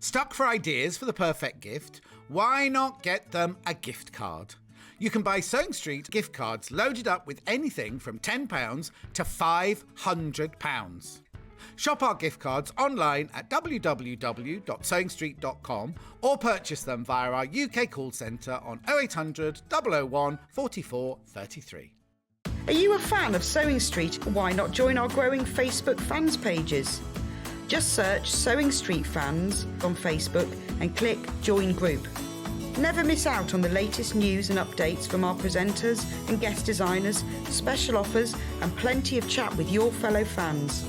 Stuck for ideas for the perfect gift? Why not get them a gift card? You can buy Sewing Street gift cards loaded up with anything from £10 to £500. Shop our gift cards online at www.sewingstreet.com or purchase them via our UK call centre on 0800 001 44 33. Are you a fan of Sewing Street? Why not join our growing Facebook fans pages? Just search Sewing Street Fans on Facebook and click Join Group. Never miss out on the latest news and updates from our presenters and guest designers, special offers and plenty of chat with your fellow fans.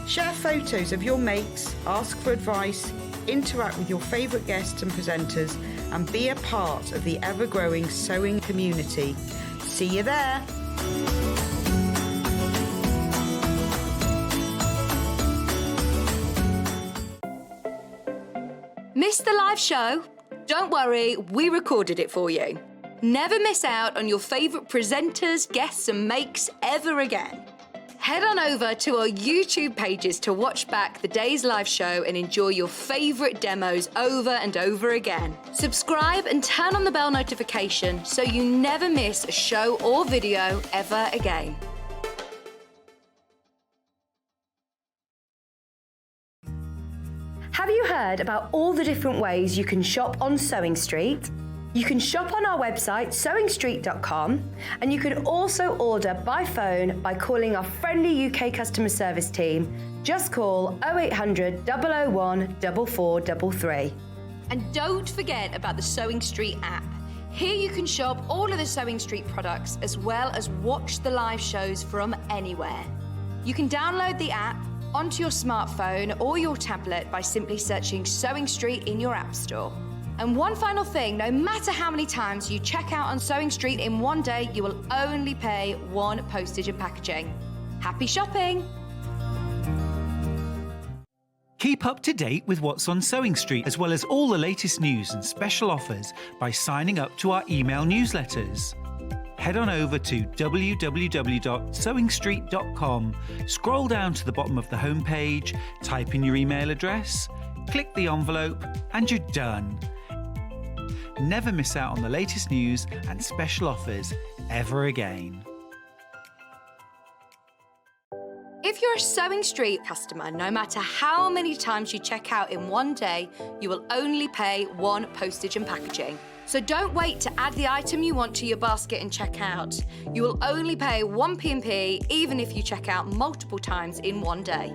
Share photos of your makes, ask for advice, interact with your favourite guests and presenters and be a part of the ever-growing sewing community. See you there! Missed the live show? Don't worry, we recorded it for you. Never miss out on your favourite presenters, guests and makes ever again. Head on over to our YouTube pages to watch back the day's live show and enjoy your favourite demos over and over again. Subscribe and turn on the bell notification so you never miss a show or video ever again. Have you heard about all the different ways you can shop on Sewing Street? You can shop on our website sewingstreet.com and you can also order by phone by calling our friendly UK customer service team. Just call 0800 001 4433. And don't forget about the Sewing Street app. Here you can shop all of the Sewing Street products as well as watch the live shows from anywhere. You can download the app onto your smartphone or your tablet by simply searching Sewing Street in your app store. And one final thing, no matter how many times you check out on Sewing Street in one day, you will only pay one postage and packaging. Happy shopping! Keep up to date with what's on Sewing Street, as well as all the latest news and special offers by signing up to our email newsletters. Head on over to www.sewingstreet.com, scroll down to the bottom of the homepage, type in your email address, click the envelope, and you're done. Never miss out on the latest news and special offers ever again. If you're a Sewing Street customer, no matter how many times you check out in one day, you will only pay one postage and packaging. So don't wait to add the item you want to your basket and check out. You will only pay one P&P even if you check out multiple times in one day.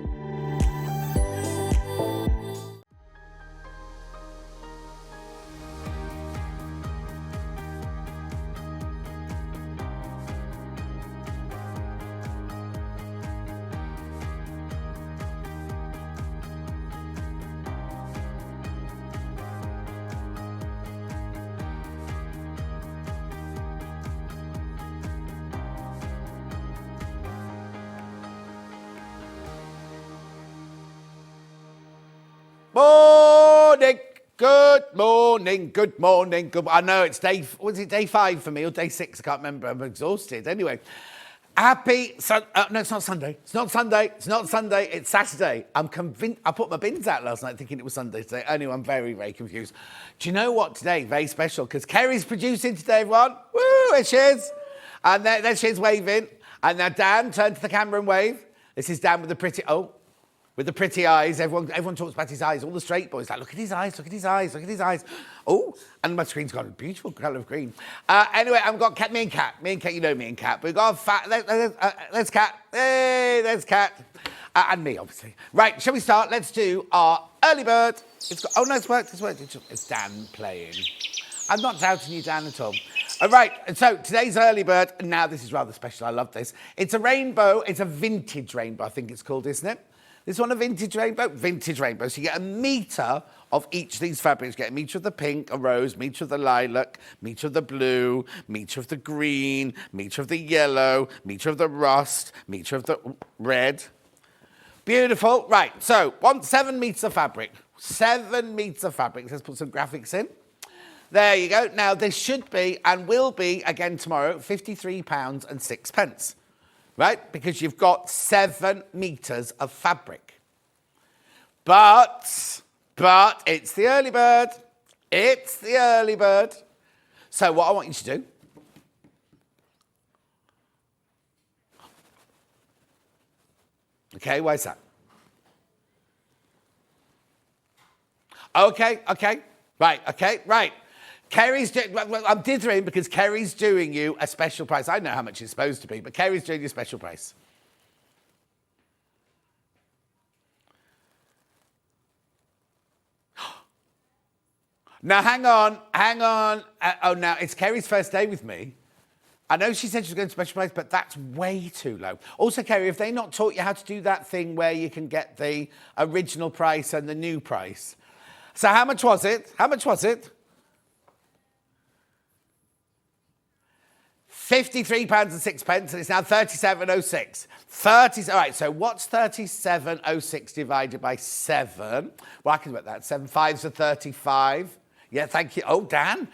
Morning, good morning, good morning, good. I know it's day 5 for me or day 6? I can't remember. I'm exhausted. Anyway, no, it's not Sunday. It's not Sunday. It's not Sunday. It's Saturday. I'm convinced. I put my bins out last night thinking it was Sunday today. Anyway, I'm very, very confused. Do you know what today? Very special because Kerry's producing today, everyone. Woo! There she is. And there she is waving. And now Dan, turn to the camera and wave. This is Dan with the pretty. With the pretty eyes, everyone talks about his eyes. All the straight boys like, look at his eyes, look at his eyes, look at his eyes. Oh, and my screen's got a beautiful colour of green. Anyway, I've got me and Kat, you know me and Kat. We've got a fat, there's Kat, hey, there's Kat. And me, obviously. Right, shall we start? Let's do our early bird. It's worked. It's Dan playing. I'm not doubting you, Dan, at all. All right, so today's early bird, now this is rather special, I love this. It's a rainbow, it's a vintage rainbow, I think it's called, isn't it? This one a vintage rainbow? Vintage rainbow. So you get a metre of each of these fabrics. You get a metre of the pink, a rose, metre of the lilac, metre of the blue, metre of the green, metre of the yellow, metre of the rust, metre of the red. Beautiful. Right, so 7 metres of fabric. 7 metres of fabric. Let's put some graphics in. There you go. Now, this should be and will be, again tomorrow, £53.06. Right? Because you've got 7 metres of fabric. But But it's the early bird. It's the early bird. So what I want you to do, okay, why is that? Okay, right. Kerry's I'm dithering because Kerry's doing you a special price. I know how much it's supposed to be, but Kerry's doing you a special price. Now, hang on. Now, it's Kerry's first day with me. I know she said she was going to special price, but that's way too low. Also, Kerry, have they not taught you how to do that thing where you can get the original price and the new price? So how much was it? £53.06, and it's now 37.06. All right, so what's 37.06 divided by 7? Well, I can work that. 7 5s are 35. Yeah, thank you. Oh, Dan.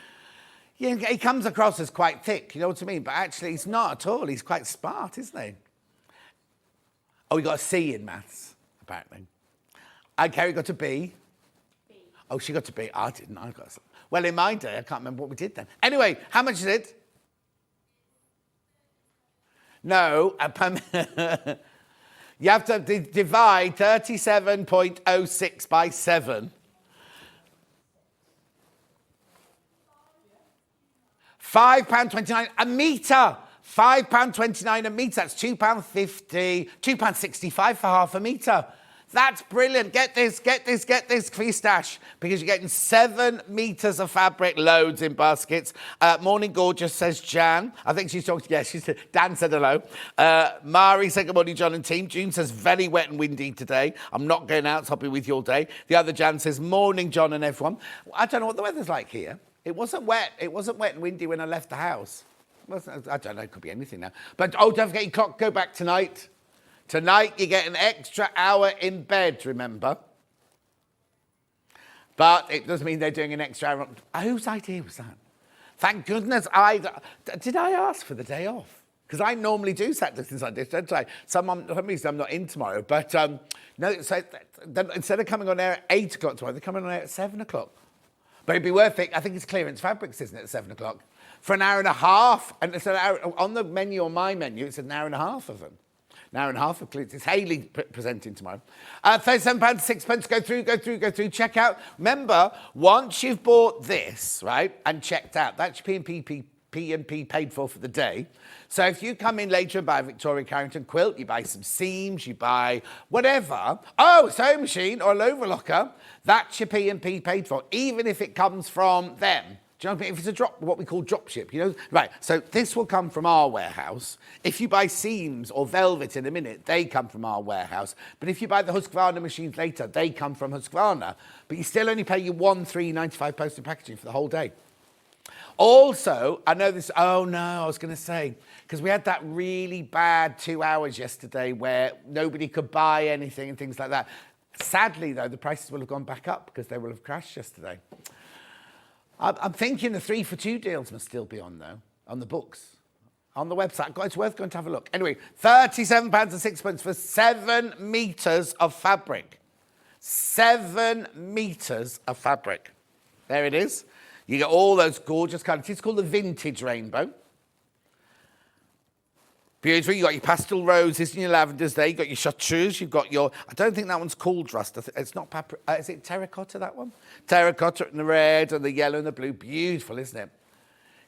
Yeah, he comes across as quite thick, you know what I mean? But actually, he's not at all. He's quite smart, isn't he? Oh, he got a C in maths, apparently. And Kerry got a B. Oh, she got a B. I didn't. I got a... Well, in my day, I can't remember what we did then. Anyway, how much is it? No. You have to divide 37.06 by 7. £5.29 a metre. £5.29 a metre. That's £2.50, £2.65 for half a metre. That's brilliant. Get this for your stash, because you're getting 7 metres of fabric, loads in baskets. Morning gorgeous, says Jan. I think she's talking, Dan said hello. Mari said good morning, John and team. June says very wet and windy today. I'm not going out, so I'll be with you all day. The other Jan says morning, John and everyone. I don't know what the weather's like here. It wasn't wet and windy when I left the house. I don't know, it could be anything now. But don't forget your clock, go back tonight. Tonight, you get an extra hour in bed, remember? But it doesn't mean they're doing an extra hour. Whose idea was that? Thank goodness did I ask for the day off? Because I normally do Saturdays and Sundays, don't I? For some reason, I'm not in tomorrow. But no, so instead of coming on air at 8 o'clock tomorrow, they're coming on air at 7 o'clock. But it'd be worth it. I think it's clearance fabrics, isn't it, at 7 o'clock? For an hour and a half. And it's an hour, on the menu, on my menu, it's an hour and a half of them. An hour and a half of quilts. It's Hayley presenting tomorrow. £37.06. Go through. Check out. Remember, once you've bought this, right, and checked out, that's your P&P paid for the day. So if you come in later and buy a Victoria Carrington quilt, you buy some seams, you buy whatever. Oh, a sewing machine or an overlocker, that's your P&P paid for, even if it comes from them. Do you know what I mean? If it's what we call drop ship, you know? Right, so this will come from our warehouse. If you buy seams or velvet in a minute, they come from our warehouse. But if you buy the Husqvarna machines later, they come from Husqvarna. But you still only pay your £13.95 postage packaging for the whole day. Also, I know this, oh no, I was going to say, because we had that really bad 2 hours yesterday where nobody could buy anything and things like that. Sadly, though, the prices will have gone back up because they will have crashed yesterday. I'm thinking the 3 for 2 deals must still be on, though, on the books, on the website. It's worth going to have a look. Anyway, £37.06 for 7 metres of fabric. 7 metres of fabric. There it is. You get all those gorgeous colours. It's called the vintage rainbow. Beautiful. You've got your pastel roses and your lavenders there. You've got your chartreuse. You've got your... I don't think that one's called rust. It's not... is it terracotta, that one? Terracotta and the red and the yellow and the blue. Beautiful, isn't it?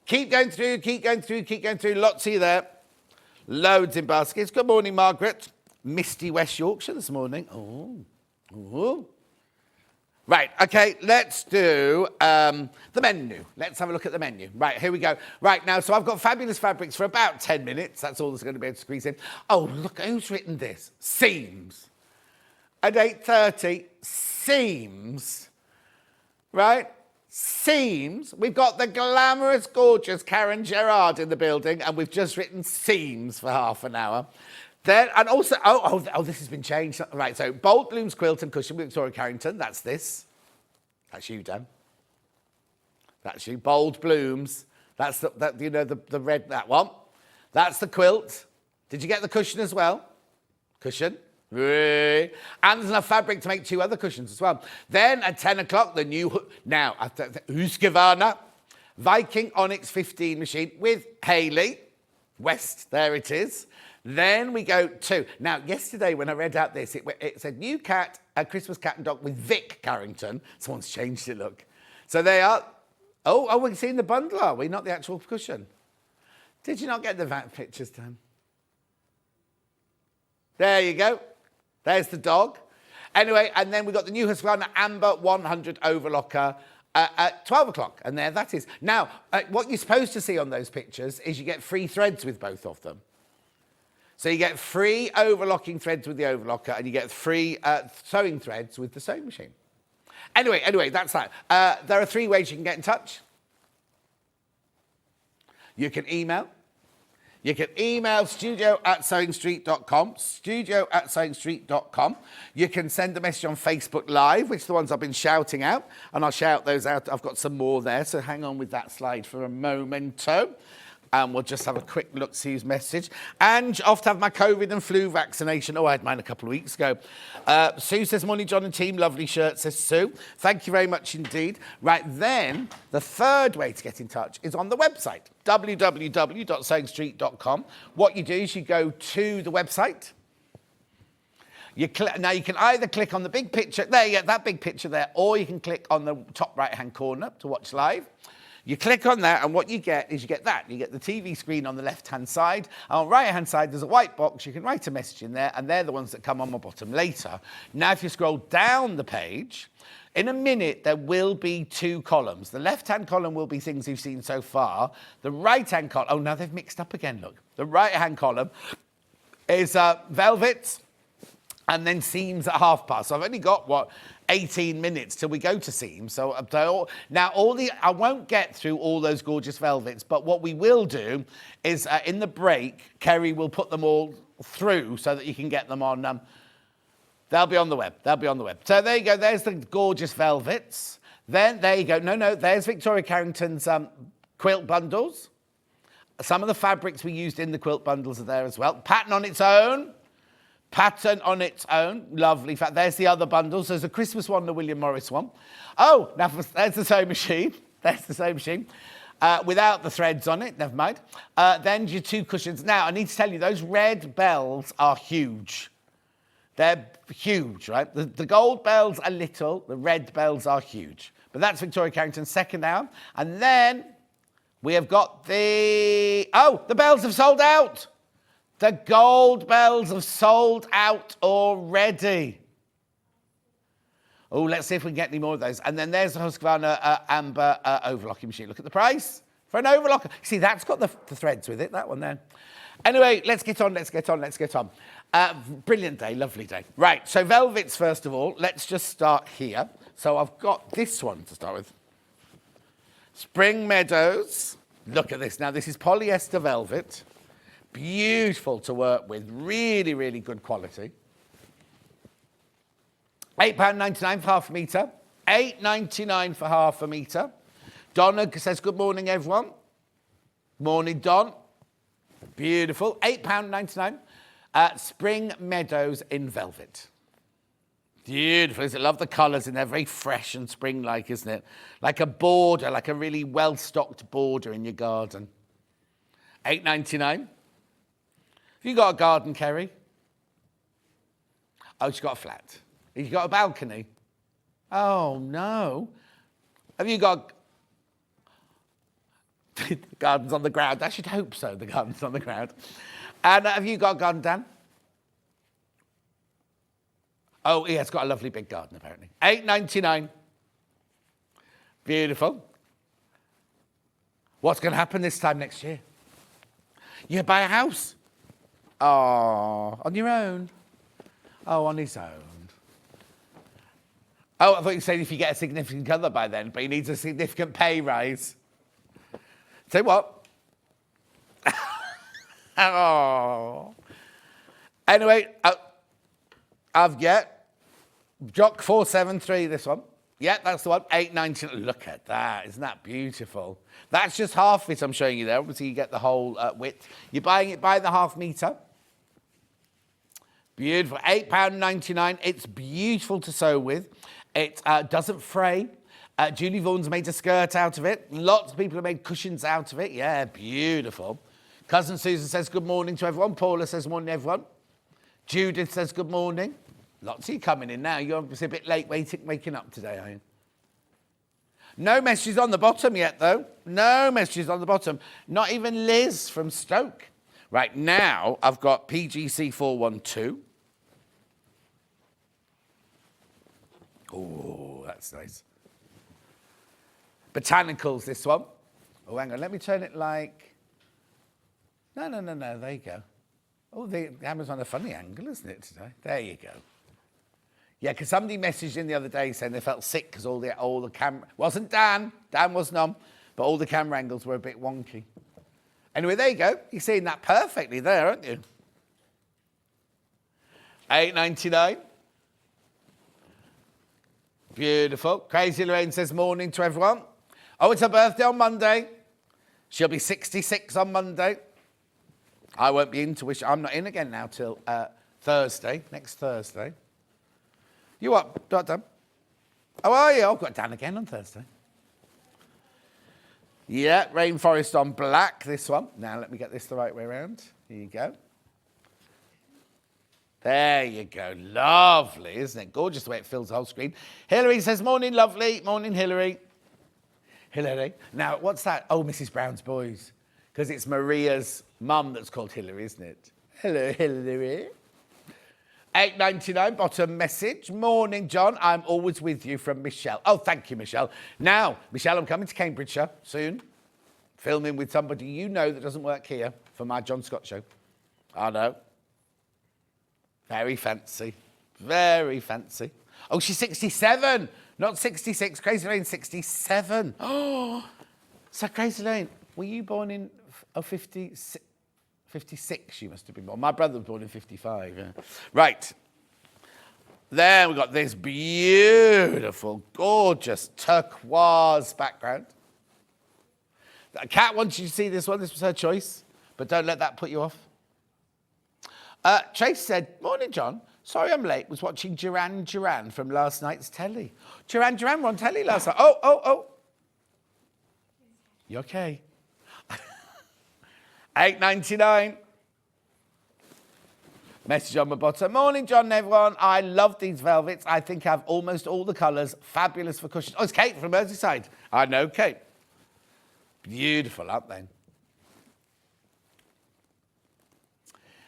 Keep going through. Lots of you there. Loads in baskets. Good morning, Margaret. Misty West Yorkshire this morning. Oh. Right, okay, let's do the menu. Let's have a look at the menu. Right, here we go. Right, now, so I've got fabulous fabrics for about 10 minutes. That's all that's going to be able to squeeze in. Oh, look, who's written this? Seams. At 8:30, seams. Right? Seams. We've got the glamorous, gorgeous Karen Gerrard in the building, and we've just written seams for half an hour. Then, and also, this has been changed. Right, so Bold Blooms Quilt and Cushion with Victoria Carrington. That's this. That's you, Dan. That's you. Bold Blooms. That's the red, that one. That's the quilt. Did you get the cushion as well? Cushion. And there's enough fabric to make 2 other cushions as well. Then at 10 o'clock, the new, Husqvarna Viking Onyx 15 machine with Hayley West. There it is. Then we go to, now yesterday when I read out this, it said new cat, a Christmas cat and dog with Vic Carrington. Someone's changed it, look. So they are, we're seeing the bundle, are we? Not the actual cushion. Did you not get the VAT pictures done? There you go. There's the dog. Anyway, and then we've got the new Husqvarna Amber 100 Overlocker at 12 o'clock. And there that is. Now, what you're supposed to see on those pictures is you get free threads with both of them. So you get free overlocking threads with the overlocker and you get free sewing threads with the sewing machine. Anyway, that's that. There are 3 ways you can get in touch. You can email. You can email studio@sewingstreet.com, studio@sewingstreet.com. You can send a message on Facebook Live, which are the ones I've been shouting out, and I'll shout those out. I've got some more there, so hang on with that slide for a momento. And we'll just have a quick look, see whose message. And off to have my COVID and flu vaccination. I had mine a couple of weeks ago. Sue says, morning, John and team. Lovely shirt, says Sue. Thank you very much indeed. Right, then, the 3rd way to get in touch is on the website, www.sewingstreet.com. What you do is you go to the website. Now, you can either click on the big picture, there you get that big picture there, or you can click on the top right-hand corner to watch live. You click on that, and what you get is you get that. You get the TV screen on the left-hand side. And on the right-hand side, there's a white box. You can write a message in there, and they're the ones that come on my bottom later. Now, if you scroll down the page, in a minute, there will be 2 columns. The left-hand column will be things you've seen so far. The right-hand column, oh, now they've mixed up again, look. The right-hand column is velvets and then seams at past. So I've only got, 18 minutes till we go to seams. So now I won't get through all those gorgeous velvets, but what we will do is in the break, Kerry will put them all through so that you can get them on. They'll be on the web. So there you go. There's the gorgeous velvets. Then there you go. No, there's Victoria Carrington's quilt bundles. Some of the fabrics we used in the quilt bundles are there as well. Pattern on its own. Lovely. There's the other bundles. There's a Christmas one, the William Morris one. Oh, now there's the sewing machine. Without the threads on it, never mind. Then your 2 cushions. Now, I need to tell you, those red bells are huge. They're huge, right? The gold bells are little. The red bells are huge. But that's Victoria Carrington's 2nd hour. And then we have got the bells have sold out. The gold bells have sold out already. Oh, let's see if we can get any more of those. And then there's the Husqvarna Amber overlocking machine. Look at the price for an overlocker. See, that's got the threads with it, that one there. Anyway, let's get on. Brilliant day, lovely day. Right, so velvets, first of all. Let's just start here. So I've got this one to start with. Spring Meadows. Look at this. Now, this is polyester velvet. Beautiful to work with, really, really good quality. £8.99 for half a metre. £8.99 for half a metre. Donna says, good morning, everyone. Morning, Don. Beautiful. £8.99. Spring Meadows in velvet. Beautiful. I love the colours, and they're very fresh and spring-like, isn't it? Like a border, like a really well-stocked border in your garden. £8.99. Have you got a garden, Kerry? Oh, she's got a flat. Have you got a balcony? Oh, no. Have you got... The garden's on the ground. I should hope so, the garden's on the ground. And have you got a garden, Dan? Oh, yeah, it's got a lovely big garden, apparently. £8.99. Beautiful. What's going to happen this time next year? You buy a house. Oh, on your own? Oh, on his own. Oh, I thought you said if you get a significant other by then, but he needs a significant pay rise. Say what? Oh. Anyway, I've got Jock 473, this one. Yeah, that's the one. £8.99. Look at that. Isn't that beautiful? That's just half it I'm showing you there. Obviously, you get the whole width. You're buying it by the half metre. Beautiful. £8.99. It's beautiful to sew with. It doesn't fray. Julie Vaughan's made a skirt out of it. Lots of people have made cushions out of it. Yeah, beautiful. Cousin Susan says good morning to everyone. Paula says morning, everyone. Judith says good morning. Lots of you coming in now. You're obviously a bit late waking up today, are you? No messages on the bottom yet, though. No messages on the bottom. Not even Liz from Stoke. Right, now I've got PGC 412. Oh, that's nice. Botanicals, this one. Oh, hang on. Let me turn it like... No. There you go. Oh, the camera's on a funny angle, isn't it, today? There you go. Yeah, because somebody messaged in the other day saying they felt sick because all the camera... Wasn't Dan. Dan wasn't on. But all the camera angles were a bit wonky. Anyway, there you go. You're seeing that perfectly there, aren't you? $8.99. Beautiful. Crazy Lorraine says morning to everyone. Oh, it's her birthday on Monday. She'll be 66 on Monday. I won't be in to wish. I'm not in again now till Thursday, next Thursday. You what, Dan? How are you? I've got Dan again on Thursday. Yeah, Rainforest on black, this one. Now let me get this the right way around. Here you go. There you go. Lovely, isn't it? Gorgeous the way it fills the whole screen. Hilary says, morning, lovely. Morning, Hilary. Hilary. Now, what's that? Oh, Mrs. Brown's Boys. Because it's Maria's mum that's called Hilary, isn't it? Hello, Hilary. $8.99, bottom message. Morning, John. I'm always with you from Michelle. Oh, thank you, Michelle. Now, Michelle, I'm coming to Cambridgeshire soon. Filming with somebody you know that doesn't work here for my John Scott show. I know. Very fancy. Very fancy. Oh, she's 67, not 66. Crazy Lane, 67. Oh, so Crazy Lane, were you born in 56? 56 you must have been born. My brother was born in 55. Yeah. Right. Then we've got this beautiful, gorgeous turquoise background. Kat wants you to see this one. This was her choice. But don't let that put you off. Trace said, morning, John. Sorry I'm late. Was watching Duran Duran from last night's telly. Duran Duran were on telly last night. Oh. You okay? $8.99. Message on my bottom. Morning, John and everyone. I love these velvets. I think I have almost all the colours. Fabulous for cushions. Oh, it's Kate from Merseyside. I know Kate. Beautiful, aren't they?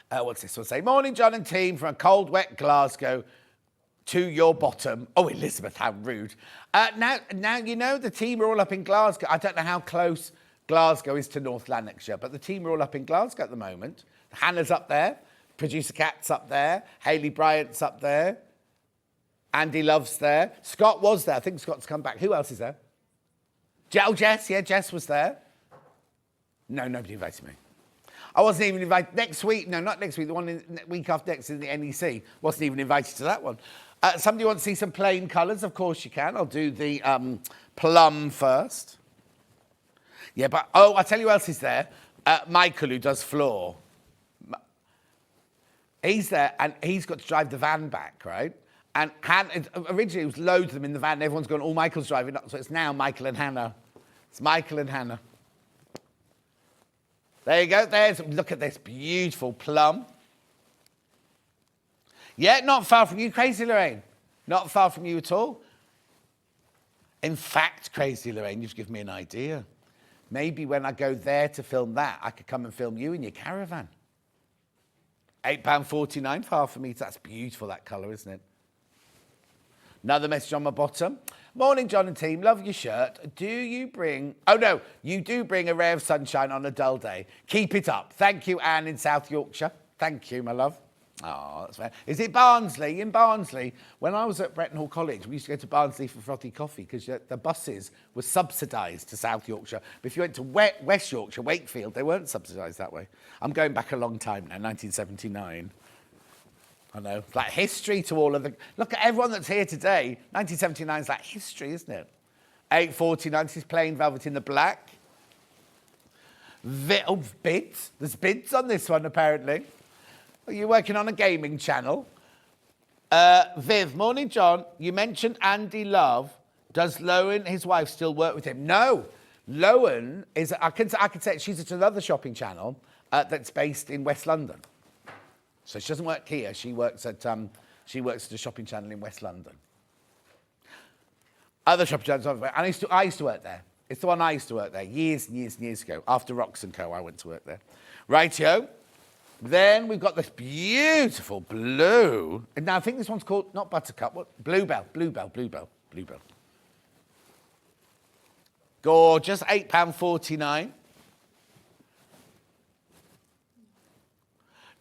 What's this one say? Morning, John and team, from a cold, wet Glasgow to your bottom. Oh, Elizabeth, how rude. Now, you know, the team are all up in Glasgow. I don't know how close Glasgow is to North Lanarkshire, but the team are all up in Glasgow at the moment. Hannah's up there. Producer Kat's up there. Hayley Bryant's up there. Andy Love's there. Scott was there. I think Scott's come back. Who else is there? Jess. Yeah, Jess was there. No, nobody invited me. I wasn't even invited next week. No, not next week. The one in week after next in the NEC. Wasn't even invited to that one. Somebody wants to see some plain colours? Of course you can. I'll do the plum first. Yeah, but, I'll tell you who else is there. Michael, who does floor. He's there, and he's got to drive the van back, right? And originally, it was loads of them in the van. Everyone's gone, Michael's driving. So it's now Michael and Hannah. It's Michael and Hannah. There you go. Look at this beautiful plum. Yeah, not far from you, Crazy Lorraine. Not far from you at all. In fact, Crazy Lorraine, you've given me an idea. Maybe when I go there to film that, I could come and film you in your caravan. £8.49 for half a metre. That's beautiful, that colour, isn't it? Another message on my bottom. Morning, John and team. Love your shirt. Do you bring... Oh, no. You do bring a ray of sunshine on a dull day. Keep it up. Thank you, Anne in South Yorkshire. Thank you, my love. Oh, that's fair. Is it Barnsley? In Barnsley, when I was at Bretton Hall College, we used to go to Barnsley for frothy coffee because the buses were subsidised to South Yorkshire. But if you went to West Yorkshire, Wakefield, they weren't subsidised that way. I'm going back a long time now, 1979. I know. It's like history to all of the... Look at everyone that's here today. 1979 is like history, isn't it? £8.49. This is plain velvet in the black. Bids. There's bids on this one, apparently. Are you working on a gaming channel? Viv, morning, John. You mentioned Andy Love. Does Lowen, his wife, still work with him? No. Lowen is, I can say she's at another shopping channel that's based in West London. So she doesn't work here. She works at a shopping channel in West London. Other shopping channels, I used to work there. It's the one I used to work there years and years and years ago. After Rox & Co, I went to work there. Rightio. Then we've got this beautiful blue. And now I think this one's called, not Buttercup, what? Bluebell. Gorgeous, £8.49.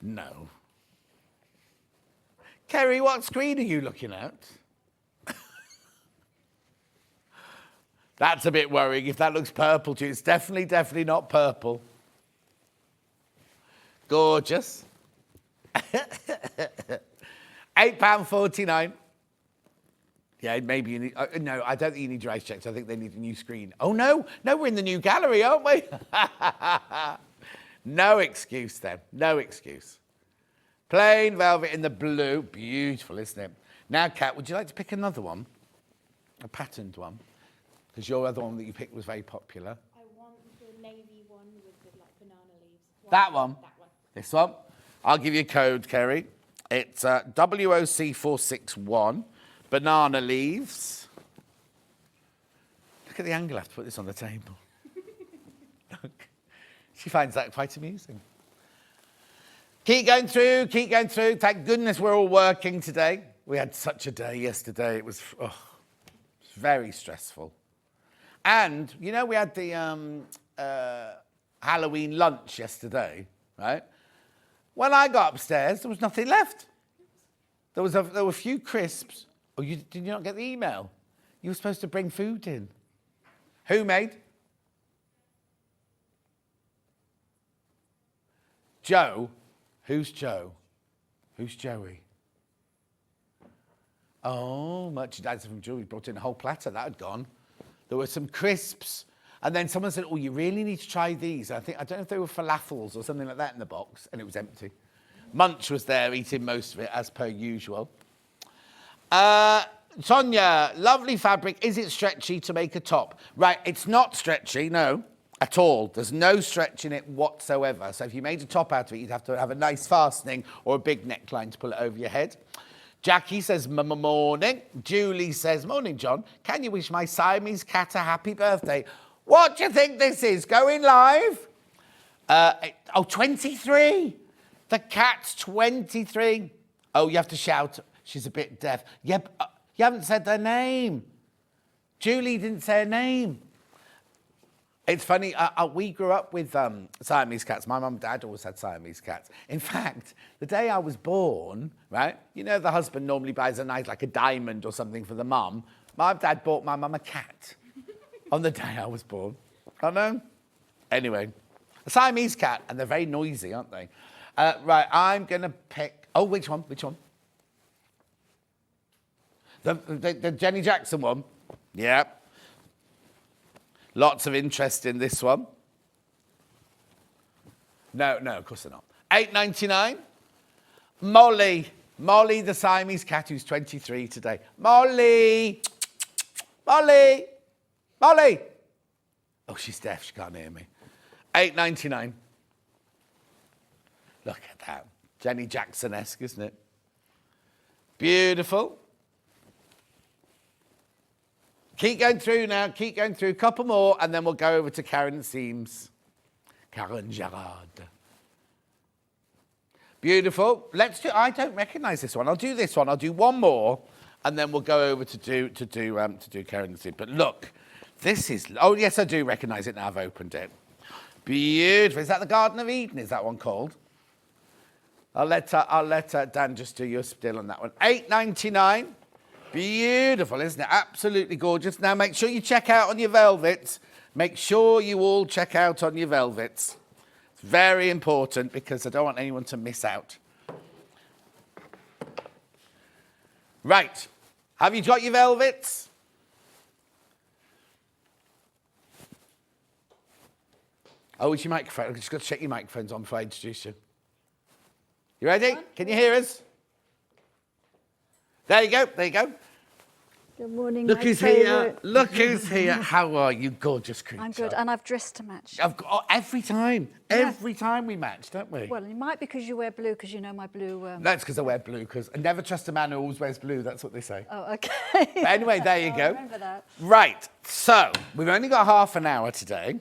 No. Kerry, what screen are you looking at? That's a bit worrying if that looks purple to you. It's definitely not purple. Gorgeous. £8.49. Yeah, maybe you need... no, I don't think you need your eyes checked. I think they need a new screen. Oh, no, we're in the new gallery, aren't we? No excuse, then. No excuse. Plain velvet in the blue. Beautiful, isn't it? Now, Kat, would you like to pick another one? A patterned one? Because your other one that you picked was very popular. I want the navy one with the banana leaves. That one? That one. This one? I'll give you a code, Kerry. It's WOC461. Banana leaves. Look at the angle I have to put this on the table. Look. She finds that quite amusing. Keep going through. Thank goodness we're all working today. We had such a day yesterday. It was very stressful. And, you know, we had the Halloween lunch yesterday, right? When I got upstairs, there was nothing left. There were a few crisps. Oh, did you not get the email? You were supposed to bring food in. Who made? Joe. Who's Joe? Who's Joey? Oh, merchandise from Joey brought in a whole platter. That had gone. There were some crisps. And then someone said, oh, you really need to try these. I don't know if they were falafels or something like that in the box. And it was empty. Munch was there eating most of it, as per usual. Sonia, lovely fabric. Is it stretchy to make a top? Right, it's not stretchy, no, at all. There's no stretch in it whatsoever. So if you made a top out of it, you'd have to have a nice fastening or a big neckline to pull it over your head. Jackie says, morning. Julie says, morning, John. Can you wish my Siamese cat a happy birthday? What do you think this is? Going live? 23. The cat's 23. Oh, you have to shout. She's a bit deaf. Yeah, you haven't said their name. Julie didn't say her name. It's funny, we grew up with Siamese cats. My mum and dad always had Siamese cats. In fact, the day I was born, right, you know the husband normally buys a nice, like a diamond or something for the mum. My dad bought my mum a cat on the day I was born. I know. Anyway, a Siamese cat, and they're very noisy, aren't they? Right, I'm going to pick... Oh, which one? The Jenny Jackson one? Yeah. Lots of interest in this one. No, of course they're not. £8.99. Molly, the Siamese cat who's 23 today. Molly. Oh, she's deaf. She can't hear me. £8.99. Look at that. Jenny Jackson-esque, isn't it? Beautiful. Keep going through now. A couple more, and then we'll go over to Karen Seams. Karen Gerrard. Beautiful. I don't recognise this one. I'll do this one. I'll do one more, and then we'll go over to do Karen Seams. But look, this is... Oh, yes, I do recognise it now. I've opened it. Beautiful. Is that the Garden of Eden? Is that one called? I'll let Dan just do your still on that one. £8.99. Beautiful, isn't it? Absolutely gorgeous. Now, make sure you check out on your velvets. Make sure you all check out on your velvets. It's very important because I don't want anyone to miss out. Right. Have you got your velvets? Oh, it's your microphone. I've just got to check your microphones on before I introduce you. You ready? Can you hear us? There you go. There you go. Good morning. Look my who's favourite. here. Look who's here. How are you, gorgeous creature? I'm good, and I've dressed to match. Every time. Every time we match, don't we? Well, it might be because you wear blue, because you know my blue. That's because I wear blue, because I never trust a man who always wears blue. That's what they say. Oh, okay. But anyway, there you go. Remember that. Right. So, we've only got half an hour today.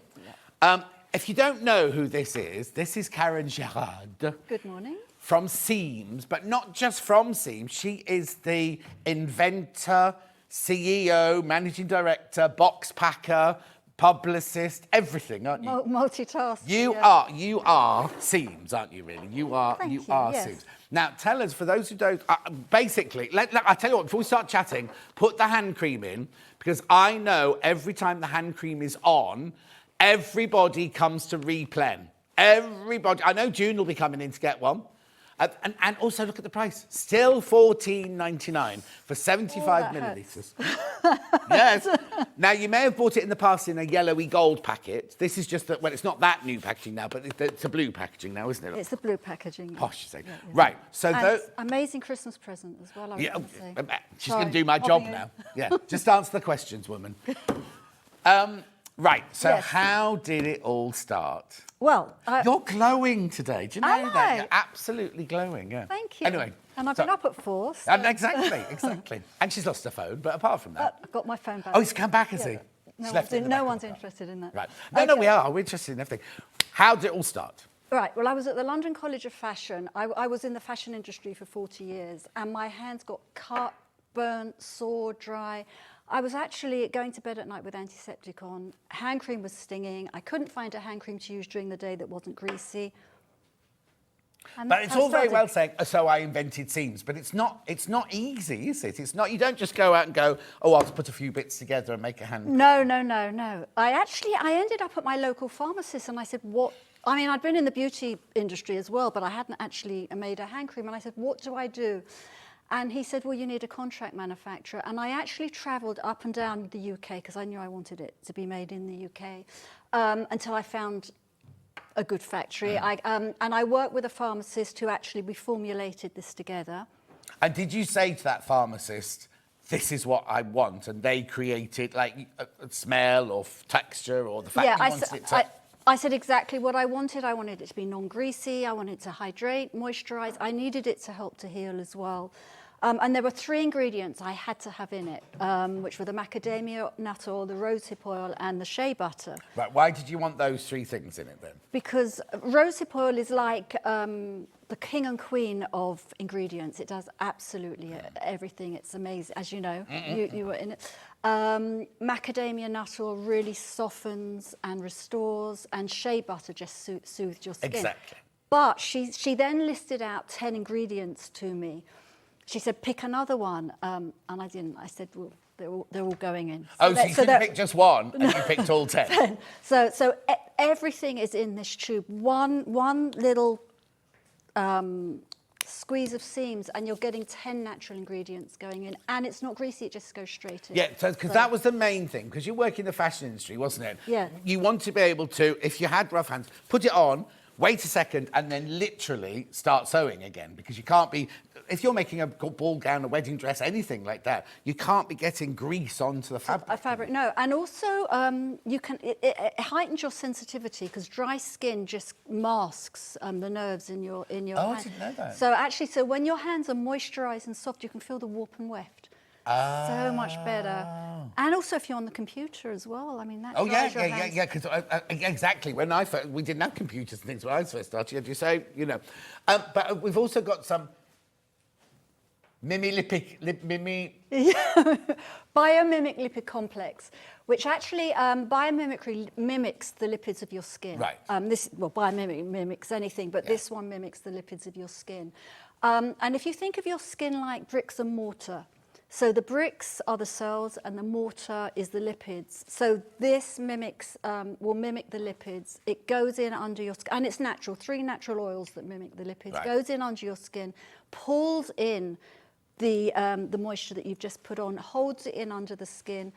If you don't know who this is Karen Gerrard. Good morning. From Seams, but not just from Seams. She is the inventor, CEO, managing director, box packer, publicist, everything, aren't you? Multitask. You are Seams, aren't you? Really, you are yes. Seams. Now, tell us, for those who don't, basically, I tell you what. Before we start chatting, put the hand cream in, because I know every time the hand cream is on, everybody comes to replen. Everybody. I know June will be coming in to get one. And also look at the price. Still $14.99 for 75 millilitres. Yes. Now, you may have bought it in the past in a yellowy gold packet. This is just that, well, it's not that new packaging now, but it's a blue packaging now, isn't it? It's the blue packaging. Posh, you say. Yeah. Right. So, and amazing Christmas present as well, I was going to say. She's going to do my job now. Yeah. Just answer the questions, woman. Right. So, Yes. how did it all start? Well, You're glowing today. Do you know Am that? I? You're absolutely glowing, yeah. thank you. Anyway. And I've so- been up at 4. So Exactly. And she's lost her phone, but apart from that. I've got my phone back. Oh, he's come back, has he? Yeah. She's No left it in the back of one's the car. interested in that. Right. No, we are. We're interested in everything. How did it all start? Right, well, I was at the London College of Fashion. I was in the fashion industry for 40 years, and my hands got cut, burnt, sore, dry. I was actually going to bed at night with antiseptic on. Hand cream was stinging. I couldn't find a hand cream to use during the day that wasn't greasy. And But that's it's how I all very started. well saying, so I invented Seams, but it's not easy, is it? It's not, you don't just go out and go, I'll just put a few bits together and make a hand cream. No. I ended up at my local pharmacist, and I said, what? I mean, I'd been in the beauty industry as well, but I hadn't actually made a hand cream. And I said, what do I do? And he said, well, you need a contract manufacturer. And I actually travelled up and down the UK, because I knew I wanted it to be made in the UK, until I found a good factory. And I worked with a pharmacist who actually, we formulated this together. And did you say to that pharmacist, this is what I want, and they created like a smell or texture or the fact you wanted it to... I said exactly what I wanted. I wanted it to be non-greasy. I wanted it to hydrate, moisturise. I needed it to help to heal as well. And there were 3 ingredients I had to have in it, which were the macadamia nut oil, the rosehip oil, and the shea butter. Right, why did you want those 3 things in it then? Because rosehip oil is like the king and queen of ingredients. It does absolutely everything. It's amazing, as you know. You were in it. Macadamia nut oil really softens and restores, and shea butter just soothes your skin. Exactly. But she then listed out 10 ingredients to me. She said, pick another one, and I didn't. I said, well, they're all going in. So you couldn't pick just one, and you picked all 10. So everything is in this tube. One little squeeze of Seams, and you're getting 10 natural ingredients going in, and it's not greasy. It just goes straight in. Yeah, because that was the main thing, because you work in the fashion industry, wasn't it? Yeah. You want to be able to, if you had rough hands, put it on, wait a second, and then literally start sewing again, because you can't be... If you're making a ball gown, a wedding dress, anything like that, you can't be getting grease onto the fabric. A fabric, no. And also, it heightens your sensitivity, because dry skin just masks the nerves in your hand. I didn't know that. So when your hands are moisturised and soft, you can feel the warp and weft. So much better. And also if you're on the computer as well. I mean, that dries your hands. Because exactly. When we didn't have computers and things when I first started, as you say, you know. But we've also got some biomimic lipid complex, which actually biomimicry mimics the lipids of your skin. Right. Biomimic mimics anything, but this one mimics the lipids of your skin. And if you think of your skin like bricks and mortar, so the bricks are the cells and the mortar is the lipids. So this will mimic the lipids. It goes in under your skin, and it's natural. 3 natural oils that mimic the lipids. Right. Goes in under your skin, pulls in the moisture that you've just put on, holds it in under the skin,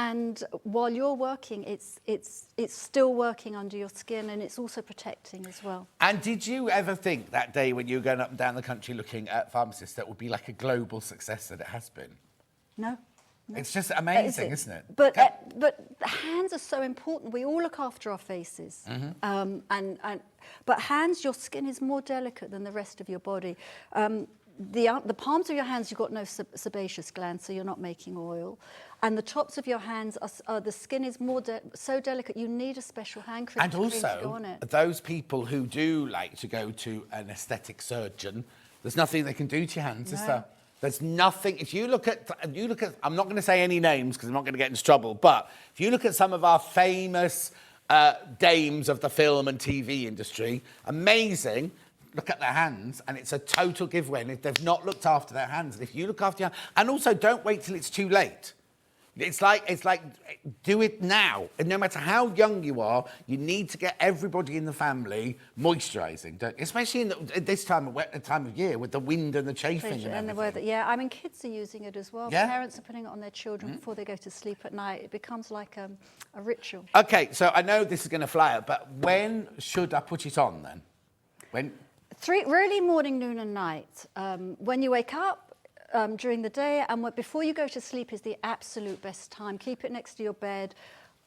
And while you're working, it's still working under your skin, and it's also protecting as well. And did you ever think that day when you were going up and down the country looking at pharmacists that would be like a global success that it has been? No. It's just amazing, isn't it? But the hands are so important. We all look after our faces, but hands, your skin is more delicate than the rest of your body. The palms of your hands, you've got no sebaceous glands, so you're not making oil. And the tops of your hands, the skin is more so delicate. You need a special hand cream, and to go on also, it. those people who do like to go to an aesthetic surgeon, there's nothing they can do to your hands, is there? There's nothing. If you look at, I'm not going to say any names because I'm not going to get into trouble, but if you look at some of our famous dames of the film and TV industry, amazing. Look at their hands, and it's a total giveaway. And if they've not looked after their hands, and if you look after your, and also don't wait till it's too late. It's like do it now. And no matter how young you are, you need to get everybody in the family moisturising, don't you? Especially in this time of year with the wind and the chafing and the weather. Yeah, I mean, kids are using it as well. Yeah? Parents are putting it on their children before they go to sleep at night. It becomes like a ritual. Okay, so I know this is going to fly out, but when should I put it on then? When? Really morning, noon and night. When you wake up, during the day, and before you go to sleep is the absolute best time. Keep it next to your bed,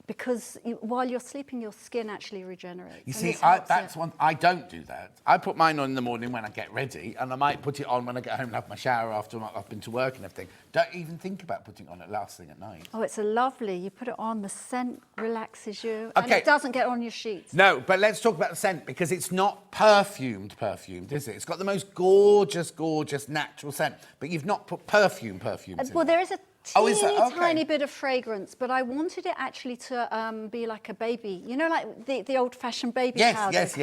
because while you're sleeping, your skin actually regenerates. You see, that's one. I don't do that. I put mine on in the morning when I get ready, and I might put it on when I get home and have my shower after I've been to work and everything. Don't even think about putting it on it last thing at night. Oh, it's a lovely. You put it on, the scent relaxes you, Okay. and it doesn't get on your sheets. No, but let's talk about the scent, because it's not perfumed, is it? It's got the most gorgeous, natural scent, but you've not put perfumes in Well, it. there is a Okay. tiny bit of fragrance, but I wanted it actually to be like a baby. You know, like the old-fashioned baby powder. Yes.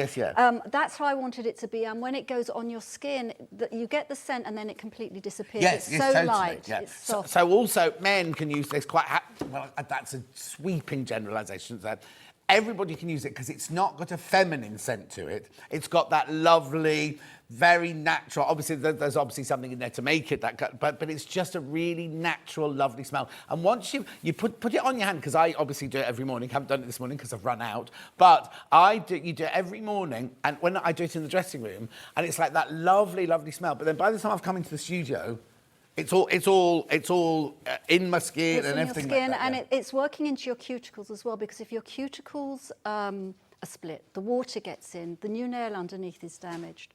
That's how I wanted it to be. And when it goes on your skin, you get the scent and then it completely disappears. Yes, it's so totally. light. Yeah. It's soft. So also, men can use this quite... well, that's a sweeping generalisation. That everybody can use it because it's not got a feminine scent to it. It's got that lovely, very natural. Obviously, there's obviously something in there to make it but it's just a really natural, lovely smell. And once you put it on your hand, because I obviously do it every morning. Haven't done it this morning because I've run out, but you do it every morning. And when I do it in the dressing room, and it's like that lovely, lovely smell. But then by the time I've come into the studio, it's all in my skin and everything. It's in your skin, like that, and yeah. it's working into your cuticles as well, because if your cuticles are split, the water gets in, the new nail underneath is damaged.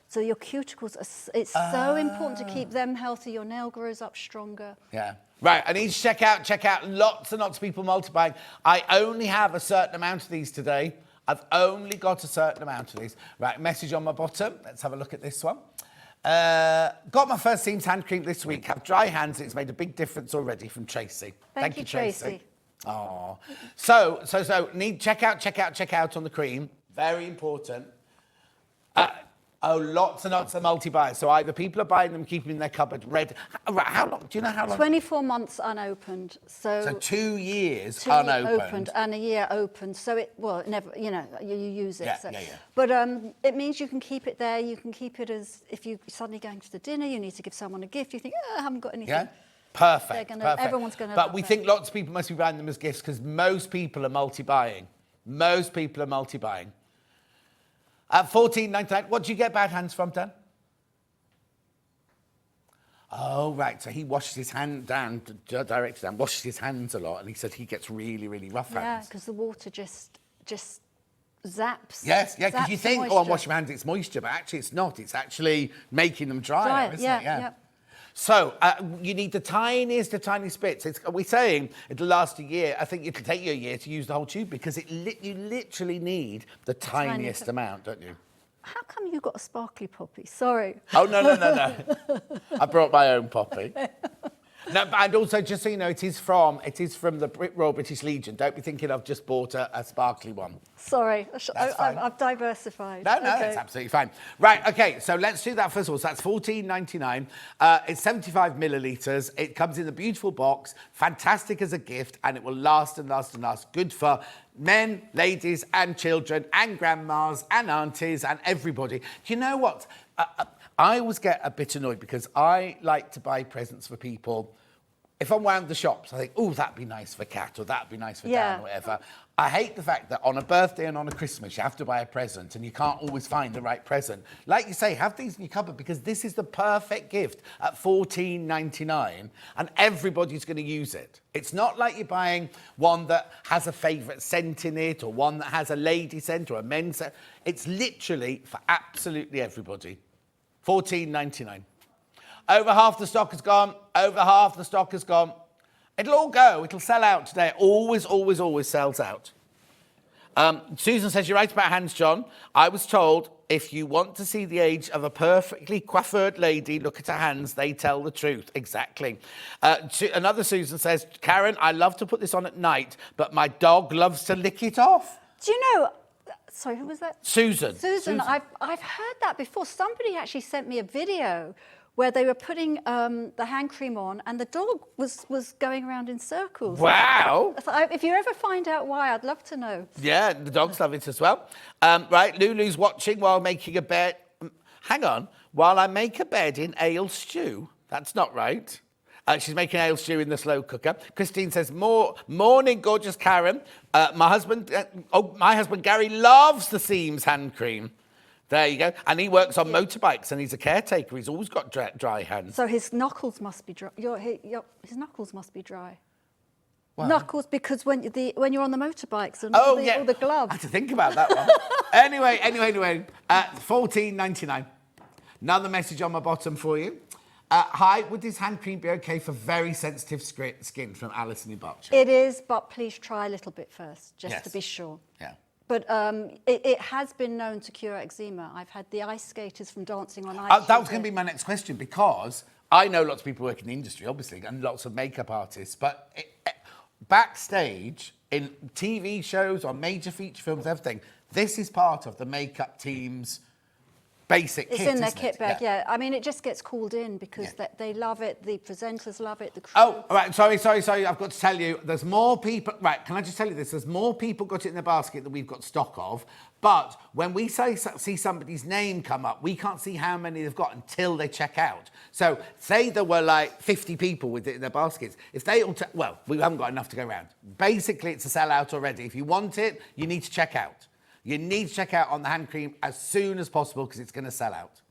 So your cuticles, it's so important to keep them healthy. Your nail grows up stronger. Yeah. Right, I need to check out lots and lots of people multiplying. I only have a certain amount of these today. I've only got a certain amount of these. Right, message on my bottom. Let's have a look at this one. Got my first Seams hand cream this week. Have dry hands. It's made a big difference already, from Tracy. Thank you, Tracy. Oh, so need check out on the cream. Very important. Lots and lots of multi-buys. So either people are buying them, keeping in their cupboard, red. How long? Do you know how long? 24 months unopened. So 2 years unopened and a year opened. So it never. You know, you use it. Yeah, so. yeah. But it means you can keep it there. You can keep it as if you suddenly going to the dinner, you need to give someone a gift. You think, I haven't got anything. Yeah. Perfect. Perfect. Everyone's going to. But we think lots of people must be buying them as gifts because most people are multi-buying. At $14.99, what do you get bad hands from, Dan? Oh, right. So he washes his hand down, directed down, washes his hands a lot, and he said he gets really, really rough hands. Yeah, because the water just zaps. Yes, yeah, because you zaps the think, I'm moisture. washing my hands, it's moisture, but actually it's not. It's actually making them drier, isn't it? Yeah. So you need the tiniest of tiny bits. We're saying it'll last a year. I think it'll take you a year to use the whole tube because you literally need the tiniest amount, don't you? How come you got a sparkly poppy? Sorry. Oh, no. I brought my own poppy. No, and also, just so you know, it is from the Royal British Legion. Don't be thinking I've just bought a sparkly one. Sorry, That's fine. I've diversified. No, Okay. that's absolutely fine. Right, okay, so let's do that first of all. So that's $14.99. It's 75 millilitres. It comes in a beautiful box, fantastic as a gift, and it will last and last and last. Good for men, ladies, and children, and grandmas, and aunties, and everybody. Do you know what? I always get a bit annoyed because I like to buy presents for people if I'm around the shops, I think, oh, that'd be nice for Kat or that'd be nice for Yeah. Dan or whatever. I hate the fact that on a birthday and on a Christmas, you have to buy a present and you can't always find the right present. Like you say, have these in your cupboard because this is the perfect gift at $14.99 and everybody's going to use it. It's not like you're buying one that has a favourite scent in it or one that has a lady scent or a men's scent. It's literally for absolutely everybody. $14.99. Over half the stock is gone. Over half the stock is gone. It'll all go. It'll sell out today. It always, always, always sells out. Susan says, you're right about hands, John. I was told if you want to see the age of a perfectly coiffured lady, look at her hands. They tell the truth. Exactly. Another Susan says, Karen, I love to put this on at night, but my dog loves to lick it off. Do you know? Sorry, who was that? Susan. Susan. I've heard that before. Somebody actually sent me a video where they were putting the hand cream on and the dog was going around in circles. Wow. So if you ever find out why, I'd love to know. Yeah, the dogs love it as well. Right, Lulu's watching while making a bed. Hang on. While I make a bed in ale stew. That's not right. She's making ale stew in the slow cooker. Christine says, morning, gorgeous Karen. My husband Gary loves the Seams hand cream. There you go. And he works on motorbikes and he's a caretaker. He's always got dry hands. So his knuckles must be dry. His knuckles must be dry. Wow. Knuckles, because when you're on the motorbikes and Oh, all yeah. the gloves. I had to think about that one. Anyway. $14.99. Another message on my bottom for you. Hi, would this hand cream be okay for very sensitive skin, from Alison in Berkshire? It is, but please try a little bit first, just Yes. to be sure. Yeah. But it has been known to cure eczema. I've had the ice skaters from dancing on ice. That was going to be my next question, because I know lots of people work in the industry, obviously, and lots of makeup artists, but backstage in TV shows or major feature films, everything, this is part of the makeup team's basic kit, It's in their isn't kit it? bag, yeah. I mean, it just gets called in because they love it. The presenters love it. The crew. Oh, all right, sorry. I've got to tell you, there's more people. Right, can I just tell you this? There's more people got it in the basket than we've got stock of. But when we see somebody's name come up, we can't see how many they've got until they check out. So say there were like 50 people with it in their baskets. If they all, we haven't got enough to go around. Basically, it's a sellout already. If you want it, you need to check out. You need to check out on the hand cream as soon as possible because it's going to sell out.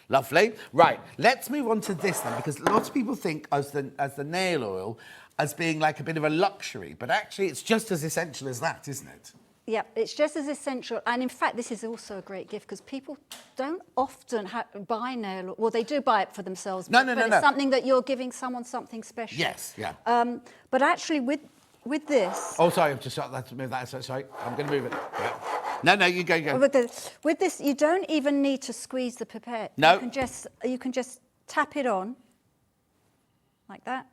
Lovely. Right, let's move on to this then, because lots of people think as the nail oil as being like a bit of a luxury, but actually it's just as essential as that, isn't it? Yeah, it's just as essential. And in fact, this is also a great gift because people don't often buy nail oil. Well, they do buy it for themselves. No. It's something that you're giving someone something special. Yes, yeah. But actually, with this... Oh, sorry, I've just got that to move that. Sorry, I'm going to move it. Yeah. No, you go. With this, you don't even need to squeeze the pipette. No. You can just tap it on, like that.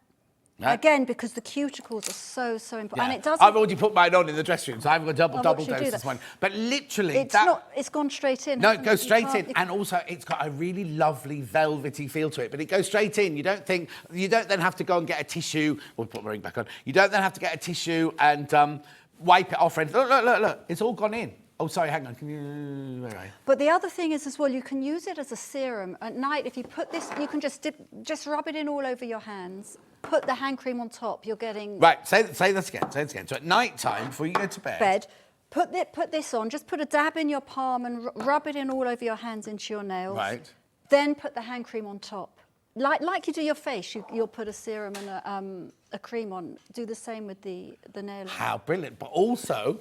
No. Again, because the cuticles are so important. Yeah. And it doesn't... I've already put mine on in the dressing room, so I've got double watch you dose do this that. one. But literally, it's gone straight in. No, it goes straight can't- in, and also it's got a really lovely velvety feel to it. But it goes straight in. You don't then have to go and get a tissue. We'll put my ring back on. You don't then have to get a tissue and wipe it off. Look! It's all gone in. Oh, sorry, hang on. Can you? Where are you? But the other thing is as well, you can use it as a serum at night. If you put this, you can just rub it in all over your hands. Put the hand cream on top. You're getting Right. Say this again. So at night time, before you go to bed. Put this on. Just put a dab in your palm and rub it in all over your hands into your nails. Right. Then put the hand cream on top. Like you do your face, you'll put a serum and a cream on. Do the same with the nail. How brilliant! But also.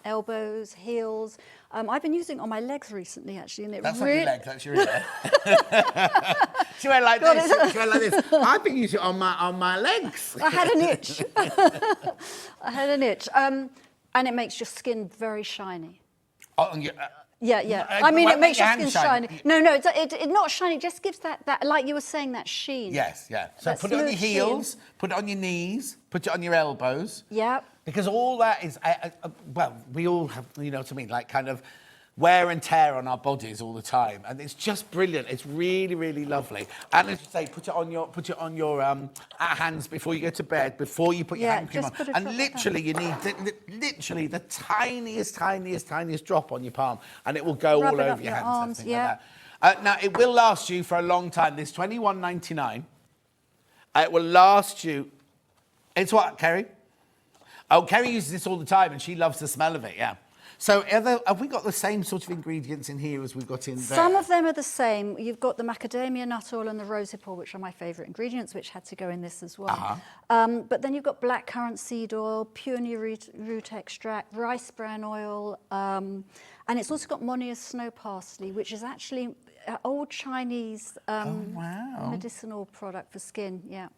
Elbows, heels. I've been using it on my legs recently, actually, and That's really... not your leg, that's your ear. She went like this. She went like this. I've been using it on my legs. I had an itch. And it makes your skin very shiny. Oh, and Yeah. I mean, won't it makes make your your skin hand shiny. No, it's not shiny. It just gives that, like you were saying, that sheen. Yes, yeah. So That put it on your smooth heels, sheen. put it on your knees, put it on your elbows. Yeah. Because all that is, we all have, you know what I mean, like kind of wear and tear on our bodies all the time, and it's just brilliant. It's really, really lovely. And as you say, put it on your hands before you go to bed, before you put your hand cream on. put a And drop of literally, you need literally the tiniest drop on your palm, and it will go Rub all it over up your your hands. arms, Everything like that. Now it will last you for a long time. This $21.99. It will last you. It's what, Kerry? Oh, Kerry uses this all the time, and she loves the smell of it. Yeah. So have we got the same sort of ingredients in here as we've got in there? Some of them are the same. You've got the macadamia nut oil and the rosehip oil, which are my favourite ingredients, which had to go in this as well. But then you've got blackcurrant seed oil, peony root extract, rice bran oil, and it's also got Monia's snow parsley, which is actually an old Chinese medicinal product for skin. Yeah.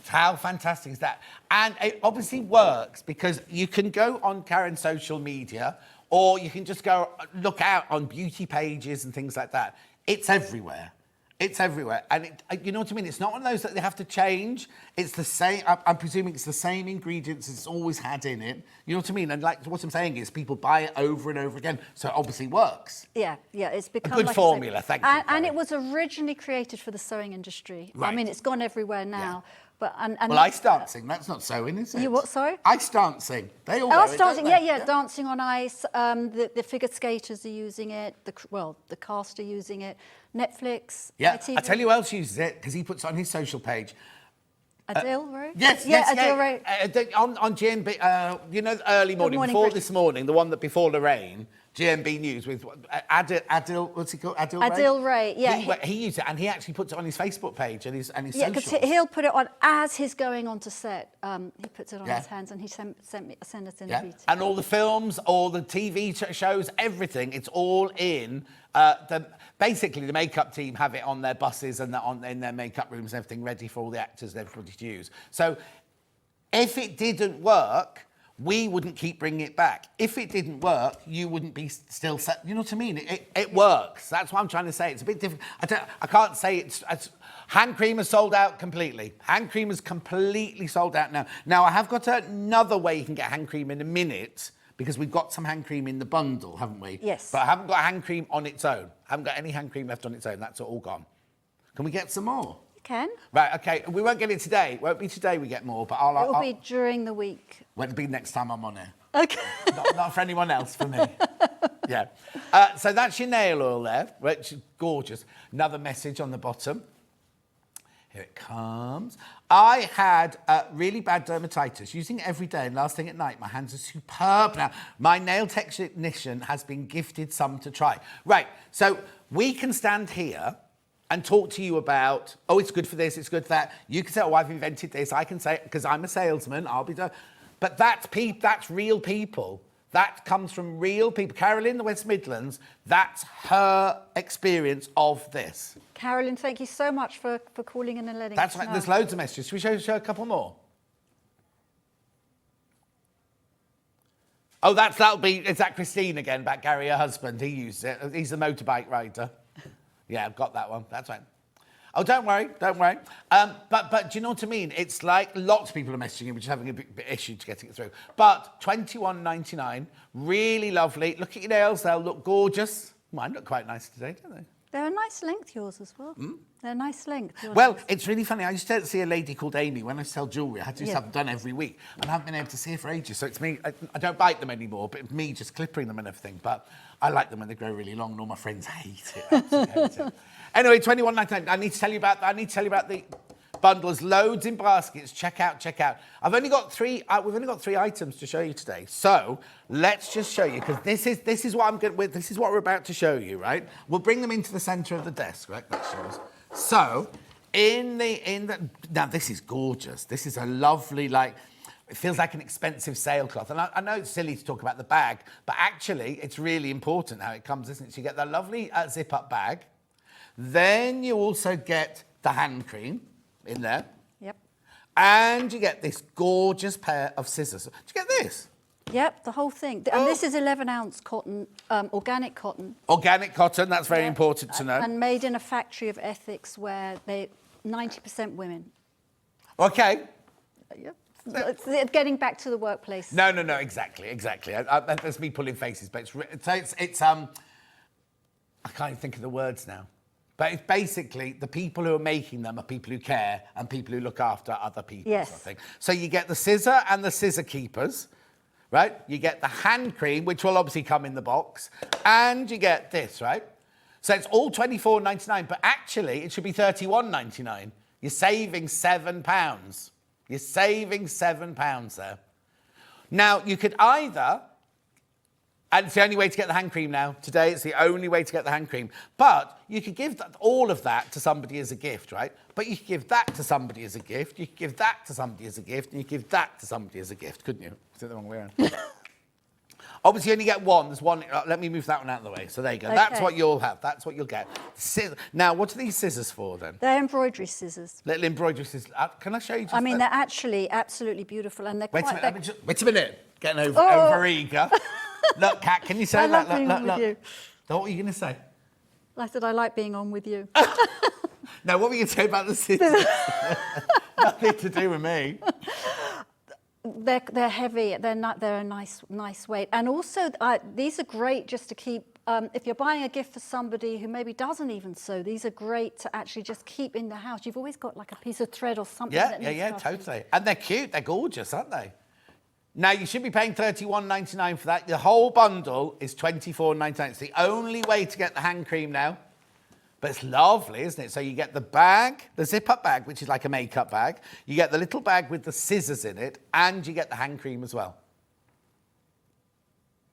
How fantastic is that? And it obviously works because you can go on Karen's social media, or you can just go look out on beauty pages and things like that. It's everywhere. It's everywhere. And you know what I mean? It's not one of those that they have to change. It's the same. I'm presuming it's the same ingredients it's always had in it. You know what I mean? And like what I'm saying is people buy it over and over again. So it obviously works. Yeah, it's become a good formula. Thank you. And it was originally created for the sewing industry. Right. I mean, it's gone everywhere now. Yeah. But well, ice dancing, that's not sewing, is it? You what, sorry? Ice dancing. They all Ice wear it, dancing, don't they? yeah, dancing on ice. The figure skaters are using it. The cast are using it. Netflix. Yeah, ITV. I tell you who else uses it, because he puts it on his social page. Adil Ray? Yes, Adil Ray. On GMB, you know, early morning, morning, before Brit. this morning, the one that before Lorraine, GMB News with Adil, what's he called? Adil Ray, yeah. He used it, and he actually puts it on his Facebook page and his Yeah, because socials. he'll put it on as he's going on to set. He puts it on his hands, and he sent us in a video. And all the films, all the TV shows, everything, it's all in. Basically, the makeup team have it on their buses and in their makeup rooms and everything ready for all the actors and everybody to use. So if it didn't work, we wouldn't keep bringing it back. If it didn't work, you wouldn't be still set. You know what I mean? It works. That's what I'm trying to say. It's a bit different. I can't say it's hand cream is sold out completely. Hand cream is completely sold out now. Now, I have got another way you can get hand cream in a minute, because we've got some hand cream in the bundle, haven't we? Yes. But I haven't got hand cream on its own. I haven't got any hand cream left on its own. That's all gone. Can we get some more? You can. Right, OK. We won't get it today. It won't be today we get more, but It will be during the week. Well, it'll be next time I'm on air. Okay. Not for anyone else, for me. Yeah. So that's your nail oil there, which is gorgeous. Another message on the bottom. Here it comes. I had really bad dermatitis. Using it every day and last thing at night, my hands are superb now. My nail technician has been gifted some to try. Right, so we can stand here and talk to you about, oh, it's good for this, it's good for that. You can say, oh, I've invented this. I can say it because I'm a salesman. I'll be done. But that's real people. That comes from real people. Carolyn in the West Midlands, that's her experience of this. Carolyn, thank you so much for calling in and letting That's us right. know. There's loads of messages. Should we show a couple more? Oh, is that Christine again, about Gary, her husband? He used it. He's a motorbike rider. Yeah, I've got that one. That's right. Oh, don't worry. But do you know what I mean? It's like lots of people are messaging me, which is having a bit issue to getting it through. But £21.99, really lovely. Look at your nails; they'll look gorgeous. Mine look quite nice today, don't they? They're a nice length, yours as well. They're a nice length. Well, it's really funny. I used to see a lady called Amy when I sell jewellery. I had to have them done every week, and I haven't been able to see her for ages. So it's me. I don't bite them anymore, but it's me just clipping them and everything. But I like them when they grow really long, and all my friends hate it. Absolutely hate it. Anyway, £21.99. I need to tell you about the bundles. Loads in baskets. Check out. I've only got three. We've only got 3 items to show you today. So let's just show you, because this is what I'm good with. This is what we're about to show you, right? We'll bring them into the centre of the desk, right? Let's show us. So now this is gorgeous. This is a lovely, it feels like an expensive sailcloth. And I know it's silly to talk about the bag, but actually it's really important how it comes, isn't it? So you get the lovely zip-up bag. Then you also get the hand cream in there. Yep. And you get this gorgeous pair of scissors. Do you get this? Yep, the whole thing. And this is 11-ounce cotton, organic cotton. Organic cotton, that's very important to know. And made in a factory of ethics where 90% women. Okay. Yep. It's getting back to the workplace. No, exactly. That's me pulling faces, but it's I can't even think of the words now. But it's basically the people who are making them are people who care and people who look after other people. Yes. Sort of thing. So you get the scissor and the scissor keepers, right? You get the hand cream, which will obviously come in the box, and you get this, right? So it's all £24.99, but actually it should be £31.99 You're saving £7. You're saving £7 there. Now, you could either, and it's the only way to get the hand cream now. Today, it's the only way to get the hand cream. But you could give all of that to somebody as a gift, right? But you could give that to somebody as a gift. You could give that to somebody as a gift. And you could give that to somebody as a gift, couldn't you? Is it the wrong way around? Obviously, you only get one. There's one. Let me move that one out of the way. So there you go. Okay. That's what you'll have. That's what you'll get. Now, what are these scissors for then? They're embroidery scissors. Little embroidery scissors. Can I show you? I mean, they're actually absolutely beautiful, and they're wait quite. Wait a minute. Getting over eager. Look, Kat, can you say that? Look. You. What were you going to say? I said I like being on with you. Now, what were you going to say about the scissors? Nothing to do with me. They're heavy. They're a nice weight, and also these are great just to keep. If you're buying a gift for somebody who maybe doesn't even sew, these are great to actually just keep in the house. You've always got like a piece of thread or something. Yeah, totally. And they're cute. They're gorgeous, aren't they? Now, you should be paying $31.99 for that. The whole bundle is $24.99. It's the only way to get the hand cream now. But it's lovely, isn't it? So you get the bag, the zip-up bag, which is like a makeup bag. You get the little bag with the scissors in it, and you get the hand cream as well.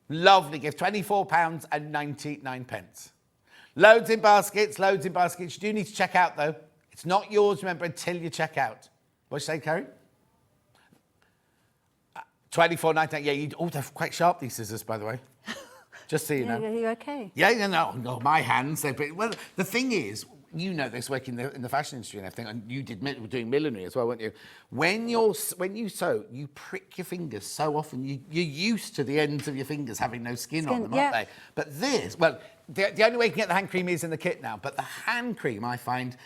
Lovely gift, £24.99. Loads in baskets, loads in baskets. You do need to check out, though. It's not yours, remember, until you check out. What did you say, Karen? $24.99. Yeah, they're quite sharp, these scissors, by the way. Just so you know. Are you okay? Yeah, no, my hands. Well, the thing is, you know this, working in the fashion industry and everything, and you were doing millinery as well, weren't you? When you sew, you prick your fingers so often. You're used to the ends of your fingers having no skin on them, aren't they? But this, well, the only way you can get the hand cream is in the kit now. But the hand cream, I find,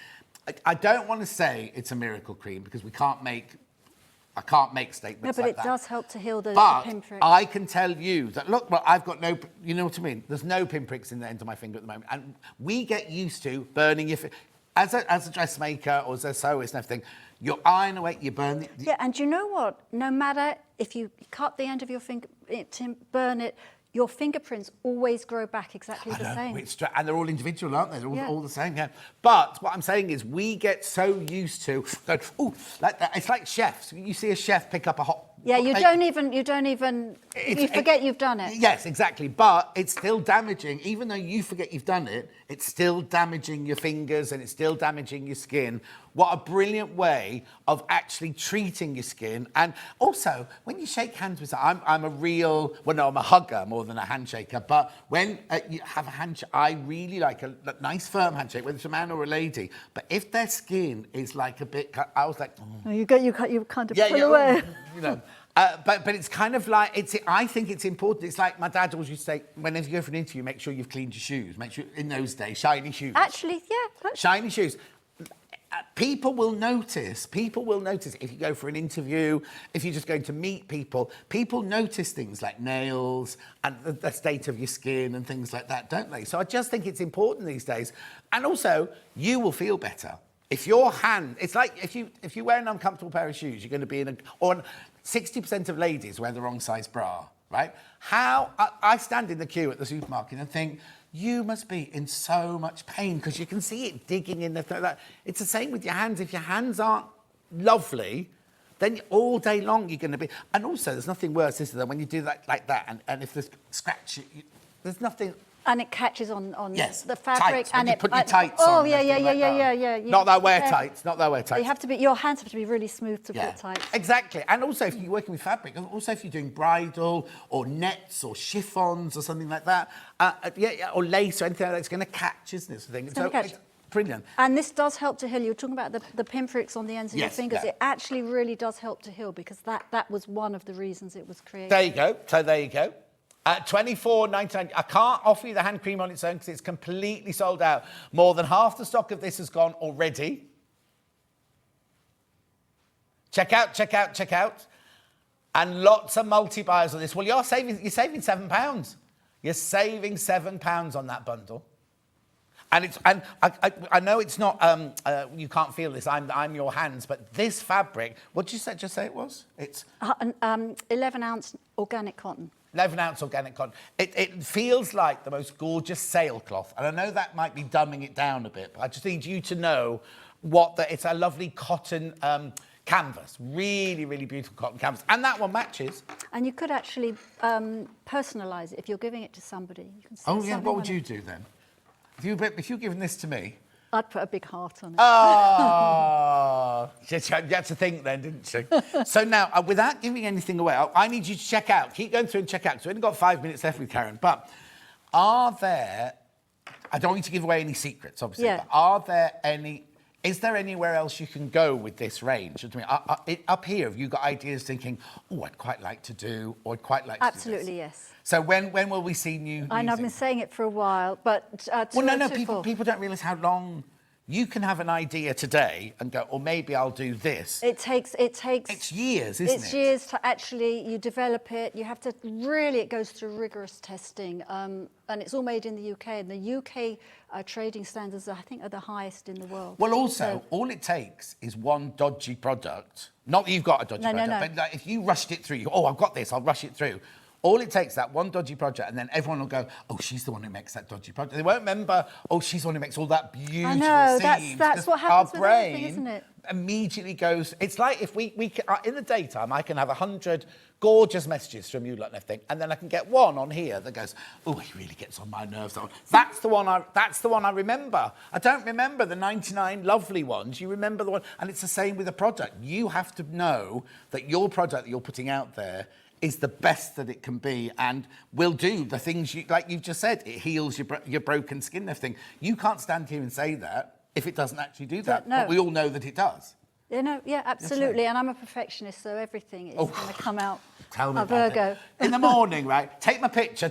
I don't want to say it's a miracle cream because I can't make statements but like it that. does help to heal the pinpricks. I can tell you that, look, well, I've got no, you know what I mean? There's no pinpricks in the end of my finger at the moment. And we get used to burning your finger. As a dressmaker or as a sewist and everything, you're iron away, you burn it. Yeah, and you know what? No matter if you cut the end of your finger, burn it, your fingerprints always grow back exactly the same. And they're all individual, aren't they? They're all the same, yeah. But what I'm saying is we get so used to going, ooh, like that. It's like chefs. You see a chef pick up a hot... Yeah, you forget you've done it. Yes, exactly. But it's still damaging. Even though you forget you've done it, it's still damaging your fingers and it's still damaging your skin. What a brilliant way of actually treating your skin. And also, when you shake hands with someone, I'm a hugger more than a handshaker. But when you have a handshake, I really like a nice firm handshake, whether it's a man or a lady. But if their skin is like a bit, I was like, oh. You kind of pull away. You know. But it's kind of like, I think it's important. It's like my dad always used to say, whenever you go for an interview, make sure you've cleaned your shoes. Make sure, in those days, shiny shoes. Actually, yeah. Shiny shoes. People will notice if you go for an interview, if you're just going to meet people, people notice things like nails and the state of your skin and things like that, don't they? So I just think it's important these days. And also, you will feel better. If your hand, it's like if you wear an uncomfortable pair of shoes, you're going to be or 60% of ladies wear the wrong size bra, right? I stand in the queue at the supermarket and think, you must be in so much pain because you can see it digging in the throat. It's the same with your hands. If your hands aren't lovely, then all day long you're going to be... And also, there's nothing worse, is there, than when you do that like that and if there's scratch, there's nothing... And it catches on the fabric. Tights, and you put your tights on. Oh, yeah. Not that I wear tights, Your hands have to be really smooth to put tights. Exactly. And also, if you're working with fabric, and also if you're doing bridal or nets or chiffons or something like that, or lace or anything like that, it's going to catch, isn't it? It's brilliant. And this does help to heal. You were talking about the pinpricks on the ends of your fingers. Yeah. It actually really does help to heal because that was one of the reasons it was created. There you go. So there you go. $24.99. I can't offer you the hand cream on its own because it's completely sold out. More than half the stock of this has gone already. Check out. And lots of multi-buyers on this. Well, you're saving £7. You're saving £7 on that bundle. And I know it's not, you can't feel this, I'm your hands, but this fabric, what did you just say it was? It's 11-ounce organic cotton. 11-ounce organic cotton. It feels like the most gorgeous sailcloth. And I know that might be dumbing it down a bit, but I just need you to know it's a lovely cotton canvas, really, really beautiful cotton canvas. And that one matches. And you could actually personalise it if you're giving it to somebody. You can say Oh, yeah, something what would on you it. do then? If you're giving this to me, I'd put a big heart on it. oh, she had to think then, didn't she? So now, without giving anything away, I need you to check out. Keep going through and check out, because we've only got 5 minutes left with Karen. But are there, I don't want you to give away any secrets, obviously, Yeah. but is there anywhere else you can go with this range? I mean, up here, have you got ideas thinking, oh, I'd quite like to do, or I'd quite like to do this? Absolutely, yes. So when will we see new I know I've music? been saying it for a while, but... Well, no, 2024. people don't realise how long you can have an idea today and go, or maybe I'll do this. It takes... It's years, isn't it? It's years to actually, you develop it, you have to really, it goes through rigorous testing, and it's all made in the UK, and the UK trading standards, I think, are the highest in the world. Well, also, all it takes is one dodgy product. Not that you've got a dodgy product, No. but like, if you rushed it through, I've got this, I'll rush it through. All it takes, that one dodgy project, and then everyone will go, oh, she's the one who makes that dodgy project. They won't remember, oh, she's the one who makes all that beautiful I know, seams. that's 'Cause what happens our with everything, brain isn't it? immediately goes, it's like if we in the daytime, I can have 100 gorgeous messages from you lot and everything, and then I can get one on here that goes, oh, he really gets on my nerves. That's the one I remember. I don't remember the 99 lovely ones. You remember the one, and it's the same with a product. You have to know that your product that you're putting out there is the best that it can be and will do the things like you've just said. It heals your broken skin and everything. You can't stand here and say that if it doesn't actually do that. No. But we all know that it does. Yeah, absolutely. And I'm a perfectionist, so everything is going to come out Tell me a about Virgo. it. In the morning, right? Take my picture.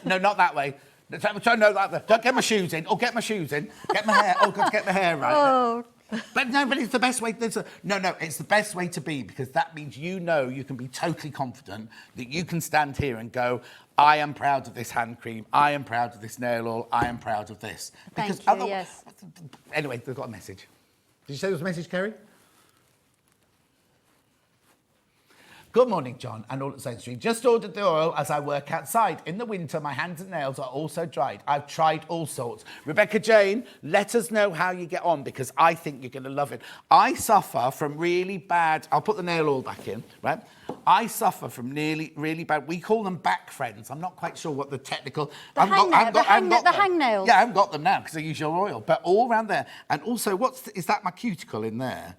No, not that way. No, that way. Don't get my shoes in. Get my shoes in. Get my hair. Oh, God, get my hair right. Oh. But it's the best way. It's the best way to be, because that means you can be totally confident that you can stand here and go, I am proud of this hand cream. I am proud of this nail oil. I am proud of this. Thank you, yes. Anyway, they've got a message. Did you say there was a message, Kerry? Good morning, John, and all at State Street. Just ordered the oil as I work outside. In the winter, my hands and nails are also dried. I've tried all sorts. Rebecca Jane, let us know how you get on, because I think you're going to love it. I suffer from really bad... I'll put the nail oil back in, right? I suffer from really bad... We call them back friends. I'm not quite sure what the technical... The hangnails. Yeah, I haven't got them now because I use your oil. But all around there. And also, is that my cuticle in there?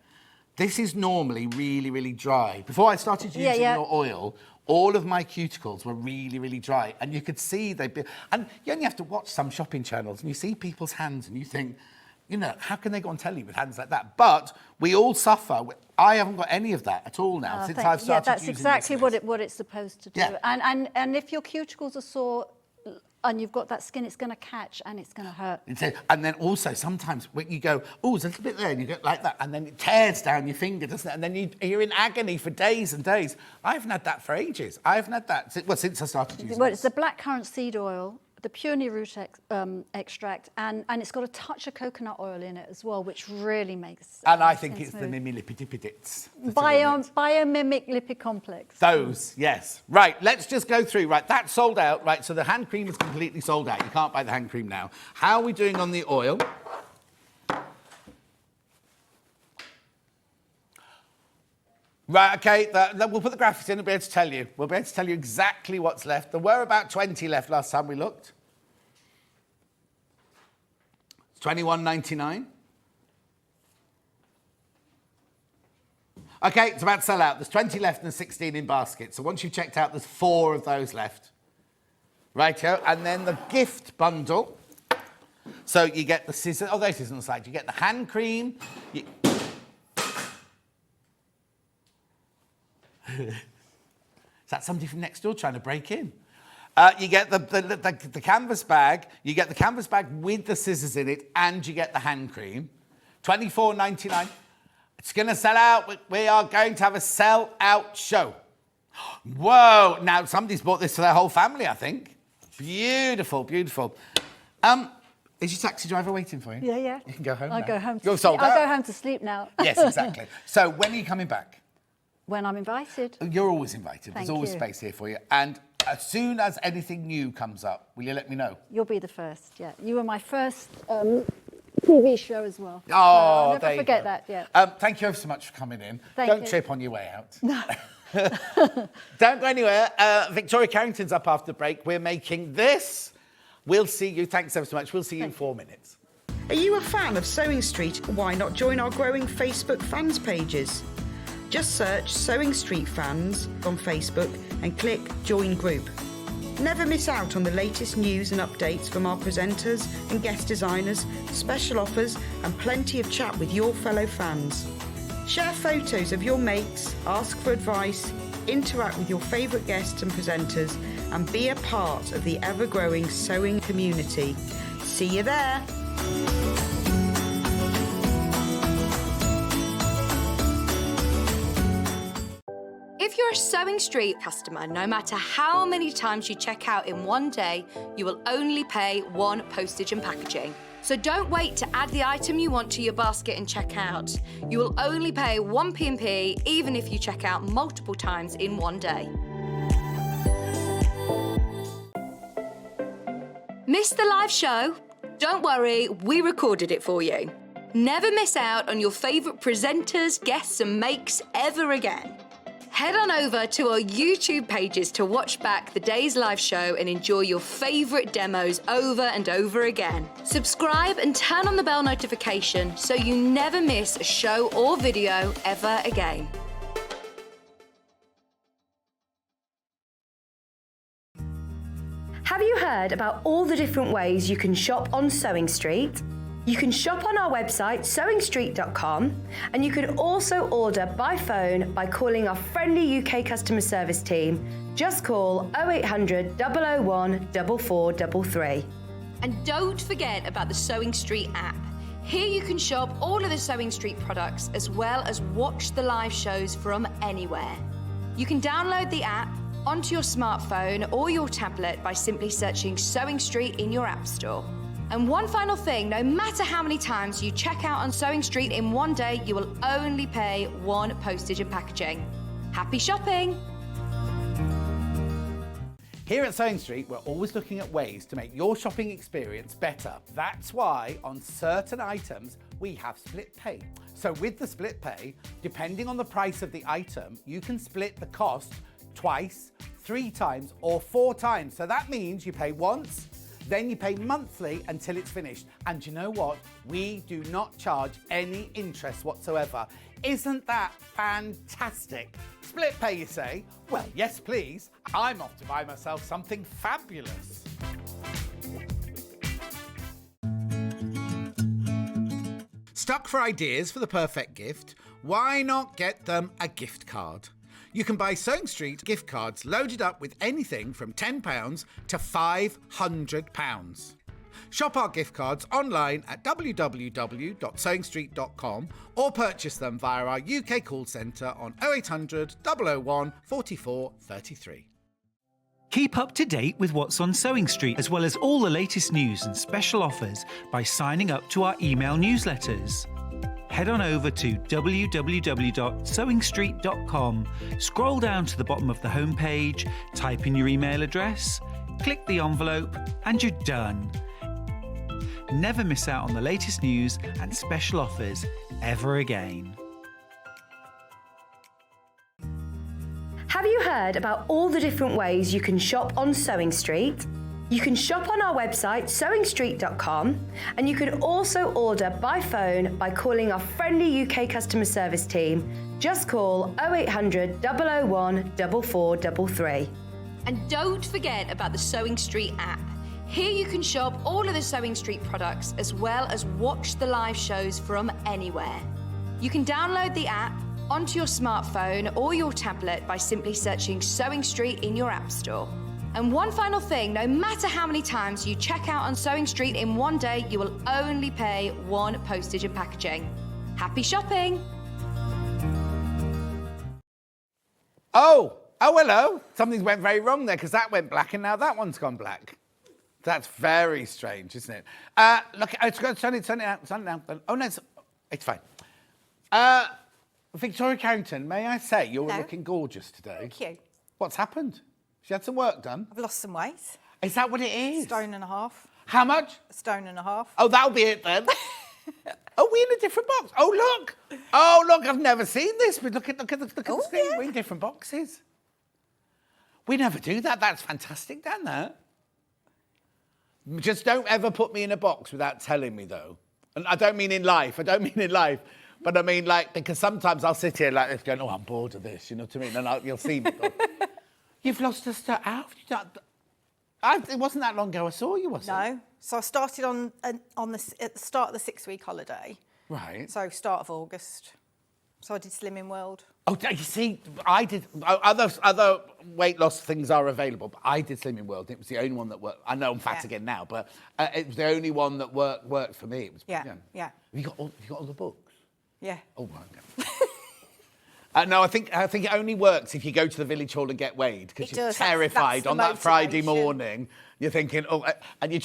This is normally really dry. Before I started using your oil, all of my cuticles were really dry. And you could see and you only have to watch some shopping channels and you see people's hands and you think, how can they go on telly with hands like that? But we all suffer. I haven't got any of that at all now since I've started that's using exactly this. what it's supposed to do. Yeah. And if your cuticles are sore and you've got that skin, it's going to catch and it's going to hurt. And then also sometimes when you go, oh, there's a little bit there, and you go like that, and then it tears down your finger, doesn't it? And then you're in agony for days and days. I haven't had that for ages. I haven't had that since I started using Well, it's the blackcurrant seed oil, the peony root extract, and it's got a touch of coconut oil in it as well, which really makes And I think skin it's smooth. the mimilipidipidits. Biomimic lipid complex. Those, yes. Right, let's just go through. Right, that's sold out. Right, so the hand cream is completely sold out. You can't buy the hand cream now. How are we doing on the oil? Right, okay, we'll put the graphics in and be able to tell you. We'll be able to tell you exactly what's left. There were about 20 left last time we looked. It's $21.99. Okay, it's about to sell out. There's 20 left and 16 in basket. So once you've checked out, there's 4 of those left. Righto, and then the gift bundle. So you get the scissors. Oh, those scissors on the side. You get the hand cream. Is that somebody from next door trying to break in? You get the canvas bag. You get the canvas bag with the scissors in it, and you get the hand cream. $24.99. It's going to sell out. We are going to have a sell-out show. Whoa! Now somebody's bought this for their whole family, I think. Beautiful, beautiful. Is your taxi driver waiting for you? Yeah. You can go home. I'll now. go home. You're sold out. I'll go home to sleep now. Yes, exactly. So when are you coming back? When I'm invited. You're always invited. Thank There's always you. space here for you. And as soon as anything new comes up, will you let me know? You'll be the first, yeah. You were my first TV show as well. Oh, I'll there never you forget go. that, yeah. Thank you ever so much for coming in. Thank Don't you. trip on your way out. No. Don't go anywhere. Victoria Carrington's up after the break. We're making this. We'll see you. Thanks ever so much. We'll see you in 4 minutes. Are you a fan of Sewing Street? Why not join our growing Facebook fans pages? Just search Sewing Street Fans on Facebook and click Join Group. Never miss out on the latest news and updates from our presenters and guest designers, special offers and plenty of chat with your fellow fans. Share photos of your makes, ask for advice, interact with your favourite guests and presenters and be a part of the ever-growing sewing community. See you there! If you're a Sewing Street customer, no matter how many times you check out in one day, you will only pay one postage and packaging. So don't wait to add the item you want to your basket and check out. You will only pay one P&P even if you check out multiple times in one day. Missed the live show? Don't worry, we recorded it for you. Never miss out on your favourite presenters, guests and makes ever again. Head on over to our YouTube pages to watch back the day's live show and enjoy your favourite demos over and over again. Subscribe and turn on the bell notification so you never miss a show or video ever again. Have you heard about all the different ways you can shop on Sewing Street? You can shop on our website sewingstreet.com and you can also order by phone by calling our friendly UK customer service team. Just call 0800 001 4433. And don't forget about the Sewing Street app. Here you can shop all of the Sewing Street products as well as watch the live shows from anywhere. You can download the app onto your smartphone or your tablet by simply searching Sewing Street in your app store. And one final thing, no matter how many times you check out on Sewing Street in one day, you will only pay one postage and packaging. Happy shopping! Here at Sewing Street, we're always looking at ways to make your shopping experience better. That's why on certain items, we have split pay. So with the split pay, depending on the price of the item, you can split the cost twice, 3 times, or 4 times. So that means you pay once, then you pay monthly until it's finished. And you know what? We do not charge any interest whatsoever. Isn't that fantastic? Split pay, you say? Well, yes, please. I'm off to buy myself something fabulous. Stuck for ideas for the perfect gift? Why not get them a gift card? You can buy Sewing Street gift cards loaded up with anything from £10 to £500. Shop our gift cards online at www.sewingstreet.com or purchase them via our UK call centre on 0800 001 44 33. Keep up to date with what's on Sewing Street, as well as all the latest news and special offers by signing up to our email newsletters. Head on over to www.sewingstreet.com, scroll down to the bottom of the homepage, type in your email address, click the envelope, and you're done. Never miss out on the latest news and special offers ever again. Have you heard about all the different ways you can shop on Sewing Street? You can shop on our website sewingstreet.com and you can also order by phone by calling our friendly UK customer service team. Just call 0800 001 4433. And don't forget about the Sewing Street app. Here you can shop all of the Sewing Street products as well as watch the live shows from anywhere. You can download the app onto your smartphone or your tablet by simply searching Sewing Street in your app store. And one final thing, no matter how many times you check out on Sewing Street in one day, you will only pay one postage and packaging. Happy shopping! Oh, hello. Something went very wrong there because that went black and now that one's gone black. That's very strange, isn't it? Look, it's got turn it out. Oh, no, it's fine. Victoria Carrington, may I say you're looking gorgeous today. Thank you. What's happened? She had some work done. I've lost some weight. Is that what it is? 1.5 stone. How much? 1.5 stone. Oh, that'll be it then. Oh, we're in a different box. Oh, look. Oh, look, I've never seen this. But look at the screen. yeah. We're in different boxes. We never do that. That's fantastic, Dan, that. Just don't ever put me in a box without telling me, though. And I don't mean in life. But I mean, like, because sometimes I'll sit here like this going, oh, I'm bored of this. You know what I mean? And you'll see me go, you've lost a start. How have you done? It wasn't that long ago I saw you, was it? No. So I started at the start of the 6-week holiday. Right. So start of August. So I did Slimming World. Oh, you see, I did. Other weight loss things are available, but I did Slimming World. It was the only one that worked. I know I'm fat again now, but it was the only one that worked for me. It was brilliant. Yeah. Have you got all the books? Yeah. Oh, right. Okay. No, I think it only works if you go to the village hall and get weighed, because you're terrified on that Friday morning. You're thinking, oh, and you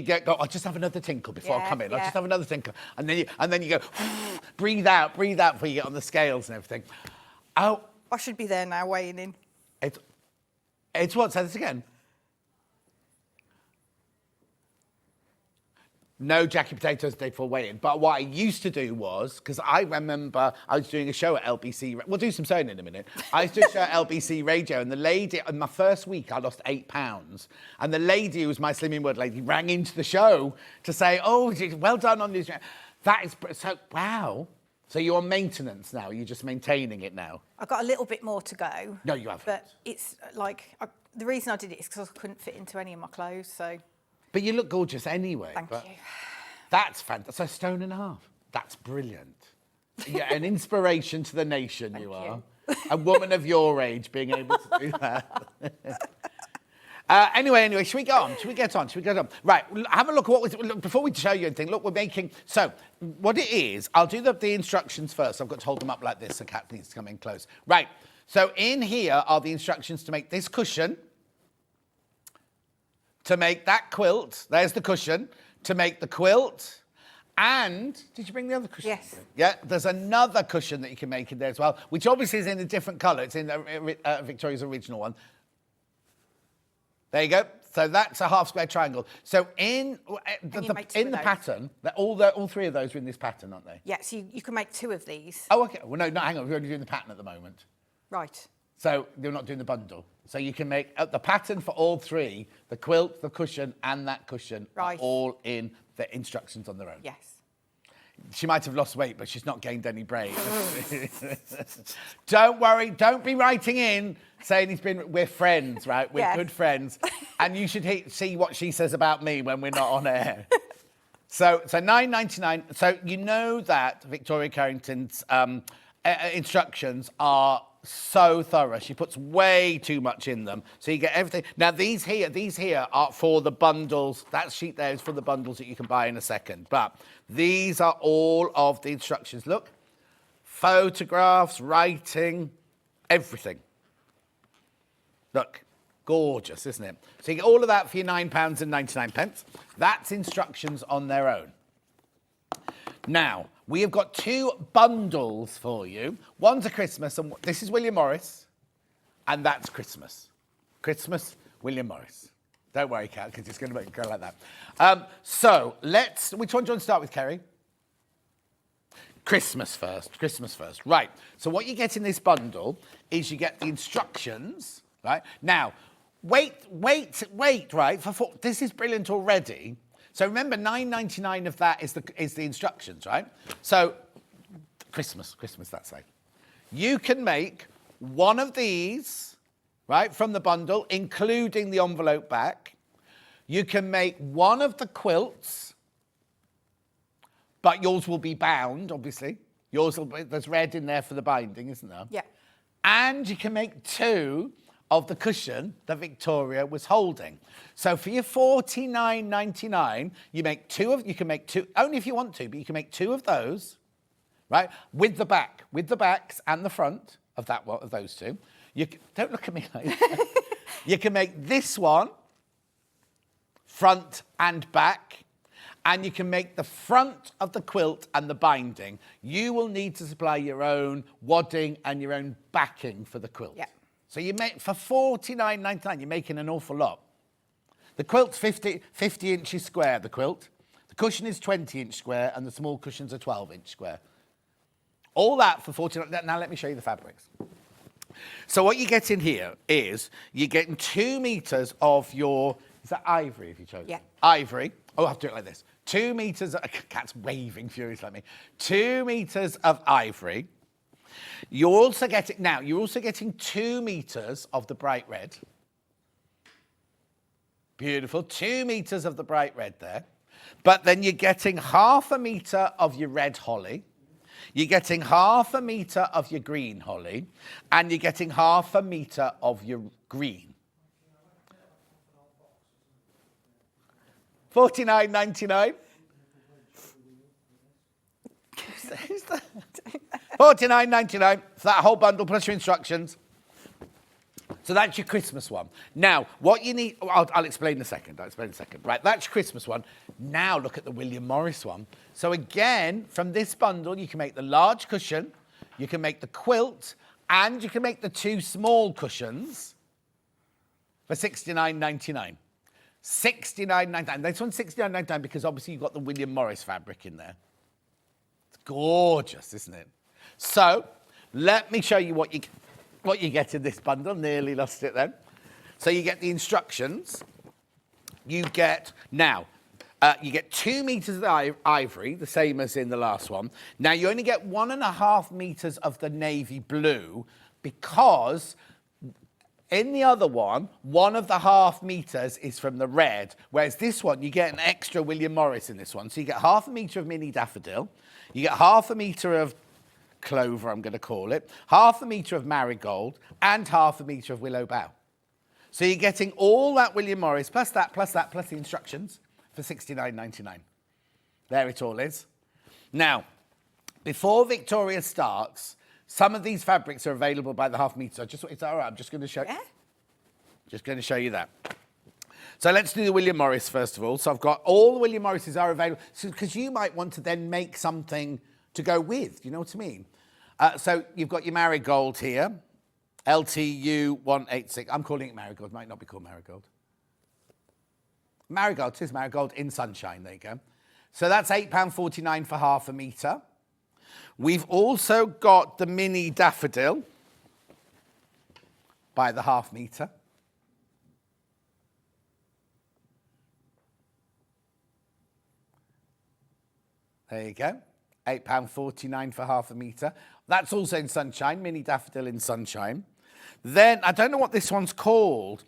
go, I'll just have another tinkle before I come in. I'll just have another tinkle, and then you go, breathe out before you get on the scales and everything. Oh, I should be there now weighing in. It's what? Say this again. No Jackie Potatoes day for weighing. But what I used to do was, because I remember I was doing a show at LBC. We'll do some sewing in a minute. I used to do a show at LBC Radio, and the lady, in my first week, I lost 8 pounds. And the lady, who was my Slimming World lady, rang into the show to say, oh, well done on this. That is, so, wow. So you're on maintenance now? You're just maintaining it now? I've got a little bit more to go. No, you haven't. But it's like, the reason I did it is because I couldn't fit into any of my clothes, so... But you look gorgeous anyway. Thank you. That's fantastic. So 1.5 stone. That's brilliant. Yeah, an inspiration to the nation. You are. A woman of your age being able to do that. Anyway, should we go on? Should we get on? Right, have a look at look, before we show you anything. Look, we're making. So what it is, I'll do the instructions first. I've got to hold them up like this so Kat needs to come in close. Right. So in here are the instructions to make this cushion. To make that quilt, there's the cushion, to make the quilt, and did you bring the other cushion? Yes. Yeah, there's another cushion that you can make in there as well, which obviously is in a different colour. It's in Victoria's original one. There you go. So that's a half square triangle. So in the pattern, all three of those are in this pattern, aren't they? Yeah, so you can make 2 of these. Oh, okay. Well, no, hang on. We're only doing the pattern at the moment. Right. So you're not doing the bundle. So you can make the pattern for all 3, the quilt, the cushion, and that cushion, are all in the instructions on their own. Yes. She might have lost weight, but she's not gained any brain. Don't worry. Don't be writing in saying we're friends, right? We're good friends. And you should see what she says about me when we're not on air. So $9.99. So you know that Victoria Carrington's instructions are so thorough. She puts way too much in them, so you get everything. Now these here are for the bundles. That sheet there is for the bundles that you can buy in a second, but these are all of the instructions. Look, photographs, writing, everything. Look, gorgeous, isn't it? So you get all of that for your £9.99. That's instructions on their own. Now, we have got 2 bundles for you. One's a Christmas, and this is William Morris, and that's Christmas. Christmas, William Morris. Don't worry, Kat, because it's going to make it go like that. So, which one do you want to start with, Kerry? Christmas first. Right. So what you get in this bundle is you get the instructions, right? Now, wait, right? This is brilliant already. So remember, $9.99 of that is the instructions, right? So Christmas, that's it. You can make one of these, right, from the bundle, including the envelope back. You can make one of the quilts, but yours will be bound, obviously. There's red in there for the binding, isn't there? Yeah. And you can make 2 of the cushion that Victoria was holding. So for your $49.99, you can make 2, only if you want to, but you can make 2 of those, right? With the backs and the front of those 2. Don't look at me like that. You can make this one, front and back, and you can make the front of the quilt and the binding. You will need to supply your own wadding and your own backing for the quilt. Yeah. So you make, for $49.99, you're making an awful lot. The quilt's 50 inches square, the quilt. The cushion is 20-inch square and the small cushions are 12-inch square. All that for 49. Now let me show you the fabrics. So what you get in here is you're getting 2 meters of your, is that ivory if you chose? Yeah. Ivory. Oh, I have to do it like this. 2 meters, cat's waving furious like me. 2 meters of ivory. You're also getting 2 meters of the bright red. Beautiful, 2 meters of the bright red there. But then you're getting 1/2 meter of your red holly. You're getting 1/2 meter of your green holly. And you're getting 1/2 meter of your green. $49.99. Who's that? $49.99 for that whole bundle plus your instructions. So that's your Christmas one. Now, what you need, I'll explain in a second. Right, that's your Christmas one. Now look at the William Morris one. So again, from this bundle, you can make the large cushion, you can make the quilt, and you can make the 2 small cushions for $69.99. $69.99. This one's $69.99 because obviously you've got the William Morris fabric in there. It's gorgeous, isn't it? So let me show you what you get in this bundle. Nearly lost it then. So you get the instructions. You get, you get 2 meters of ivory, the same as in the last one. Now you only get 1.5 meters of the navy blue because in the other one, 1.5 meters is from the red, whereas this one, you get an extra William Morris in this one. So you get 1/2 meter of mini daffodil, you get 1/2 meter of clover, I'm going to call it, 1/2 meter of marigold, and 1/2 meter of willow bough. So you're getting all that William Morris, plus that, plus the instructions for $69.99. There it all is. Now, before Victoria starts, some of these fabrics are available by the 1/2 meter. It's all right, I'm just going to show you. Just going to show you that. So let's do the William Morris first of all. So I've got all the William Morrises are available. Because you might want to then make something to go with. Do you know what I mean? So you've got your marigold here. LTU 186. I'm calling it marigold. Might not be called marigold. Marigold. It is marigold in sunshine. There you go. So that's £8.49 for 1/2 meter. We've also got the mini daffodil by the 1/2 meter. There you go. £8.49 for 1/2 meter. That's also in sunshine, mini daffodil in sunshine. Then, I don't know what this one's called.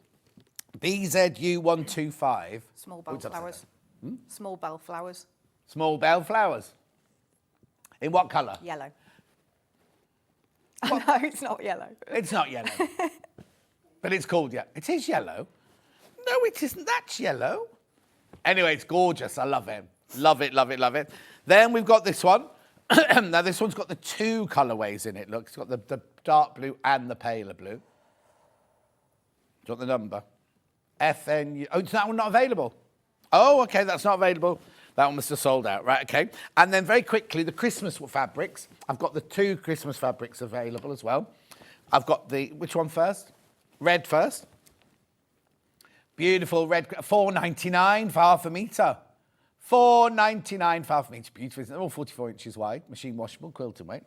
BZU125. Small bellflowers. Small bellflowers. Small bellflowers. In what colour? Yellow. No, it's not yellow. It's not yellow. But it's called yellow. It is yellow. No, it isn't. That's yellow. Anyway, it's gorgeous. I love it. Love it, love it, love it. Then we've got this one. Now, this one's got the 2 colourways in it. Look, it's got the dark blue and the paler blue. Do you want the number? FNU. Oh, is that one not available? Oh, OK, that's not available. That one must have sold out. Right, OK. And then very quickly, the Christmas fabrics. I've got the 2 Christmas fabrics available as well. I've got the, which one first? Red first. Beautiful red, $4.99 for 1/2 meter. $4.99 for 1/2 meter. Beautiful, isn't it? All 44 inches wide. Machine washable, quilting weight.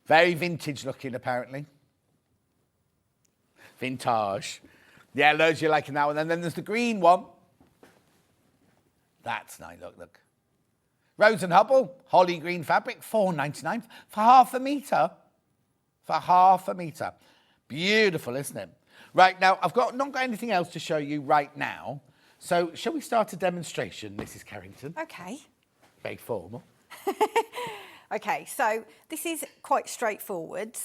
Very vintage looking, apparently. Vintage. Yeah, loads you liking that one. And then there's the green one. That's nice. Look, look. Rose and Hubble, holly green fabric, $4.99 for 1/2 meter. For 1/2 meter. Beautiful, isn't it? Right, now, I've not got anything else to show you right now. So, shall we start a demonstration, Mrs. Carrington? OK. Very formal. OK, so this is quite straightforward.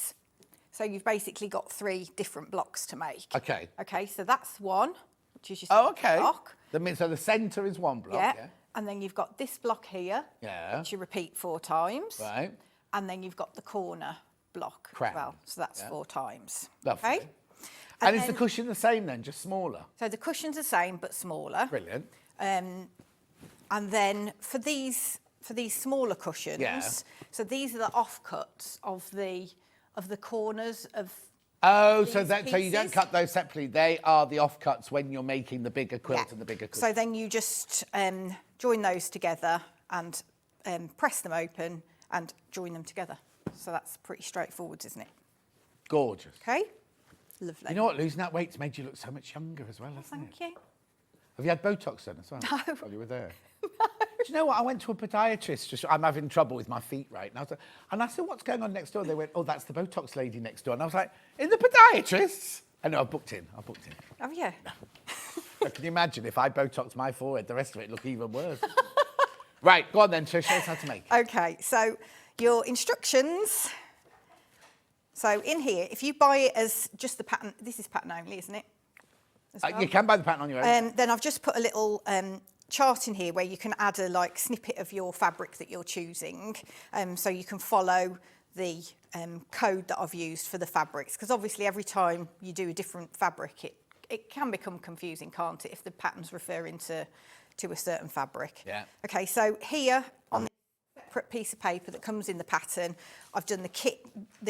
So you've basically got 3 different blocks to make. OK. OK, so that's one, which is your block. So the centre is one block, yeah. And then you've got this block here, which you repeat 4 times. Right. And then you've got the corner block as well. So that's 4 times. Lovely. Okay? And is the cushion the same then, just smaller? So the cushion's the same, but smaller. Brilliant. And then for these smaller cushions, so these are the offcuts of the corners of. Oh, so you don't cut those separately. They are the offcuts when you're making the bigger quilt and the bigger cushion. So then you just join those together and press them open and join them together. So that's pretty straightforward, isn't it? Gorgeous. Okay, lovely. You know what? Losing that weight's made you look so much younger as well, hasn't it? Thank you. Have you had Botox done as well? No. While you were there? Do you know what? I went to a podiatrist. I'm having trouble with my feet right now. And I said, what's going on next door? They went, oh, that's the Botox lady next door. And I was like, in the podiatrist? I know, I booked in. Have you? Can you imagine if I Botoxed my forehead, the rest of it look even worse? Right, go on then, Trish, show us how to make it. Okay, so your instructions. So in here, if you buy it as just the pattern, this is pattern only, isn't it? As well? You can buy the pattern on your own. Then I've just put a little chart in here where you can add a snippet of your fabric that you're choosing, so you can follow the code that I've used for the fabrics, because obviously every time you do a different fabric, it can become confusing, can't it, if the pattern's referring to a certain fabric. Yeah. Okay, so here on the separate piece of paper that comes in the pattern, I've done the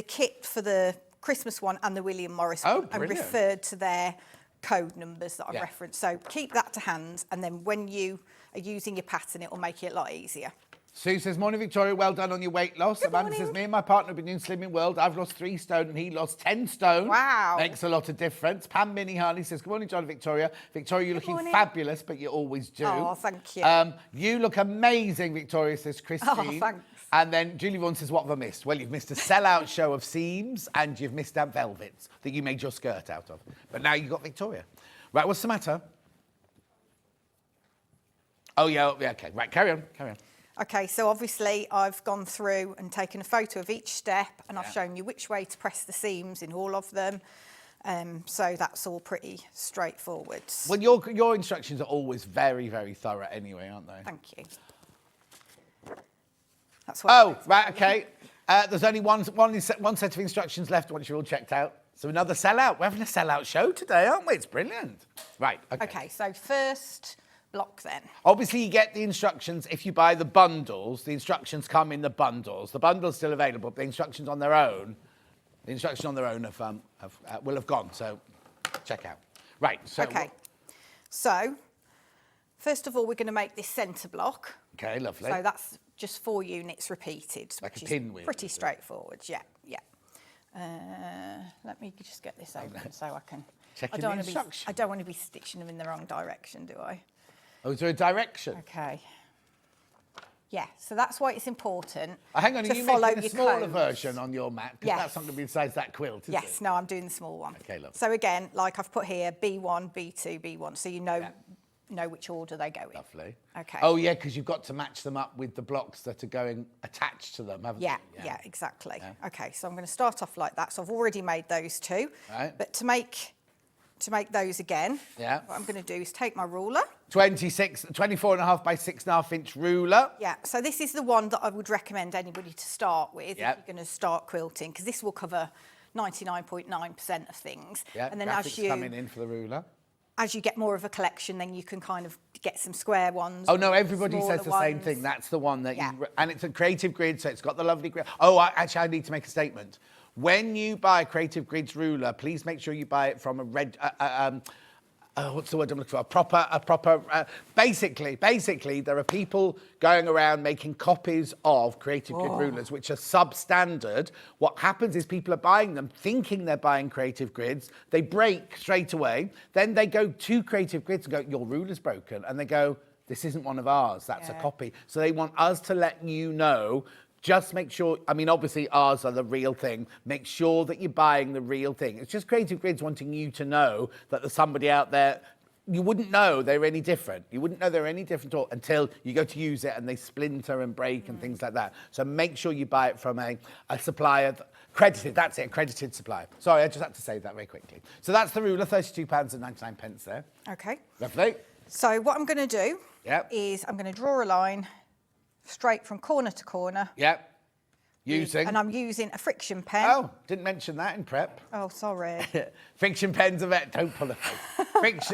kit for the Christmas one and the William Morris one, and referred to their code numbers that I've referenced. So keep that to hand, and then when you are using your pattern, it will make it a lot easier. Sue says, morning, Victoria, well done on your weight loss. Good Amanda morning. says, me and my partner have been doing Slimming World. I've lost 3 stone and he lost 10 stone. Wow. Makes a lot of difference. Pam Minnie Harley says, good morning, John and Victoria. Victoria, you're looking morning. fabulous, but you always do. Oh, thank you. You look amazing, Victoria, says Christine. Oh, thanks. And then Julie Vaughan says, what have I missed? Well, you've missed a sellout show of seams and you've missed out velvets that you made your skirt out of. But now you've got Victoria. Right, what's the matter? Oh, yeah, okay. Right, carry on. Okay, so obviously I've gone through and taken a photo of each step, and I've shown you which way to press the seams in all of them. So that's all pretty straightforward. Well, your instructions are always very, very thorough anyway, aren't they? Thank you. That's what Right, okay. There's only one set of instructions left once you're all checked out. So another sellout. We're having a sellout show today, aren't we? It's brilliant. Right, okay. Okay, so first block then. Obviously, you get the instructions if you buy the bundles. The instructions come in the bundles. The bundle's still available, but the instructions on their own, will have gone. So check out. Right. So Okay. So first of all, we're going to make this centre block. Okay, lovely. So that's just 4 units repeated, Like which a is pinwheel, pretty is it? straightforward. Yeah. Let me just get this open so I can. Checking the instructions. I don't want to be stitching them in the wrong direction, do I? Oh, is there a direction? Okay. Yeah, so that's why it's important Hang on, to are you follow making a your smaller codes. version on your mat? Because Yes. that's not going to be the size of that quilt, is it? Yes, no, I'm doing the small one. Okay, lovely. So again, like I've put here, B1, B2, B1, so you know which order they go in. Lovely. Okay. Oh, yeah, because you've got to match them up with the blocks that are going attached to them, haven't Yeah, you? yeah, exactly. Okay, so I'm going to start off like that. So I've already made those 2. Right. But to make those again, Yeah. what I'm going to do is take my ruler. 24.5 by 6.5 inch ruler. Yeah, so this is the one that I would recommend anybody to start with Yep. if you're going to start quilting, because this will cover 99.9% of things. Yeah, And then graphics coming in for the ruler. as you get more of a collection, then you can kind of get some square ones. Oh, no, or everybody smaller says the same ones. thing. That's the one that Yeah. and it's a creative grid, so it's got the lovely grid. Oh, actually, I need to make a statement. When you buy a Creative Grids ruler, please make sure you buy it from a red, what's the word I'm looking for? Basically, there are people going around making copies of Creative Grid rulers, which are substandard. What happens is people are buying them thinking they're buying Creative Grids. They break straight away. Then they go to Creative Grids and go, your ruler's broken. And they go, this isn't one of ours, that's a copy. So they want us to let you know. Just make sure, I mean, obviously ours are the real thing. Make sure that you're buying the real thing. It's just Creative Grids wanting you to know that there's somebody out there. You wouldn't know they're any different. You wouldn't know they're any different at all until you go to use it and they splinter and break and things like that. So make sure you buy it from a supplier, credited, that's it, accredited supplier. Sorry, I just had to say that very quickly. So that's the ruler, £32.99 there. Okay. Lovely. So what I'm going to do Yep. is I'm going to draw a line straight from corner to corner. Yep. Using. And I'm using a friction pen. Oh, didn't mention that in prep. Oh, sorry. Friction pens available. Don't pull a face.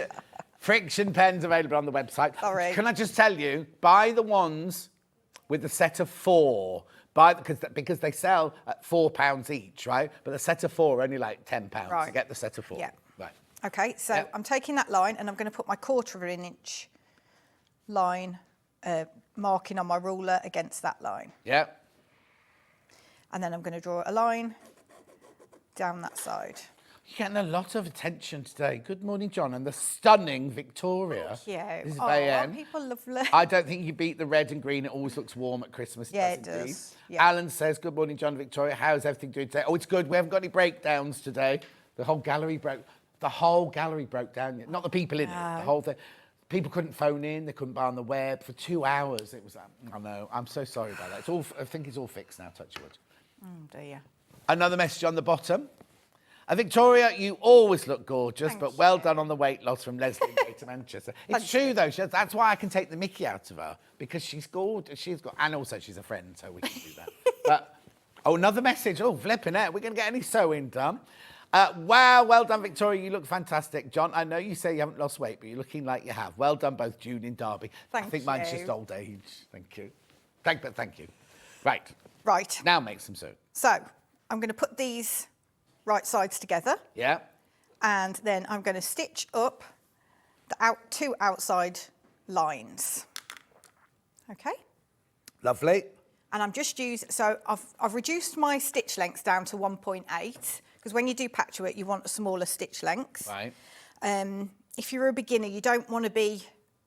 Friction pens available on the website. Sorry. Can I just tell you, buy the ones with the set of 4. Because they sell at £4 each, right? But the set of 4 are only like £10 to get the set of 4. Yeah. Right. Okay, so I'm taking that line and I'm going to put my 1/4 of an inch line marking on my ruler against that line. Yeah. And then I'm going to draw a line down that side. You're getting a lot of attention today. Good morning, John, and the stunning Victoria. Thank you. This is Oh, Bayen. aren't people lovely? I don't think you beat the red and green. It always looks warm at Christmas. Yeah, it indeed. does. Yeah. Alan says, good morning, John and Victoria. How's everything doing today? Oh, it's good. We haven't got any breakdowns today. The whole gallery broke down. Not the people in it, the whole thing. People couldn't phone in. They couldn't buy on the web for 2 hours. It was, I know. I'm so sorry about that. I think it's all fixed now, touch wood. Oh, dear. Another message on the bottom. Victoria, you always look gorgeous, Thank but well you. done on the weight loss from Leslie Gay to Manchester. It's true, though. That's why I can take the mickey out of her, because she's gorgeous. And also she's a friend, so we can do that. But, another message. Oh, flipping it. We're going to get any sewing done. Wow, well done, Victoria. You look fantastic. John, I know you say you haven't lost weight, but you're looking like you have. Well done, both June and Derby. I think mine's you. just old age. Thank you. Thank you. Right. Right. Now make some sew. So I'm going to put these right sides together. Yeah. And then I'm going to stitch up the two outside lines. Okay. Lovely. And I'm just so I've reduced my stitch lengths down to 1.8, because when you do patchwork, you want a smaller stitch length. Right. If you're a beginner, you don't want to be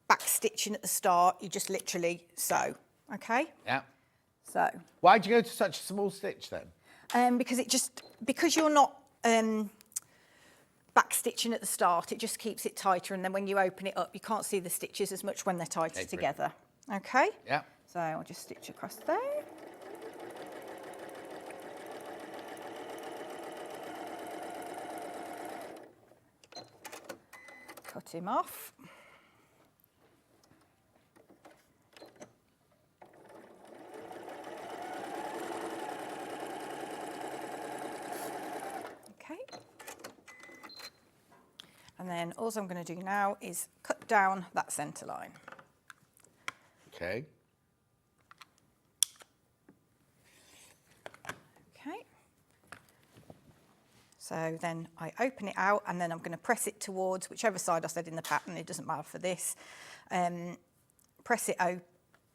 back stitching at the start. You just literally sew. Okay. Yeah. So. Why'd you go to such a small stitch then? Because you're not back stitching at the start, it just keeps it tighter, and then when you open it up, you can't see the stitches as much when they're tighter together. Okay. Yeah. So I'll just stitch across there. Cut him off. Okay. And then all I'm going to do now is cut down that centre line. Okay. Okay. So then I open it out, and then I'm going to press it towards whichever side I said in the pattern. It doesn't matter for this. Press it out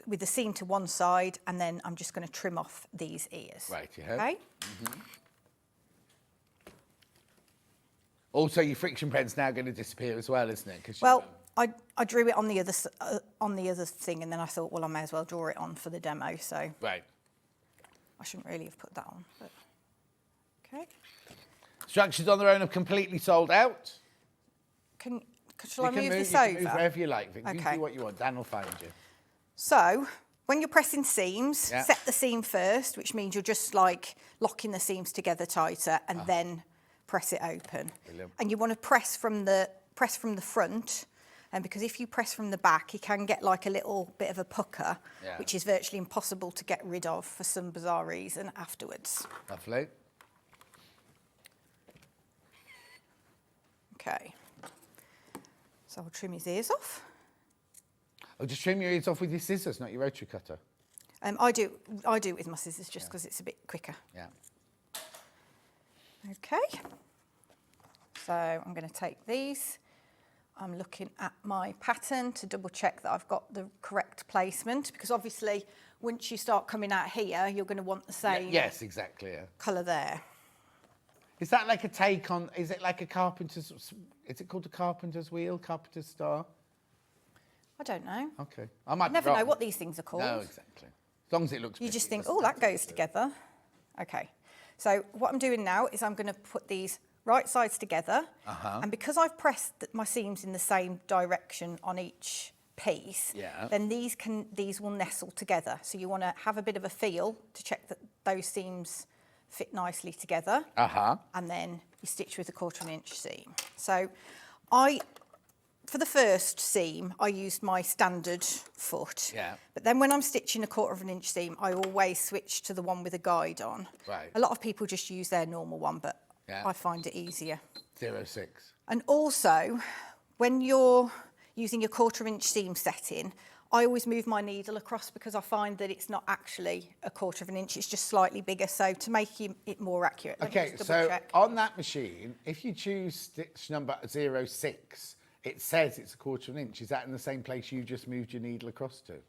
with the seam to one side, and then I'm just going to trim off these ears. Right, yeah. Okay. Mm-hmm. Also, your friction pen's now going to disappear as well, isn't it? Well, I drew it on the other thing, and then I thought, well, I may as well draw it on for the demo. So right. I shouldn't really have put that on, but okay. Structures on their own have completely sold out. Shall I move this you over? can move wherever you like. Vic. Okay. You do what you want. Dan will find you. So when you're pressing seams, Yeah. set the seam first, which means you're just like locking the seams together tighter, and then press it open. Brilliant. And you want to press from the front, and because if you press from the back, you can get like a little bit of a pucker, Yeah. which is virtually impossible to get rid of for some bizarre reason afterwards. Lovely. Okay. So I'll trim his ears off. Oh, just trim your ears off with your scissors, not your rotary cutter. I do it with my scissors just because it's a bit quicker. Yeah. Okay. So I'm going to take these. I'm looking at my pattern to double check that I've got the correct placement, because obviously once you start coming out here, you're going to want the same Yes, exactly. Yeah. colour there. Is that like a take on? Is it like a carpenter's? Is it called a carpenter's wheel? Carpenter's star? I don't know. Okay. I might I never be wrong. know what these things are called. No, exactly. As long as it looks. You pretty, just think, doesn't oh, it? that goes together. Okay. So what I'm doing now is I'm going to put these right sides together. And because I've pressed my seams in the same direction on each piece, Yeah. then these will nestle together. So you want to have a bit of a feel to check that those seams fit nicely together. And then you stitch with a 1/4 inch seam. So for the first seam, I used my standard foot. Yeah. But then when I'm stitching a 1/4 inch seam, I always switch to the one with a guide on. Right. A lot of people just use their normal one, but Yeah. I find it easier. 0.6. And also, when you're using your 1/4 inch seam setting, I always move my needle across, because I find that it's not actually a 1/4 inch, it's just slightly bigger. So to make it more accurate, let me Okay, just double so check. on that machine, if you choose stitch number 0.6, it says it's a 1/4 inch. Is that in the same place you just moved your needle across to?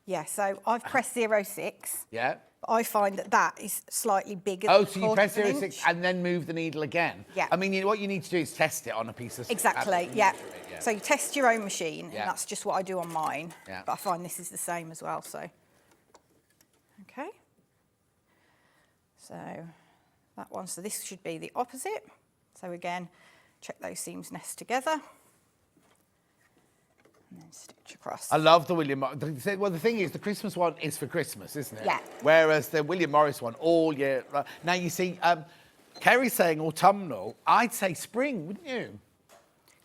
Yeah, so I've pressed 0.6. Yeah. I find that is slightly bigger. Oh, than so you quarter press of an 0.6 inch. and then move the needle again? Yeah. I mean, what you need to do is test it on a piece of Exactly, fabric and yeah. measure it, yeah. So you test your own machine, Yeah. and that's just what I do on mine. Yeah. But I find this is the same as well, so. Okay. So that one, so this should be the opposite. So again, check those seams nest together. And then stitch across. I love the William Morris. Well, the thing is, the Christmas one is for Christmas, isn't it? Yeah. Whereas the William Morris one, all year. Now, you see, Kerry's saying autumnal. I'd say spring, wouldn't you?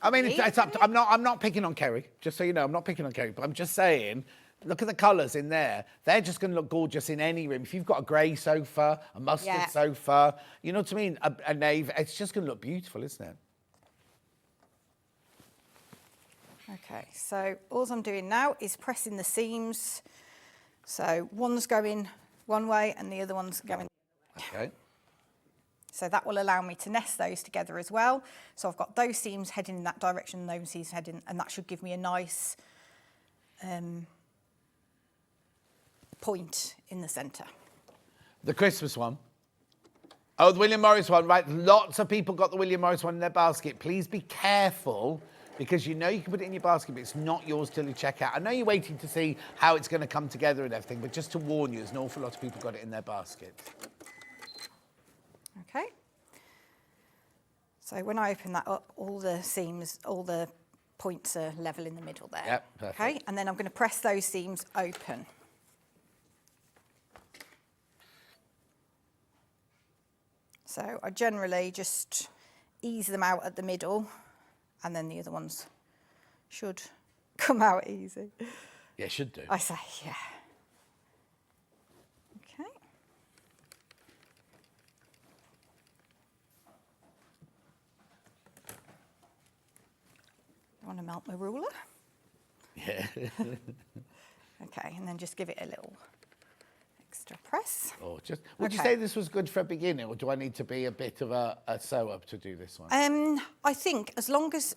I mean, it's up to, I'm not picking on Kerry, just so you know. I'm not picking on Kerry, but I'm just saying, look at the colours in there. They're just going to look gorgeous in any room. If you've got a grey sofa, a mustard sofa, you know what I mean? A navy, it's just going to look beautiful, isn't it? Okay, so all I'm doing now is pressing the seams. So one's going one way and the other one's going. Okay. So that will allow me to nest those together as well. So I've got those seams heading in that direction, those seams heading, and that should give me a nice point in the centre. The Christmas one. Oh, the William Morris one, right. Lots of people got the William Morris one in their basket. Please be careful, because you know you can put it in your basket, but it's not yours till you check out. I know you're waiting to see how it's going to come together and everything, but just to warn you, there's an awful lot of people got it in their basket. Okay. So when I open that up, all the seams, all the points are level in the middle there. Yep, perfect. Okay, and then I'm going to press those seams open. So I generally just ease them out at the middle, and then the other ones should come out easy. Yeah, should do. I say, yeah. Okay. I want to melt my ruler. Yeah. Okay, and then just give it a little extra press. Or just, would you Okay. say this was good for a beginner, or do I need to be a bit of a sew-up to do this one? I think as long as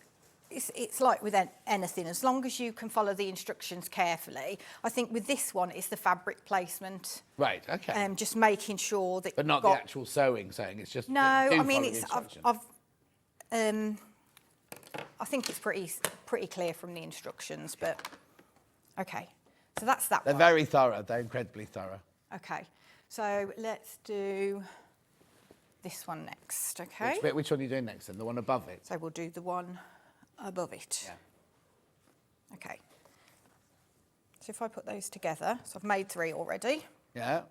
it's like with anything, as long as you can follow the instructions carefully. I think with this one, it's the fabric placement. Right, okay. Just making sure that But you've not got... the actual sewing, saying it's just... No, do I mean, follow the it's instructions. I think it's pretty clear from the instructions, but okay. So that's that They're one. very thorough. They're incredibly thorough. Okay. So let's do this one next, okay? Which one are you doing next then? The one above it? So we'll do the one above it. Yeah. Okay. So if I put those together, so I've made 3 already. Yeah.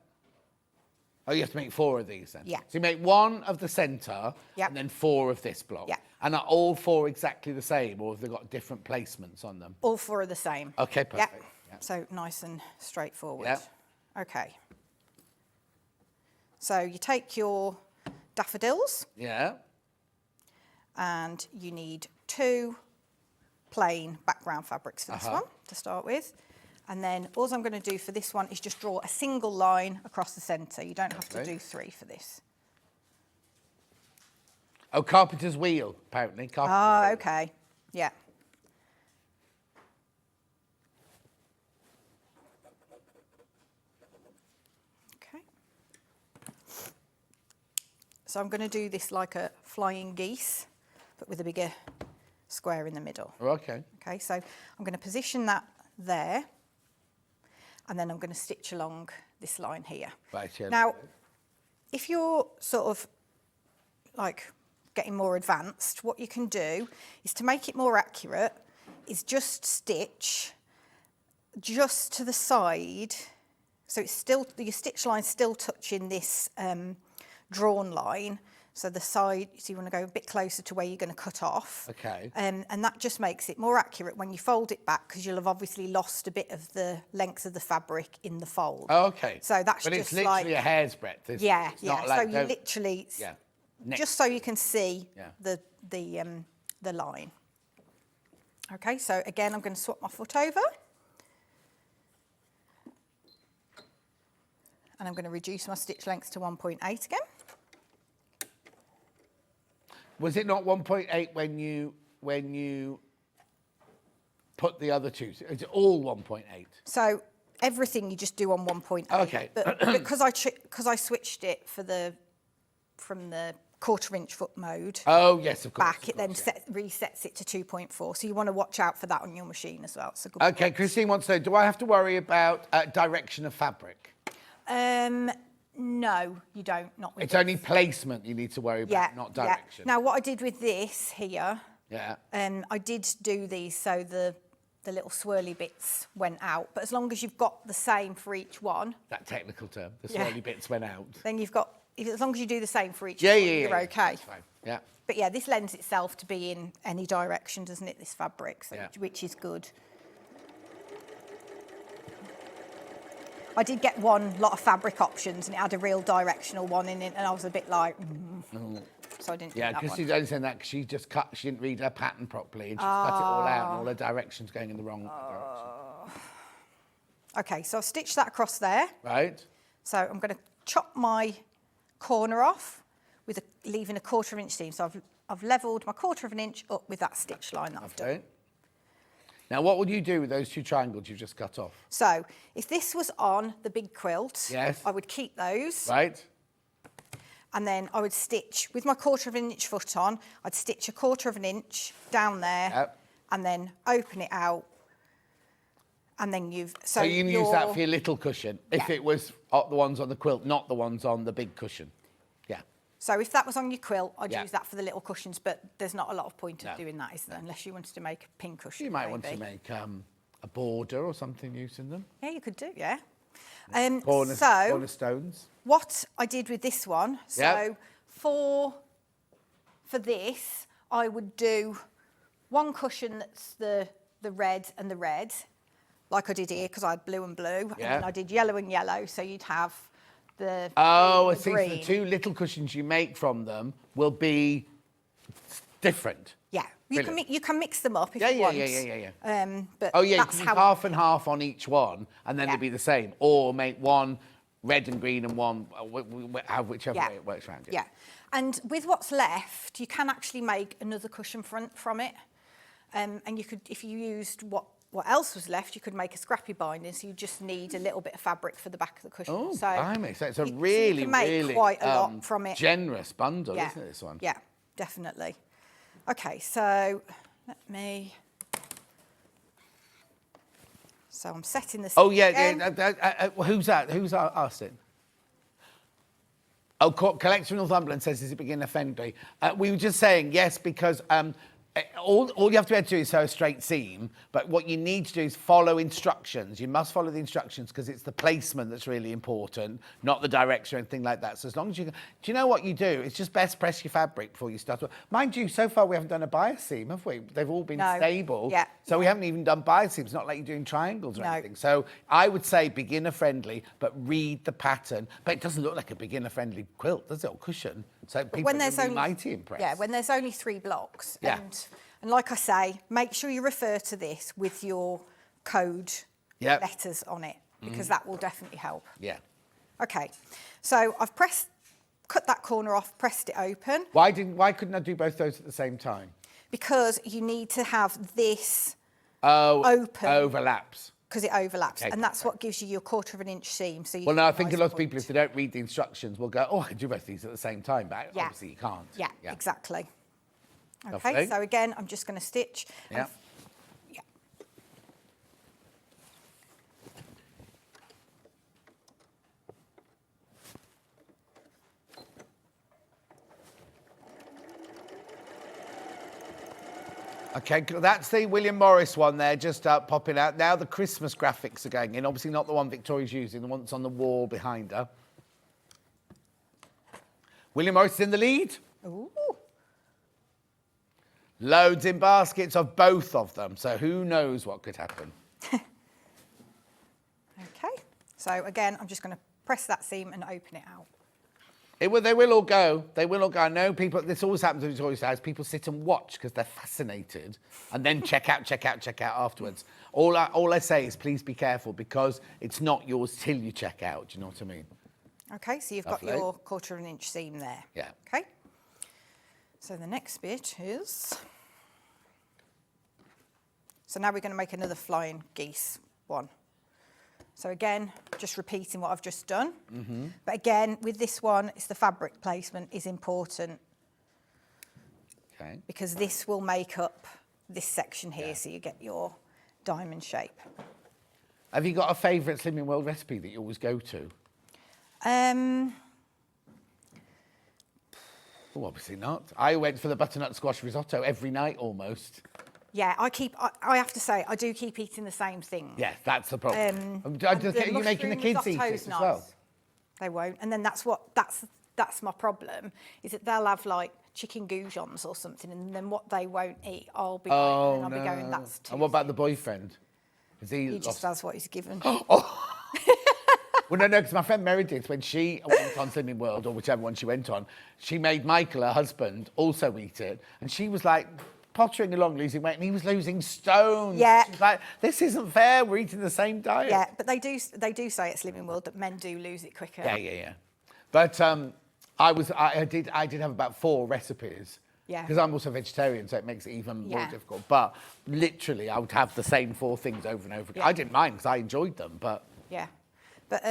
Oh, you have to make 4 of these then? Yeah. So you make 1 of the centre, Yep. and then 4 of this block? Yeah. And are all 4 exactly the same, or have they got different placements on them? All 4 are the same. Okay, perfect. Yep. Yeah. So nice and straightforward. Yep. Okay. So you take your daffodils Yeah. and you need 2 plain background fabrics for this one to start with. And then all I'm going to do for this one is just draw a single line across the centre. You don't have to do 3 for this. Oh, carpenter's wheel, apparently. Ah, okay. Yeah. Okay. So I'm going to do this like a flying geese, but with a bigger square in the middle. Oh, okay. Okay, so I'm going to position that there, and then I'm going to stitch along this line here. Right, yeah. Now, if you're sort of like getting more advanced, what you can do is to make it more accurate is just stitch just to the side, so it's still, your stitch line's still touching this drawn line. So the side, so you want to go a bit closer to where you're going to cut off. Okay. And that just makes it more accurate when you fold it back, because you'll have obviously lost a bit of the length of the fabric in the fold. Oh, okay. So that's but just it's literally a hair's breadth. It's not like so you literally, Yeah. just so you can see Yeah. the line. Okay, so again, I'm going to swap my foot over. And I'm going to reduce my stitch length to 1.8 again. Was it not 1.8 when you put the other 2? It's all 1.8. So everything you just do on 1.8. Okay. But because I switched it from the 1/4 inch foot mode. Oh, yes, of course. Back, it then resets it to 2.4. So you want to watch out for that on your machine as well. It's a good Okay, point. Christine wants to know, do I have to worry about direction of fabric? No, you don't. Not with It's this. only placement you need to worry about, not direction. Now, what I did with this here, Yeah. I did do these so the little swirly bits went out. But as long as you've got the same for each one, That technical term. The Yeah. swirly bits went out. then you've got, as long as you do the same for each Yeah, one, yeah, yeah. you're okay. That's fine. Yeah. But yeah, this lends itself to be in any direction, doesn't it, this fabric, so, Yeah. which is good. I did get one lot of fabric options and it had a real directional one in it and I was a bit like, so I didn't do Yeah, that Christine's one. only saying that because she just she didn't read her pattern properly and she cut it all out and all her directions going in the wrong direction. Okay, so I've stitched that across there. Right? So I'm going to chop my corner off with leaving a 1/4 inch seam. So I've levelled my 1/4 inch up with that stitch line that I've done. Okay. Now, what would you do with those 2 triangles you've just cut off? So if this was on the big quilt, Yes. I would keep those. Right? And then I would stitch, with my 1/4 inch foot on, I'd stitch a 1/4 inch down there Yep. and then open it out. And then So you can use that for your your little cushion if Yeah. it was the ones on the quilt, not the ones on the big cushion. Yeah. So if that was on your quilt, I'd Yeah. use that for the little cushions, but there's not a lot of point of No. doing that, is there? Unless you wanted to make a pin cushion. You might want to maybe. make a border or something using them. Yeah, you could do, yeah. Cornerstones. What I did with this one, so Yep. for this, I would do one cushion that's the red and the red, like I did here, because I had blue and blue, and Yeah. then I did yellow and yellow, so you'd have the Oh, I the see. So green. the 2 little cushions you make from them will be different. Yeah, Brilliant. you can mix them up if Yeah, you yeah, want. yeah. But Oh, yeah, you that's can how do half and half on each one, and then Yeah. they'd be the same. Or make one red and green and one, whichever Yeah. way it works around. Yeah, and with what's left, you can actually make another cushion from it. And you could, if you used what else was left, you could make a scrappy binding. So you just need a little bit of fabric for the back of the cushion. Oh, so blimey. So it's a you really, can make really quite a lot from it. generous bundle, Yeah, isn't it, this one? yeah, definitely. Okay, so let me. So I'm setting the. Oh, yeah. again. Who's that? Who's asked it? Oh, Collector Northumberland says, is it beginner friendly? We were just saying yes, because all you have to be able to do is sew a straight seam, but what you need to do is follow instructions. You must follow the instructions because it's the placement that's really important, not the direction or anything like that. So as long as you can, do you know what you do? It's just best press your fabric before you start. Mind you, so far we haven't done a bias seam, have we? They've all been No. stable. Yeah. So we haven't even done bias seams. It's not like you're doing triangles or No. anything. So I would say beginner friendly, but read the pattern. But it doesn't look like a beginner friendly quilt, does it? Or cushion. So people when are there's going to be only mighty impressed. Yeah, when there's only 3 blocks. Yeah. And like I say, make sure you refer to this with your code Yep. letters on it, because that will definitely help. Yeah. Okay, so I've cut that corner off, pressed it open, Why couldn't I do both those at the same time? because you need to have this Oh, Open. overlaps. because it overlaps, Okay, and that's what gives you your 1/4 inch seam. So you Well, get no, I a think a nice lot of point. people, if they don't read the instructions, will go, oh, I can do both these at the same time, but Yeah. obviously you can't. Yeah, exactly. Okay, Lovely. so again, I'm just going to stitch. and Yeah. Yeah. Okay, that's the William Morris one there, just popping out. Now the Christmas graphics are going in. Obviously not the one Victoria's using, the one that's on the wall behind her. William Morris is in the lead. Ooh. Loads in baskets of both of them, so who knows what could happen. Okay, so again, I'm just going to press that seam and open it out. They will all go. They will all go. I know people, this always happens in Victoria's house. People sit and watch because they're fascinated and then check out afterwards. All I say is please be careful because it's not yours till you check out. Do you know what I mean? Okay, so you've Lovely. got your 1/4 inch seam there. Yeah. Okay, so the next bit is... So now we're going to make another flying geese one. So again, just repeating what I've just done. But again, with this one, it's the fabric placement is important. Okay. Because this will make up this section here, so you get your diamond shape. Have you got a favourite Slimming World recipe that you always go to? Oh, obviously not. I went for the butternut squash risotto every night almost. Yeah, I have to say, I do keep eating the same thing. Yeah, that's the problem. And Are the you making the mushroom kids eat it risotto's as nice. well? They won't. And then that's my problem, is that they'll have like chicken goujons or something, and then what they won't eat, I'll be going, and I'll be going, that's too. And what about the boyfriend? Is He just does what he's given. Well, no, because my friend Meredith, when she went on Slimming World, or whichever one she went on, she made Michael, her husband, also eat it. And she was like pottering along, losing weight, and he was losing stones. Yeah. She was like, this isn't fair, we're eating the same diet. Yeah, but they do say at Slimming World that men do lose it quicker. Yeah. But I did have about 4 recipes. Yeah. Because I'm also vegetarian, so it makes it even more difficult. But literally, I would have the same 4 things over and over again. Yeah. I didn't mind because I enjoyed them, but... Yeah. But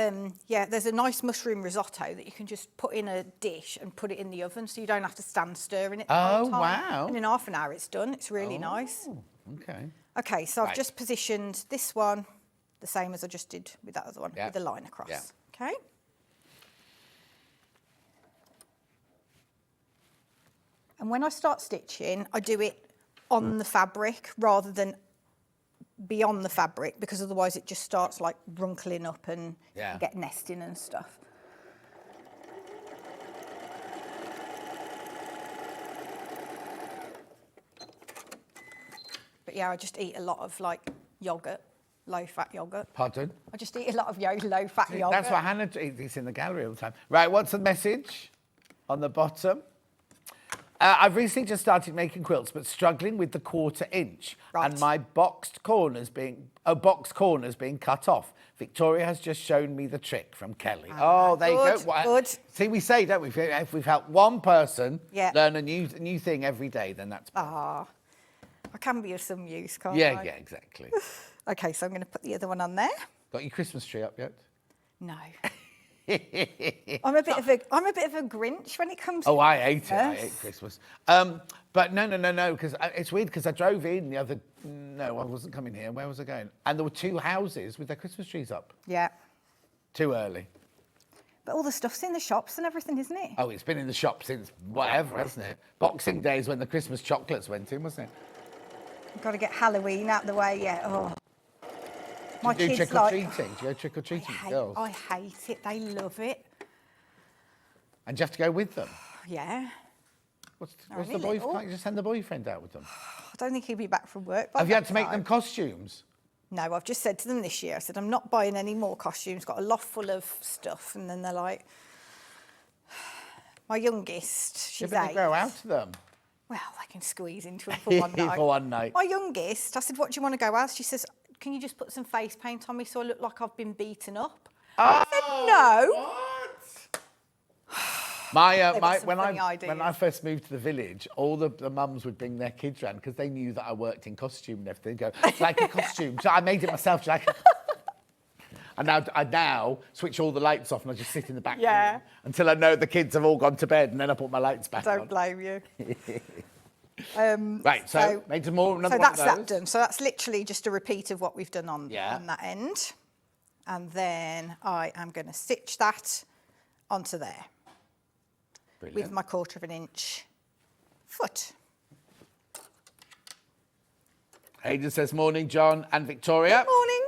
yeah, there's a nice mushroom risotto that you can just put in a dish and put it in the oven, so you don't have to stand stirring it the whole time. Wow. And in half an hour it's done. It's really nice. Okay. Okay, so I've Right. just positioned this one the same as I just did with that other one, with the line across. Yeah. Okay. And when I start stitching, I do it on the fabric rather than beyond the fabric, because otherwise it just starts like wrinkling up and you get nesting and stuff. But yeah, I just eat a lot of like yogurt, low-fat yogurt. Pardon? I just eat a lot of low-fat yogurt. That's what Hannah eats in the gallery all the time. Right, what's the message on the bottom? I've recently just started making quilts, but struggling with the 1/4 inch, and my boxed corners being cut off. Victoria has just shown me the trick from Kelly. There you go. Good. See, we say, don't we? If we've helped one person Yeah. learn a new thing every day, then that's. I can be of some use, can't I? Yeah, exactly. Okay, so I'm going to put the other one on there. Got your Christmas tree up yet? No. I'm a bit of a Grinch when it comes to Oh, I hate it. I Christmas. hate Christmas. But no, because it's weird because I drove in the other... No, I wasn't coming here. Where was I going? And there were 2 houses with their Christmas trees up. Yeah. Too early. But all the stuff's in the shops and everything, isn't it? Oh, it's been in the shop since whatever, hasn't it? Boxing Day is when the Christmas chocolates went in, wasn't it? I've got to get Halloween out of the way, yeah. Oh. My Do you kids trick-or-treating? Do you go trick-or-treating with girls? I hate it. They love it. And do you have to go with them? Yeah. What's Are the they boyfriend? little? Can't you just send the boyfriend out with them? I don't think he'll be back from work by Have you had that to make time. them costumes? No, I've just said to them this year, I said, I'm not buying any more costumes, got a loft full of stuff. And then they're like, my youngest, she's But they 8. go out to them. Well, I can squeeze into them for one night. For one night. My youngest, I said, what do you want to go as? She says, can you just put some face paint on me so I look like I've been beaten up? I said, no. When I first moved to the village, all the mums would bring their kids round because they knew that I worked in costume and everything. Go, like a costume. So I made it myself. Like, and I now switch all the lights off and I just sit in the back room until I know the kids have all gone to bed, and then I put my lights back on. Don't blame you. Right, so make some more. Another So one that's of that those. done. So that's literally just a repeat of what we've done on that end. And then I am going to stitch that onto there. Brilliant. With my 1/4 inch foot. Hayden says, morning, John and Victoria. Good morning.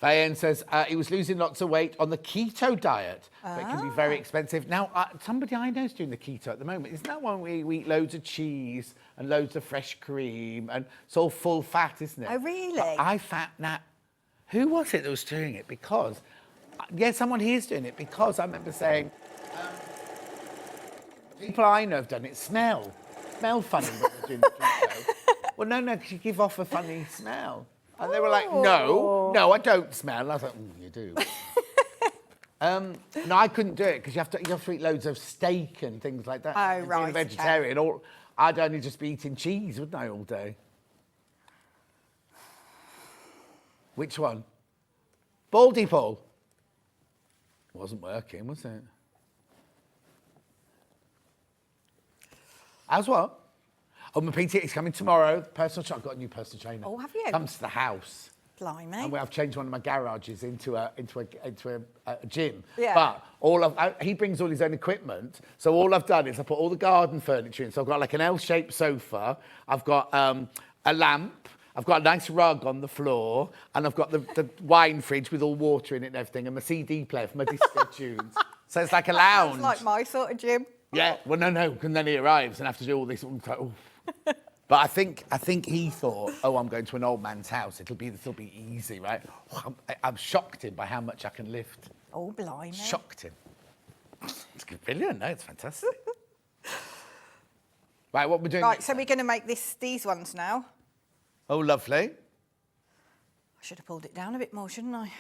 Fayen says, he was losing lots of weight on the keto diet, but it can be very expensive. Now, somebody I know is doing the keto at the moment. Isn't that one where you eat loads of cheese and loads of fresh cream, and it's all full fat, isn't it? Oh, really? But who was it that was doing it? Because, someone here is doing it, because I remember saying, people I know have done it smell funny when they're doing the keto. Well, no, because you give off a funny smell. And they were like, no, I don't smell. And I was like, you do. No, I couldn't do it because you have to eat loads of steak and things like that. Oh, And being right, a vegetarian, or I'd only just be eating cheese, wouldn't I, all day? Which one? Baldy Paul. Wasn't working, was it? As what? Oh, my PT is coming tomorrow. Personal trainer. I've got a new personal trainer. Oh, have you? Comes to the house. Blimey. And I've changed one of my garages into a gym. Yeah. But he brings all his own equipment. So all I've done is I put all the garden furniture in. So I've got like an L-shaped sofa. I've got a lamp. I've got a nice rug on the floor. And I've got the wine fridge with all water in it and everything. And my CD player for my disco tunes. So it's like a lounge. Sounds like my sort of gym. Yeah. Well, no. Because then he arrives and I have to do all this. But I think he thought, oh, I'm going to an old man's house. It'll be easy, right? I'm shocked him by how much I can lift. Oh, blimey. Shocked him. It's brilliant, no? It's fantastic. Right, what we're doing? Right, so we're going to make these ones now. Oh, lovely. I should have pulled it down a bit more, shouldn't I?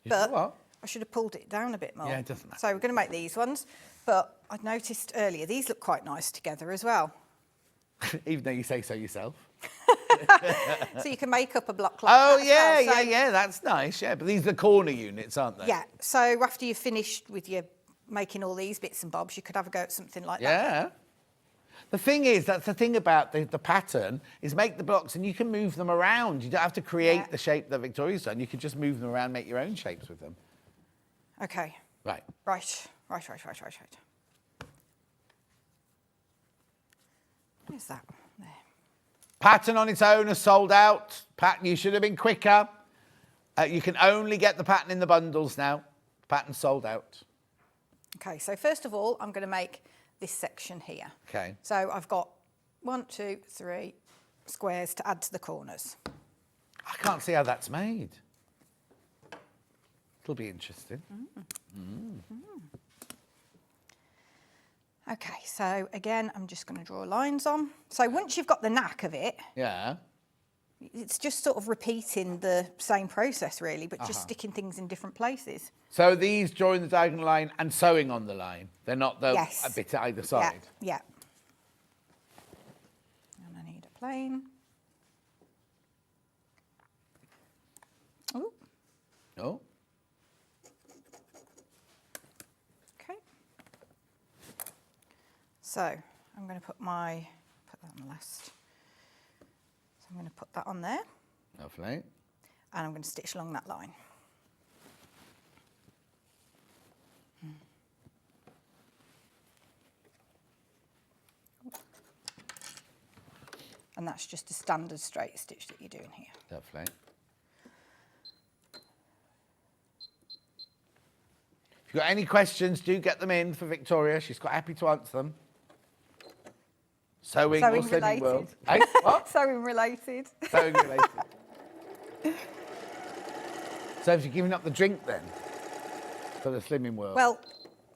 But what? I should have pulled it down a bit more. Yeah, it doesn't matter. So we're going to make these ones. But I noticed earlier, these look quite nice together as well. Even though you say so yourself. So you can make up a block like Oh, that yeah, as well. So, yeah, that's nice, yeah. But these are the corner units, aren't they? Yeah, so after you've finished with your making all these bits and bobs, you could have a go at something like that. Yeah. The thing is, that's the thing about the pattern, is make the blocks and you can move them around. You don't have to create the shape that Victoria's done. You can just move them around, make your own shapes with them. Okay. Right. Right. Where's that? There. Pattern on its own has sold out. Pattern, you should have been quicker. You can only get the pattern in the bundles now. Pattern's sold out. Okay, so first of all, I'm going to make this section here. Okay. So I've got 1, 2, 3 squares to add to the corners. I can't see how that's made. It'll be interesting. Okay, so again, I'm just going to draw lines on. So once you've got the knack of it, Yeah. it's just sort of repeating the same process really, but just sticking things in different places. So these drawing the diagonal line and sewing on the line. They're not a bit at either side. Yeah. And I need a plane. Ooh. Oh. Okay. So I'm going to put that on the last. So I'm going to put that on there, Lovely. and I'm going to stitch along that line. And that's just a standard straight stitch that you're doing here. Lovely. If you've got any questions, do get them in for Victoria. She's quite happy to answer them. Sewing or slimming related. world. Hey, what? Sewing related. Sewing related. So have you given up the drink then for the slimming world? Well,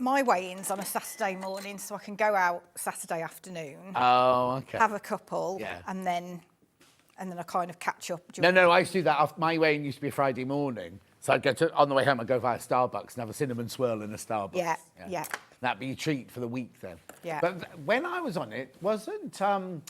my weigh-in's on a Saturday morning, so I can go out Saturday afternoon, Oh, okay. have a couple, Yeah. and then I kind of catch up. No, I used to do that. My weigh-in used to be a Friday morning. So I'd on the way home, I'd go via Starbucks and have a cinnamon swirl in a Starbucks. Yeah. That'd be your treat for the week then. Yeah. But when I was on it, wasn't... no,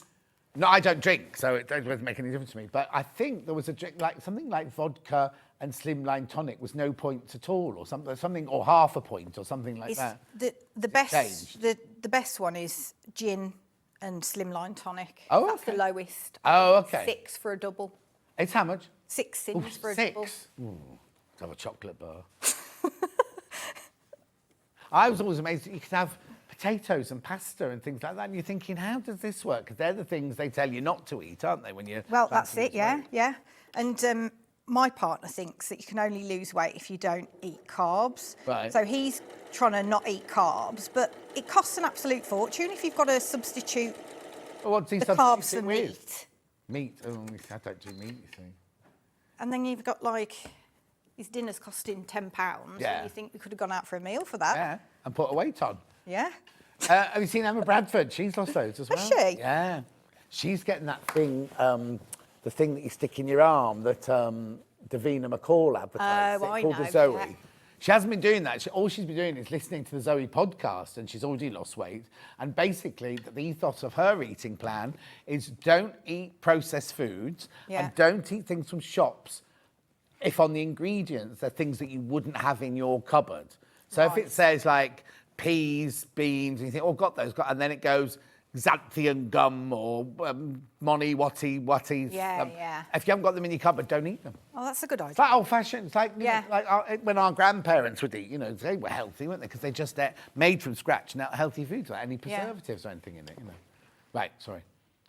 I don't drink, so it doesn't make any difference to me. But I think there was a drink, like something like vodka and slimline tonic was no point at all, or something, or half a point, or something like that. The best one is gin and slimline tonic. Oh, That's okay. the lowest. Oh, okay. 6 for a double. It's how much? 6 sims for a double. 6. Ooh, let's have a chocolate bar. I was always amazed that you could have potatoes and pasta and things like that, and you're thinking, how does this work? Because they're the things they tell you not to eat, aren't they? When you're Well, that's it. fancying Yeah. And my partner thinks that you can only lose weight if you don't eat carbs. Right. So he's trying to not eat carbs, but it costs an absolute fortune if you've got to substitute Well, what's he the carbs substitute for with? meat. Meat. Oh, I don't do meat, you see. And then you've got like his dinner's costing £10. Yeah. And you think we could have gone out for a meal for that. Yeah, and put a weight on. Yeah. Have you seen Emma Bradford? She's lost loads as well. Has she? Yeah. She's getting that thing, the thing that you stick in your arm that Davina McCall advertised. Oh, I called know, the Zoe. yeah. She hasn't been doing that. All she's been doing is listening to the Zoe podcast, and she's already lost weight. And basically, the ethos of her eating plan is don't eat processed foods Yeah. and don't eat things from shops if on the ingredients they're things that you wouldn't have in your cupboard. So if it says like peas, beans, and you think, oh, got those, and then it goes xanthian gum or moni watty. Yeah. If you haven't got them in your cupboard, don't eat them. Oh, that's a good idea. It's like old-fashioned. It's like, Yeah. when our grandparents would eat, they were healthy, weren't they? Because they just made from scratch, now healthy foods without any preservatives or anything in it, Right, sorry.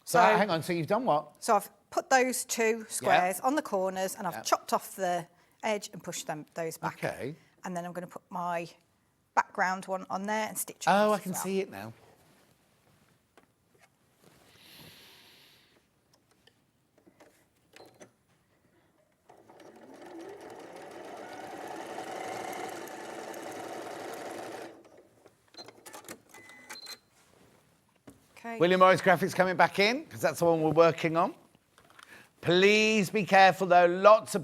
So hang on, so you've done what? So I've put those 2 squares on the corners and I've chopped off the edge and pushed those back. Okay. And then I'm going to put my background one on there and stitch it. Oh, I can see it now. Okay. William Morris Graphics coming back in, because that's the one we're working on. Please be careful, though.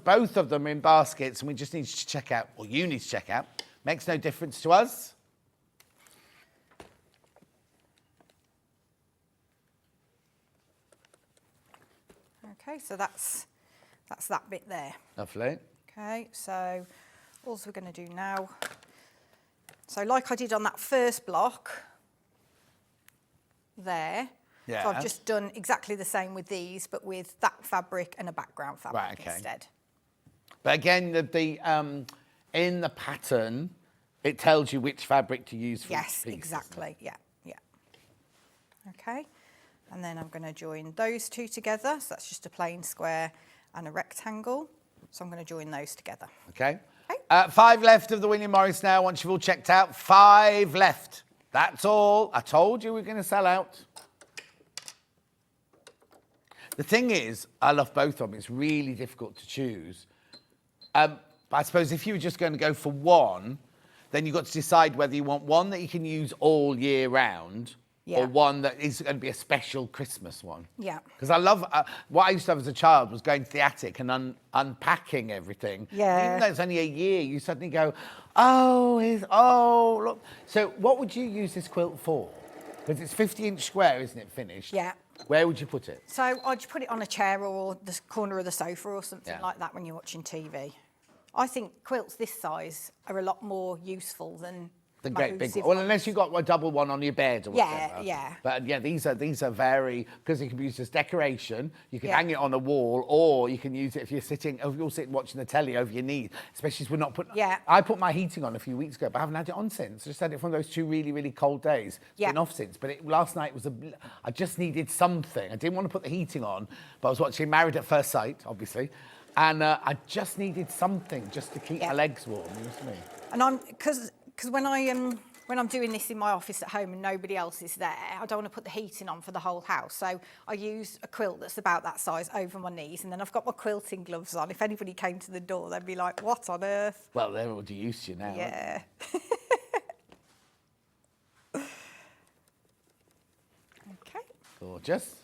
Both of them are in baskets, and we just need to check out, or you need to check out. Makes no difference to us. Okay, so that's that bit there. Lovely. Okay, so all we're going to do now, so like I did on that first block there, Yeah. so I've just done exactly the same with these, but with that fabric and a background fabric Right, okay. instead. But again, in the pattern, it tells you which fabric to use for Yes, each piece. exactly, yeah. Okay, and then I'm going to join those 2 together, so that's just a plain square and a rectangle, so I'm going to join those together. Okay. Okay. 5 left of the William Morris now, once you've all checked out. 5 left. That's all. I told you we're going to sell out. The thing is, I love both of them. It's really difficult to choose. But I suppose if you were just going to go for one, then you've got to decide whether you want one that you can use all year round or one that is going to be a special Christmas one. Yeah. Because I love, what I used to have as a child was going to the attic and unpacking everything. Yeah. Even though it's only a year, you suddenly go, look. So what would you use this quilt for? Because it's 50-inch square, isn't it, finished? Yeah. Where would you put it? So I'd put it on a chair or the corner of the sofa or something like that when you're watching TV. I think quilts this size are a lot more useful than The great big one. Well, unless you've got a double one on your bed or whatever. Yeah. But yeah, these are very, because it can be used as decoration. You can hang it on a wall, or you can use it if you're sitting watching the telly over your knees, especially if we're not putting... Yeah. I put my heating on a few weeks ago, but I haven't had it on since. I just had it from those 2 really, really cold days. It's been off since. But last night I just needed something. I didn't want to put the heating on, but I was watching Married at First Sight, obviously. And I just needed something just to keep my legs warm, you know what I mean? And because when I'm doing this in my office at home and nobody else is there, I don't want to put the heating on for the whole house. So I use a quilt that's about that size over my knees, and then I've got my quilting gloves on. If anybody came to the door, they'd be like, what on earth? Well, they're already used to you now. Yeah. Okay. Gorgeous.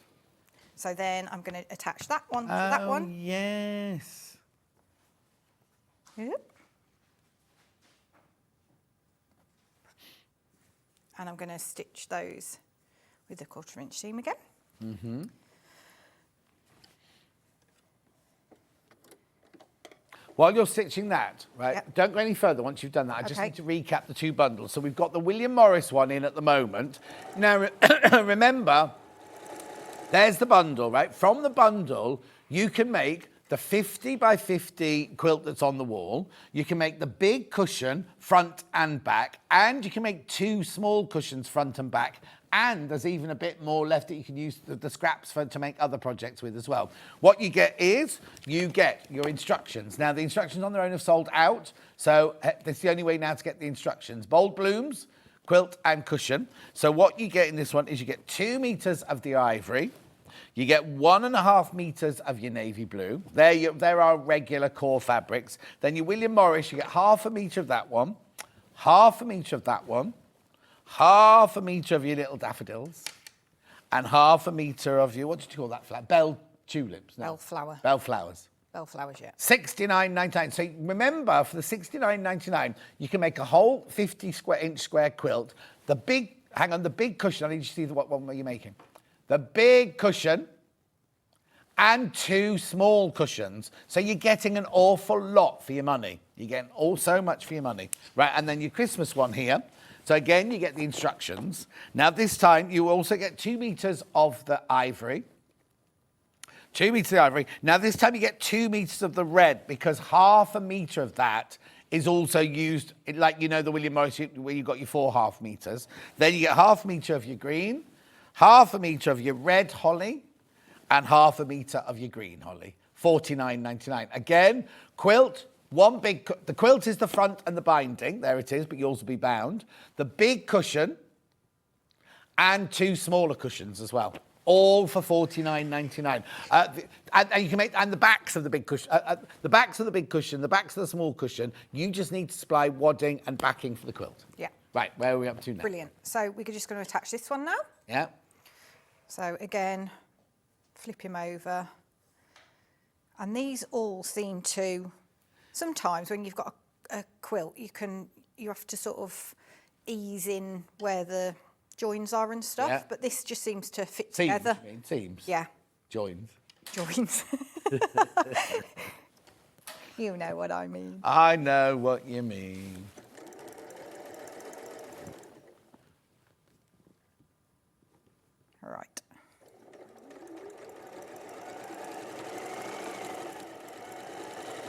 So then I'm going to attach that one to that one. Yes. Yep. And I'm going to stitch those with the 1/4-inch seam again. Mm-hmm. While you're stitching that, right, don't go any further once you've done that. I just need to recap the 2 bundles. So we've got the William Morris one in at the moment. Now, remember, there's the bundle, right? From the bundle, you can make the 50 by 50 quilt that's on the wall. You can make the big cushion front and back, and you can make 2 small cushions front and back. And there's even a bit more left that you can use the scraps to make other projects with as well. What you get is, you get your instructions. Now, the instructions on their own have sold out, so that's the only way now to get the instructions. Bold blooms, quilt and cushion. So what you get in this one is you get 2 meters of the ivory. You get 1.5 meters of your navy blue. There are regular core fabrics. Then your William Morris, you get 1/2 meter of that one, 1/2 meter of that one, 1/2 meter of your little daffodils, and 1/2 meter of your, what did you call that flower? Bell tulips. No. Bellflower. Bellflowers. Bellflowers, yeah. $69.99. So remember, for the $69.99, you can make a whole 50-inch square quilt. The big cushion, I need you to see what one you're making. The big cushion and 2 small cushions. So you're getting an awful lot for your money. You're getting so much for your money. Right, and then your Christmas one here. So again, you get the instructions. Now this time you also get 2 meters of the ivory. 2 meters of the ivory. Now this time you get 2 meters of the red, because half a meter of that is also used, like, you know, the William Morris where you got your 4 half meters. Then you get half a meter of your green, half a meter of your red holly, and half a metre of your green holly, $49.99. Again, quilt, the quilt is the front and the binding, there it is, but you also be bound. The big cushion and 2 smaller cushions as well, all for $49.99. And you can make, and the backs of the big cushion, the backs of the big cushion, the backs of the small cushion, you just need to supply wadding and backing for the quilt. Yeah. Right, where are we up to now? Brilliant. So we're just going to attach this one now. Yeah. So again, flip him over. And these all seem to, sometimes when you've got a quilt, you have to sort of ease in where the joins are and stuff, Yeah. but this just seems to fit Seams, together. you mean? Seams? Yeah, Joins. joins. You know what I mean. I know what you mean. Right.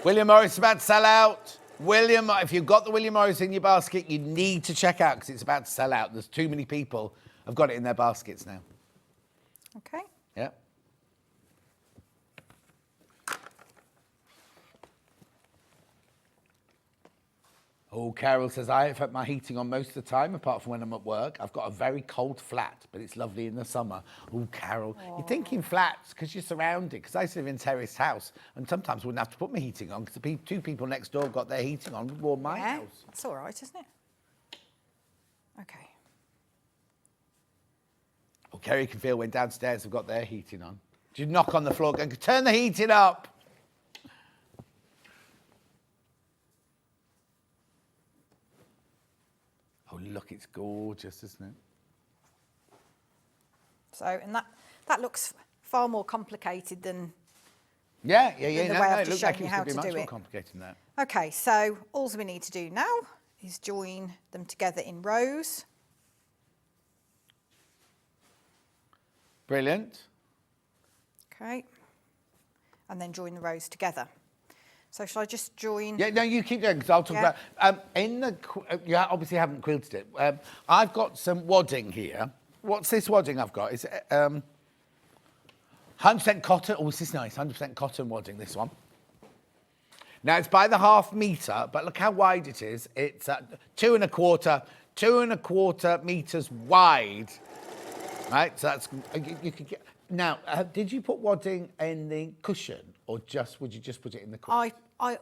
William Morris is about to sell out. If you've got the William Morris in your basket, you need to check out because it's about to sell out. There's too many people have got it in their baskets now. Okay. Yeah. Oh, Carol says, I have had my heating on most of the time, apart from when I'm at work. I've got a very cold flat, but it's lovely in the summer. Oh, Carol, you're thinking flats because you're surrounded. Because I used to live in a terraced house, and sometimes I wouldn't have to put my heating on because the 2 people next door got their heating on before my house. That's all right, isn't it? Okay. Oh, Kerry can feel when downstairs have got their heating on. Do you knock on the floor going, turn the heating up? Oh, look, it's gorgeous, isn't it? So, and that looks far more complicated than... Yeah. the way No, I've it just looks shown like you it's how going to be to much do more it. complicated than that. Okay, so all we need to do now is join them together in rows. Brilliant. Okay. And then join the rows together. So shall I just join? Yeah, no, you keep going because I'll talk Yeah. about... you obviously haven't quilted it. I've got some wadding here. What's this wadding I've got? Is it 100% cotton? Oh, this is nice. 100% cotton wadding, this one. Now, it's by the half metre, but look how wide it is. It's 2 1/4 metres wide. Right, so that's... You could get... Now, did you put wadding in the cushion, or would you just put it in the quilt? I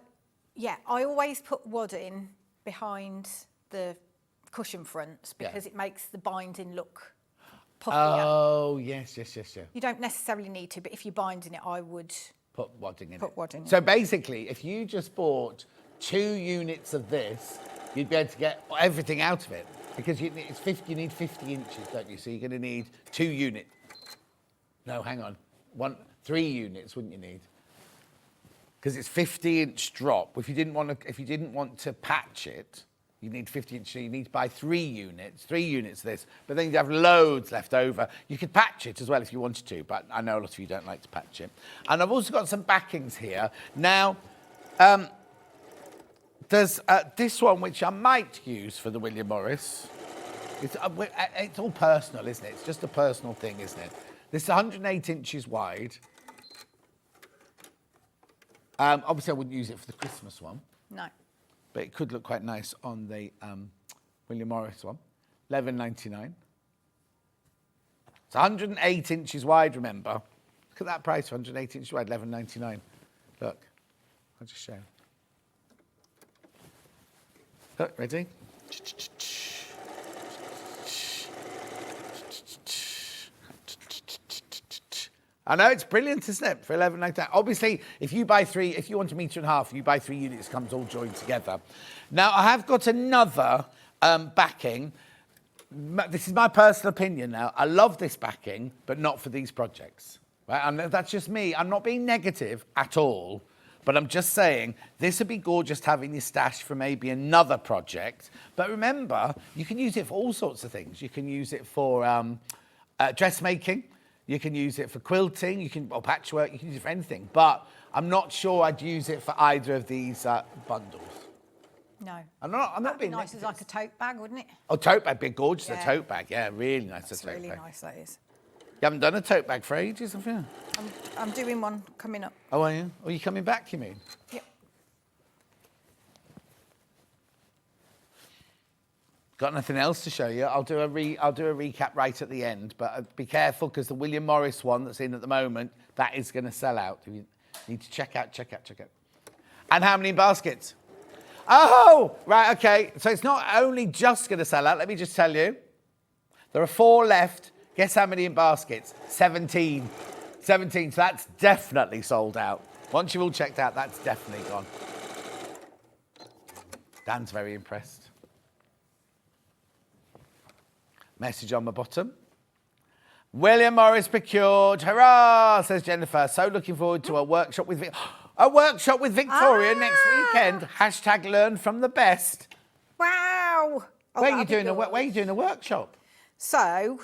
always put wadding behind the cushion fronts because it makes the binding look puffier. Oh, yes. You don't necessarily need to, but if you're binding it, I would Put wadding in put it. wadding in. So basically, if you just bought 2 units of this, you'd be able to get everything out of it. Because you need 50 inches, don't you? So you're going to need 2 units. No, hang on. 3 units, wouldn't you need? Because it's 50-inch drop. If you didn't want to patch it, you need 50 inch. So you need to buy 3 units of this. But then you'd have loads left over. You could patch it as well if you wanted to, but I know a lot of you don't like to patch it. And I've also got some backings here. Now, there's this one which I might use for the William Morris. It's all personal, isn't it? It's just a personal thing, isn't it? This is 108 inches wide. Obviously, I wouldn't use it for the Christmas one. No. But it could look quite nice on the William Morris one. $11.99. It's 108 inches wide, remember. Look at that price, 108 inches wide, $11.99. Look, I'll just show you. Look, ready? I know, it's brilliant, isn't it? For $11.99. Obviously, if you buy 3, if you want 1.5 meters, you buy 3 units, it comes all joined together. Now, I have got another backing. This is my personal opinion now. I love this backing, but not for these projects. Right? And that's just me. I'm not being negative at all, but I'm just saying this would be gorgeous to have in your stash for maybe another project. But remember, you can use it for all sorts of things. You can use it for dressmaking. You can use it for quilting. Or patchwork. You can use it for anything. But I'm not sure I'd use it for either of these bundles. No. I'm not being nice as negative. like a tote bag, wouldn't it? Oh, tote bag, big gorgeous, Yeah. a tote bag. Yeah, really nice. That's a tote really bag. nice, that is. You haven't done a tote bag for ages, have you? I'm doing one coming up. Oh, are you? Are you coming back, you mean? Yep. Got nothing else to show you. I'll do a recap right at the end, but be careful because the William Morris one that's in at the moment, that is going to sell out. You need to check out. And how many baskets? Oh, right, okay. So it's not only just going to sell out. Let me just tell you. There are 4 left. Guess how many in baskets? 17. 17, so that's definitely sold out. Once you've all checked out, that's definitely gone. Dan's very impressed. Message on the bottom. William Morris procured. Hurrah, says Jennifer. So looking forward to a workshop with Victoria next weekend. Hashtag learn from the best. Wow. Oh, Where are you doing a workshop? So,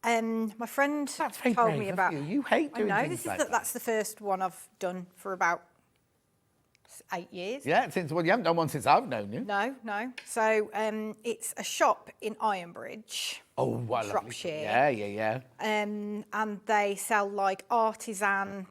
my friend That's very told brave me of about. you. You hate doing I know, things like that. that's the first one I've done for about 8 years. Yeah, you haven't done one since I've known you. No. So it's a shop in Ironbridge. Oh, what a lovely. Shropshire. Yeah. And they sell like artisan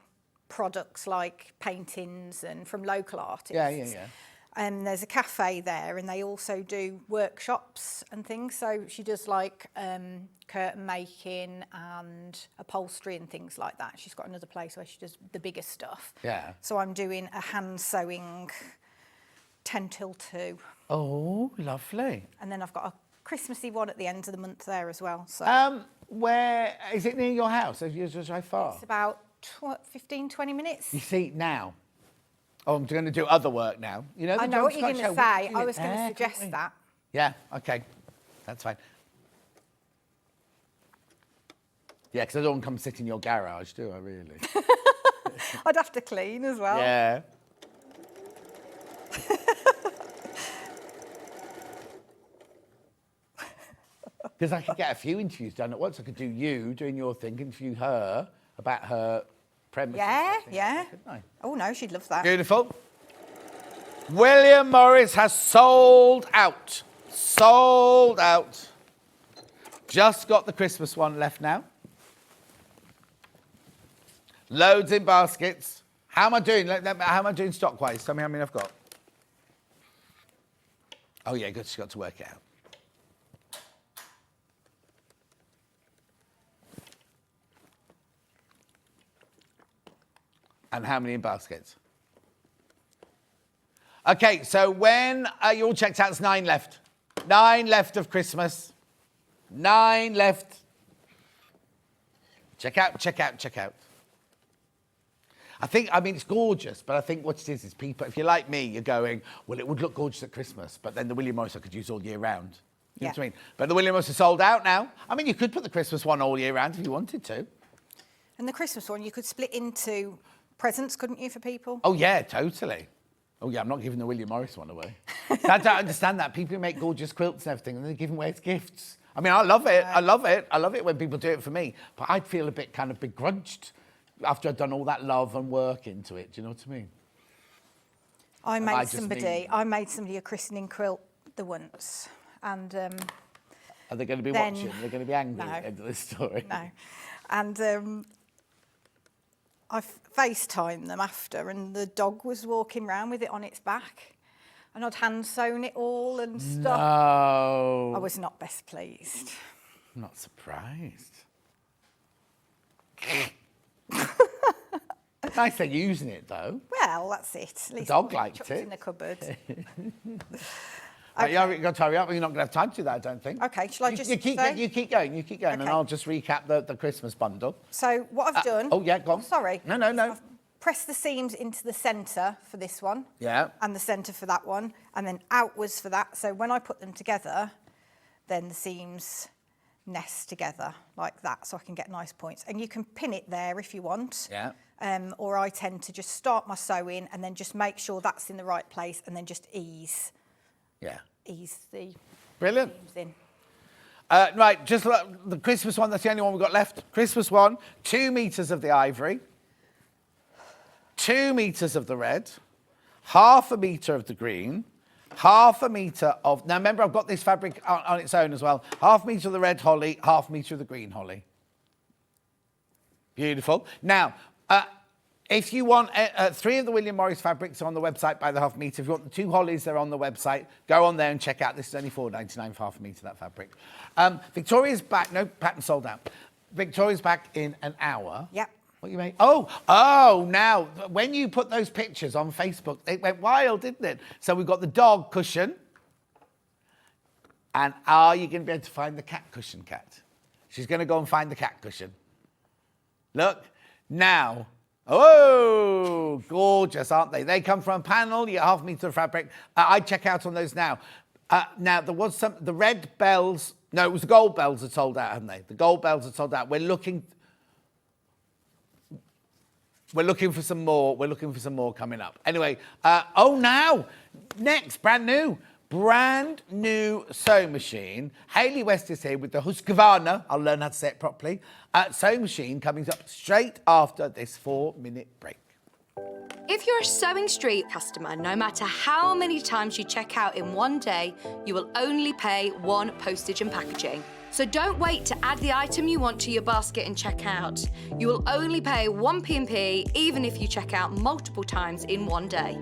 products like paintings and from local artists. Yeah. And there's a cafe there, and they also do workshops and things. So she does like curtain making and upholstery and things like that. She's got another place where she does the bigger stuff. Yeah. So I'm doing a hand sewing 10 till 2. Oh, lovely. And then I've got a Christmassy one at the end of the month there as well. So Where is it near your house? Have you just drive far? it's about 15, 20 minutes. You see now. Oh, I'm going to do other work now. You know. I know what you're going to say. I was going to there, suggest can't we? that. Yeah. Okay. That's fine. Yeah, because I don't come sit in your garage, do I? Really? I'd have to clean as well. Yeah. Because I could get a few interviews done at once. I could do you doing your thing, interview her about her premises. Yeah. Couldn't I? Oh no, she'd love that. Beautiful. William Morris has sold out. Sold out. Just got the Christmas one left now. Loads in baskets. How am I doing? How am I doing stock-wise? Tell me how many I've got. Oh, yeah, good. She's got to work it out. And how many in baskets? Okay, so when you all checked out, it's 9 left. 9 left of Christmas. 9 left. Check out. I mean, it's gorgeous, but I think what it is people, if you're like me, you're going, well, it would look gorgeous at Christmas, but then the William Morris I could use all year round. You know what I mean? But the William Morris is sold out now. I mean, you could put the Christmas one all year round if you wanted to. And the Christmas one, you could split into presents, couldn't you, for people? Oh, yeah, totally. Oh, yeah, I'm not giving the William Morris one away. I don't understand that. People who make gorgeous quilts and everything, and they're giving away as gifts. I mean, I love it. I love it when people do it for me. But I'd feel a bit kind of begrudged after I'd done all that love and work into it. Do you know what I mean? I made somebody a christening quilt the once. And are they going to be watching? They're going to be angry at the end of this story. No. And I FaceTimed them after, and the dog was walking around with it on its back. And I'd hand sewn it all and stuff. No. I was not best pleased. I'm not surprised. Nice they're using it, though. Well, that's it. At least the dog liked chucked it. in the cupboard. Right, you've got to hurry up. You're not going to have time to do that, I don't think. Okay, shall I just you keep going, and Okay. I'll just recap the Christmas bundle. So what I've done... Oh, yeah, go on. Sorry. No. I've pressed the seams into the centre for this one. Yeah. And the centre for that one, and then outwards for that. So when I put them together, then the seams nest together like that, so I can get nice points. And you can pin it there if you want. Yeah. Or I tend to just start my sewing and then just make sure that's in the right place and then just ease the Brilliant. seams in. Right, just the Christmas one, that's the only one we've got left. Christmas one, 2 meters of the ivory, 2 meters of the red, 1/2 meter of the green, 1/2 meter of... Now, remember, I've got this fabric on its own as well. 1/2 meter of the red holly, 1/2 meter of the green holly. Beautiful. Now, if you want 3 of the William Morris fabrics are on the website by the 1/2 meter. If you want the 2 hollies, they're on the website. Go on there and check out. This is only $4.99 for 1/2 meter, that fabric. Victoria's back. No, pattern sold out. Victoria's back in an hour. Yep. What you made? Oh, now, when you put those pictures on Facebook, it went wild, didn't it? So we've got the dog cushion. And are you going to be able to find the cat cushion, Kat? She's going to go and find the cat cushion. Look, now, oh, gorgeous, aren't they? They come from a panel, you get 1/2 meter of fabric. I'd check out on those now. Now, there was the red bells, no, it was the gold bells that sold out, hadn't they? The gold bells that sold out. We're looking for some more. We're looking for some more coming up. Anyway, now, next, brand new sewing machine. Hayley West is here with the Husqvarna, I'll learn how to say it properly, sewing machine coming up straight after this 4-minute break. If you're a Sewing Street customer, no matter how many times you check out in one day, you will only pay 1 postage and packaging. So don't wait to add the item you want to your basket and check out. You will only pay 1 P&P even if you check out multiple times in one day.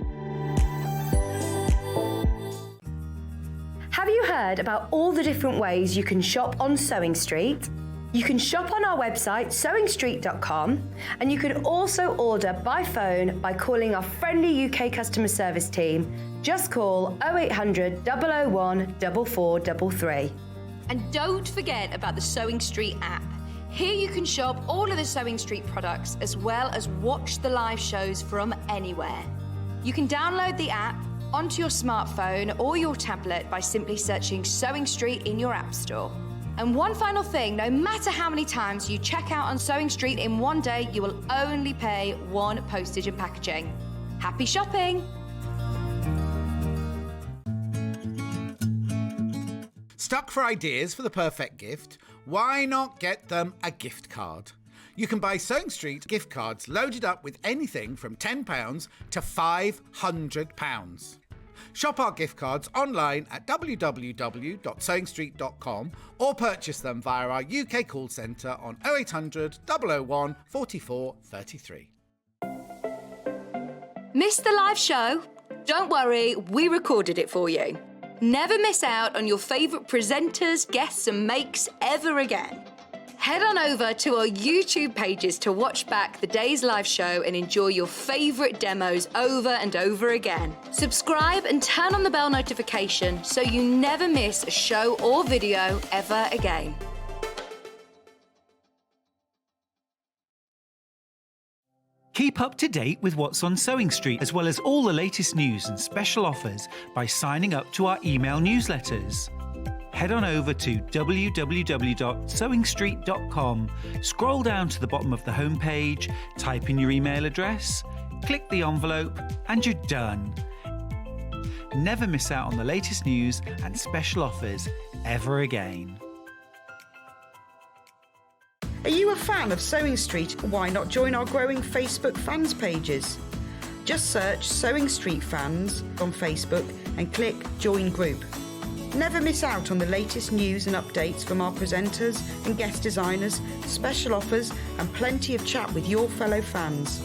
Have you heard about all the different ways you can shop on Sewing Street? You can shop on our website, sewingstreet.com, and you can also order by phone by calling our friendly UK customer service team. Just call 0800 001 4433. And don't forget about the Sewing Street app. Here you can shop all of the Sewing Street products as well as watch the live shows from anywhere. You can download the app onto your smartphone or your tablet by simply searching Sewing Street in your app store. And one final thing, no matter how many times you check out on Sewing Street in one day, you will only pay 1 postage and packaging. Happy shopping! Stuck for ideas for the perfect gift? Why not get them a gift card? You can buy Sewing Street gift cards loaded up with anything from £10 to £500. Shop our gift cards online at www.sewingstreet.com or purchase them via our UK call centre on 0800 001 44 33. Missed the live show? Don't worry, we recorded it for you. Never miss out on your favourite presenters, guests and makes ever again. Head on over to our YouTube pages to watch back the day's live show and enjoy your favourite demos over and over again. Subscribe and turn on the bell notification so you never miss a show or video ever again. Keep up to date with what's on Sewing Street, as well as all the latest news and special offers by signing up to our email newsletters. Head on over to www.sewingstreet.com, scroll down to the bottom of the homepage, type in your email address, click the envelope, and you're done. Never miss out on the latest news and special offers ever again. Are you a fan of Sewing Street? Why not join our growing Facebook fans pages? Just search Sewing Street Fans on Facebook and click Join Group. Never miss out on the latest news and updates from our presenters and guest designers, special offers and plenty of chat with your fellow fans.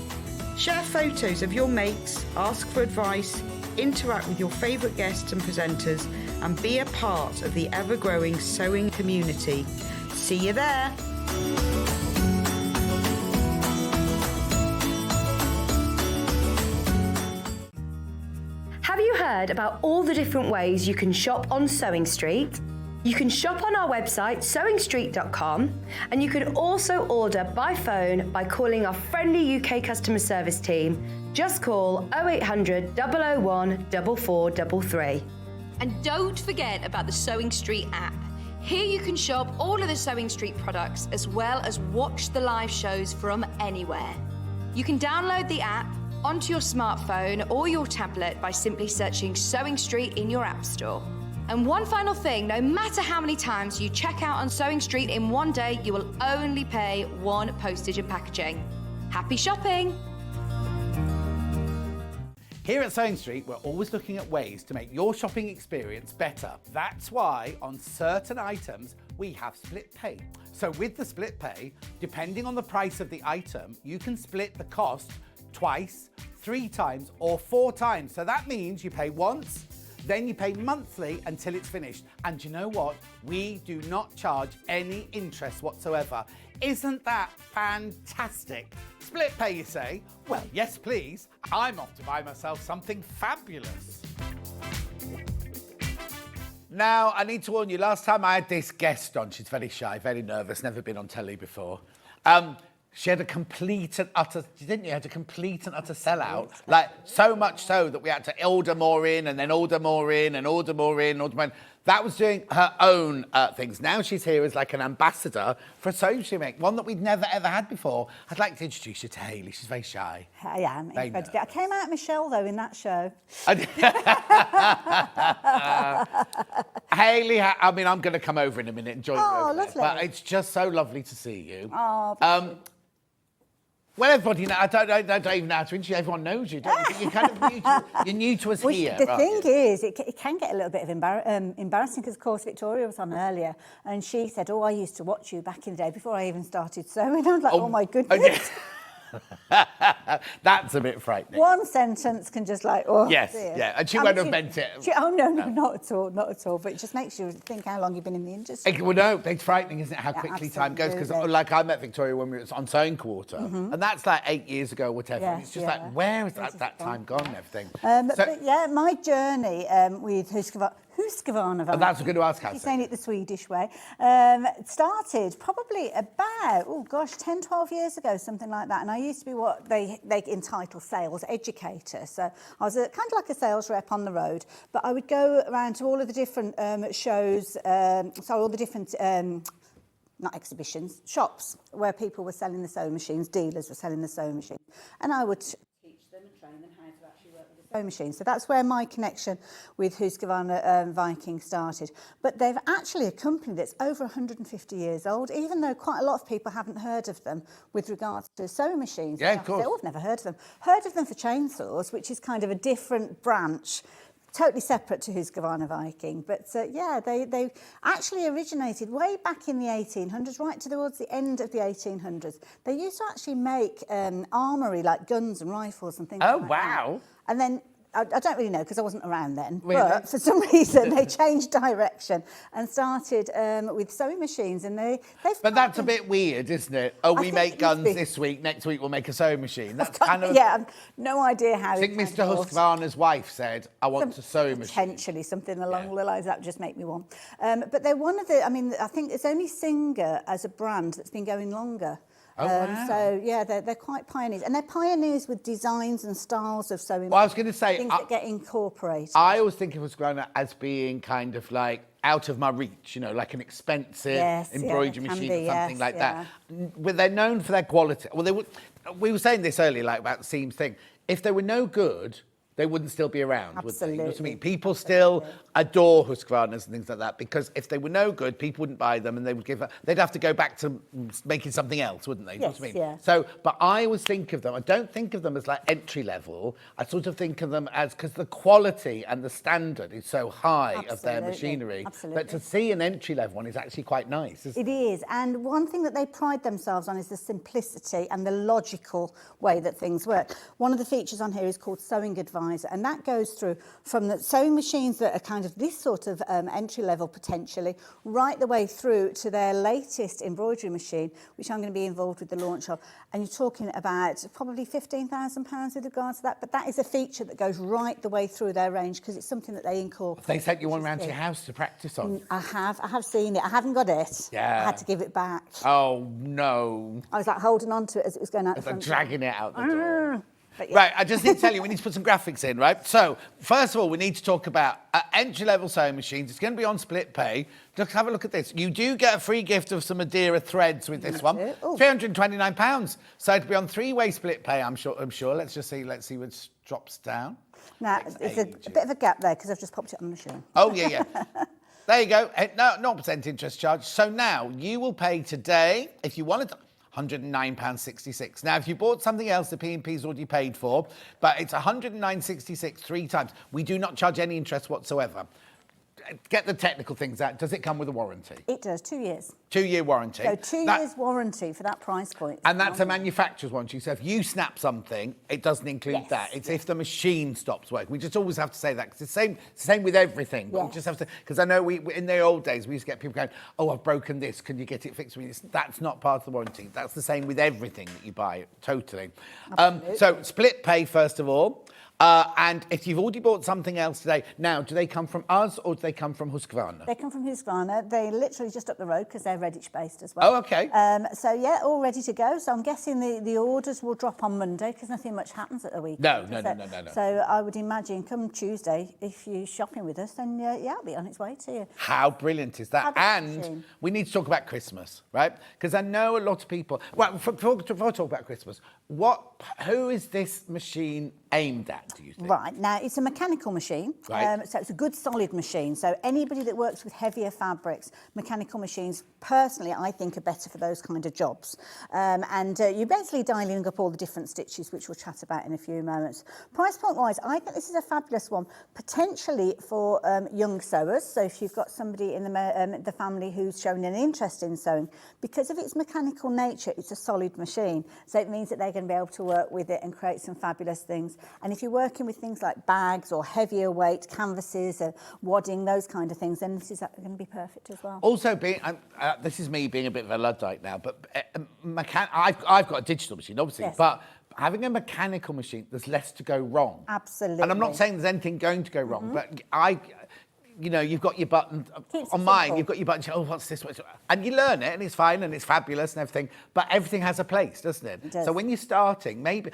Share photos of your makes, ask for advice, interact with your favourite guests and presenters and be a part of the ever-growing sewing community. See you there! Have you heard about all the different ways you can shop on Sewing Street? You can shop on our website, sewingstreet.com, and you can also order by phone by calling our friendly UK customer service team. Just call 0800 001 4433. And don't forget about the Sewing Street app. Here you can shop all of the Sewing Street products as well as watch the live shows from anywhere. You can download the app onto your smartphone or your tablet by simply searching Sewing Street in your app store. And one final thing, no matter how many times you check out on Sewing Street in one day, you will only pay 1 postage and packaging. Happy shopping! Here at Sewing Street, we're always looking at ways to make your shopping experience better. That's why on certain items, we have split pay. So with the split pay, depending on the price of the item, you can split the cost twice, 3 times, or 4 times. So that means you pay once, then you pay monthly until it's finished. And you know what? We do not charge any interest whatsoever. Isn't that fantastic? Split pay, you say? Well, yes, please. I'm off to buy myself something fabulous. Now, I need to warn you, last time I had this guest on, she's very shy, very nervous, never been on telly before. She had a complete and utter, didn't you? Had a complete and utter sellout. Like, so much so that we had to order more in and then order more in and order more in, order more in. That was doing her own things. Now she's here as like an ambassador for a sewing machine make, one that we'd never ever had before. I'd like to introduce you to Hayley. She's very shy. I am. Incredible. I came out Michelle though in that show. Hayley, I mean, I'm going to come over in a minute and join you over there, lovely. but it's just so lovely to see you. Oh, well, everybody, I don't even know how to introduce you. Everyone knows you, don't you? You're kind of new to, you're new to us here. The thing is, it can get a little bit of embarrassing because, of course, Victoria was on earlier and she said, oh, I used to watch you back in the day before I even started sewing. I was like, oh my goodness. Okay. That's a bit frightening. One sentence can just like, oh, yes, dear. yeah, and she won't have meant it. No, not at all, not at all. But it just makes you think how long you've been in the industry. Well, no, it's frightening, isn't it, how quickly time goes? Because, like, I met Victoria when we were on Sewing Quarter, and that's like 8 years ago, whatever. Yes, and it's just like, where is that time gone and everything? But yeah, my journey with Husqvarna Viking. And that's going to ask how. She's saying it the Swedish way. Started probably about, 10, 12 years ago, something like that. And I used to be what they entitle sales educator. So I was kind of like a sales rep on the road. But I would go around to all of the different shows, all the different... not exhibitions, shops where people were selling the sewing machines, dealers were selling the sewing machines. And I would teach them and train them how to actually work with the sewing machine. So that's where my connection with Husqvarna Viking started. But they're actually a company that's over 150 years old, even though quite a lot of people haven't heard of them with regards to sewing machines. Yeah, of course. I've never heard of them. Heard of them for chainsaws, which is kind of a different branch, totally separate to Husqvarna Viking. But they actually originated way back in the 1800s, right towards the end of the 1800s. They used to actually make armoury, like guns and rifles and things like that. Oh, wow. And then, I don't really know because I wasn't around then, but for some reason they changed direction and started with sewing machines. And But that's a bit weird, isn't it? Oh, we make guns this week, next week we'll make a sewing machine. That's kind of... Yeah, I've no idea how... I think Mr. Husqvarna's wife said, I want a sewing machine. Potentially, something along the lines that would just make me one. But they're one of the... I mean, I think it's only Singer as a brand that's been going longer. Oh, wow. So, yeah, they're quite pioneers. And they're pioneers with designs and styles of sewing. Well, I was going to say... Things that get incorporated. I always think of Husqvarna as being kind of like out of my reach, you know, like an expensive embroidery machine or something like that. Well, they're known for their quality. Well, we were saying this earlier, like about the seams thing. If they were no good, they wouldn't still be around, would they? You know what I mean? People still adore Husqvarnas and things like that because if they were no good, people wouldn't buy them and they would they'd have to go back to making something else, wouldn't they? You know what I mean? Yeah. So, but I always think of them, I don't think of them as like entry level. I sort of think of them as, because the quality and the standard is so high of their machinery, that to see an entry level one is actually quite nice, isn't it? It is. And one thing that they pride themselves on is the simplicity and the logical way that things work. One of the features on here is called Sewing Advisor. And that goes through from the sewing machines that are kind of this sort of entry level potentially, right the way through to their latest embroidery machine, which I'm going to be involved with the launch of. And you're talking about probably £15,000 with regards to that. But that is a feature that goes right the way through their range because it's something that they incorporate. They sent you one round to your house to practice on? I have seen it. I haven't got it. Yeah. I had to give it back. Oh, no. I was like holding on to it as it was going out the front. Dragging it out the door. But yeah. Right, I just need to tell you, we need to put some graphics in, right? So, first of all, we need to talk about entry-level sewing machines. It's going to be on split pay. Just have a look at this. You do get a free gift of some Madeira threads with this one. £329. So it'll be on 3-way split pay, I'm sure. Let's see which drops down. Now, there's a bit of a gap there because I've just popped it on the machine. Oh, yeah. There you go. No, 0% interest charge. So now you will pay today, if you wanted to, £109.66. Now, if you bought something else, the P&P's already paid for, but it's £109.66 3 times. We do not charge any interest whatsoever. Get the technical things out. Does it come with a warranty? It does, 2 years. 2-year warranty. So 2 years warranty for that price point. And that's a manufacturer's warranty. So if you snap something, it doesn't include that. It's if the machine stops working. We just always have to say that because it's the same with everything. But we just have to, because I know we in the old days we used to get people going, "Oh, I've broken this. Can you get it fixed for me?" That's not part of the warranty. That's the same with everything that you buy. Totally. So split pay first of all. And if you've already bought something else today, now, do they come from us or do they come from Husqvarna? They come from Husqvarna. They're literally just up the road because they're Redditch-based as well. Oh, OK. So, yeah, all ready to go. So I'm guessing the orders will drop on Monday because nothing much happens at the weekend. No. So I would imagine come Tuesday, if you're shopping with us, then, it'll be on its way to you. How brilliant is that? And we need to talk about Christmas, right? Because I know a lot of people... Well, before I talk about Christmas, who is this machine aimed at, do you think? Right, now it's a mechanical machine, right. So it's a good solid machine. So anybody that works with heavier fabrics, mechanical machines, personally, I think are better for those kind of jobs. And you're basically dialing up all the different stitches, which we'll chat about in a few moments. Price point wise, I think this is a fabulous one, potentially for young sewers. So if you've got somebody in the family who's showing an interest in sewing, because of its mechanical nature, it's a solid machine. So it means that they're going to be able to work with it and create some fabulous things. And if you're working with things like bags or heavier weight canvases, wadding, those kind of things, then this is going to be perfect as well. Also, this is me being a bit of a Luddite now, but I've got a digital machine, obviously, but having a mechanical machine, there's less to go wrong. Absolutely. And I'm not saying there's anything going to go wrong, but you've got your button on mine. You've got your button. Oh, what's this? And you learn it, and it's fine, and it's fabulous, and everything. But everything has a place, doesn't it? It does. So when you're starting, maybe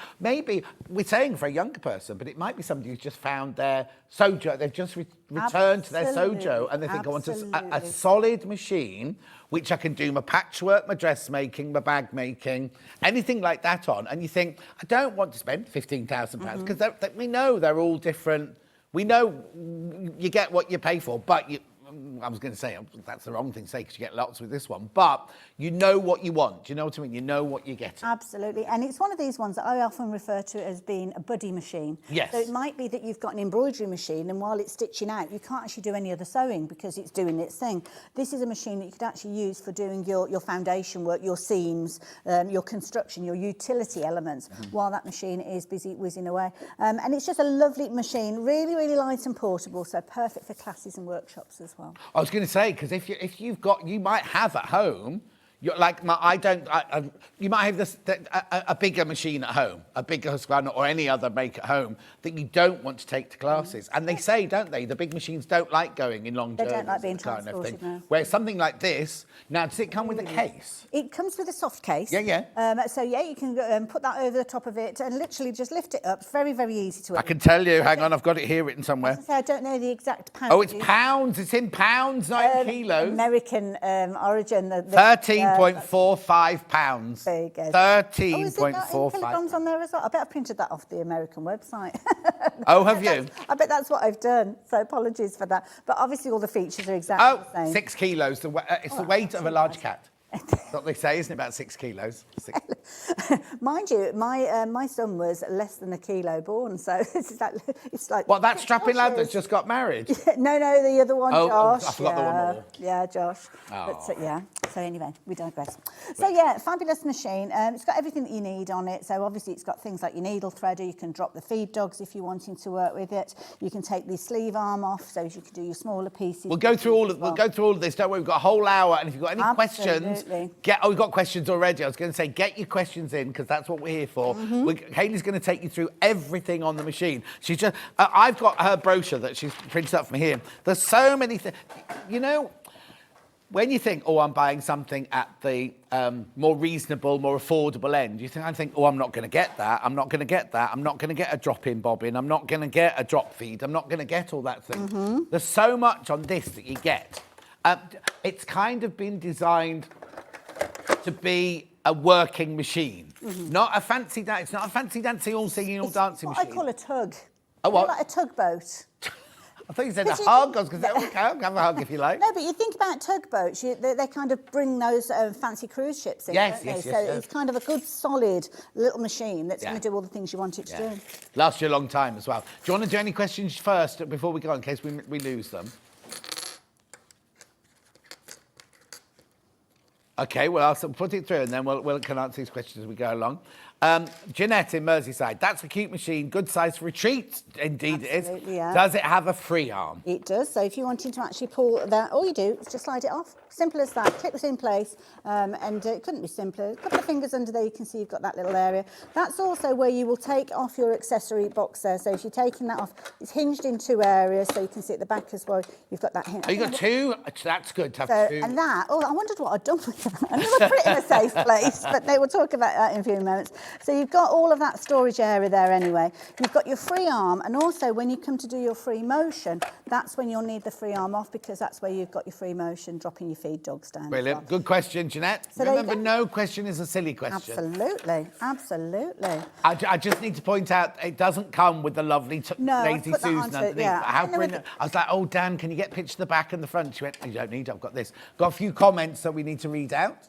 we're saying for a younger person, but it might be somebody who's just found their sojo. They've just returned to their sojo, and they think, I want a solid machine which I can do my patchwork, my dressmaking, my bag making, anything like that on. And you think, I don't want to spend £15,000 because we know they're all different. We know you get what you pay for, but I was going to say, that's the wrong thing to say because you get lots with this one, but you know what you want. Do you know what I mean? You know what you're getting. Absolutely. And it's one of these ones that I often refer to as being a buddy machine. Yes. So it might be that you've got an embroidery machine and while it's stitching out, you can't actually do any other sewing because it's doing its thing. This is a machine that you could actually use for doing your foundation work, your seams, your construction, your utility elements, while that machine is busy whizzing away. And it's just a lovely machine, really, really light and portable, so perfect for classes and workshops as well. I was going to say, because if you might have at home, you might have a bigger machine at home, a bigger Husqvarna or any other make at home that you don't want to take to classes. And they say, don't they, the big machines don't like going in long journeys. They don't like being transported, no. Where something like this, now does it come with a case? It comes with a soft case. Yeah. So you can put that over the top of it and literally just lift it up. It's very, very easy to. I can tell you. Hang on, I've got it here written somewhere. I don't know the exact pounds. Oh, it's pounds. It's in pounds, not in kilos. American origin. 13.45 pounds. There you go. 13.45. Kilograms on there as well. I bet I printed that off the American website. Oh, have you? I bet that's what I've done. So apologies for that. But obviously all the features are exactly the same. 6 kilos. It's the weight of a large cat. That's what they say, isn't it? About 6 kilos. Mind you, my son was less than a kilo born, so it's like. What, that strapping lad that's just got married? No, the other one, Josh. I forgot the one more. Yeah, Josh. Oh. But, so anyway, we digress. So yeah, fabulous machine. It's got everything that you need on it. So obviously it's got things like your needle threader. You can drop the feed dogs if you're wanting to work with it. You can take the sleeve arm off, so you can do your smaller pieces. We'll go through all of this. Don't worry, we've got a whole hour, and if you've got any questions, we've got questions already. I was going to say, get your questions in because that's what we're here for. Hayley's going to take you through everything on the machine. She's just, I've got her brochure that she's printed up for me here. There's so many things, when you think, oh, I'm buying something at the more reasonable, more affordable end, I think, oh, I'm not going to get that. I'm not going to get that. I'm not going to get a drop-in bobbin. I'm not going to get a drop feed. I'm not going to get all that thing. There's so much on this that you get. It's kind of been designed to be a working machine, not a fancy. It's not a fancy dancing, all singing, all dancing what machine. I call a tug. A what? Like a tugboat. I thought you said a hug. I was going to say, okay, I'll have a hug if you like. No, but you think about tugboats, they kind of bring those fancy cruise ships in, don't they? So it's kind of a good, solid little machine that's going to do all the things you want it to do. Lasts you a long time as well. Do you want to do any questions first before we go, in case we lose them? Okay, well, I'll put it through and then we'll can answer these questions as we go along. Jeanette in Merseyside, that's a cute machine, good size for retreat. Indeed Absolutely, it is. yeah. Does it have a free arm? It does. So if you're wanting to actually pull that, all you do is just slide it off. Simple as that. Clip it in place, and it couldn't be simpler. A couple of fingers under there, you can see you've got that little area. That's also where you will take off your accessory box there. So if you're taking that off, it's hinged in 2 areas, so you can see at the back as well. You've got that hinge. Oh, you've got 2? That's good to have so, 2. And that, I wondered what I'd done with that. I never put it in a safe place, but we'll talk about that in a few moments. So you've got all of that storage area there anyway. You've got your free arm, and also when you come to do your free motion, that's when you'll need the free arm off, because that's where you've got your free motion, dropping your feed dogs down. Brilliant. Good question, Jeanette. So remember, no question is a silly question. Absolutely, absolutely. I just need to point out, it doesn't come with the lovely Lazy Susan underneath. Yeah. How brilliant. I was like, oh, Dan, can you get pictures of the back and the front? She went, you don't need, I've got this. Got a few comments that we need to read out.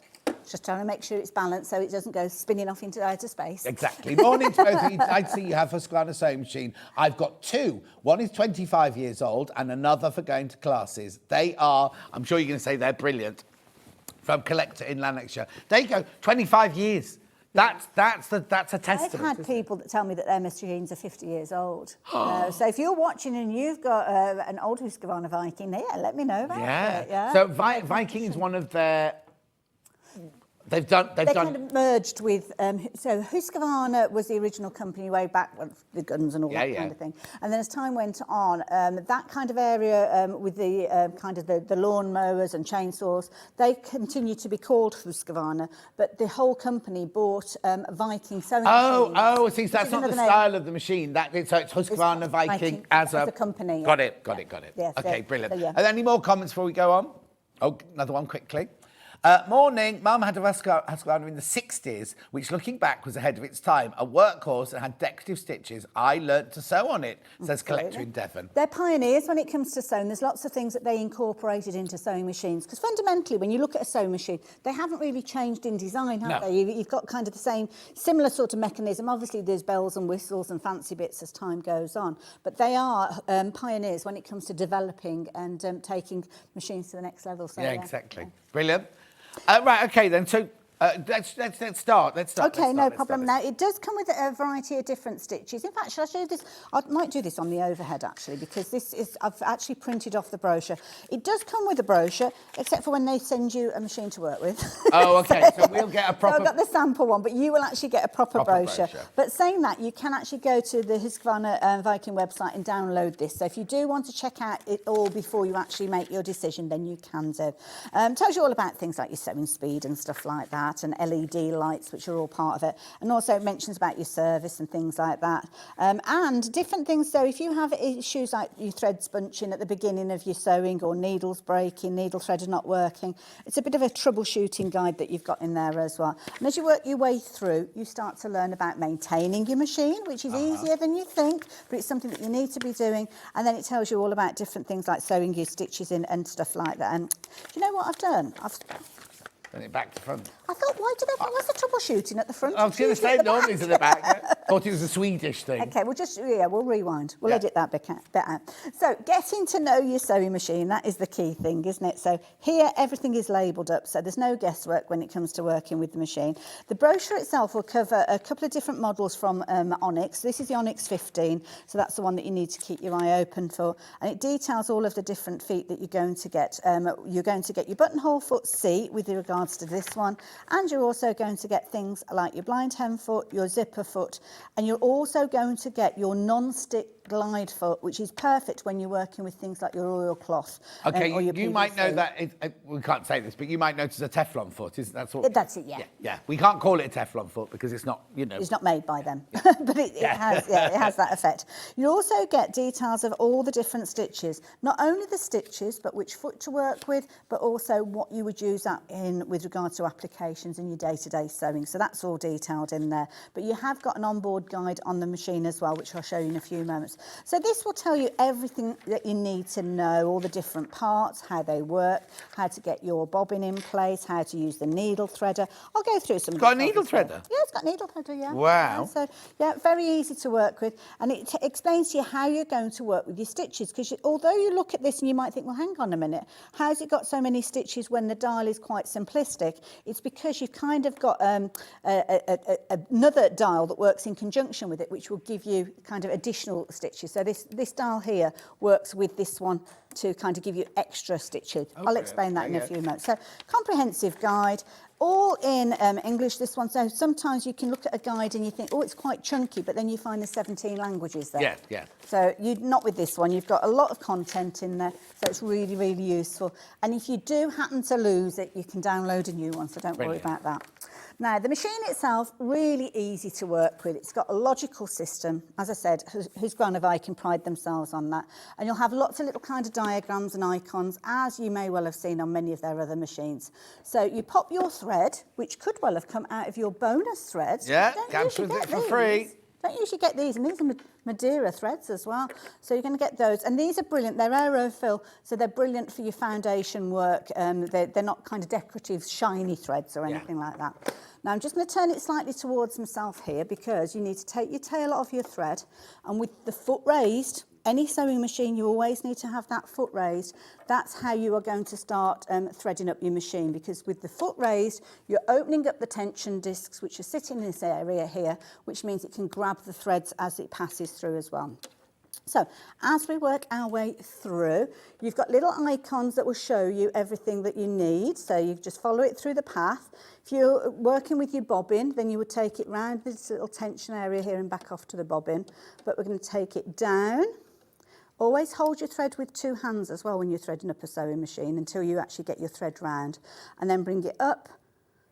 Just trying to make sure it's balanced so it doesn't go spinning off into outer space. Exactly. Morning to both of you. I see you have a Husqvarna sewing machine. I've got 2. One is 25 years old and another for going to classes. They are, I'm sure you're going to say they're brilliant, from Collector in Lanarkshire. There you go, 25 years. That's a testament. I've had people that tell me that their machines are 50 years old. So if you're watching and you've got an old Husqvarna Viking, let me know about it. Yeah. So Viking is one of their... They've kind of merged with, so Husqvarna was the original company way back, the guns and all that kind of thing. And then as time went on, that kind of area with the kind of the lawn mowers and chainsaws, they continued to be called Husqvarna, but the whole company bought Viking sewing machines. See, that's not the style of the machine. So it's Husqvarna Viking as a company. Got it. Yes, okay, brilliant. So, yeah. Are there any more comments before we go on? Oh, another one quickly. Morning. Mum had a Husqvarna in the 60s, which looking back was ahead of its time. A workhorse and had decorative stitches. I learnt to sew on it, says Collector in Devon. They're pioneers when it comes to sewing. There's lots of things that they incorporated into sewing machines. Because fundamentally, when you look at a sewing machine, they haven't really changed in design, have they? You've got kind of the same, similar sort of mechanism. Obviously, there's bells and whistles and fancy bits as time goes on. But they are pioneers when it comes to developing and taking machines to the next level. So, exactly. Brilliant. Right, okay then. So let's start. Okay, no problem. Now, it does come with a variety of different stitches. In fact, shall I show you this? I might do this on the overhead, actually, because I've actually printed off the brochure. It does come with a brochure, except for when they send you a machine to work with. Oh, okay. So we'll get a proper... So I've got the sample one, but you will actually get a proper brochure. But saying that, you can actually go to the Husqvarna Viking website and download this. So if you do want to check out it all before you actually make your decision, then you can do. Tells you all about things like your sewing speed and stuff like that, and LED lights, which are all part of it, and also it mentions about your service and things like that, and different things. So if you have issues like your threads bunching at the beginning of your sewing, or needles breaking, needle thread not working, it's a bit of a troubleshooting guide that you've got in there as well. And as you work your way through, you start to learn about maintaining your machine, which is easier than you think, but it's something that you need to be doing. And then it tells you all about different things like sewing your stitches in and stuff like that. And do you know what I've done? Turn it back to front. I thought, what's the troubleshooting at the front? I was going to say normally to the back. Thought it was a Swedish thing. Okay, we'll rewind. We'll edit that bit out. So, getting to know your sewing machine, that is the key thing, isn't it? So, here, everything is labelled up, so there's no guesswork when it comes to working with the machine. The brochure itself will cover a couple of different models from Onyx. This is the Onyx 15, so that's the one that you need to keep your eye open for. And it details all of the different feet that you're going to get. You're going to get your buttonhole foot C with regards to this one, and you're also going to get things like your blind hem foot, your zipper foot, and you're also going to get your non-stick glide foot, which is perfect when you're working with things like your oilcloth. Okay, or your you might know PVC. that, we can't say this, but you might notice a Teflon foot, isn't that what? That's it, yeah. Yeah, we can't call it a Teflon foot because it's not, you know. It's not made by them, but it has that effect. You also get details of all the different stitches, not only the stitches, but which foot to work with, but also what you would use that in with regard to applications in your day-to-day sewing. So that's all detailed in there. But you have got an onboard guide on the machine as well, which I'll show you in a few moments. So this will tell you everything that you need to know, all the different parts, how they work, how to get your bobbin in place, how to use the needle threader. I'll go through some. Got a needle threader? Yeah, it's got a needle threader, yeah. Wow. Yeah, so, yeah, very easy to work with. And it explains to you how you're going to work with your stitches. Because although you look at this and you might think, well, hang on a minute, how's it got so many stitches when the dial is quite simplistic? It's because you've kind of got another dial that works in conjunction with it, which will give you kind of additional stitches. So this dial here works with this one to kind of give you extra stitches. Okay, I'll explain that in a few moments. So comprehensive guide, all in English, this one. So sometimes you can look at a guide and you think, oh, it's quite chunky, but then you find there's 17 languages there. Yeah, yeah. So not with this one. You've got a lot of content in there, so it's really, really useful. And if you do happen to lose it, you can download a new one, so don't worry about that. Now, the machine itself, really easy to work with. It's got a logical system. As I said, Husqvarna Viking pride themselves on that. And you'll have lots of little kind of diagrams and icons, as you may well have seen on many of their other machines. So you pop your thread, which could well have come out of your bonus threads. Yeah, comes with it for free. Don't usually get these, and these are Madeira threads as well. So you're going to get those, and these are brilliant. They're aerofill, so they're brilliant for your foundation work. They're not kind of decorative, shiny threads or anything like that. Now I'm just going to turn it slightly towards myself here because you need to take your tail off your thread, and with the foot raised, any sewing machine, you always need to have that foot raised. That's how you are going to start threading up your machine, because with the foot raised, you're opening up the tension discs, which are sitting in this area here, which means it can grab the threads as it passes through as well. So as we work our way through, you've got little icons that will show you everything that you need. So you just follow it through the path. If you're working with your bobbin, then you would take it round this little tension area here and back off to the bobbin. But we're going to take it down. Always hold your thread with two hands as well when you're threading up a sewing machine until you actually get your thread round. And then bring it up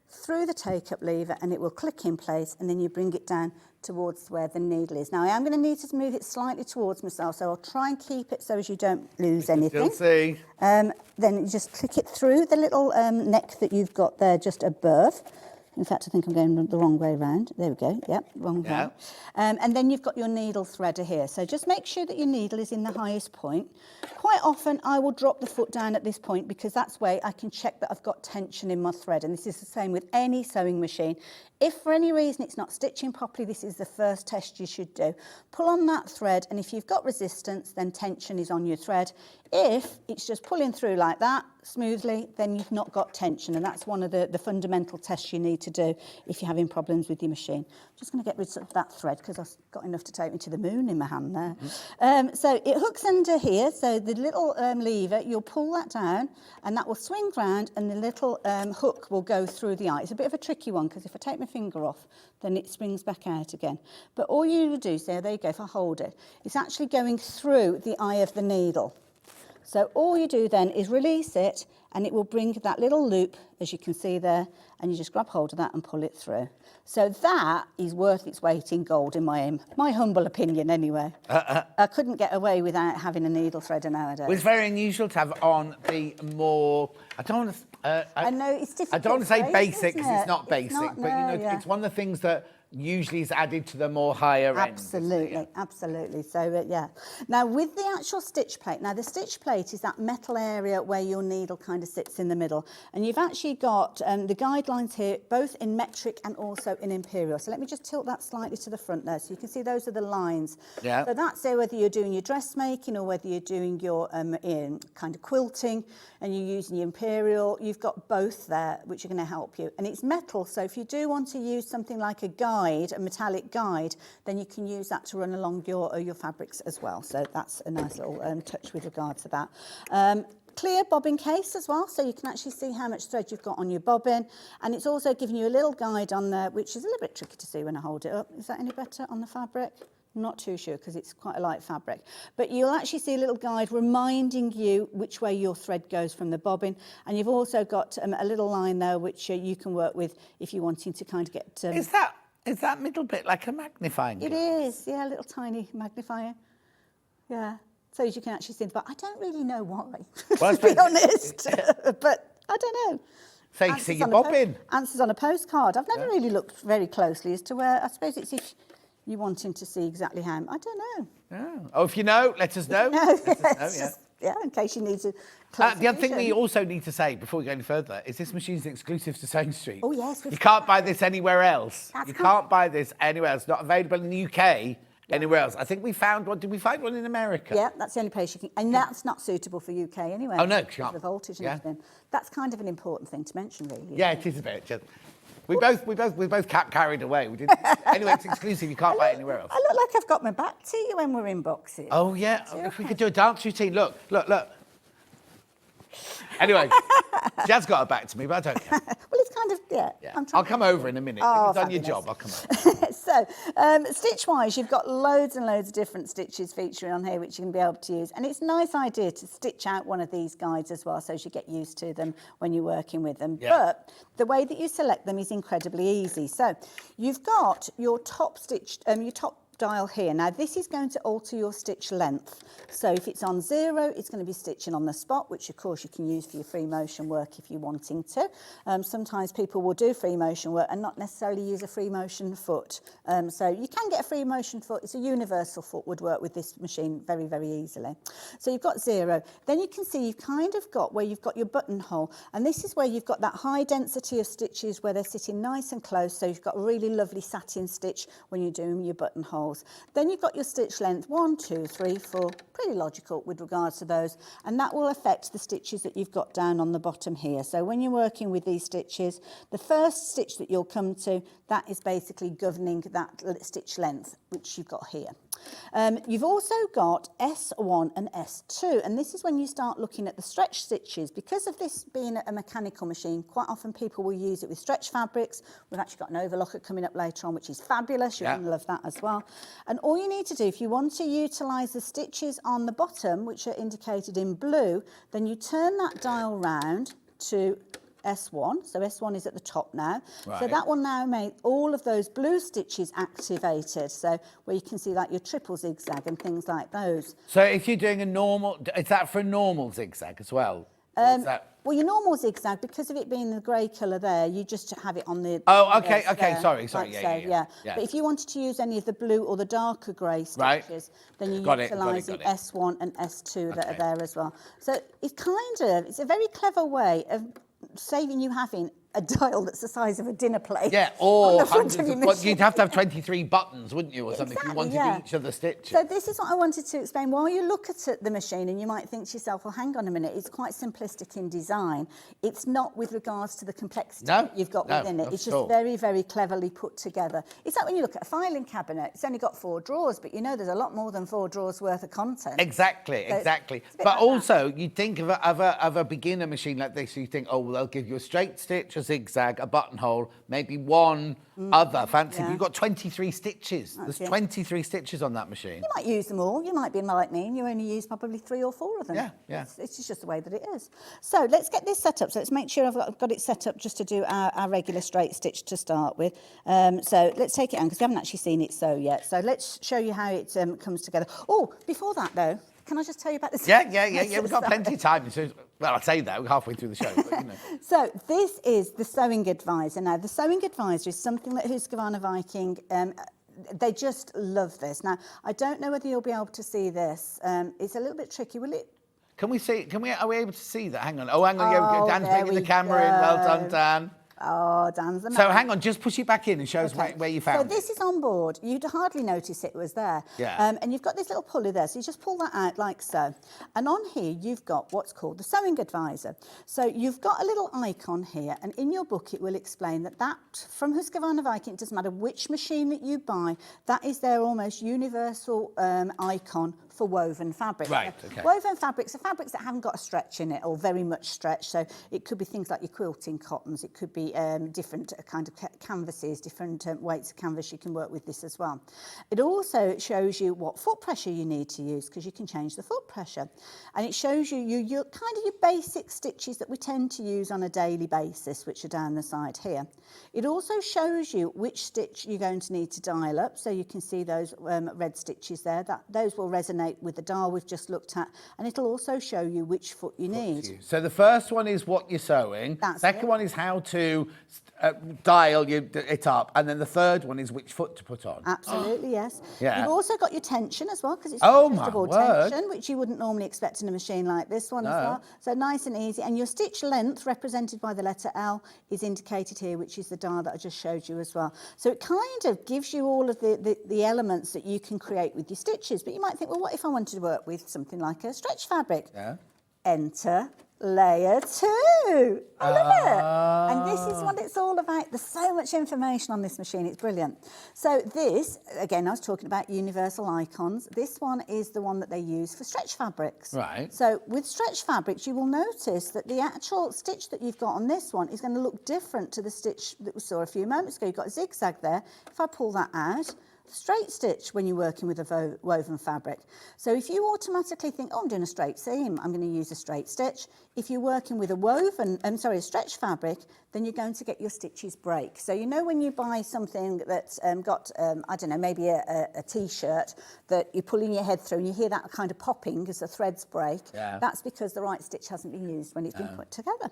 through the take-up lever and it will click in place, and then you bring it down towards where the needle is. Now I am going to need to move it slightly towards myself, so I'll try and keep it so as you don't lose anything. Still see. Then you just click it through the little neck that you've got there just above. In fact, I think I'm going the wrong way around. There we go. Yep, wrong way. And then you've got your needle threader here. So just make sure that your needle is in the highest point. Quite often I will drop the foot down at this point because that's where I can check that I've got tension in my thread. And this is the same with any sewing machine. If for any reason it's not stitching properly, this is the first test you should do. Pull on that thread, and if you've got resistance, then tension is on your thread. If it's just pulling through like that smoothly, then you've not got tension, and that's one of the fundamental tests you need to do if you're having problems with your machine. I'm just going to get rid of that thread because I've got enough to take me to the moon in my hand there. So it hooks under here, so the little lever, you'll pull that down and that will swing round, and the little hook will go through the eye. It's a bit of a tricky one because if I take my finger off, then it springs back out again. But all you do, so there you go, if I hold it, it's actually going through the eye of the needle. So all you do then is release it, and it will bring that little loop, as you can see there, and you just grab hold of that and pull it through. So that is worth its weight in gold, in my humble opinion anyway. I couldn't get away without having a needle threader nowadays. Well, it's very unusual to have on the more, I don't want to, I know it's difficult. I don't want to say basic because it's not It's basic, not, but you know, it's one of the things that usually is added to the more higher end. Absolutely, absolutely. So, yeah. Now, with the actual stitch plate, now the stitch plate is that metal area where your needle kind of sits in the middle. And you've actually got the guidelines here, both in metric and also in imperial. So let me just tilt that slightly to the front there so you can see those are the lines. Yeah. So that's there whether you're doing your dressmaking or whether you're doing your kind of quilting and you're using your imperial. You've got both there, which are going to help you. And it's metal, so if you do want to use something like a guide, a metallic guide, then you can use that to run along your fabrics as well. So that's a nice little touch with regards to that. Clear bobbin case as well, so you can actually see how much thread you've got on your bobbin, and it's also giving you a little guide on there, which is a little bit tricky to see when I hold it up. Is that any better on the fabric? Not too sure because it's quite a light fabric. But you'll actually see a little guide reminding you which way your thread goes from the bobbin. And you've also got a little line there which you can work with if you're wanting to kind of get... Is that middle bit like a magnifying glass? It is, yeah, a little tiny magnifier. Yeah, so as you can actually see the back. I don't really know why, Well, to be honest, but I don't know. So you see your bobbin. Answers on a postcard. I've never really looked very closely as to where, I suppose it's if you're wanting to see exactly how, I don't know. Oh, oh if you know, let us know. Let us know, yeah, in case you need to. The other thing we also need to say before we go any further is this machine's exclusive to Sewing Street. Oh, yes. You can't buy this anywhere else. That's You cool. can't buy this anywhere else. Not available in the UK, anywhere else. I think we found one. Did we find one in America? Yeah, that's the only place you can, and that's not suitable for UK anyway. Oh, no, because can't. of the voltage and Yeah. everything. That's kind of an important thing to mention, really. Yeah, it is a bit. We both carried away. We didn't. Anyway, it's exclusive. You can't buy it anywhere else. I look like I've got my back to you when we're in boxes. Oh yeah. If we could do a dance routine. Look. Anyway, she has got her back to me, but I don't care. Well, it's kind of, yeah. I'll come over in a minute. Oh, When you've done your fabulous. job, I'll come over. So, stitch-wise, you've got loads and loads of different stitches featuring on here, which you can be able to use. And it's a nice idea to stitch out one of these guides as well, so as you get used to them when you're working with them. Yeah. But the way that you select them is incredibly easy. So, you've got your top stitch, your top dial here. Now this is going to alter your stitch length. So if it's on 0, it's going to be stitching on the spot, which of course you can use for your free motion work if you're wanting to. Sometimes people will do free motion work and not necessarily use a free motion foot. So you can get a free motion foot. It's a universal foot, would work with this machine very, very easily. So you've got 0. Then you can see you've kind of got where you've got your buttonhole, and this is where you've got that high density of stitches where they're sitting nice and close. So you've got a really lovely satin stitch when you're doing your buttonhole. Then you've got your stitch length 1, 2, 3, 4, pretty logical with regards to those, and that will affect the stitches that you've got down on the bottom here. So when you're working with these stitches, the first stitch that you'll come to, that is basically governing that stitch length, which you've got here. You've also got S1 and S2, and this is when you start looking at the stretch stitches. Because of this being a mechanical machine, quite often people will use it with stretch fabrics. We've actually got an overlocker coming up later on, which is fabulous. You're going to love that as well. And all you need to do, if you want to utilise the stitches on the bottom, which are indicated in blue, then you turn that dial round to S1, so S1 is at the top now. Right. So that will now make all of those blue stitches activated, so where you can see like your triple zigzag and things like those. So if you're doing a normal, is that for a normal zigzag as well? Or is that... Well, your normal zigzag, because of it being the grey colour there, you just have it on the... Oh, okay, there, okay, sorry, like yeah. so. But if you wanted to use any of the blue or the darker grey stitches, then you're utilising S1 and S2 that are there as well. So it's a very clever way of saving you having a dial that's the size of a dinner plate. Yeah, or on the front of your machine. you'd have to have 23 buttons, wouldn't you, or something, if you wanted each of the stitches. So this is what I wanted to explain. While you look at the machine and you might think to yourself, well, hang on a minute, it's quite simplistic in design. It's not with regards to the complexity that you've got within it. It's just very, very cleverly put together. It's like when you look at a filing cabinet, it's only got 4 drawers, but you know there's a lot more than 4 drawers worth of content. Exactly. But like also, you think of a beginner machine like this, you think, oh, well, they'll give you a straight stitch, a zigzag, a buttonhole, maybe one other fancy. You've got 23 stitches. There's 23 stitches on that machine. You might use them all. You might be like me and you only use probably 3 or 4 of them. Yeah. It's just the way that it is. So let's get this set up. So let's make sure I've got it set up just to do our regular straight stitch to start with. So let's take it on because we haven't actually seen it sew yet. So let's show you how it comes together. Oh, before that though, can I just tell you about this? Yeah. We've got plenty of time. Well, I'd say that, we're halfway through the show. But, you know. So this is the Sewing Advisor. Now, the Sewing Advisor is something that Husqvarna Viking, they just love this. Now, I don't know whether you'll be able to see this. It's a little bit tricky, will it? Are we able to see that? Hang on. Oh, hang on. Dan's bringing the camera in. Well done, Dan. Oh, Dan's the man. So hang on, just push it back in and show us where you found it. So this is on board. You'd hardly notice it was there. Yeah. And you've got this little pulley there, so you just pull that out like so. And on here, you've got what's called the Sewing Advisor. So you've got a little icon here, and in your book, it will explain that from Husqvarna Viking, it doesn't matter which machine that you buy, that is their almost universal icon for woven fabric. Right, okay. Woven fabrics are fabrics that haven't got a stretch in it or very much stretch. So it could be things like your quilting cottons. It could be different kind of canvases, different weights of canvas. You can work with this as well. It also shows you what foot pressure you need to use because you can change the foot pressure. And it shows you your kind of your basic stitches that we tend to use on a daily basis, which are down the side here. It also shows you which stitch you're going to need to dial up. So you can see those red stitches there. Those will resonate with the dial we've just looked at. And it'll also show you which foot you need. So the first one is what you're sewing. That's Second it. one is how to dial it up. And then the third one is which foot to put on. Absolutely, yes. Yeah. You've also got your tension as well, because it's Oh, my adjustable word. tension, which you wouldn't normally expect in a machine like this one as well. So nice and easy. And your stitch length, represented by the letter L, is indicated here, which is the dial that I just showed you as well. So it kind of gives you all of the elements that you can create with your stitches. But you might think, well, what if I wanted to work with something like a stretch fabric? Yeah. Enter layer 2. I love it. And this is what it's all about. There's so much information on this machine. It's brilliant. So this, again, I was talking about universal icons. This one is the one that they use for stretch fabrics. Right. So with stretch fabrics, you will notice that the actual stitch that you've got on this one is going to look different to the stitch that we saw a few moments ago. You've got a zigzag there. If I pull that out, straight stitch when you're working with a woven fabric. So if you automatically think, oh, I'm doing a straight seam, I'm going to use a straight stitch. If you're working with a stretch fabric, then you're going to get your stitches break. So you know when you buy something that's got, I don't know, maybe a T-shirt that you're pulling your head through and you hear that kind of popping as the threads break, that's because the right stitch hasn't been used when it's been put together.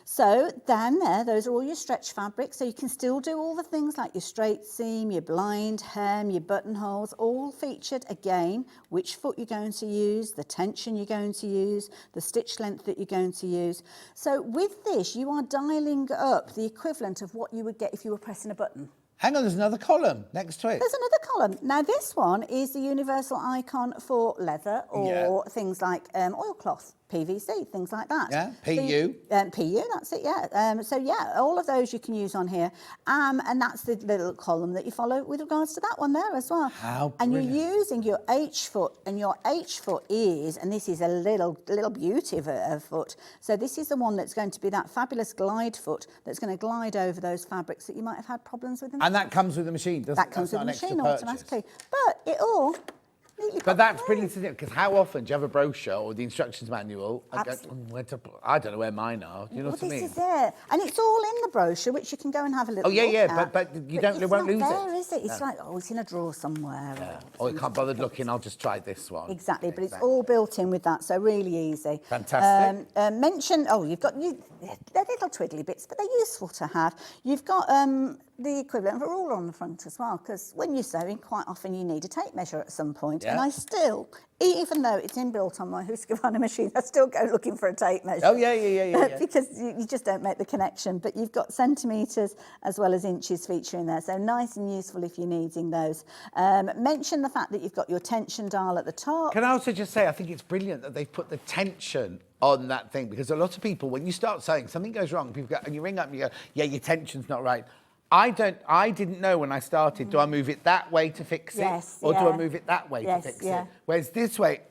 So down there, those are all your stretch fabrics. So you can still do all the things like your straight seam, your blind hem, your buttonholes, all featured again, which foot you're going to use, the tension you're going to use, the stitch length that you're going to use. So with this, you are dialing up the equivalent of what you would get if you were pressing a button. Hang on, there's another column next to it. There's another column. Now, this one is the universal icon for leather or things like oilcloth. PVC, things like that. Yeah, PU. PU. PU, that's it, yeah. So, yeah, all of those you can use on here. And that's the little column that you follow with regards to that one there as well. How and brilliant. you're using your H foot, and your H foot is, and this is a little beauty of a foot, so this is the one that's going to be that fabulous glide foot that's going to glide over those fabrics that you might have had problems with. And that comes with the machine, doesn't it? That comes with the machine automatically. But it all... But that's brilliant, isn't it? Because how often do you have a brochure or the instructions manual? I don't know where mine are. Do you know what I mean? This is it. And it's all in the brochure, which you can go and have a little look at. But you won't lose it. It's not there, is it? It's like, oh, it's in a drawer somewhere. Yeah. Or you can't bother looking, I'll just try this one. Exactly, but it's all built in with that, so really easy. Fantastic. You've got, they're little twiddly bits, but they're useful to have. You've got the equivalent of a ruler on the front as well, because when you're sewing, quite often you need a tape measure at some point. Yeah. And I still, even though it's inbuilt on my Husqvarna machine, I still go looking for a tape measure. Oh, yeah. Because you just don't make the connection. But you've got centimetres as well as inches featuring there, so nice and useful if you're needing those. Mention the fact that you've got your tension dial at the top. Can I also just say, I think it's brilliant that they've put the tension on that thing, because a lot of people, when you start sewing, something goes wrong, people go, and you ring up and you go, yeah, your tension's not right. I didn't know when I started, do I move it that way to fix it? Or do I move it that way to fix it? Whereas this way,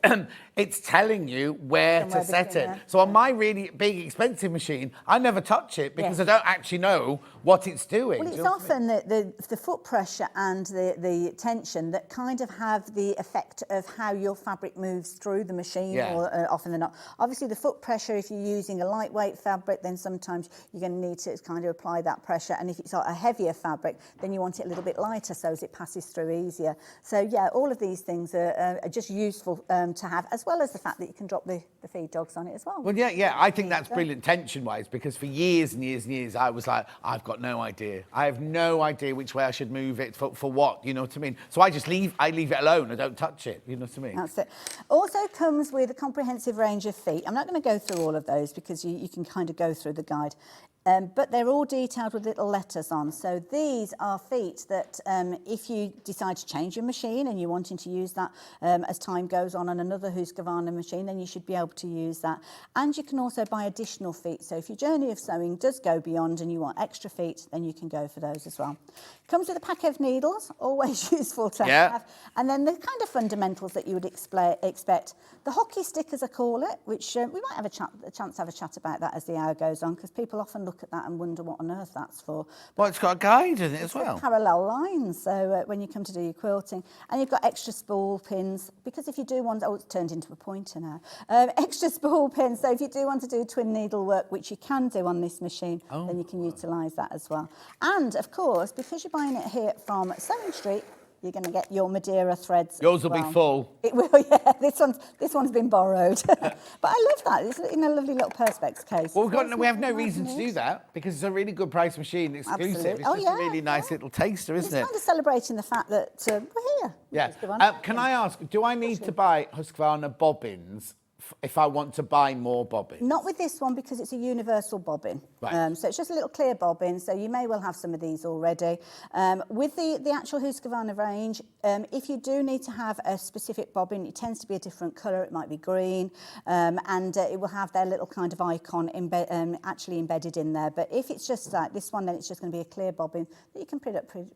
it's telling you where to set it. So on my really big, expensive machine, I never touch it because I don't actually know what it's doing. Well, it's often the foot pressure and the tension that kind of have the effect of how your fabric moves through the machine, or often than not. Obviously, the foot pressure, if you're using a lightweight fabric, then sometimes you're going to need to kind of apply that pressure. And if it's a heavier fabric, then you want it a little bit lighter so as it passes through easier. So, yeah, all of these things are just useful to have, as well as the fact that you can drop the feed dogs on it as well. Well, yeah, I think that's brilliant tension-wise, because for years and years and years, I was like, I've got no idea. I have no idea which way I should move it for what, you know what I mean? So I leave it alone. I don't touch it, you know what I mean? That's it. Also comes with a comprehensive range of feet. I'm not going to go through all of those because you can kind of go through the guide. but they're all detailed with little letters on. So these are feet that if you decide to change your machine and you're wanting to use that as time goes on another Husqvarna machine, then you should be able to use that. And you can also buy additional feet. So if your journey of sewing does go beyond and you want extra feet, then you can go for those as well. Comes with a pack of needles, always useful to have. And then the kind of fundamentals that you would expect. The hockey stick, as I call it, which we might have a chance to have a chat about that as the hour goes on, because people often look at that and wonder what on earth that's for. Well, it's got a guide in it as well. Parallel lines, so when you come to do your quilting. And you've got extra spool pins, because if you do want, oh, it's turned into a pointer now. Extra spool pins, so if you do want to do twin needle work, which you can do on this machine, then you can utilise that as well. And, of course, because you're buying it here from Sewing Street, you're going to get your Madeira threads. Yours will be full. It will, yeah. This one's been borrowed. But I love that. It's in a lovely little Perspex case. Well, we have no reason to do that because it's a really good price machine, exclusive. Absolutely. It's just a really nice little taster, isn't it? It's kind of celebrating the fact that we're here. Yeah. Can I ask, do I need to buy Husqvarna bobbins if I want to buy more bobbins? Not with this one, because it's a universal bobbin. Right. So it's just a little clear bobbin, so you may well have some of these already. With the actual Husqvarna range, if you do need to have a specific bobbin, it tends to be a different colour. It might be green, and it will have their little kind of icon actually embedded in there. But if it's just like this one, then it's just going to be a clear bobbin that you can pick up pretty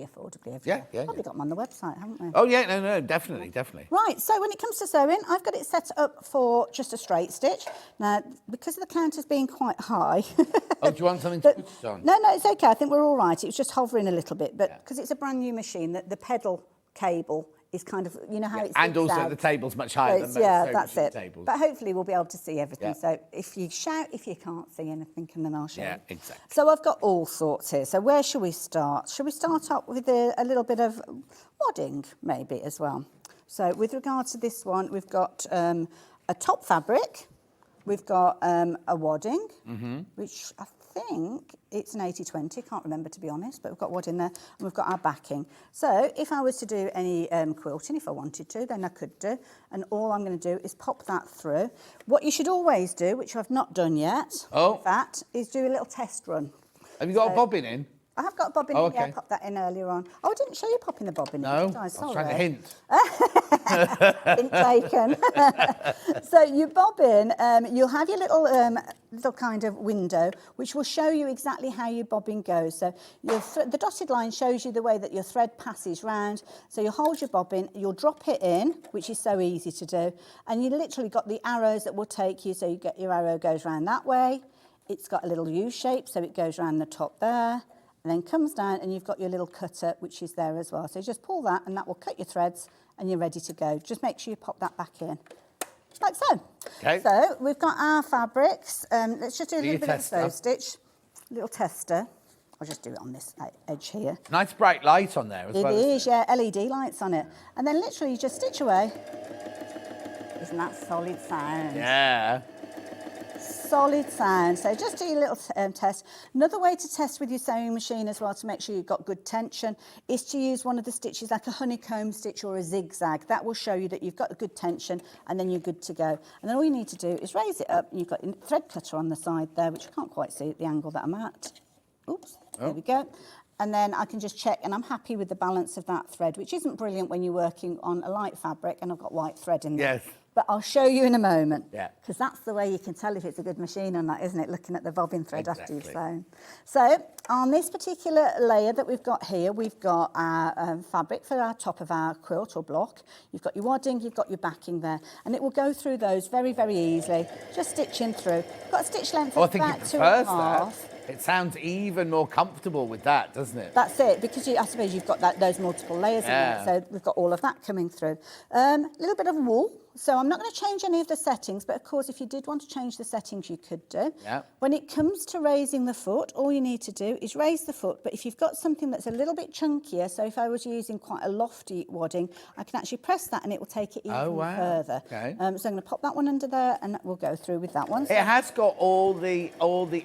affordably everywhere. Probably got them on the website, haven't we? Oh, yeah, no, definitely. Right, so when it comes to sewing, I've got it set up for just a straight stitch. Now, because the counters being quite high... Oh, do you want something to put it on? No, it's OK. I think we're all right. It was just hovering a little bit, but because it's a brand new machine, the pedal cable is kind of, you know how it's... And also the table's much higher than most that's tables. But hopefully we'll be able to see everything. So if you shout, if you can't see anything, and then I'll show you. Yeah, exactly. So I've got all sorts here. So where shall we start? Shall we start up with a little bit of wadding, maybe, as well? So with regard to this one, we've got a top fabric. We've got a wadding, which I think it's an 80-20, can't remember to be honest, but we've got wadding there, and we've got our backing. So if I was to do any quilting, if I wanted to, then I could do, and all I'm going to do is pop that through. What you should always do, which I've not done yet, in fact, is do a little test run. Have you got a bobbin in? I have got a bobbin in, yeah, I popped that in earlier on. Oh, I didn't show you popping the bobbin in, did I? Sorry. I was trying to hint. Hint taken. So you bobbin, you'll have your little kind of window, which will show you exactly how your bobbin goes. So the dotted line shows you the way that your thread passes round. So you'll hold your bobbin, you'll drop it in, which is so easy to do, and you literally got the arrows that will take you, so you get your arrow goes round that way. It's got a little U shape, so it goes round the top there, and then comes down, and you've got your little cutter, which is there as well. So you just pull that, and that will cut your threads, and you're ready to go. Just make sure you pop that back in, like so. Okay. So we've got our fabrics. Let's just do a little bit of sew stitch. Little tester. I'll just do it on this edge here. Nice bright light on there as well. It is, yeah, LED lights on it. And then literally you just stitch away. Isn't that solid sound? Yeah. Solid sound. So just do your little test. Another way to test with your sewing machine as well, to make sure you've got good tension, is to use one of the stitches like a honeycomb stitch or a zigzag. That will show you that you've got a good tension, and then you're good to go. And then all you need to do is raise it up, and you've got your thread cutter on the side there, which I can't quite see at the angle that I'm at. Oops, there we go. And then I can just check, and I'm happy with the balance of that thread, which isn't brilliant when you're working on a light fabric, and I've got white thread in there. Yes. But I'll show you in a moment. Yeah. Because that's the way you can tell if it's a good machine or not, isn't it? Looking at the bobbin thread after you've sewn. So on this particular layer that we've got here, we've got our fabric for our top of our quilt or block. You've got your wadding, you've got your backing there. And it will go through those very, very easily, just stitching through. Got a stitch length of about 2.5. It sounds even more comfortable with that, doesn't it? That's it, because I suppose you've got those multiple layers in there, so we've got all of that coming through. A little bit of wool. So I'm not going to change any of the settings, but of course, if you did want to change the settings, you could do. Yeah. When it comes to raising the foot, all you need to do is raise the foot. But if you've got something that's a little bit chunkier, so if I was using quite a lofty wadding, I can actually press that and it will take it even further. Okay. So I'm going to pop that one under there, and we'll go through with that one. It has got all the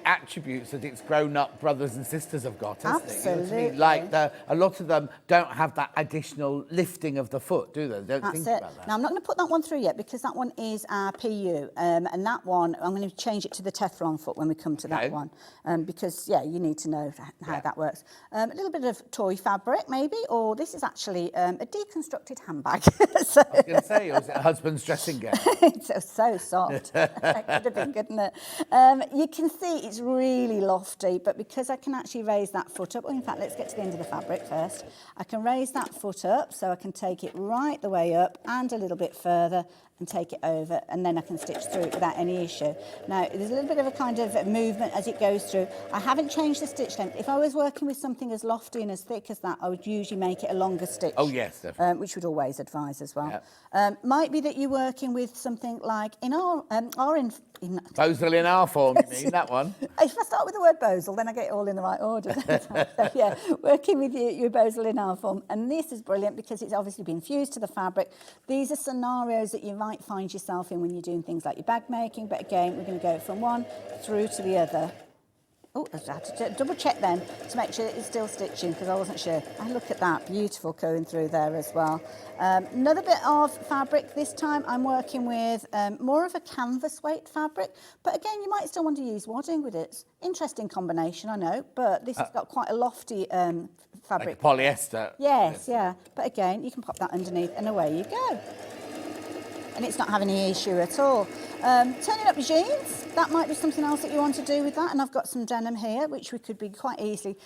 attributes that its grown-up brothers and sisters have got, hasn't it? You know what I Absolutely. mean? Like, a lot of them don't have that additional lifting of the foot, do they? They don't That's think it. about that. Now, I'm not going to put that one through yet because that one is our PU. And that one, I'm going to change it to the Teflon foot when we come to that one. Because, yeah, you need to know how that works. A little bit of toy fabric, maybe, or this is actually a deconstructed handbag. So, I was going to say, or is it a husband's dressing gown? it's so soft. It could have been, couldn't it? You can see it's really lofty, but because I can actually raise that foot up, well, in fact, let's get to the end of the fabric first. I can raise that foot up so I can take it right the way up and a little bit further and take it over, and then I can stitch through it without any issue. Now, there's a little bit of a kind of movement as it goes through. I haven't changed the stitch length. If I was working with something as lofty and as thick as that, I would usually make it a longer stitch. Oh, yes, definitely. Which would always advise as well. Yeah. Might be that you're working with something like in Bozel in our form, you mean, that one? If I start with the word Bozel, then I get it all in the right order. So, yeah, working with your Bozel in our form. And this is brilliant because it's obviously been fused to the fabric. These are scenarios that you might find yourself in when you're doing things like your bag making. But again, we're going to go from one through to the other. Oh, I had to double check then to make sure that it's still stitching because I wasn't sure. And look at that, beautiful going through there as well. Another bit of fabric. This time I'm working with more of a canvas weight fabric, but again, you might still want to use wadding with it. Interesting combination, I know, but this has got quite a lofty fabric. Like polyester. Yes, yeah. But again, you can pop that underneath and away you go. And it's not having any issue at all. Turning up your jeans, that might be something else that you want to do with that. And I've got some denim here, which we could be quite easily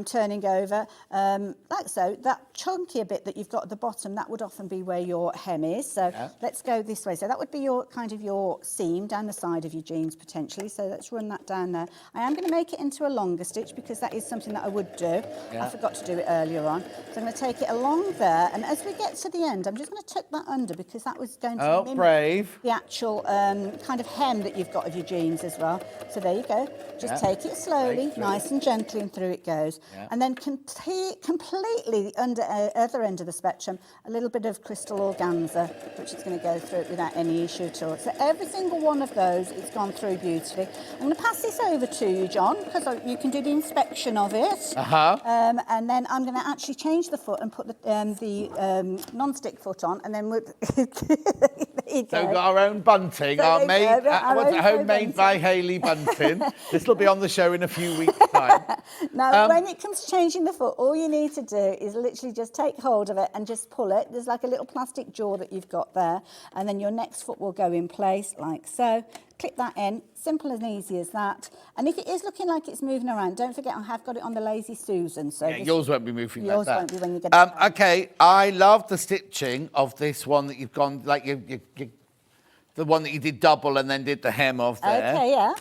turning over. Like so, that chunkier bit that you've got at the bottom, that would often be where your hem is. So let's go this way. So that would be your kind of your seam down the side of your jeans potentially. So let's run that down there. I am going to make it into a longer stitch because that is something that I would do. I forgot to do it earlier on. So I'm going to take it along there. And as we get to the end, I'm just going to tuck that under because that was going to brave. The actual kind of hem that you've got of your jeans as well. So there you go. Just take it slowly, nice and gently, and through it goes. And then completely the other end of the spectrum, a little bit of crystal organza, which is going to go through it without any issue at all. So every single one of those, it's gone through beautifully. I'm going to pass this over to you, John, because you can do the inspection of it. And then I'm going to actually change the foot and put the non-stick foot on, and then we'll... So we've got our own bunting, our homemade by Hayley bunting. This will be on the show in a few weeks' time. Now, when it comes to changing the foot, all you need to do is literally just take hold of it and just pull it. There's like a little plastic jaw that you've got there, and then your next foot will go in place like so. Clip that in, simple and easy as that. And if it is looking like it's moving around, don't forget I have got it on the Lazy Susan. So yours won't be moving like that. Yours won't be when you get it. Okay, I love the stitching of this one that you've gone, like the one that you did double and then did the hem of there. Okay, yeah.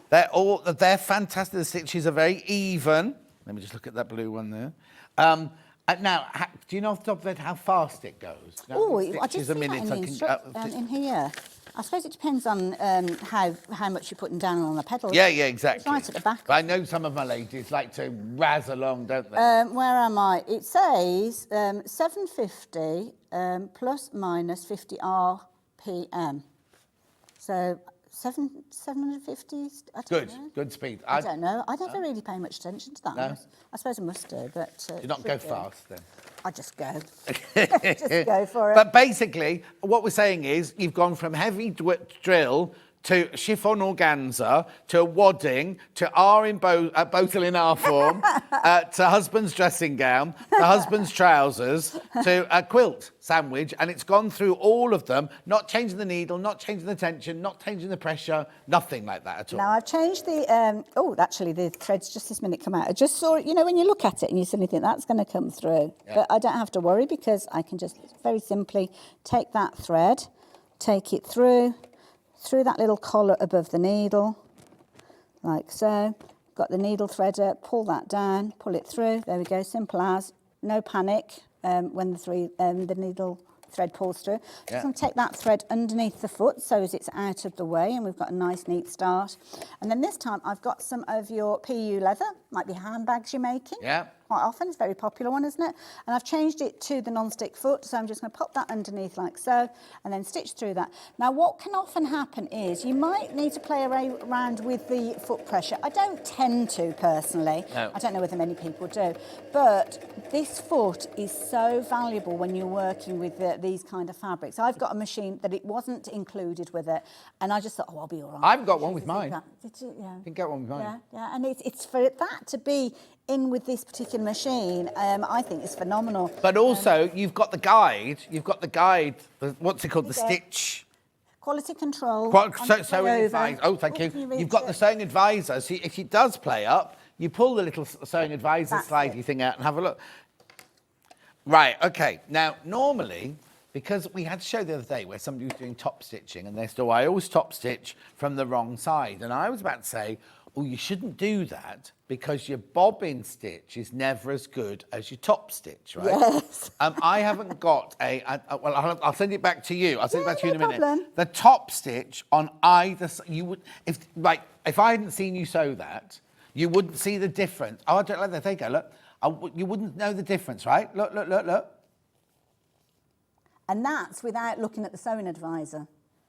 They're fantastic. The stitches are very even. Let me just look at that blue one there. Now, do you know off the top of your head how fast it goes? Oh, I just see that in here. I suppose it depends on how much you're putting down on the pedal. Yeah, exactly. It's right at the back. I know some of my ladies like to razz along, don't they? Where am I? It says 750 plus minus 50 RPM. So 750. Good speed. I don't know. I never really pay much attention to that. No? I suppose I must do, but do not go fast then. I just go. Just go for it. But basically, what we're saying is you've gone from heavy drill to chiffon organza, to wadding, to Botel in our form, to husband's dressing gown, to husband's trousers, to a quilt sandwich, and it's gone through all of them, not changing the needle, not changing the tension, not changing the pressure, nothing like that at all. Now, I've changed the, actually, the threads just this minute come out. I just saw it, when you look at it and you suddenly think that's going to come through. Yeah. But I don't have to worry because I can just very simply take that thread, take it through that little collar above the needle, like so. Got the needle threader, pull that down, pull it through. There we go, simple as. No panic when the needle thread pulls through. Just going to take that thread underneath the foot so as it's out of the way, and we've got a nice neat start. And then this time I've got some of your PU leather. Might be handbags you're making. Yeah. Quite often, it's a very popular one, isn't it? And I've changed it to the non-stick foot, so I'm just going to pop that underneath like so, and then stitch through that. Now, what can often happen is you might need to play around with the foot pressure. I don't tend to, personally. No. I don't know whether many people do. But this foot is so valuable when you're working with these kind of fabrics. I've got a machine that it wasn't included with it, and I just thought, oh, I'll be all right. I've got one with mine. Did you? Yeah. You can get one with mine. Yeah, yeah, and it's for that to be in with this particular machine, I think is phenomenal. But also, you've got the guide. You've got the guide. What's it called? The stitch. Quality control. Sewing advisor. Oh, thank you. You've got the sewing advisor. So if it does play up, you pull the little sewing advisor slidey thing out and have a look. Right. Okay. Now, normally, because we had to show the other day where somebody was doing top stitching, and they said, "Oh, I always top stitch from the wrong side," and I was about to say, "Oh, you shouldn't do that because your bobbin stitch is never as good as your top stitch, right?" Yes. I haven't got well, I'll send it back to you. I'll send it back to you in a minute. problem. The top stitch on either side, you would, if I hadn't seen you sew that, you wouldn't see the difference. Oh, I don't like that. There you go, look. You wouldn't know the difference, right? Look, look, look, look. And that's without looking at the sewing advisor.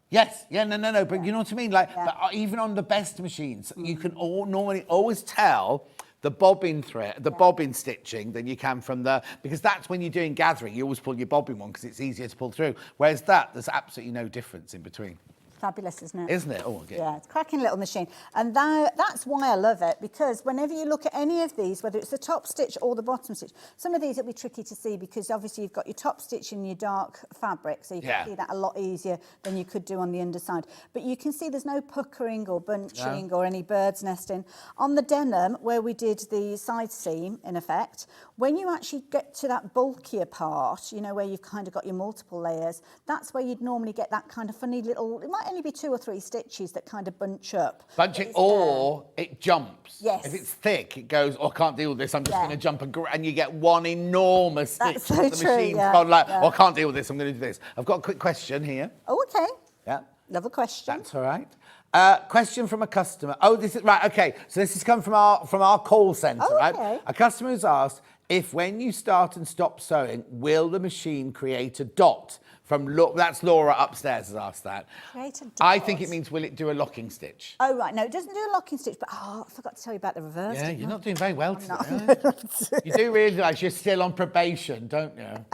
Yes, yeah, no, but you know what I mean? Like, but even on the best machines, you can normally always tell the bobbin thread, the bobbin stitching than you can from because that's when you're doing gathering, you always pull your bobbin one because it's easier to pull through. Whereas there's absolutely no difference in between. Fabulous, isn't it? Isn't it? Oh, okay. Yeah, it's a cracking little machine. And that's why I love it, because whenever you look at any of these, whether it's the top stitch or the bottom stitch, some of these will be tricky to see because obviously you've got your top stitch in your dark fabric, so you can see that a lot easier than you could do on the underside. But you can see there's no puckering or bunching or any bird's nesting. On the denim, where we did the side seam, in effect, when you actually get to that bulkier part, you know, where you've kind of got your multiple layers, that's where you'd normally get that kind of funny little, it might only be 2 or 3 stitches that kind of bunch up. Bunching, or it jumps. Yes. If it's thick, it goes, oh, I can't deal with this, I'm just going to jump and you get one enormous stitch. That's so the true, machine's yeah, gone like, yeah. oh, I can't deal with this, I'm going to do this. I've got a quick question here. Oh, okay. Yeah. Love a question. That's all right. Question from a customer. Oh, this is right. Okay, so this has come from our call centre, right? Okay. A customer has asked if when you start and stop sewing, will the machine create a dot? That's Laura upstairs has asked that. Create a dot. I think it means will it do a locking stitch? Oh, right. No, it doesn't do a locking stitch, but I forgot to tell you about the reverse. Yeah, didn't you're I? not doing very well today. not. are you? You do realise you're still on probation, don't you?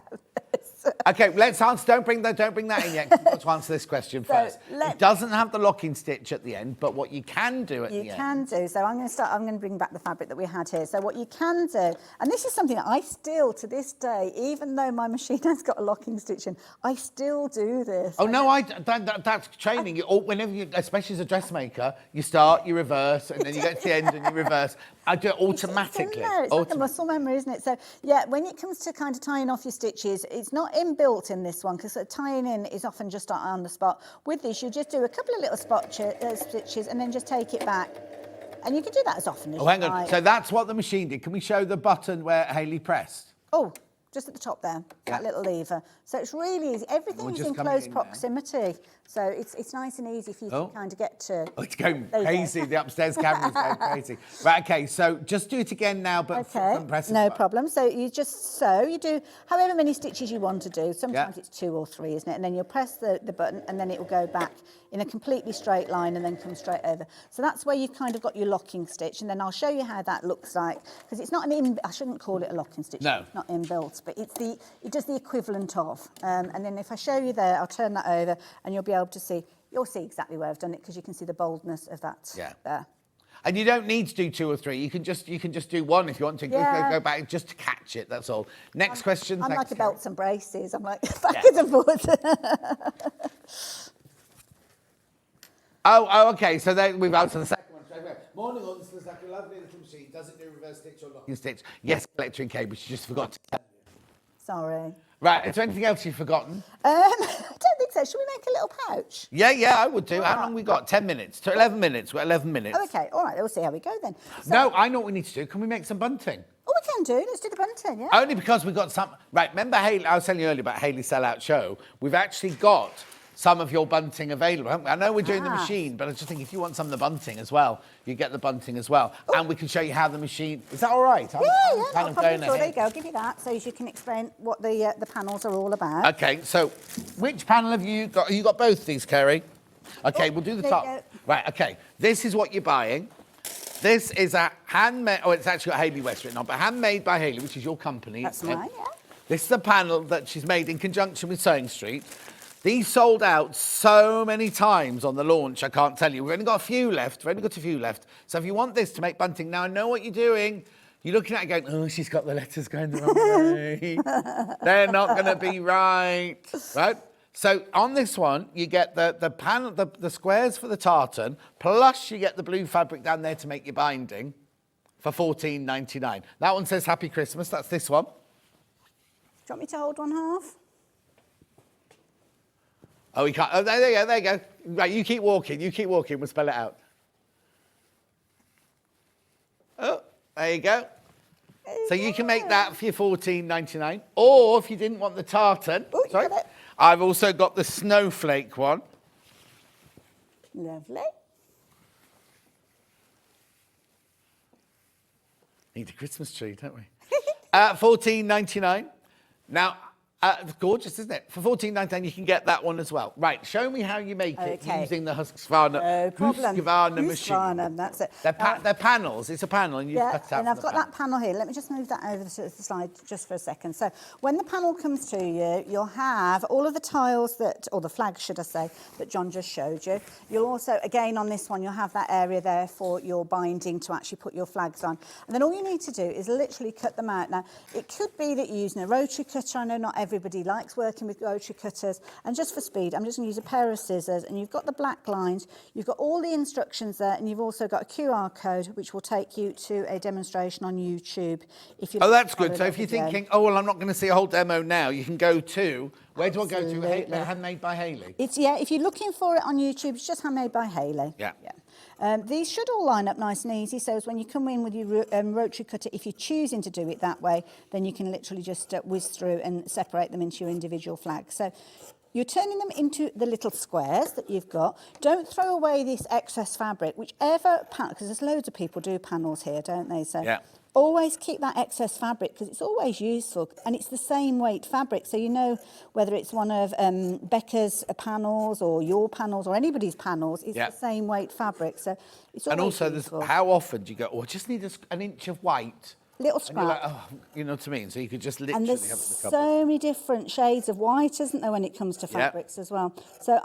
Okay, let's answer. Don't bring that in yet. 'Cause we've got to answer this question first. It doesn't have the locking stitch at the end, but what you can do at the end. You can do. So I'm going to bring back the fabric that we had here. So what you can do, and this is something that I still, to this day, even though my machine has got a locking stitch in, I still do this. Oh no, that's training. Whenever you, especially as a dressmaker, you start, you reverse, and then you get to the end and you reverse. I do it automatically. It's like a muscle memory, isn't it? So yeah, when it comes to kind of tying off your stitches, it's not inbuilt in this one because tying in is often just on the spot. With this, you just do a couple of little stitches and then just take it back. And you can do that as often as you like. Hang on. So that's what the machine did. Can we show the button where Hayley pressed? Oh, just at the top there, that little lever. So it's really easy. Everything's in close proximity. So it's nice and easy for you to kind of get to. Oh, it's going crazy. The upstairs camera's going crazy. Right, okay, so just do it again now, but press it. No problem. So you just sew. You do however many stitches you want to do. Sometimes it's 2 or 3, isn't it? And then you'll press the button and then it will go back in a completely straight line and then come straight over. So that's where you've kind of got your locking stitch. And then I'll show you how that looks like. Because it's not I shouldn't call it a locking stitch. No. It's not inbuilt, but it does the equivalent of. And then if I show you there, I'll turn that over and you'll be able to see. You'll see exactly where I've done it because you can see the boldness of that there. And you don't need to do 2 or 3. You can just do 1 if you want to. Go back just to catch it. That's all. Next question. I'm like a belts and braces. I'm like backwards and forwards. Oh, okay. So then we've answered the second one straight away. Morning, all. This looks like a lovely little machine. Does it do reverse stitch or locking stitch? Yes, electric cable. She just forgot to tell you. Sorry. Right. Is there anything else you've forgotten? I don't think so. Should we make a little pouch? Yeah, I would do. How long have we got? 10 minutes. 11 minutes. We've got 11 minutes. Oh, okay. All right. We'll see how we go then. So, No, I know what we need to do. Can we make some bunting? Oh, we can do. Let's do the bunting, yeah. Only because we've got some... Right, remember Hayley... I was telling you earlier about Hayley's sellout show. We've actually got some of your bunting available, haven't we? I know we're doing the machine, but I just think if you want some of the bunting as well, you get the bunting as well. Ooh. And we can show you how the machine... Is that all right? Yeah, no problem. There you go. I'll give you that so you can explain what the panels are all about. OK, so which panel have you got? You got both these, Kerry? OK, we'll do the top. Right, OK. This is what you're buying. This is a handmade... Oh, it's actually got Hayley West written on, but handmade by Hayley, which is your company. That's mine, yeah. This is the panel that she's made in conjunction with Sewing Street. These sold out so many times on the launch, I can't tell you. We've only got a few left. So if you want this to make bunting, now I know what you're doing. You're looking at it going, oh, she's got the letters going the wrong way. They're not going to be right. Right? So on this one, you get the panel, the squares for the tartan, plus you get the blue fabric down there to make your binding for $14.99. That one says Happy Christmas. That's this one. Do you want me to hold one half? Oh, we can't. Oh, there you go. Right, you keep walking. We'll spell it out. Oh, there you go. So you can make that for your $14.99. Or if you didn't want the tartan, sorry, I've also got the snowflake one. Lovely. Need a Christmas tree, don't we? $14.99. Now, gorgeous, isn't it? For $14.99, you can get that one as well. Right, show me how you make it using the Husqvarna machine. Husqvarna, that's it. They're panels. It's a panel, and you cut it out. And I've got that panel here. Let me just move that over to the side just for a second. So when the panel comes to you, you'll have all of the tiles or the flags, should I say, that John just showed you. You'll also, again, on this one, you'll have that area there for your binding to actually put your flags on. And then all you need to do is literally cut them out. Now, it could be that you're using a rotary cutter. I know not everybody likes working with rotary cutters, and just for speed I'm just going to use a pair of scissors, and you've got the black lines, you've got all the instructions there, and you've also got a QR code which will take you to a demonstration on YouTube if you that's good. So if you're thinking, oh well, I'm not going to see a whole demo now, you can go to where do I go to? Handmade by Hayley. It's if you're looking for it on YouTube, it's just Handmade by Hayley. Yeah. These should all line up nice and easy, so as when you come in with your rotary cutter, if you're choosing to do it that way, then you can literally just whiz through and separate them into your individual flags. So you're turning them into the little squares that you've got. Don't throw away this excess fabric, whichever panel, because there's loads of people do panels here, don't they? So always keep that excess fabric because it's always useful, and it's the same weight fabric, so you know whether it's one of Becca's panels or your panels or anybody's panels, it's the same weight fabric, so it's always useful. And also, how often do you go, oh, I just need an inch of white? Little scrap. Like, oh, you know what I mean? So you could just literally have it in the cupboard. So many different shades of white, isn't there, when it comes to fabrics as well? So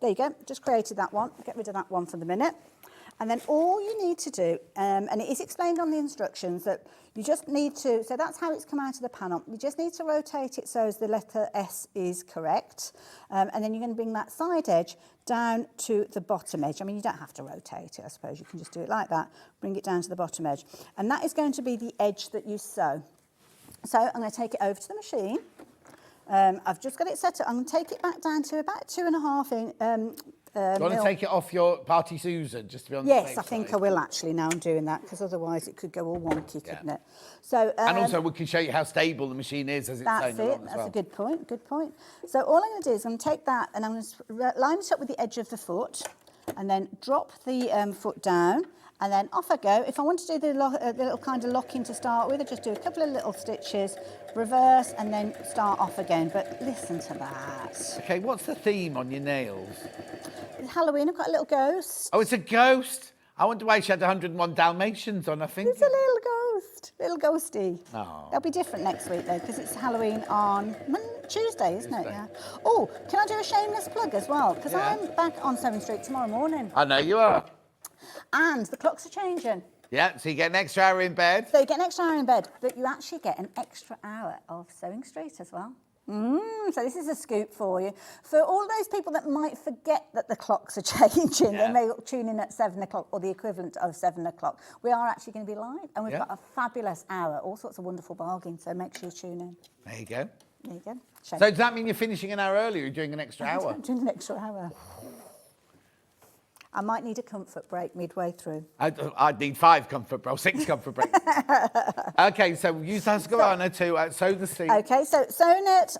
there you go, just created that one. Get rid of that one for the minute. And then all you need to do, and it is explained on the instructions, that you just need to, so that's how it's come out of the panel. You just need to rotate it so as the letter S is correct. And then you're going to bring that side edge down to the bottom edge. I mean, you don't have to rotate it, I suppose. You can just do it like that. Bring it down to the bottom edge. And that is going to be the edge that you sew. So I'm going to take it over to the machine. I've just got it set up. I'm going to take it back down to about 2.5 inch. Do you want to take it off your Party Susan, just to be on the safe side? Yes, I think I will actually now I'm doing that, because otherwise it could go all wonky, couldn't it? So, and also we can show you how stable the machine is as it's going along as well. That's a good point, good point. So all I'm going to do is I'm going to take that and I'm going to line it up with the edge of the foot and then drop the foot down, and then off I go. If I want to do the little kind of lock-in to start with, I just do a couple of little stitches, reverse, and then start off again. But listen to that. OK, what's the theme on your nails? It's Halloween. I've got a little ghost. Oh, it's a ghost. I wonder why she had 101 Dalmatians on, I think. It's a little ghost, little ghosty. Oh. They'll be different next week, though, because it's Halloween on Tuesday, isn't it? Yeah. Oh, can I do a shameless plug as well? Because I'm back on Sewing Street tomorrow morning. I know you are. And the clocks are changing. Yeah, so you get an extra hour in bed. So you get an extra hour in bed, but you actually get an extra hour of Sewing Street as well. So this is a scoop for you. For all those people that might forget that the clocks are changing, they may tune in at 7 o'clock or the equivalent of 7 o'clock. We are actually going to be live, and we've got a fabulous hour, all sorts of wonderful bargains, so make sure you tune in. There you go. There you go. So does that mean you're finishing an hour early, or you're doing an extra hour? I'm doing an extra hour. I might need a comfort break midway through. I'd need 5 comfort breaks, 6 comfort breaks. Okay, so use Husqvarna to sew the seam. Okay, so sewn it,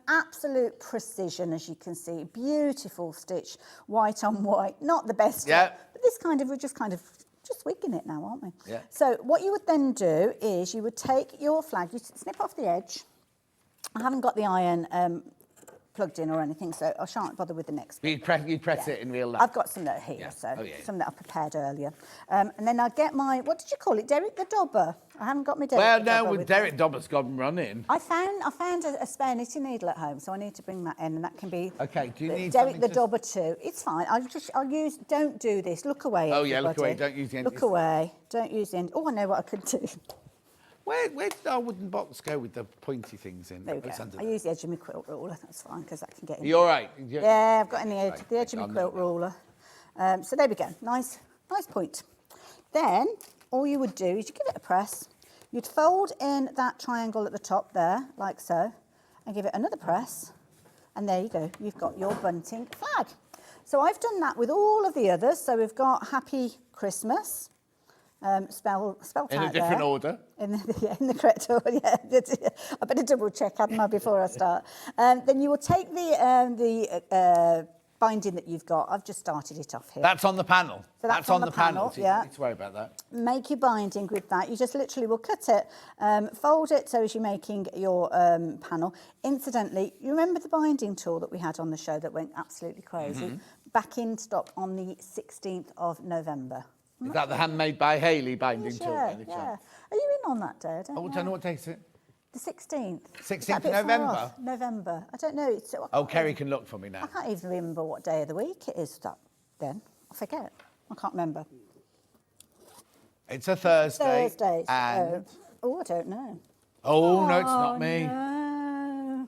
absolute precision, as you can see. Beautiful stitch, white on white. Not the best, Yeah. but this kind of, we're just wigging it now, aren't we? Yeah. So what you would then do is you would take your flag, you snip off the edge. I haven't got the iron plugged in or anything, so I shan't bother with the next one. You'd press it in real life. I've got some that are here, Yeah. so Oh, yeah. some that I prepared earlier. And then I get my, what did you call it, Derek the Dobber? I haven't got my Derek Well, the no, Dobber with with Derek me. Dobber's gone running. I found a spare knitting needle at home, so I need to bring that in, and that can be Okay, do you need Derek something the to- Dobber too. It's fine. I'll use. Don't do this. Look away. Oh, yeah, look everybody. away. Don't use the end. Look away. Don't use the end. Oh, I know what I could do. Where did our wooden box go with the pointy things in? There we go. It's under I there. use the edge of my quilt ruler. That's fine because that can get in. You all right? Yeah, I've got in the edge, Right, the edge of my I'll quilt know that. ruler. So there we go. Nice point. Then all you would do is you give it a press. You'd fold in that triangle at the top there, like so, and give it another press. And there you go. You've got your bunting flag. So I've done that with all of the others. So we've got Happy Christmas, spelled In out a different there. order. In the correct order, yeah. I better double check, hadn't I, before I start. Then you will take the binding that you've got. I've just started it off here. That's on the panel. So that's on the panel, so you yeah. don't need to worry about that. Make your binding with that. You just literally will cut it, fold it so as you're making your panel. Incidentally, you remember the binding tool that we had on the show that went absolutely crazy? Mm-hmm. Back in stock on the 16th of November. Is that the handmade by Hayley binding tool? Yeah, by any yeah. chance? Are you in on that day? I don't Oh, know. don't know what day is it? The 16th. 16th Is that a of bit far November? off? November. I don't know. Oh, Kerry can look for me now. I can't even remember what day of the week it is that then. I forget. I can't remember. It's a Thursday. Thursdays. And... Oh, I don't know. Oh, no, it's not me. No.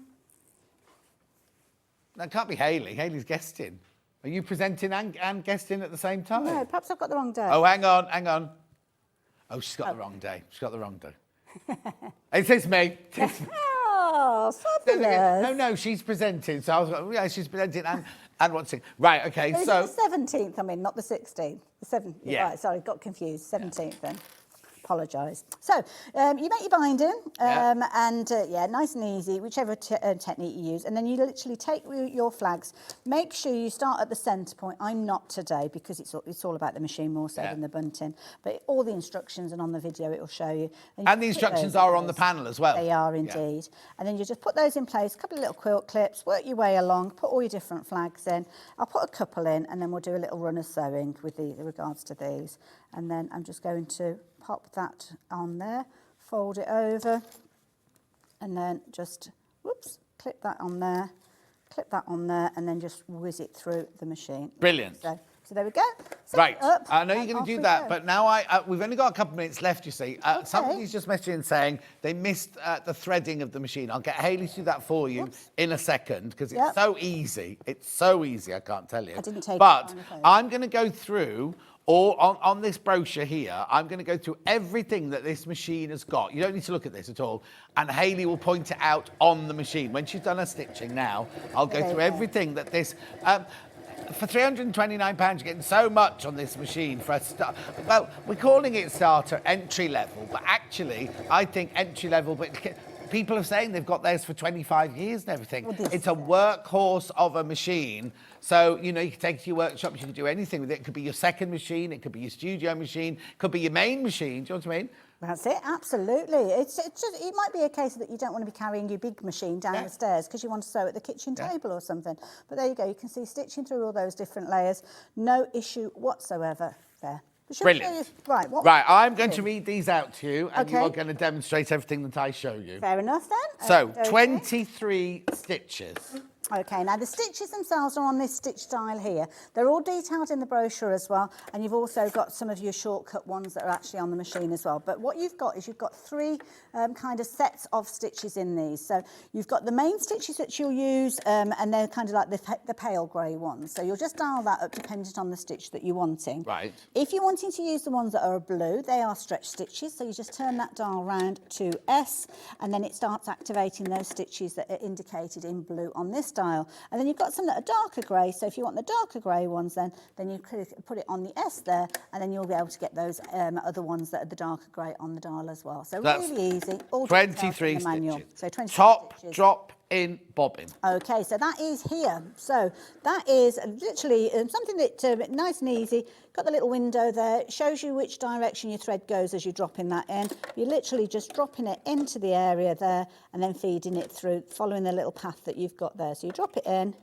That can't be Hayley. Hayley's guesting. Are you presenting and guesting at the same time? No, perhaps I've got the wrong day. Oh, hang on. Oh, she's got the wrong day. She's got the wrong day. It is me. It's me. Oh, fabulous. No, she's presenting. So I was like, yeah, she's presenting and watching. Right, okay, Is so... it the 17th, I mean, not the 16th? The 7th. Yeah. Right, sorry, got confused. 17th then. Apologise. So, you make your binding, Yeah. and nice and easy, whichever technique you use. And then you literally take your flags. Make sure you start at the centre point. I'm not today because it's all about the machine more so Yeah. than the bunting. But all the instructions and on the video it will show you. And you the put instructions those in are on the place. panel as well. They are Yeah. indeed. And then you just put those in place, a couple of little quilt clips, work your way along, put all your different flags in. I'll put a couple in and then we'll do a little run of sewing with the regards to these. And then I'm just going to pop that on there, fold it over, and then just, clip that on there, and then just whiz it through the machine. Brilliant. So there we go. Set Right, it up, I know you're and going off to do we that, go. but now we've only got a couple of minutes left, you see. Somebody's just messaging in saying they missed the threading of the machine. I'll get Hayley to do that for you in a second, because it's Yep. so easy. It's so easy, I can't tell you. I didn't take it But on the phone. I'm going to go through, or on this brochure here, I'm going to go through everything that this machine has got. You don't need to look at this at all. And Hayley will point it out on the machine. When she's done her stitching now, I'll go through everything that this... for £329, you're getting so much on this machine for a start. Well, we're calling it starter entry level, but actually, I think entry level, but people are saying they've got theirs for 25 years and everything. Well, this It's a workhorse of a machine. So, you can take it to your workshops, you can do anything with it. It could be your second machine, it could be your studio machine, it could be your main machine. Do you know what I mean? That's it, absolutely. It's just, it might be a case that you don't want to be carrying your big machine down the stairs because you want to sew at the kitchen table or something. But there you go, you can see stitching through all those different layers. No issue whatsoever there. Shall we show Brilliant. you- Right, what Right, I'm going to read these out to you, and you Okay. are going to demonstrate everything that I show you. Fair enough then. So, Okay. 23 stitches. Okay, now the stitches themselves are on this stitch style here. They're all detailed in the brochure as well, and you've also got some of your shortcut ones that are actually on the machine as well. But what you've got is you've got three kind of sets of stitches in these. So you've got the main stitches that you'll use, and they're kind of like the pale grey ones. So you'll just dial that up depending on the stitch that you're wanting. Right. If you're wanting to use the ones that are blue, they are stretch stitches. So you just turn that dial round to S, and then it starts activating those stitches that are indicated in blue on this dial. And then you've got some that are darker grey, so if you want the darker grey ones then you put it on the S there, and then you'll be able to get those other ones that are the darker grey on the dial as well. So That's really easy. All 23 in the manual. stitches. So 23 Top, stitches. drop, in, bobbin. Okay, so that is here. So that is literally something that nice and easy. Got the little window there. It shows you which direction your thread goes as you're dropping that in. You're literally just dropping it into the area there and then feeding it through, following the little path that you've got there. So you drop it in,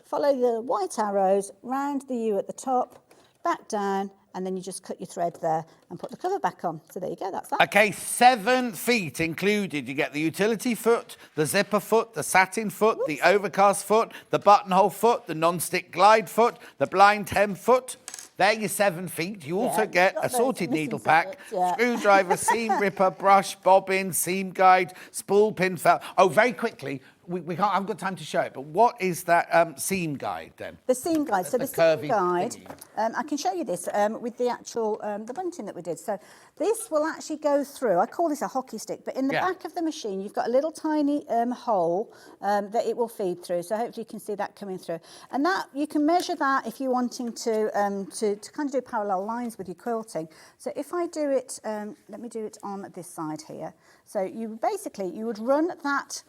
follow the white arrows, round the U at the top, back down, and then you just cut your thread there and put the cover back on. So there you go, that's that. Okay, 7 feet included. You get the utility foot, the zipper foot, the satin foot, the overcast foot, the buttonhole foot, the non-stick glide foot, the blind hem foot. There your 7 feet. You also get a sorted needle pack, screwdriver, seam ripper, brush, bobbin, seam guide, spool, pin, felt. Oh, very quickly, we can't. I haven't got time to show it. But what is that seam guide then? The seam guide. So the seam curvy guide. I can show you this with the actual the bunting that we did. So this will actually go through. I call this a hockey stick, but in the back of the machine, you've got a little tiny hole that it will feed through. So hopefully you can see that coming through. And that you can measure that if you're wanting to kind of do parallel lines with your quilting. So if I do it, let me do it on this side here. So you would run that.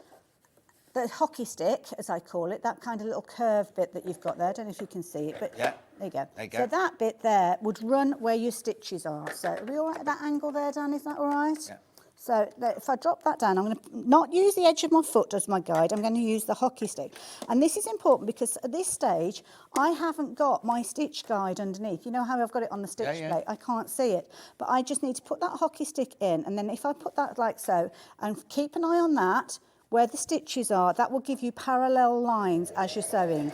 The hockey stick, as I call it, that kind of little curved bit that you've got there. I don't know if you can see it, but there you go. So that bit there would run where your stitches are. So are we all right at that angle there, Dan? Is that all right? Yeah. So if I drop that down, I'm going to not use the edge of my foot as my guide. I'm going to use the hockey stick. And this is important because at this stage, I haven't got my stitch guide underneath. You know how I've got it on the stitch plate? I can't see it. But I just need to put that hockey stick in. And then if I put that like so, and keep an eye on that, where the stitches are, that will give you parallel lines as you're sewing.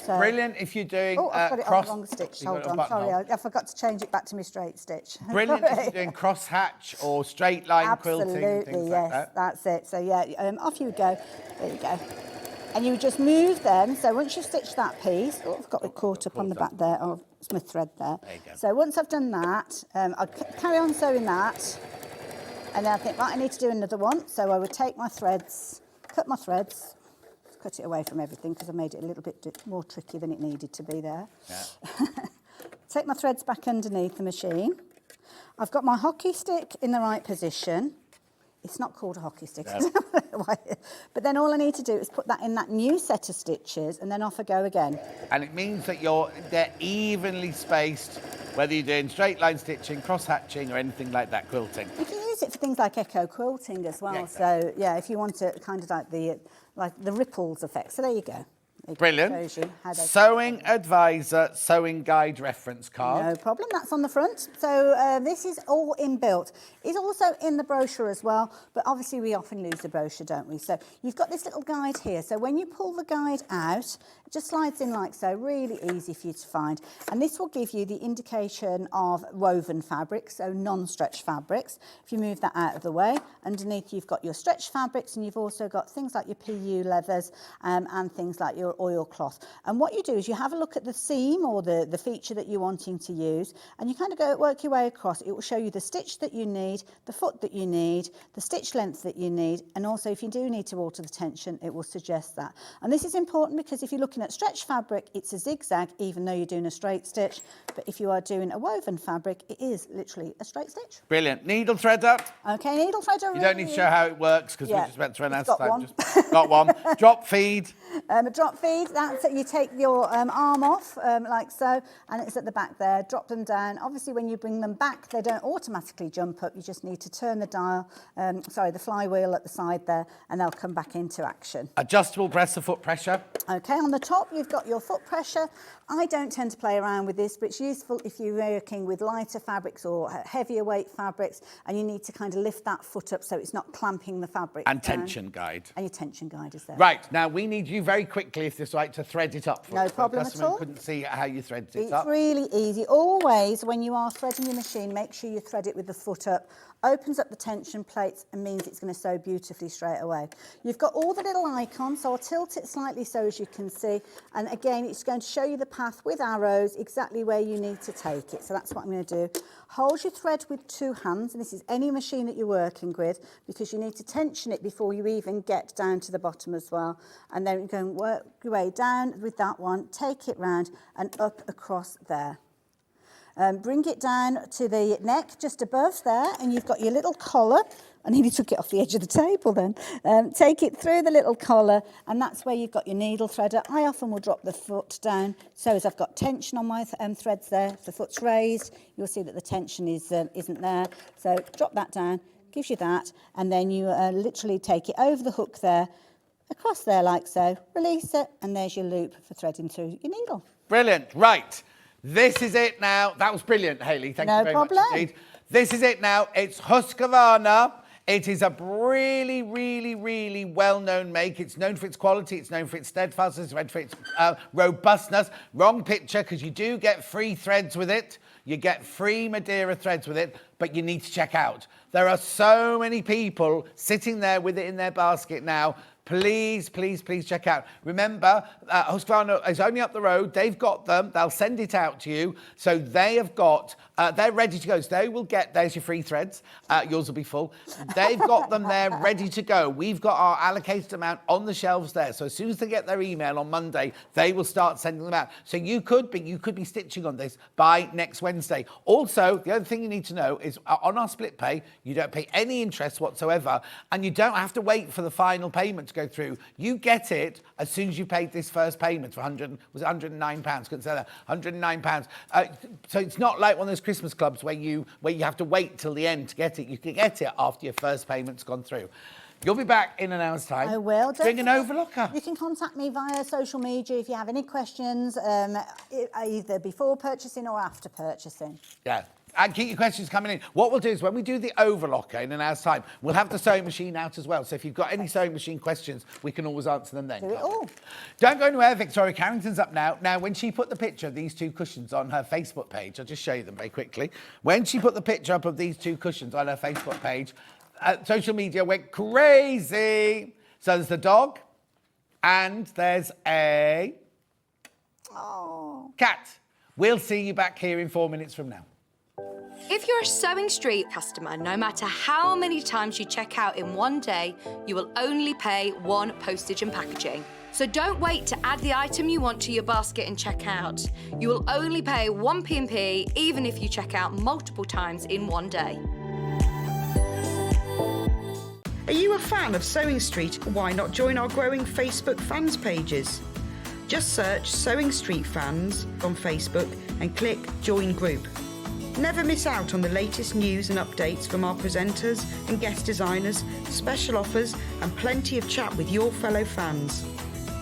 So, brilliant if you're doing I've got it on the wrong stitch. Hold on, sorry, I forgot to change it back to my straight stitch. Brilliant if you're doing cross hatch or straight line quilting. Absolutely, yes, like that. that's it. So yeah, off you go. There you go. And you just move them. So once you've stitched that piece, I've got it caught up on the back there. Oh, it's my thread there. There you go. So once I've done that, I'll carry on sewing that. And then I think, right, I need to do another one. So I would take my threads, cut my threads, cut it away from everything because I made it a little bit more tricky than it needed to be there. Yeah. Take my threads back underneath the machine. I've got my hockey stick in the right position. It's not called a hockey stick. No. But then all I need to do is put that in that new set of stitches and then off I go again. And it means that they're evenly spaced, whether you're doing straight line stitching, cross hatching or anything like that quilting. You can use it for things like echo quilting as well. Yeah, exactly. So yeah, if you want to kind of like the ripples effect. So there you go. Brilliant. Sewing advisor, sewing guide reference card. No problem, that's on the front. So this is all inbuilt. It's also in the brochure as well, but obviously we often lose the brochure, don't we? So you've got this little guide here. So when you pull the guide out, it just slides in like so, really easy for you to find. And this will give you the indication of woven fabrics, so non-stretch fabrics. If you move that out of the way, underneath you've got your stretch fabrics and you've also got things like your PU leathers and things like your oilcloth. And what you do is you have a look at the seam or the feature that you're wanting to use, and you kind of work your way across. It will show you the stitch that you need, the foot that you need, the stitch length that you need, and also if you do need to alter the tension, it will suggest that. And this is important because if you're looking at stretch fabric, it's a zigzag even though you're doing a straight stitch, but if you are doing a woven fabric, it is literally a straight stitch. Brilliant. Needle threader. Okay, needle threader. You don't need to show how it works because we're just about to run out of time. One. Just got one. Drop feed. A drop feed, that's it. You take your arm off like so, and it's at the back there. Drop them down. Obviously, when you bring them back, they don't automatically jump up. You just need to turn the dial, the flywheel at the side there, and they'll come back into action. Adjustable presser foot pressure. Okay, on the top, you've got your foot pressure. I don't tend to play around with this, but it's useful if you're working with lighter fabrics or heavier weight fabrics, and you need to kind of lift that foot up so it's not clamping the fabric. And tension guide. And your tension guide is there. Right, now we need you very quickly, if this is right, to thread it up. No problem at all. Couldn't see how you threaded it It's up. really easy. Always, when you are threading your machine, make sure you thread it with the foot up. Opens up the tension plates and means it's going to sew beautifully straight away. You've got all the little icons, so I'll tilt it slightly so as you can see. easy. And again, it's going to show you the path with arrows, exactly where you need to take it. So that's what I'm going to do. Hold your thread with 2 hands, and this is any machine that you're working with, because you need to tension it before you even get down to the bottom as well. And then you go and work your way down with that one, take it round and up across there. Bring it down to the neck just above there, and you've got your little collar. I nearly took it off the edge of the table then. Take it through the little collar, and that's where you've got your needle threader. I often will drop the foot down, so as I've got tension on my threads there. If the foot's raised, you'll see that the tension isn't there. So drop that down, gives you that, and then you literally take it over the hook there, across there like so, release it, and there's your loop for threading through your needle. Brilliant. Right. This is it now. That was brilliant, Hayley. Thank you very much indeed. This is it now. It's Husqvarna. It is a really, really, really well-known make. It's known for its quality. It's known for its steadfastness. It's known for its robustness. Wrong picture, because you do get free threads with it. You get free Madeira threads with it, but you need to check out. There are so many people sitting there with it in their basket now. Please, please, please check out. Remember, Husqvarna is only up the road. They've got them. They'll send it out to you. So they have got, they're ready to go. So they will get, there's your free threads. Yours will be full. They've got them there ready to go. We've got our allocated amount on the shelves there. So as soon as they get their email on Monday, they will start sending them out. So you could be stitching on this by next Wednesday. Also, the other thing you need to know is on our split pay, you don't pay any interest whatsoever, and you don't have to wait for the final payment to go through. You get it as soon as you paid this first payment for £109. Couldn't say that. £109. So it's not like one of those Christmas clubs where you have to wait till the end to get it. You can get it after your first payment's gone through. You'll be back in an hour's time. I will. Bring an overlocker. You can contact me via social media if you have any questions, either before purchasing or after purchasing. Yeah. And keep your questions coming in. What we'll do is when we do the overlocker in an hour's time, we'll have the sewing machine out as well. So if you've got any sewing machine questions, we can always answer them then. Do it all. Don't go anywhere. Victoria Carrington's up now. Now, when she put the picture of these 2 cushions on her Facebook page, I'll just show you them very quickly. When she put the picture up of these 2 cushions on her Facebook page, social media went crazy. So there's the dog, and there's a cat. We'll see you back here in 4 minutes from now. If you're a Sewing Street customer, no matter how many times you check out in one day, you will only pay 1 postage and packaging. So don't wait to add the item you want to your basket and check out. You will only pay 1 P&P even if you check out multiple times in one day. Are you a fan of Sewing Street? Why not join our growing Facebook fans pages? Just search Sewing Street Fans on Facebook and click Join Group. Never miss out on the latest news and updates from our presenters and guest designers, special offers and plenty of chat with your fellow fans.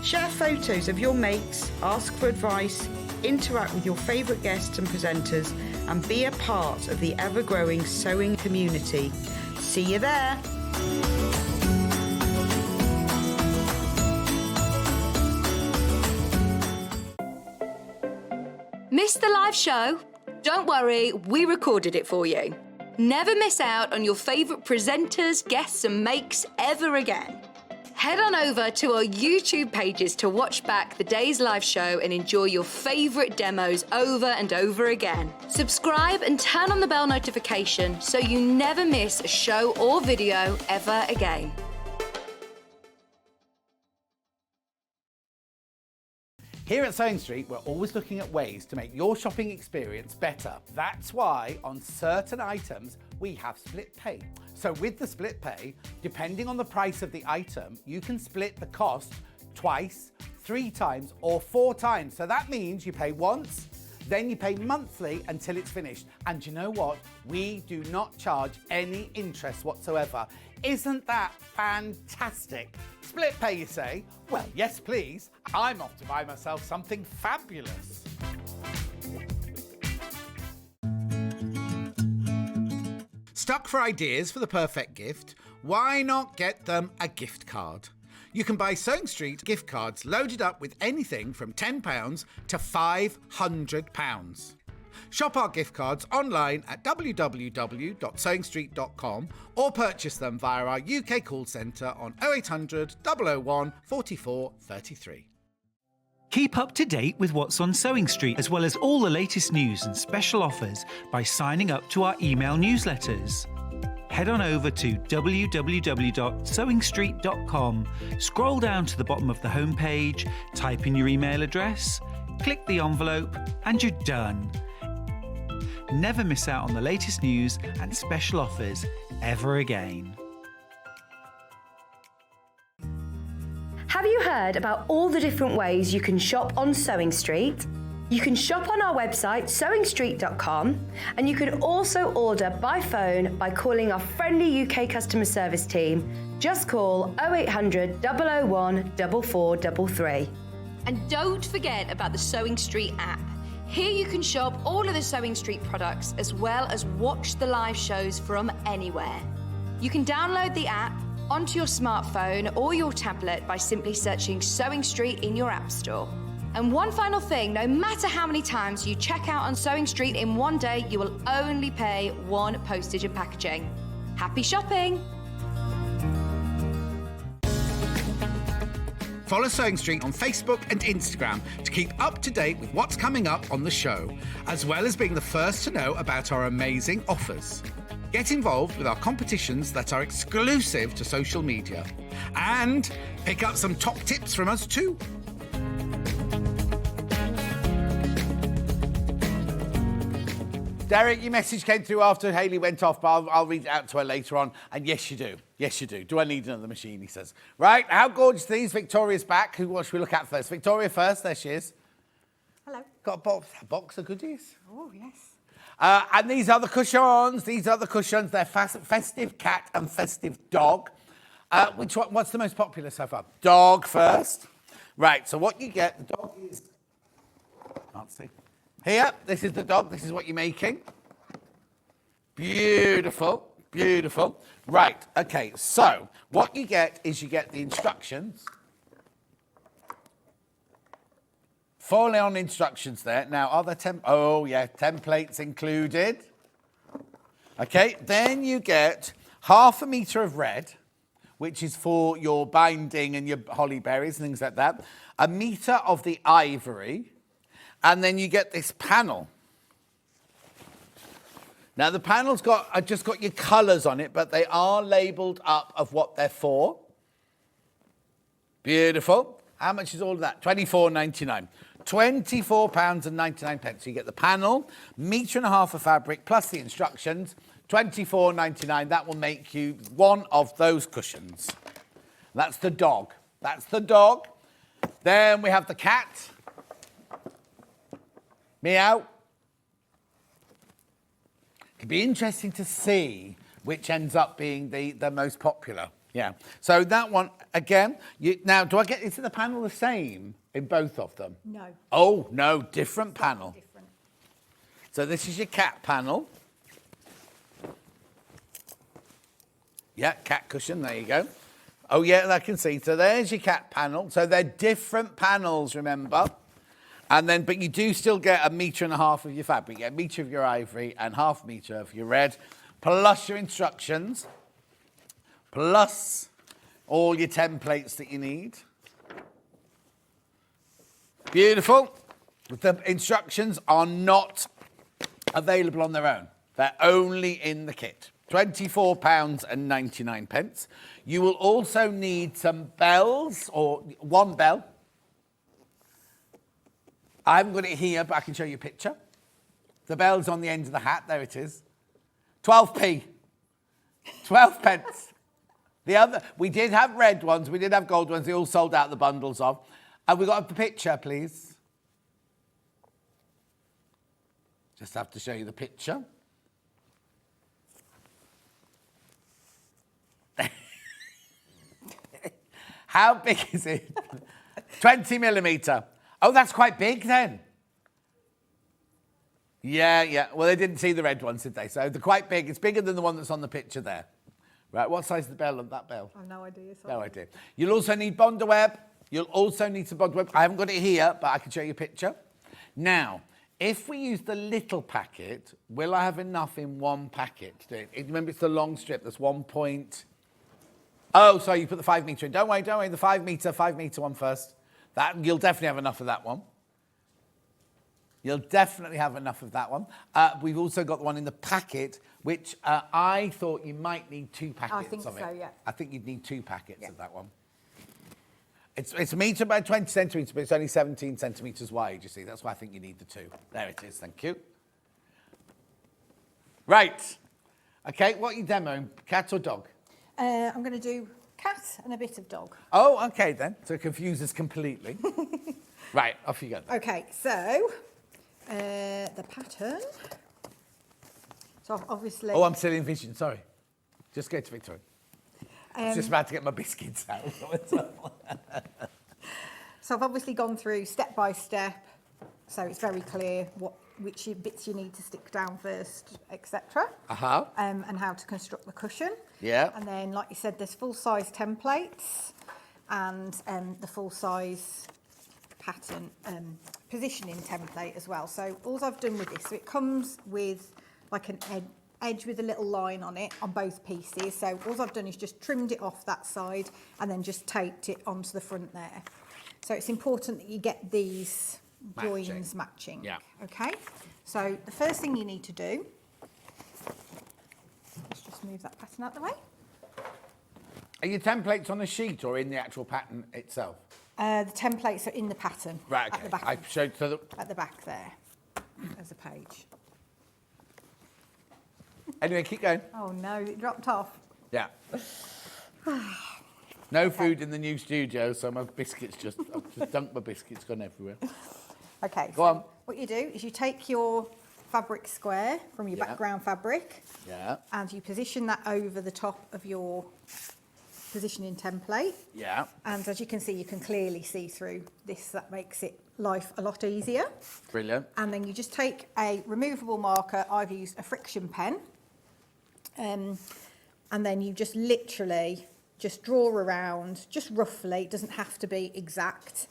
Share photos of your makes, ask for advice, interact with your favourite guests and presenters and be a part of the ever-growing sewing community. See you there! Missed the live show? Don't worry, we recorded it for you. Never miss out on your favourite presenters, guests and makes ever again. Head on over to our YouTube pages to watch back the day's live show and enjoy your favourite demos over and over again. Subscribe and turn on the bell notification so you never miss a show or video ever again. Here at Sewing Street, we're always looking at ways to make your shopping experience better. That's why on certain items, we have split pay. So with the split pay, depending on the price of the item, you can split the cost twice, 3 times, or 4 times. So that means you pay once, then you pay monthly until it's finished. And you know what? We do not charge any interest whatsoever. Isn't that fantastic? Split pay, you say? Well, yes, please. I'm off to buy myself something fabulous. Stuck for ideas for the perfect gift? Why not get them a gift card? You can buy Sewing Street gift cards loaded up with anything from £10 to £500. Shop our gift cards online at www.sewingstreet.com or purchase them via our UK call centre on 0800 001 44 33. Keep up to date with what's on Sewing Street, as well as all the latest news and special offers by signing up to our email newsletters. Head on over to www.sewingstreet.com, scroll down to the bottom of the homepage, type in your email address, click the envelope, and you're done. Never miss out on the latest news and special offers ever again. Have you heard about all the different ways you can shop on Sewing Street? You can shop on our website sewingstreet.com, and you can also order by phone by calling our friendly UK customer service team. Just call 0800 001 4433. And don't forget about the Sewing Street app. Here you can shop all of the Sewing Street products as well as watch the live shows from anywhere. You can download the app onto your smartphone or your tablet by simply searching Sewing Street in your app store. And one final thing, no matter how many times you check out on Sewing Street in one day, you will only pay one postage and packaging. Happy shopping! Follow Sewing Street on Facebook and Instagram to keep up to date with what's coming up on the show, as well as being the first to know about our amazing offers. Get involved with our competitions that are exclusive to social media. And pick up some top tips from us too. Derek, your message came through after Hayley went off, but I'll read it out to her later on. And yes, you do. Yes, you do. Do I need another machine, he says. Right, how gorgeous are these? Victoria's back. What should we look at first? Victoria first. There she is. Hello. Got a box of goodies. Oh, yes. And these are the cushions. These are the cushions. They're festive cat and festive dog. Which one? What's the most popular so far? Dog first. Right, so what you get, the dog is... Can't see. Here, this is the dog. This is what you're making. Beautiful, beautiful. Right, okay, so what you get is you get the instructions. Fully on instructions there. Now, are there templates included. Okay, then you get 1/2 metre of red, which is for your binding and your holly berries and things like that. 1 metre of the ivory. And then you get this panel. Now, the panel's just got your colours on it, but they are labelled up of what they're for. Beautiful. How much is all of that? £24.99. £24.99. You get the panel, 1.5 metres of fabric, plus the instructions. £24.99. That will make you one of those cushions. That's the dog. That's the dog. Then we have the cat. Meow. It'd be interesting to see which ends up being the most popular. Yeah. So that one, again, now, is the panel the same in both of them? No. Oh, no, different panel. Different. So this is your cat panel. Yeah, cat cushion, there you go. Oh, yeah, I can see. So there's your cat panel. So they're different panels, remember? And then, but you do still get 1.5 metres of your fabric. You get 1 metre of your ivory and 1/2 metre of your red, plus your instructions, plus all your templates that you need. Beautiful. The instructions are not available on their own. They're only in the kit. £24.99. You will also need some bells, or one bell. I haven't got it here, but I can show you a picture. The bell's on the end of the hat. There it is. 12p. 12 pence. We did have red ones. We did have gold ones. They all sold out the bundles of. Have we got a picture, please? Just have to show you the picture. How big is it? 20mm. Oh, that's quite big then. Yeah. Well, they didn't see the red ones, did they? So they're quite big. It's bigger than the one that's on the picture there. Right, what size is the bell on that bell? I've no idea. Sorry. No idea. You'll also need Bondaweb. You'll also need some Bondaweb. I haven't got it here, but I can show you a picture. Now, if we use the little packet, will I have enough in one packet to do it? Remember, it's the long strip. That's 1 point... Oh, sorry, you put the 5 metre in. Don't worry. The 5 metre one first. You'll definitely have enough of that one. You'll definitely have enough of that one. We've also got the one in the packet, which I thought you might need 2 packets think of it. so, yeah. I think you'd need 2 packets of that one. It's a metre by 20 centimetres, but it's only 17 centimetres wide, you see. That's why I think you need the 2. There it is, thank you. Right. Okay, what are you demoing, cat or dog? I'm going to do cat and a bit of dog. Oh, okay then. So it confuses completely. Right, off you go. Okay, so the pattern. So obviously. Oh, I'm still in vision, sorry. Just go to Victoria. I was just about to get my biscuits out. So I've obviously gone through step by step, so it's very clear which bits you need to stick down first, etc. And how to construct the cushion. Yeah. And then, like you said, there's full-size templates and the full-size pattern positioning template as well. So all I've done with this, so it comes with like an edge with a little line on it on both pieces. So all I've done is just trimmed it off that side and then just taped it onto the front there. So it's important that you get these joins matching. Yeah. Okay. So the first thing you need to do, let's just move that pattern out the way. Are your templates on the sheet or in the actual pattern itself? The templates are in the pattern. Right, okay. At the back. I showed so At the back there. There's a page. Anyway, keep going. Oh no, it dropped off. Yeah. No food in the new studio, so my biscuits I've just dumped my biscuits, gone everywhere. Okay, Go on. What you do is you take your fabric square from your background fabric and you position that over the top of your positioning template. Yeah. And as you can see, you can clearly see through this. That makes life a lot easier. Brilliant. And then you just take a removable marker. I've used a friction pen. And then you just literally just draw around, just roughly, it doesn't have to be exact,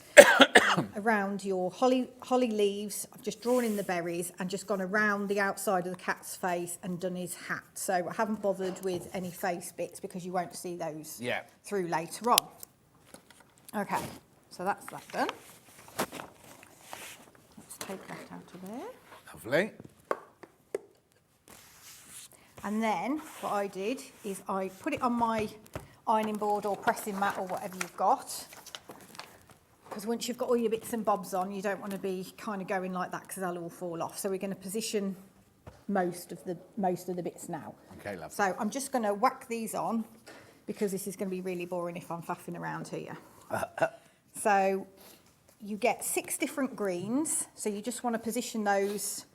around your holly leaves. I've just drawn in the berries and just gone around the outside of the cat's face and done his hat. So I haven't bothered with any face bits because you won't see those through later on. Okay, so that's that done. Let's take that out of there. Lovely. And then what I did is I put it on my ironing board or pressing mat or whatever you've got. Because once you've got all your bits and bobs on, you don't want to be kind of going like that because they'll all fall off. So we're going to position most of the bits now. Okay, lovely. So I'm just going to whack these on because this is going to be really boring if I'm faffing around here. So you get 6 different greens. So you just want to position those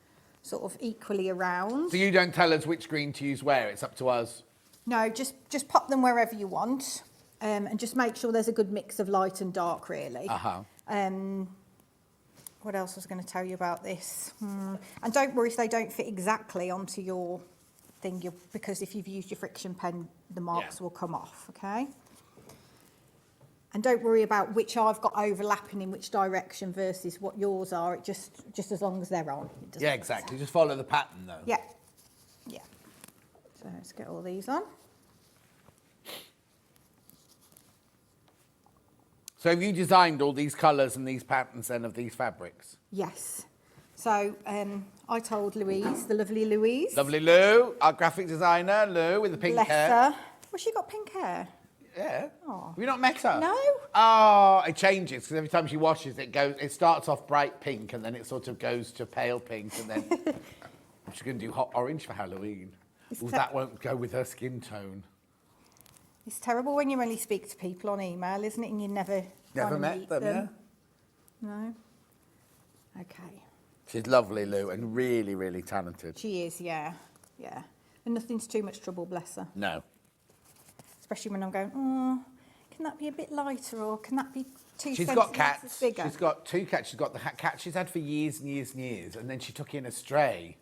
sort of equally around. So you don't tell us which green to use where, it's up to us? No, just pop them wherever you want, and just make sure there's a good mix of light and dark, really. What else was I going to tell you about this? And don't worry if they don't fit exactly onto your thing, because if you've used your friction pen, the marks will come off, okay? And don't worry about which I've got overlapping in which direction versus what yours are. It just as long as they're on. Yeah, exactly. Just follow the pattern, though. Yeah. Yeah. So let's get all these on. So have you designed all these colours and these patterns then of these fabrics? Yes. So I told Louise, the lovely Louise. Lovely Lou, our graphic designer, Lou, with the pink hair. Bless her. Well, she got pink hair. Yeah. Oh. Have you not met her? No. Oh, it changes because every time she washes it starts off bright pink and then it sort of goes to pale pink and then she's going to do hot orange for Halloween. That won't go with her skin tone. It's terrible when you only speak to people on email, isn't it? And you never met them, yeah. No. Okay. She's lovely, Lou, and really, really talented. She is, yeah. Yeah. And nothing's too much trouble, bless her. No. Especially when I'm going, oh, can that be a bit lighter or can that be 2 She's centimetres got cats. bigger? She's got 2 cats. She's got the cat she's had for years and years and years, and then she took in a stray.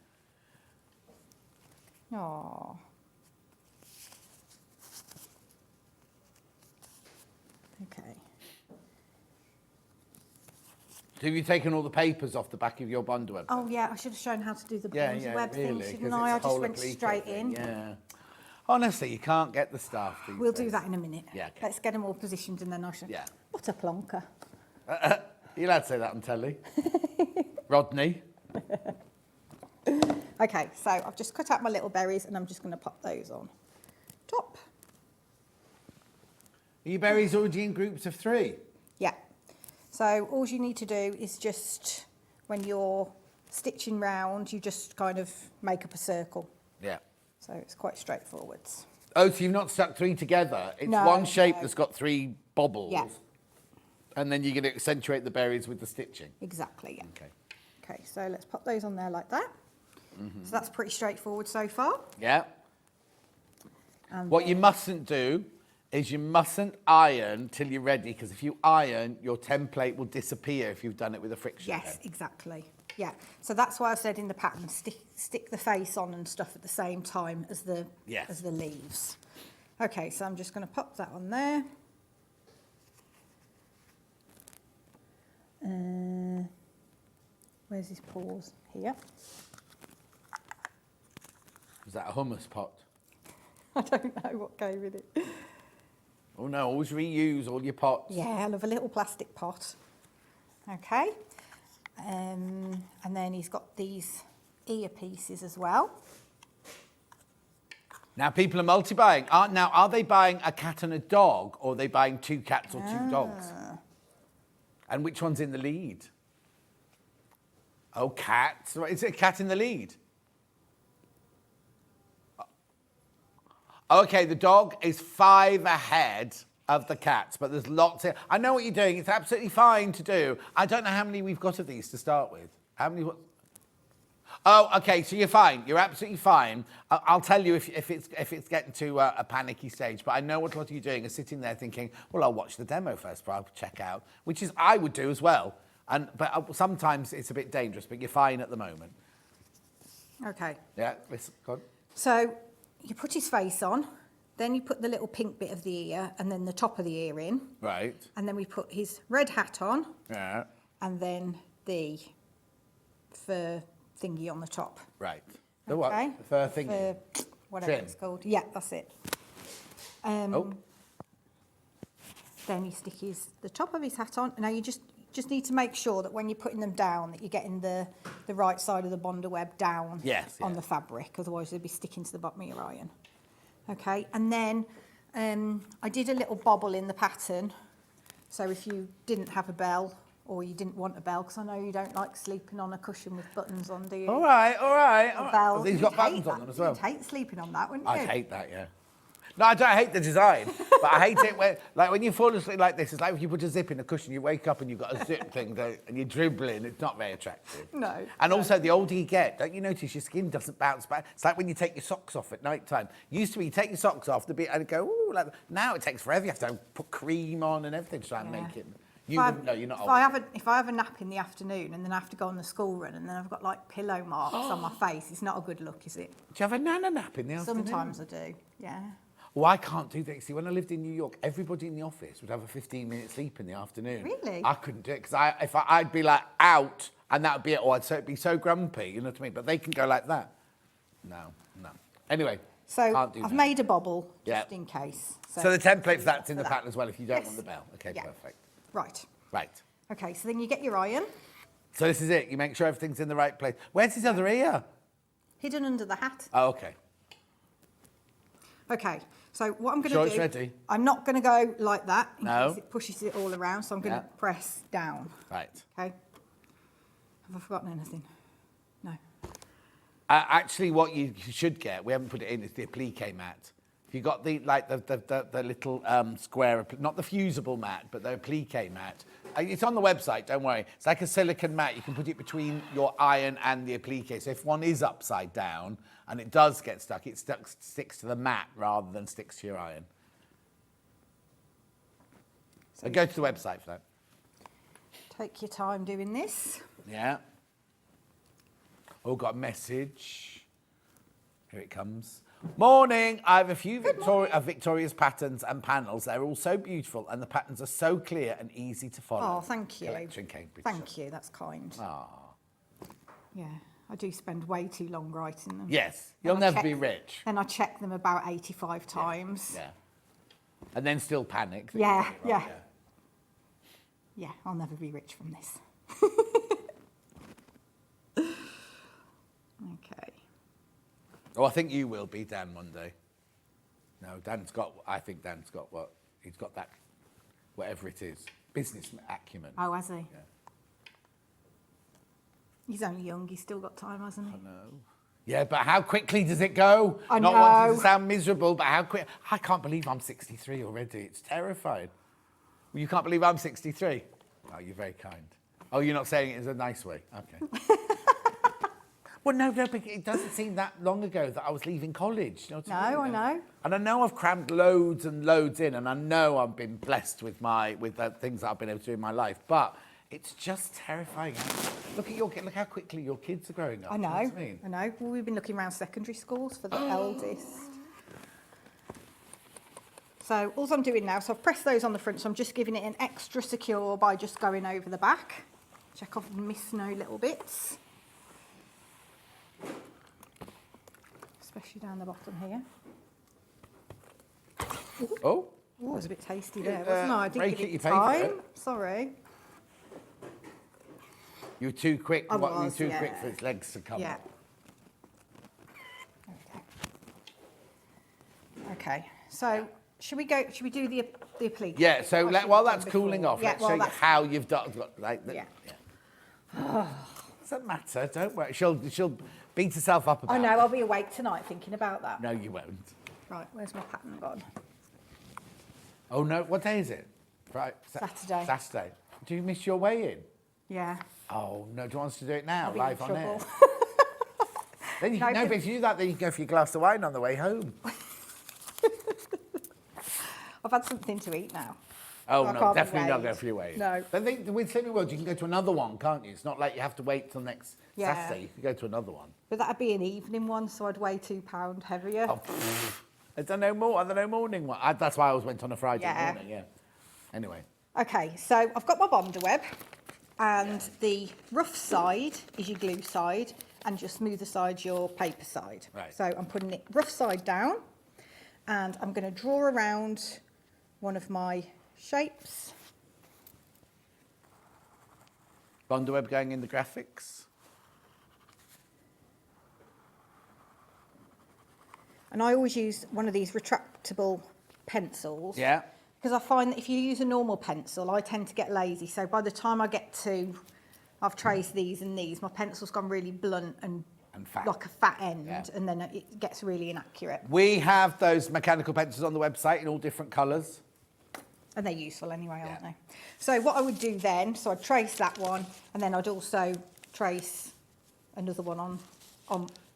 Oh. Okay. So have you taken all the papers off the back of your bond web? Oh, yeah, I should have shown how to do the bond web really, thing, shouldn't I? I just went straight in. Yeah. Honestly, you can't get the staff. We'll do that in a minute. Yeah, okay. Let's get them all positioned and then I shall... Yeah. What a plonker. You're allowed to say that on telly. Rodney. Okay, so I've just cut out my little berries and I'm just going to pop those on top. Are your berries already in groups of 3? Yeah. So all you need to do is just, when you're stitching round, you just kind of make up a circle. Yeah. So it's quite straightforward. Oh, so you've not stuck 3 together. It's No, one shape no. that's got 3 bobbles. Yeah. And then you're going to accentuate the berries with the stitching. Exactly, yeah. Okay. Okay, so let's pop those on there like that. So that's pretty straightforward so far. Yeah. And What then- you mustn't do is you mustn't iron till you're ready, because if you iron, your template will disappear if you've done it with a friction Yes, pen. exactly. Yeah. So that's why I said in the pattern, stick the face on and stuff at the same time as the Yes. as the leaves. Okay, so I'm just going to pop that on there. Where's his paws? Here. Is that a hummus pot? I don't know what go with it. Oh no, always reuse all your pots. Yeah, I love a little plastic pot. Okay. And then he's got these ear pieces as well. Now people are multi-buying. Are they buying a cat and a dog, or are they buying 2 cats or 2 dogs? And which one's in the lead? Oh, cats. Is it a cat in the lead? Okay, the dog is 5 ahead of the cats, but there's lots of... I know what you're doing. It's absolutely fine to do. I don't know how many we've got of these to start with. How many... Oh, okay, so you're fine. You're absolutely fine. I'll tell you if it's getting to a panicky stage, but I know what a lot of you doing is sitting there thinking, well, I'll watch the demo first, but I'll check out, which is I would do as well. But sometimes it's a bit dangerous, but you're fine at the moment. Okay. Yeah, listen, go on. So you put his face on, then you put the little pink bit of the ear and then the top of the ear in. Right. And then we put his red hat on. Yeah. And then the fur thingy on the top. Right. The what? Okay. The fur thingy. Fur, whatever Trim. it's called. Yeah, that's it. Oh. Then you stick the top of his hat on. Now you just need to make sure that when you're putting them down that you're getting the right side of the bonder web down on the fabric, otherwise they'll be sticking to the bottom of your iron. Okay, and then I did a little bobble in the pattern, so if you didn't have a bell or you didn't want a bell, because I know you don't like sleeping on a cushion with buttons on, do you? All right. A bell. Oh, these You'd got hate buttons on that. them as well. You'd hate sleeping on that, wouldn't you? I hate that, yeah. No, I don't hate the design, but I hate it when you fall asleep like this. It's like if you put a zip in a cushion, you wake up and you've got a zip thing, and you're dribbling. It's not very attractive. No. And also, the older you get, don't you notice your skin doesn't bounce back? It's like when you take your socks off at night time. Used to be you take your socks off, and it go, ooh, like now it takes forever. You have to put cream on and everything to try and make it. You wouldn't know, you're not old. If I have a nap in the afternoon and then I have to go on the school run and then I've got like pillow marks on my face, it's not a good look, is it? Do you have a nana nap in the afternoon? Sometimes I do, yeah. Well, I can't do that. See, when I lived in New York, everybody in the office would have a 15-minute sleep in the afternoon. Really? I couldn't do it because I'd be like out, and that would be it. Or I'd be so grumpy, you know what I mean? But they can go like that. No. Anyway, So can't do I've that. made a bobble just Yeah. in case. So the template for that's in the that. pattern as well if you don't Yes. want the bell. Okay, Yeah. perfect. Right. Right. Okay, so then you get your iron So this is it. You make sure everything's in the right place. Where's his other ear? hidden under the hat. Oh, okay. Okay, so what I'm going to Sure do... it's ready? I'm not going to go like that in No. case it pushes it all around, so I'm going to press down. Right. Okay. Have I forgotten anything? No. Actually, what you should get, we haven't put it in, is the applique mat. If you got the little square, not the fusible mat, but the applique mat. It's on the website, don't worry. It's like a silicone mat. You can put it between your iron and the applique. So if one is upside down and it does get stuck, it sticks to the mat rather than sticks to your iron. So go to the website for that. Take your time doing this. Yeah. Oh, got a message. Here it comes. Morning. I have a few Victoria's patterns and panels. They're all so beautiful and the patterns are so clear and easy to follow. Oh, thank you. Collector in Cambridge. Thank you, that's kind. Ah. Yeah, I do spend way too long writing them. Yes, you'll And I never be check- rich. Then I check them about 85 times. Yeah. And then still panic. that Yeah, you get it wrong, yeah. Yeah, I'll never be rich from this. Okay. Oh, I think you will be, Dan, one day. No, I think Dan's got what? He's got that, whatever it is, business acumen. Oh, has he? Yeah. He's only young. He's still got time, hasn't he? I know. Yeah, but how quickly does it go? I Not know. wanting to sound miserable, but how quick? I can't believe I'm 63 already. It's terrifying. Well, you can't believe I'm 63? Oh, you're very kind. Oh, you're not saying it in a nice way? Okay. Well, no, but it doesn't seem that long ago that I was leaving college. You know what I mean? I know. And I know I've crammed loads and loads in, and I know I've been blessed with the things that I've been able to do in my life, but it's just terrifying. Look how quickly your kids are growing up. I know. You know what I mean? I know. Well, we've been looking around secondary schools for the eldest. So all I'm doing now, so I've pressed those on the front, so I'm just giving it an extra secure by just going over the back. Check off and miss no little bits. Especially down the bottom here. Oh. Ooh, it was a bit tasty there, wasn't I? I didn't break give it, you it pay for it. time. Sorry. You were too quick. I was, you were too yeah. quick for its legs to come Yeah. up. Okay. So should we do the applique? Yeah. So Or should while we that's do cooling before? off, Yeah, let's well, show you that's- how you've done. Yeah. Doesn't matter. Don't worry. She'll beat herself up about I it. know. I'll be awake tonight thinking about that. No, you won't. Right. Where's my pattern gone? Oh no. What day is it? Right. Saturday. Saturday. Do you miss your weigh-in? Yeah. Oh no. Do you want us to do it now, I'll be in live on air? trouble. Then you, No, no, but if you do that, then you can go for your glass of wine on the way home. I've had something to eat now. Oh, I no, can't be definitely not weighed. go for your weigh-in. No. But with Slimming World, you can go to another one, can't you? It's not like you have to wait till next Yeah. Saturday. You can go to another one. But that'd be an evening one, so I'd weigh £2 heavier. Oh, I don't know morning one. That's why I always went on a Friday Yeah. morning, yeah. Anyway. Okay, so I've got my bonder web, and the rough side is your glue side, and your smoother side your paper side. Right. So I'm putting it rough side down, and I'm going to draw around one of my shapes. Bonder web going in the graphics. And I always use one of these retractable pencils. Yeah. Because I find that if you use a normal pencil, I tend to get lazy. So by the time I get to, I've traced these and these, my pencil's gone really blunt and fat. like a fat end, Yeah. and then it gets really inaccurate. We have those mechanical pencils on the website in all different colours. And they're useful anyway, aren't Yeah. they? So what I would do then, so I'd trace that one, and then I'd also trace another one on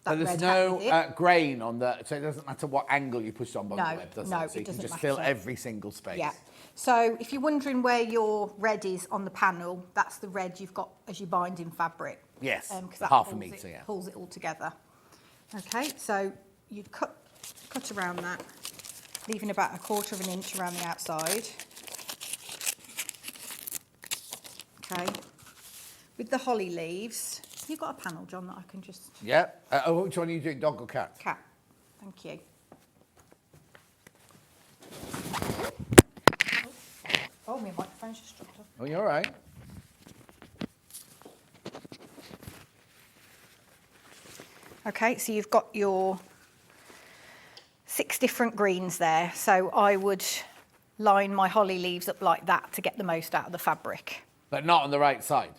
that So there's red no hat with it. grain on the, so it doesn't matter what angle you push on Bonder No, web, does no, it? So it you can doesn't just fill matter. every single space. Yeah. So if you're wondering where your red is on the panel, that's the red you've got as your binding fabric. Yes, 'cause that half a pulls metre, it, yeah. Pulls it all together. Okay, so you'd cut around that, leaving about 1/4 of an inch around the outside. Okay. With the holly leaves, you've got a panel, John, that I can just... Yeah. Which one are you doing, dog or cat? Cat. Thank you. Oh, my microphone's just dropped off. Oh, you're all right. Okay, so you've got your 6 different greens there. So I would line my holly leaves up like that to get the most out of the fabric. But not on the right side.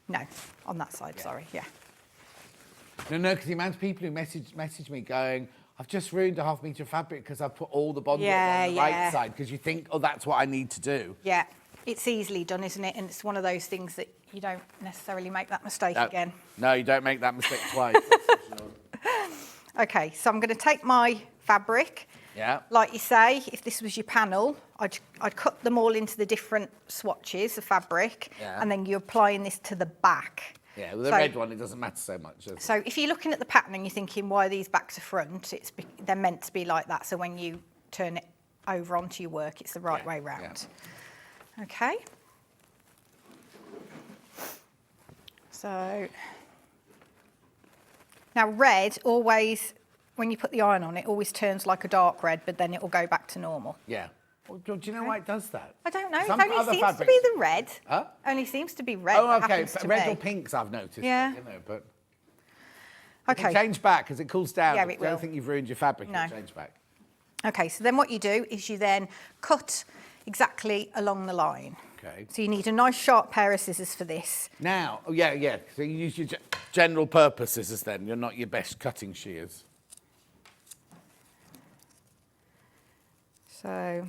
No, on that side, sorry, yeah. No, because the amount of people who message me going, I've just ruined a ½ metre of fabric because I've put all the bond on the right side, because you think, oh, that's what I need to do. Yeah, it's easily done, isn't it? And it's one of those things that you don't necessarily make that mistake again. No, you don't make that mistake twice. Okay, so I'm going to take my fabric. Yeah. Like you say, if this was your panel, I'd cut them all into the different swatches of fabric, Yeah. and then you're applying this to the back. Yeah, with the So- red one, it doesn't matter so much, does it? So if you're looking at the pattern and you're thinking, why are these back to front? They're meant to be like that, so when you turn it over onto your work, it's the right way round. Okay. So now red always, when you put the iron on it, always turns like a dark red, but then it will go back to normal. Yeah. Well, do you know why it does that? I don't know. It Some only other seems to fabrics- be the red. Huh? Only seems to be red. Oh, that okay. happens But to red me. or pinks, I've noticed. Yeah. You know, but Okay. change back as it cools down. Yeah, If it you don't will. think you've ruined your fabric, No. it'll change back. Okay, so then what you do is you then cut exactly along the line. Okay. So you need a nice sharp pair of scissors for this. Now, oh, yeah. So you use your general purpose scissors then. You're not your best cutting shears. So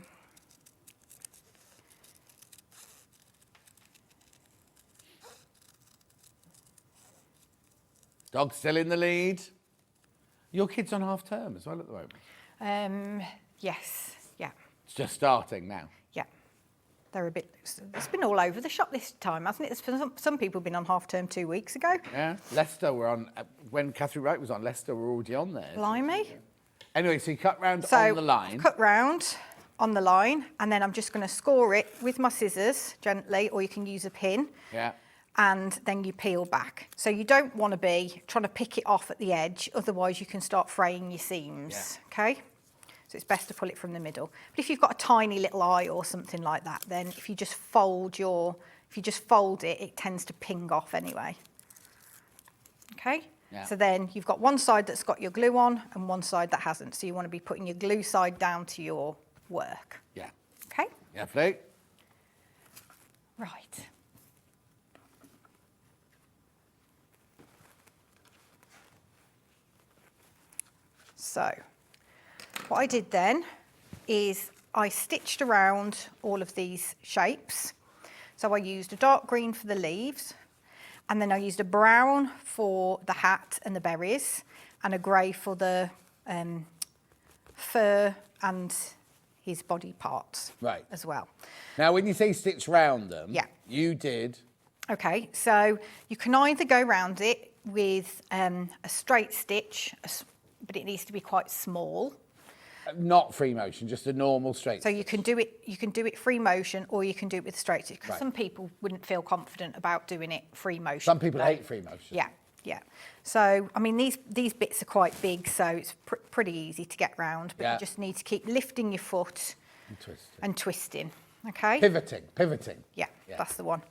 Dog's still in the lead. Your kid's on half term as well at the moment. yes, yeah, It's just starting now. yeah. They're a bit. It's been all over the shop this time, hasn't it? Some people have been on half term 2 weeks ago. Yeah. Leicester were on, when Catherine Wright was on, Leicester were already on there. Blimey. Anyway, so you cut round So on the line. I've cut round on the line, and then I'm just going to score it with my scissors gently, or you can use a pin. Yeah. And then you peel back. So you don't want to be trying to pick it off at the edge, otherwise you can start fraying your seams, okay? So it's best to pull it from the middle. But if you've got a tiny little eye or something like that, then if you just fold it, it tends to ping off anyway. Okay? Yeah. So then you've got one side that's got your glue on and one side that hasn't. So you want to be putting your glue side down to your work. Yeah. Okay? Yeah, Flo? Right. So, what I did then is I stitched around all of these shapes. So I used a dark green for the leaves, and then I used a brown for the hat and the berries, and a grey for the fur and his body parts Right. as well. Now, when you say stitch round them, Yeah. you did. Okay, so you can either go round it with a straight stitch, but it needs to be quite small. Not free motion, just a normal straight. So you can do it free motion, or you can do it with straight stitch. 'Cause Right. some people wouldn't feel confident about doing it free motion. Some people hate free motion. Yeah, yeah. So I mean, these bits are quite big, so it's pretty easy to get round. But Yeah. you just need to keep lifting your foot And twisting. and twisting. Okay. Pivoting. Yeah, Yeah. that's the one.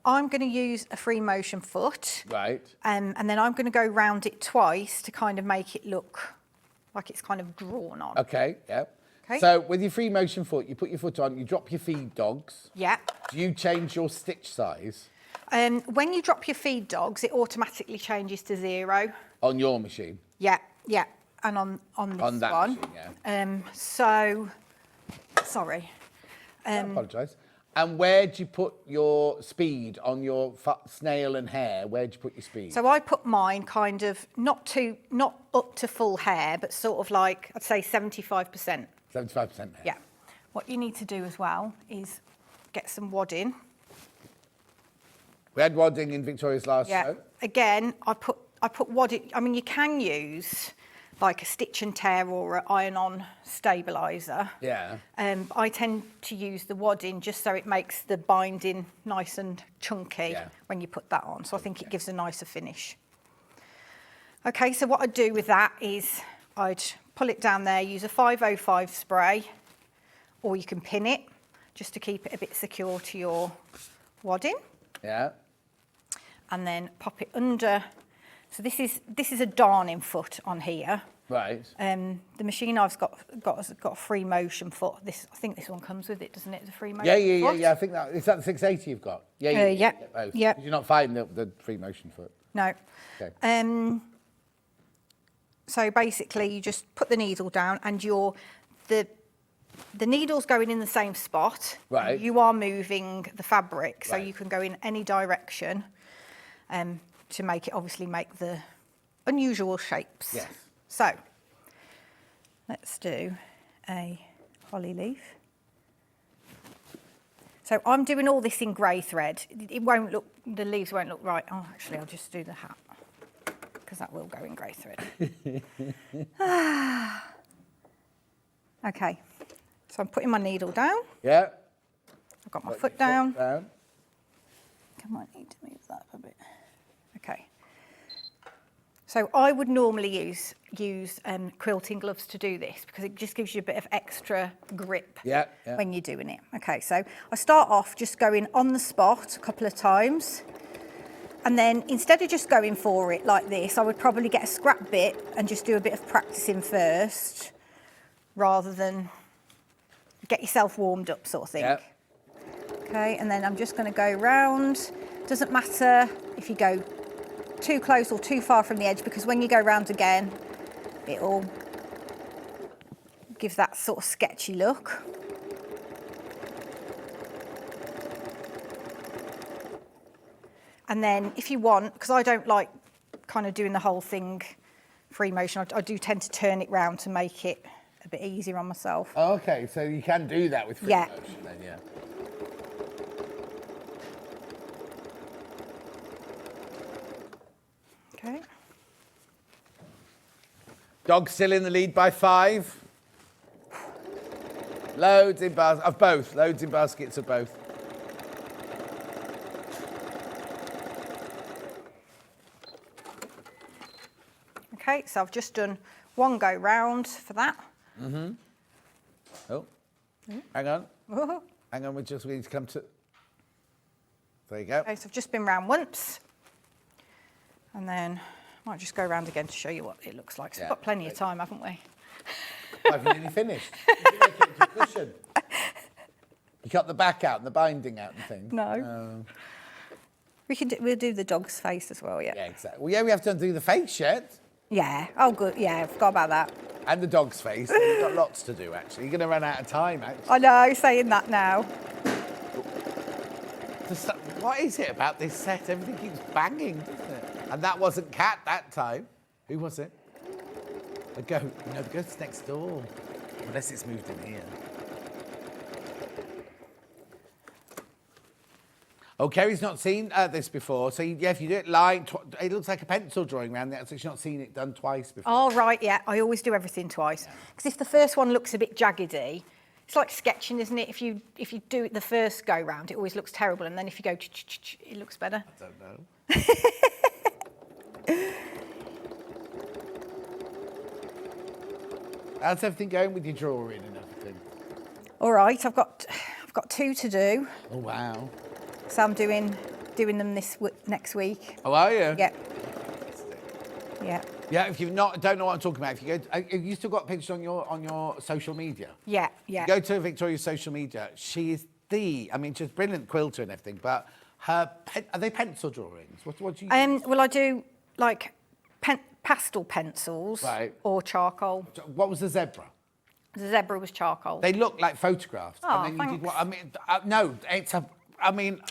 I'm going to use a free motion foot. Right. And then I'm going to go round it twice to kind of make it look like it's kind of drawn on. Okay, yeah. Okay. So with your free motion foot, you put your foot on, you drop your feed dogs. Yeah. Do you change your stitch size When you drop your feed dogs, it automatically changes to 0. on your machine? Yeah, yeah. And on this On that one. machine, yeah. So, sorry. I apologise. And where do you put your speed on your snail and hare? Where do you put your speed? So I put mine kind of not up to full hair, but sort of like, I'd say 75%. 75% hare. Yeah. What you need to do as well is get some wadding. We had wadding in Victoria's last Yeah. show. Again, I put wadding. I mean, you can use like a stitch and tear or an iron-on stabiliser. Yeah. I tend to use the wadding just so it makes the binding nice and chunky Yeah. when you put that on. So I think it gives a nicer finish. Okay, so what I'd do with that is I'd pull it down there, use a 505 spray, or you can pin it just to keep it a bit secure to your wadding. Yeah. And then pop it under. So this is a darning foot on here. Right. The machine I've got a free motion foot. I think this one comes with it, doesn't it? It's a free motion Yeah. foot. I think that is that the 680 you've got. Yeah. Yeah. You get both. Yeah. You're not finding the free motion foot. No. Okay. So basically, you just put the needle down, and the needle's going in the same spot. Right. You are moving the fabric, so Right. you can go in any direction. To make it obviously make the unusual shapes. Yes. So let's do a holly leaf. So I'm doing all this in grey thread. It won't look, the leaves won't look right. Oh, actually, I'll just do the hat because that will go in grey thread. Okay, so I'm putting my needle down. Yeah. I've got my Put foot your down. down. I might need to move that up a bit. Okay. So I would normally use quilting gloves to do this because it just gives you a bit of extra grip when you're doing it. Okay, so I start off just going on the spot a couple of times. And then instead of just going for it like this, I would probably get a scrap bit and just do a bit of practicing first rather than get yourself warmed up sort of thing. Yep. Okay, and then I'm just going to go round. Doesn't matter if you go too close or too far from the edge because when you go round again, it'll give that sort of sketchy look. And then if you want, because I don't like kind of doing the whole thing free motion, I do tend to turn it round to make it a bit easier on myself. Oh, okay, so you can do that with free motion then, yeah. Okay. Dog still in the lead by 5. Loads in baskets of both. Loads in baskets of both. Okay, so I've just done one go round for that. Mm-hmm. Oh, hang on. Hang on, we need to come to... There you go. Okay, so I've just been round once. And then I might just go round again to show you what it looks like. So we've got plenty of time, haven't we? I've nearly finished. You can make it into a cushion. You got the back out and the binding out and things. No. We'll do the dog's face as well, yeah. Yeah, exactly. Well, yeah, we have to do the face yet. Yeah. Oh, good. Yeah, I forgot about that. And the dog's face. We've got lots to do, actually. You're going to run out of time, actually. I know, saying that now. What is it about this set? Everything keeps banging, doesn't it? And that wasn't Cat that time. Who was it? The goat. No, the goat's next door. Unless it's moved in here. Oh, Kerry's not seen this before. So, yeah, if you do it line, it looks like a pencil drawing around there. So she's not seen it done twice before. Oh, right, yeah. I always do everything twice. Because if the first one looks a bit jaggedy, it's like sketching, isn't it? If you do it the first go round, it always looks terrible. And then if you go, it looks better. I don't know. How's everything going with your drawing and everything? All right, I've got 2 to do. Oh, wow. So I'm doing them next week. Oh, are you? Yeah. Yeah. Yeah. If you don't know what I'm talking about, if you go, have you still got pictures on your social media? Yeah. Yeah. Go to Victoria's social media. She is she's a brilliant quilter and everything. But are they pencil drawings? What do you? Well, I do like pastel pencils, or charcoal. What was the zebra? The zebra was charcoal. They look like photographs. Oh, and then thanks. you did what? I mean, no,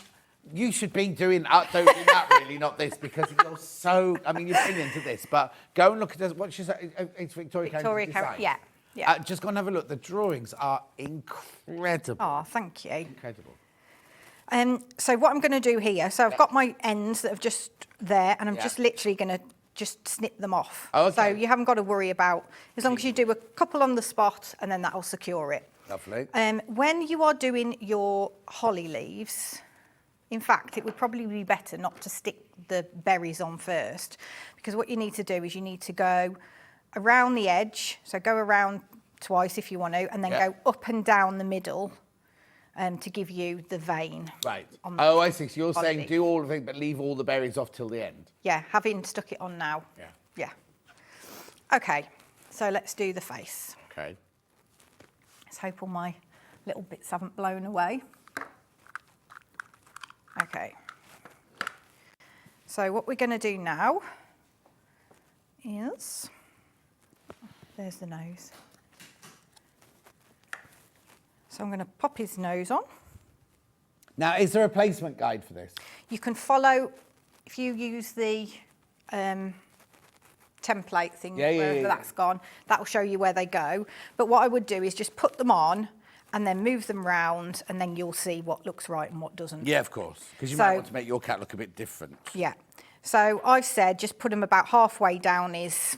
you should be doing that really, not this, because you're so. I mean, you're brilliant at this. But go and look at this. What she said. It's Victoria Carrington. Yeah. Yeah. Just go and have a look. The drawings are incredible. Oh, thank you. Incredible. So what I'm going to do here, so I've got my ends that are just there, and I'm just literally going to just snip them off. Oh, okay. So you haven't got to worry about, as long as you do a couple on the spot, and then that'll secure it. Lovely. When you are doing your holly leaves, in fact, it would probably be better not to stick the berries on first, because what you need to do is you need to go around the edge, so go around twice if you want to, and then go up and down the middle to give you the vein. Right. I see. So you're saying do all of it, but leave all the berries off till the end. Yeah, having stuck it on now. Yeah. Yeah. Okay, so let's do the face. Okay. Let's hope all my little bits haven't blown away. Okay. So what we're going to do now is, there's the nose. So I'm going to pop his nose on. Now, is there a placement guide for this? You can follow, if you use the template thing, wherever that's gone, that will show you where they go. But what I would do is just put them on and then move them round, and then you'll see what looks right and what doesn't. Yeah, of course, because you might want to make your cat look a bit different. Yeah. So I've said just put him about halfway down his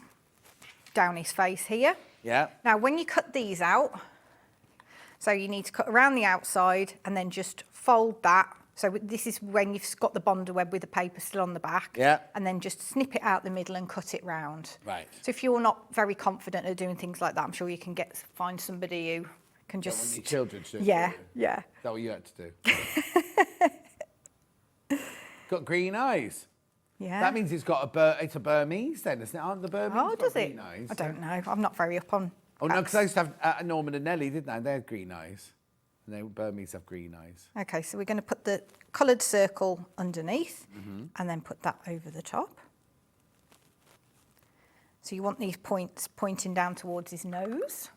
face here. Yeah. Now, when you cut these out, so you need to cut around the outside and then just fold that So this is when you've got the bonder web with the paper still on the back. Yeah. And then just snip it out the middle and cut it round. Right. So if you're not very confident at doing things like that, I'm sure you can find somebody who can Don't just... want your children to do it. Yeah, do you? yeah. Is that what you had to do? Got green eyes. Yeah. That means it's got it's a Burmese then, isn't it? Aren't the Burmese Oh, got does it? green eyes? I don't know. I'm not very up on... Oh, no, cats. because I used to have Norman and Nellie, didn't I? They had green eyes. And they Burmese have green eyes. Okay, so we're going to put the coloured circle underneath and then put that over the top. So you want these points pointing down towards his nose.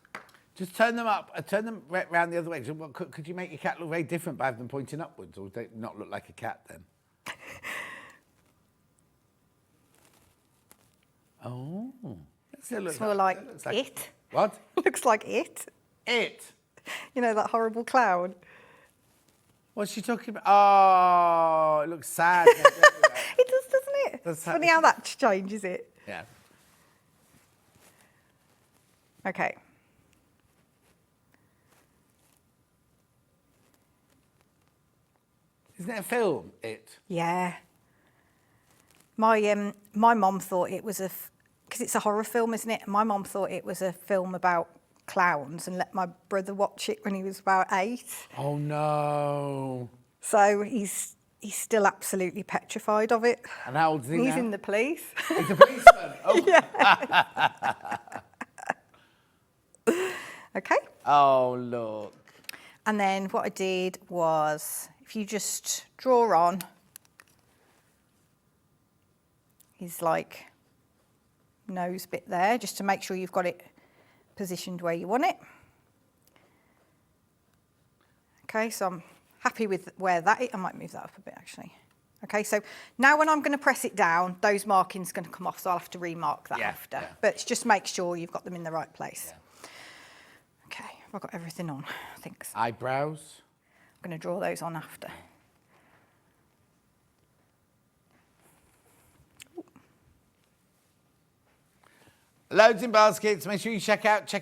Just turn them up, turn them round the other way. So could you make your cat look very different by having them pointing upwards, or would they not look like a cat then? Oh. It's more like it. What? Looks like it. It? You know, that horrible clown. What's she talking about? Oh, it looks sad. It does, doesn't it? That's Funny how that changes it. Yeah. Okay. Isn't it a film, It? Yeah. My mum thought it was because it's a horror film, isn't it? My mum thought it was a film about clowns and let my brother watch it when he was about 8. Oh, no. So he's still absolutely petrified of it. And how old is he now? He's in the police. He's a policeman. Oh. Yeah. Okay. Oh, look. And then what I did was, if you just draw on his like nose bit there, just to make sure you've got it positioned where you want it. Okay, so I'm happy with where that is. I might move that up a bit actually. Okay, so now when I'm going to press it down, those markings are going to come off, so I'll have to remark that after. Yeah. But just make sure you've got them in the right place. Yeah. Okay, I've got everything on, I think. So. Eyebrows. I'm going to draw those on after. Loads in baskets. Make sure you check out.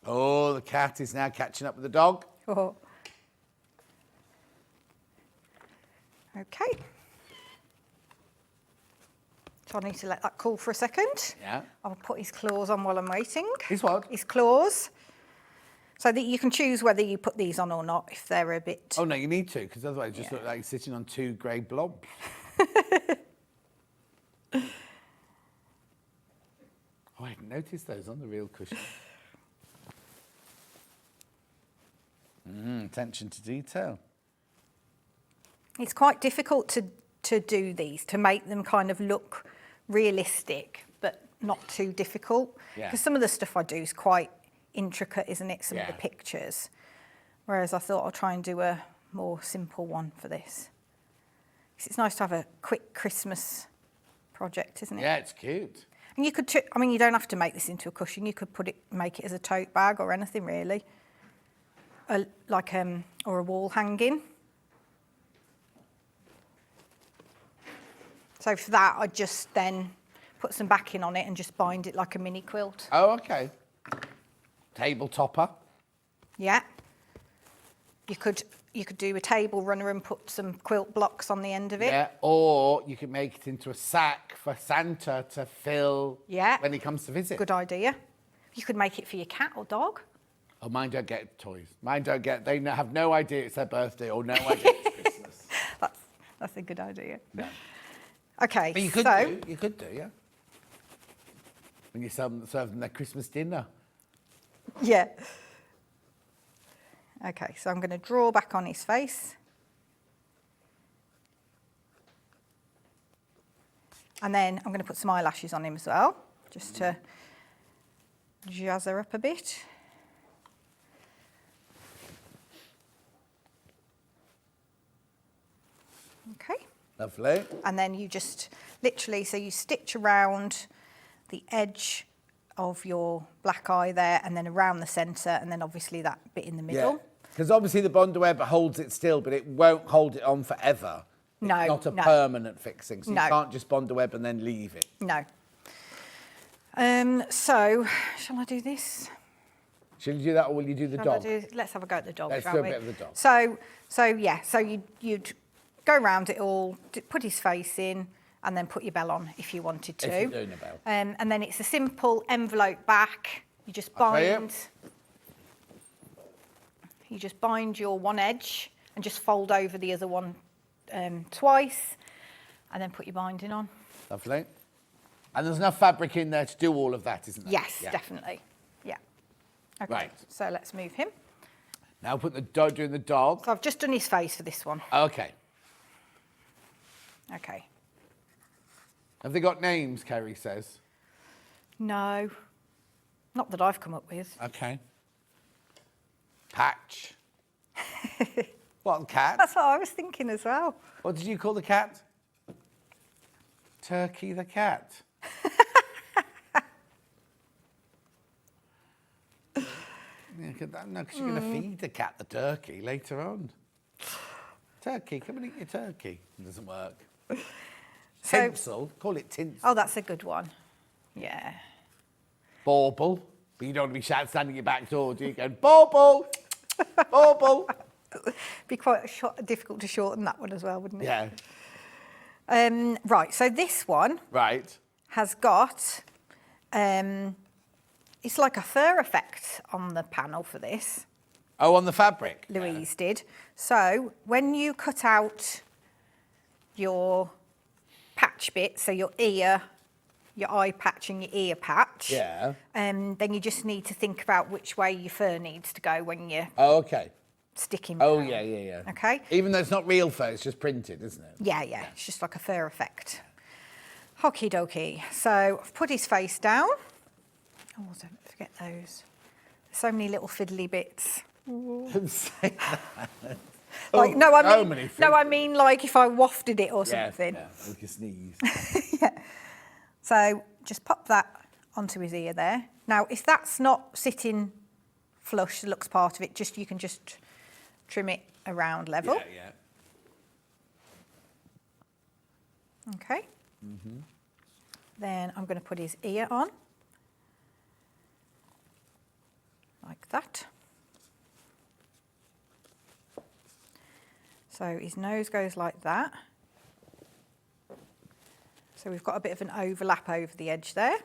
Oh, the cat is now catching up with the dog. Oh. Okay. So I need to let that cool for a second. Yeah. I'll put his claws on while I'm waiting. His what? His claws. So that you can choose whether you put these on or not if they're a bit... Oh, no, you need to, because otherwise it just looks like you're sitting on 2 grey blobs. Oh, I hadn't noticed those on the real cushion. Attention to detail. It's quite difficult to do these, to make them kind of look realistic, but not too difficult. Yeah. Because some of the stuff I do is quite intricate, isn't it, some of the pictures. Whereas I thought I'll try and do a more simple one for this. Because it's nice to have a quick Christmas project, isn't it? Yeah, it's cute. And you could, I mean, you don't have to make this into a cushion. You could make it as a tote bag or anything really. Or a wall hanging. So for that, I'd just then put some backing on it and just bind it like a mini quilt. Oh, okay. Table topper. Yeah. You could do a table runner and put some quilt blocks on the end of it. Yeah, or you could make it into a sack for Santa to fill when he comes to visit. Good idea. You could make it for your cat or dog. Oh, mine don't get toys. They have no idea it's their birthday or no idea it's Christmas. That's a good idea. Yeah. Okay, but you could do, yeah. When you serve them their Christmas dinner. Yeah. Okay, so I'm going to draw back on his face. And then I'm going to put some eyelashes on him as well, just to jazz her up a bit. Okay. Lovely. And then you just literally, so you stitch around the edge of your black eye there and then around the centre and then obviously that bit in the middle. Yeah, because obviously the bonder web holds it still, but it won't hold it on forever. No, it's not a permanent fixing, so no. you can't just bonder web and then leave it. No. So, shall I do this? Shall you do that or will you do the dog? Let's have a go at the dog, Let's shall do a we? bit of the dog. So you'd go around it all, put his face in, and then put your bell on if you wanted to. If you're doing a bell. And then it's a simple envelope back. You just bind. You just bind your one edge and just fold over the other one twice, and then put your binding on. Lovely. And there's enough fabric in there to do all of that, isn't there? Yes, definitely. Yeah. Okay. Right. So let's move him. Now put the dog, doing the dog. So I've just done his face for this one. Okay. Okay. Have they got names, Kerry says? No. Not that I've come up with. Okay. Patch. What, cat? That's what I was thinking as well. What did you call the cat? Turkey the cat. Yeah, no, because you're going to feed the cat the turkey later on. Turkey, come and eat your turkey. It doesn't work. Tinsel, call it tinsel. Oh, that's a good one. Yeah. Bauble, but you don't want to be standing at your back door, do you? Going, bauble, bauble. Be quite difficult to shorten that one as well, wouldn't it? Yeah. Right, so this one has got, it's like a fur effect on the panel for this. Oh, on the fabric? Louise did. So when you cut out your patch bit, so your ear, your eye patch and your ear patch, then you just need to think about which way your fur needs to go when you're sticking Oh, down. yeah. Okay? Even though it's not real fur, it's just printed, isn't it? Yeah. It's just like a fur effect. Hockey dokie. So I've put his face down. Oh, don't forget those. So many little fiddly bits. Don't say that. Like, I mean like if I wafted it or something. Yeah, like a sneeze. Yeah. So just pop that onto his ear there. Now, if that's not sitting flush, the looks part of it, you can just trim it around level. Yeah. Okay. Then I'm going to put his ear on. Like that. So his nose goes like that. So we've got a bit of an overlap over the edge there.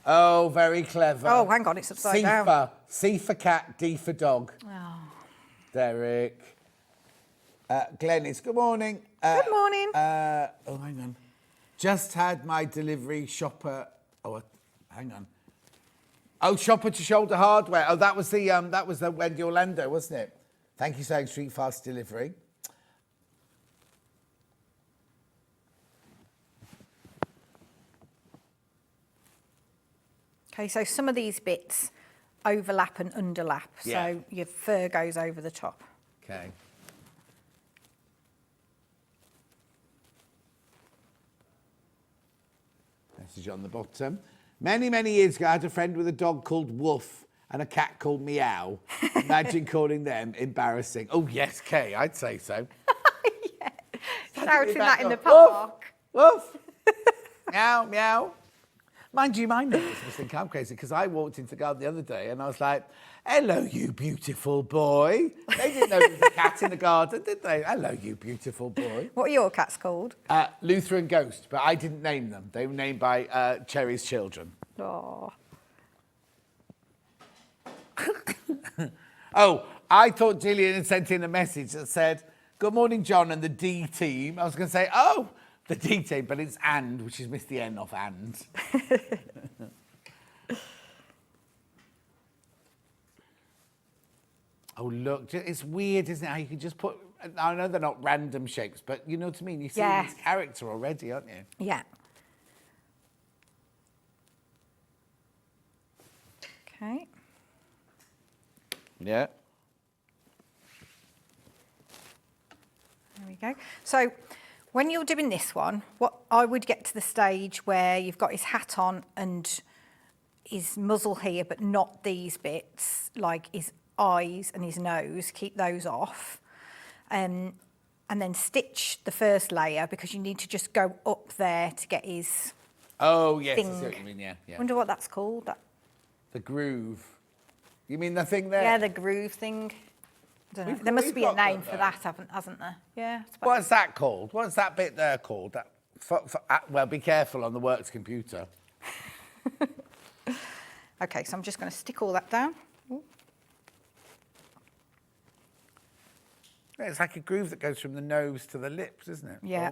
Oh, very clever. Oh, hang on, it's upside down. C for cat, D for dog. Oh. Derek. Glennis, good morning. Good morning. Hang on. Just had my delivery shopper. Oh, hang on. Oh, shopper to shoulder hardware. Oh, that was the Wendy Orlando, wasn't it? Thank you, Sewing Street Fast Delivery. Okay, so some of these bits overlap and underlap, so your fur goes over the top. Okay. Message on the bottom. Many, many years ago, I had a friend with a dog called Woof and a cat called Meow. Imagine calling them embarrassing. Oh, yes, Kay, I'd say so. Yeah, shouting that in the park. Woof, meow, meow. Mind you, my neighbours must think I'm crazy because I walked into the garden the other day and I was like, hello, you beautiful boy. They didn't know there was a cat in the garden, did they? Hello, you beautiful boy. What are your cats called? Luther and Ghost, but I didn't name them. They were named by Cherry's children. Oh. Oh, I thought Gillian had sent in a message that said, good morning, John and the D team. I was going to say, oh, the D team, but it's and, which has missed the N off and. Oh, look, it's weird, isn't it, how you can just put, I know they're not random shapes, but you know what I mean? You see this character already, aren't you? Yeah. Okay. Yeah. There we go. So when you're doing this one, what I would get to the stage where you've got his hat on and his muzzle here, but not these bits, like his eyes and his nose, keep those off. And then stitch the first layer because you need to just go up there to get his Oh, yes, thing. I see what you mean, yeah. Wonder what that's called. The groove. You mean the thing there? Yeah, the groove thing. I don't know. There must be a name for that, hasn't there? Yeah. I suppose. What's that called? What's that bit there called? Well, be careful on the works computer. Okay, so I'm just going to stick all that down. Ooh. Yeah, it's like a groove that goes from the nose to the lips, isn't it? Yeah.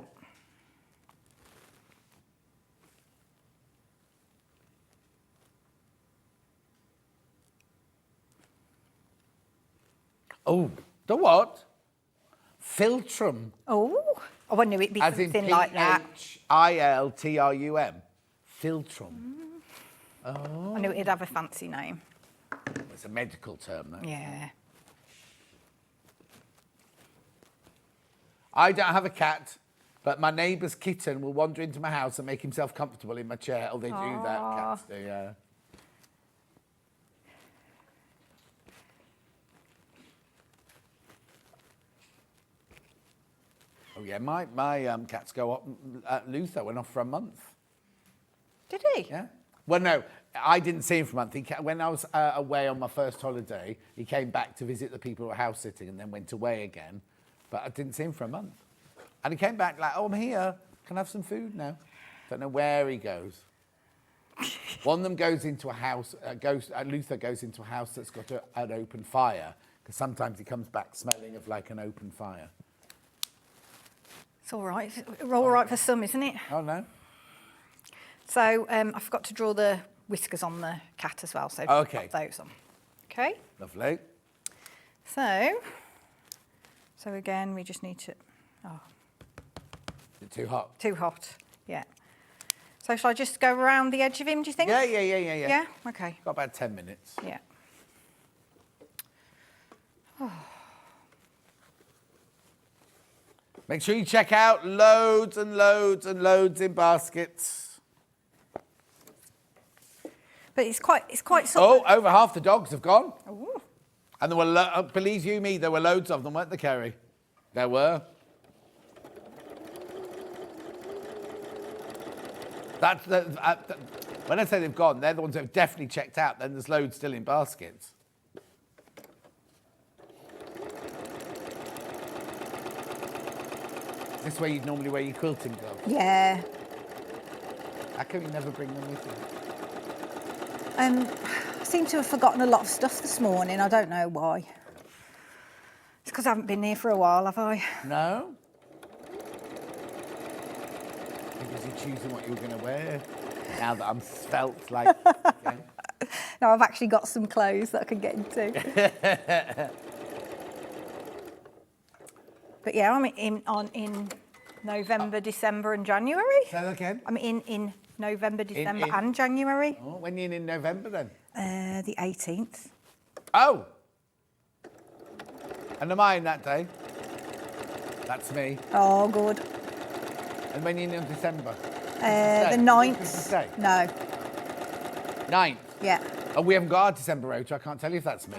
Oh, the what? Philtrum. Oh, I knew it'd be As in something like that. Philtrum. Philtrum. I knew it'd have a fancy name. It's a medical term, though. Yeah. I don't have a cat, but my neighbour's kitten will wander into my house and make himself comfortable in my chair. Oh, they do that. Cats do, yeah. Oh, yeah, my cats go up. Luther went off for a month. Did he? Yeah. Well, no, I didn't see him for a month. When I was away on my first holiday, he came back to visit the people who were house sitting and then went away again. But I didn't see him for a month. And he came back like, oh, I'm here. Can I have some food now? Don't know where he goes. One of them goes into a house, Luther goes into a house that's got an open fire, because sometimes he comes back smelling of like an open fire. It's all right. It's all right for some, isn't it? Oh, no? So I forgot to draw the whiskers on the cat as well. So Okay. pop those on. Okay. Lovely. So again, we just need to. Oh, Is it too hot? too hot. Yeah. So shall I just go around the edge of him? Do you think? Yeah. Yeah. Okay. Got about 10 minutes. Yeah. Make sure you check out loads and loads and loads in baskets. But it's quite sort Oh, over half the dogs have gone. Ooh. And there were, believe you me, there were loads of them, weren't there, Kerry? There were. That's when I say they've gone, they're the ones who have definitely checked out. Then there's loads still in baskets. Is this where you'd normally wear your quilting gloves? Yeah. How come you never bring them with you? I seem to have forgotten a lot of stuff this morning. I don't know why. It's because I haven't been here for a while, have I? No? Because you're choosing what you're going to wear. Now that I'm svelte like... Okay. No, I've actually got some clothes that I can get into. But yeah, I'm in November, December and January. Say that again? I'm in November, December and January. Oh, when are you in November then? The 18th. Oh! And am I in that day? That's me. Oh, good. And when are you in December? The 9th. Christmas Day? No. 9th? Yeah. Oh, we haven't got our December rota. I can't tell you if that's me.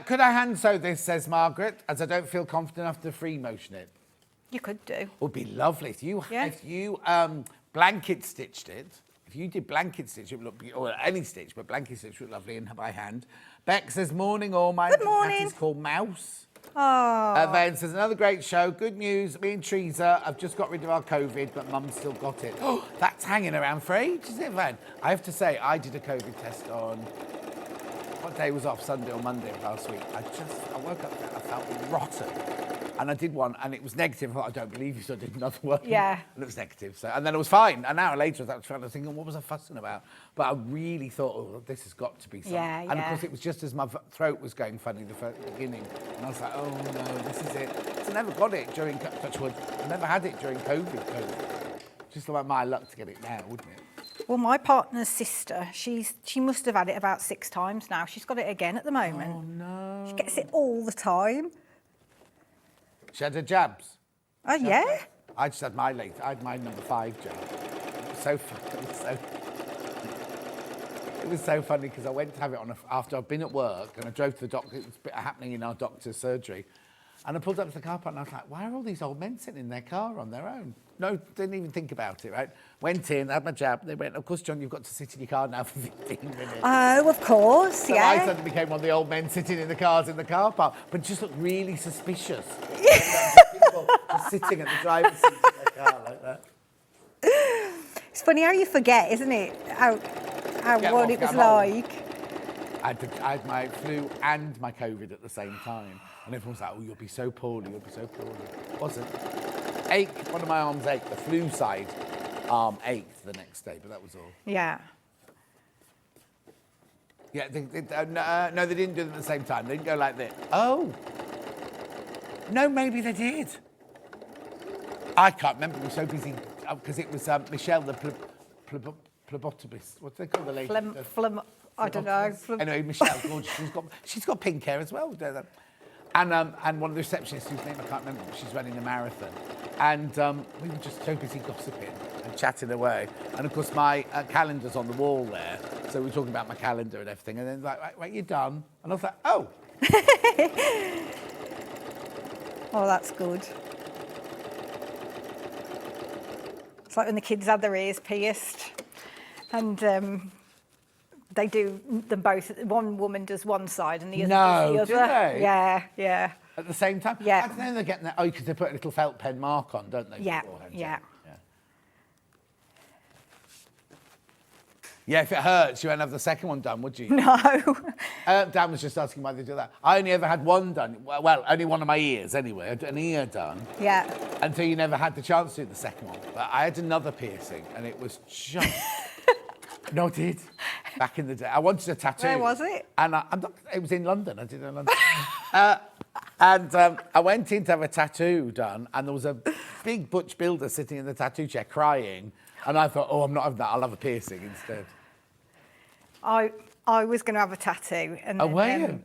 Could I hand sew this, says Margaret, as I don't feel confident enough to free motion it? You could do. It would be lovely if you blanket stitched it. If you did blanket stitch, it would look or any stitch, but blanket stitch would look lovely and by hand. Beck says, morning all, my Good morning. cat is called Mouse. Oh. Van says, another great show. Good news, me and Teresa have just got rid of our COVID, but Mum's still got it. Oh, that's hanging around for ages, isn't it, Van? I have to say, I did a COVID test on, what day was off, Sunday or Monday of last week. I woke up and I felt rotten. And I did one, and it was negative. I thought, I don't believe you, so I did another one. Yeah. And it was negative. So, and then it was fine. An hour later, I was thinking, what was I fussing about? But I really thought, oh, this has got to be something. Yeah, and of yeah. course, it was just as my throat was going funny the beginning. And I was like, oh, no, this is it. So I never got it during, touch wood, I never had it during COVID. Just like my luck to get it now, wouldn't it? Well, my partner's sister, she must have had it about 6 times now. She's got it again at the moment. Oh, no. She gets it all the time. She had her jabs. Oh, yeah? I just had I had my number 5 jab. It was so fun. It was so funny because I went to have it on after I'd been at work and I drove to the doctor. It was a bit happening in our doctor's surgery. And I pulled up to the car park and I was like, why are all these old men sitting in their car on their own? No, didn't even think about it, right? Went in, had my jab. They went, of course, John, you've got to sit in your car now for 15 minutes. Oh, of course, So I suddenly became one of the old men sitting in the cars in the car park, but just looked really suspicious. People just sitting at the driver's seat in their car like that. It's funny how you forget, isn't it? How what it was like. I had my flu and my COVID at the same time. And everyone was like, oh, you'll be so poorly, you'll be so poorly. Wasn't. Ached, one of my arms ached. The flu side arm ached the next day, but that was all. Yeah. Yeah, no, they didn't do them at the same time. They didn't go like this. Oh. No, maybe they did. I can't remember. We were so busy because it was Michelle, the phlebotomist. What do they call the lady? I don't know. Anyway, Michelle, gorgeous. She's got pink hair as well. And one of the receptionists whose name I can't remember, she's running a marathon. And we were just so busy gossiping and chatting away. And of course, my calendar's on the wall there. So we were talking about my calendar and everything. And then like, right, you're done. And I was like, oh. Oh, that's good. It's like when the kids had their ears pierced. And they do them both. One woman does one side and the other does the other. Do they? Yeah, yeah. At the same time? Yeah. I don't know they're getting that. Oh, because they put a little felt pen mark on, don't they? Yeah, beforehand? yeah. Yeah, if it hurts, you won't have the second one done, would you? No. Dan was just asking why they do that. I only ever had one done. Well, only one of my ears, anyway. I had an ear done. Yeah. Until you never had the chance to do the second one. But I had another piercing, and it was just... No, I did. Back in the day. I wanted a tattoo. Where was it? And it was in London. I did it in London. I went in to have a tattoo done, and there was a big butch builder sitting in the tattoo chair crying. And I thought, oh, I'm not having that. I'll have a piercing instead. I was going to have a tattoo. And Oh, were you?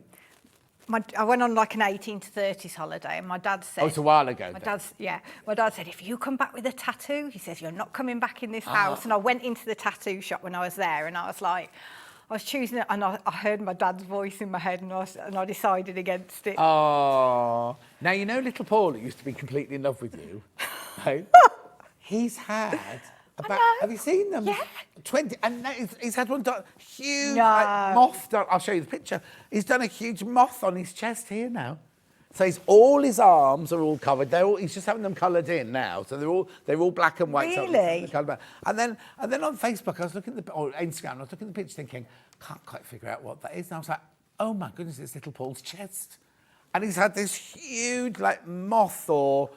I went on like an 18 to 30s holiday, and my dad said... Oh, it's a while ago. My dad said, if you come back with a tattoo, he says, you're not coming back in this house. And I went into the tattoo shop when I was there, and I was like... I was choosing it, and I heard my dad's voice in my head, and I decided against it. Oh. Now, you know little Paul, who used to be completely in love with you, right? He's had... have you seen them? Yeah. 20, and he's had one done, huge like, moth done. I'll show you the picture. He's done a huge moth on his chest here now. So all his arms are all covered. He's just having them coloured in now. So they're all black and white. Really? And then on Facebook, I was looking at or Instagram, I was looking at the picture thinking, can't quite figure out what that is. And I was like, oh my goodness, it's little Paul's chest. And he's had this huge like moth or...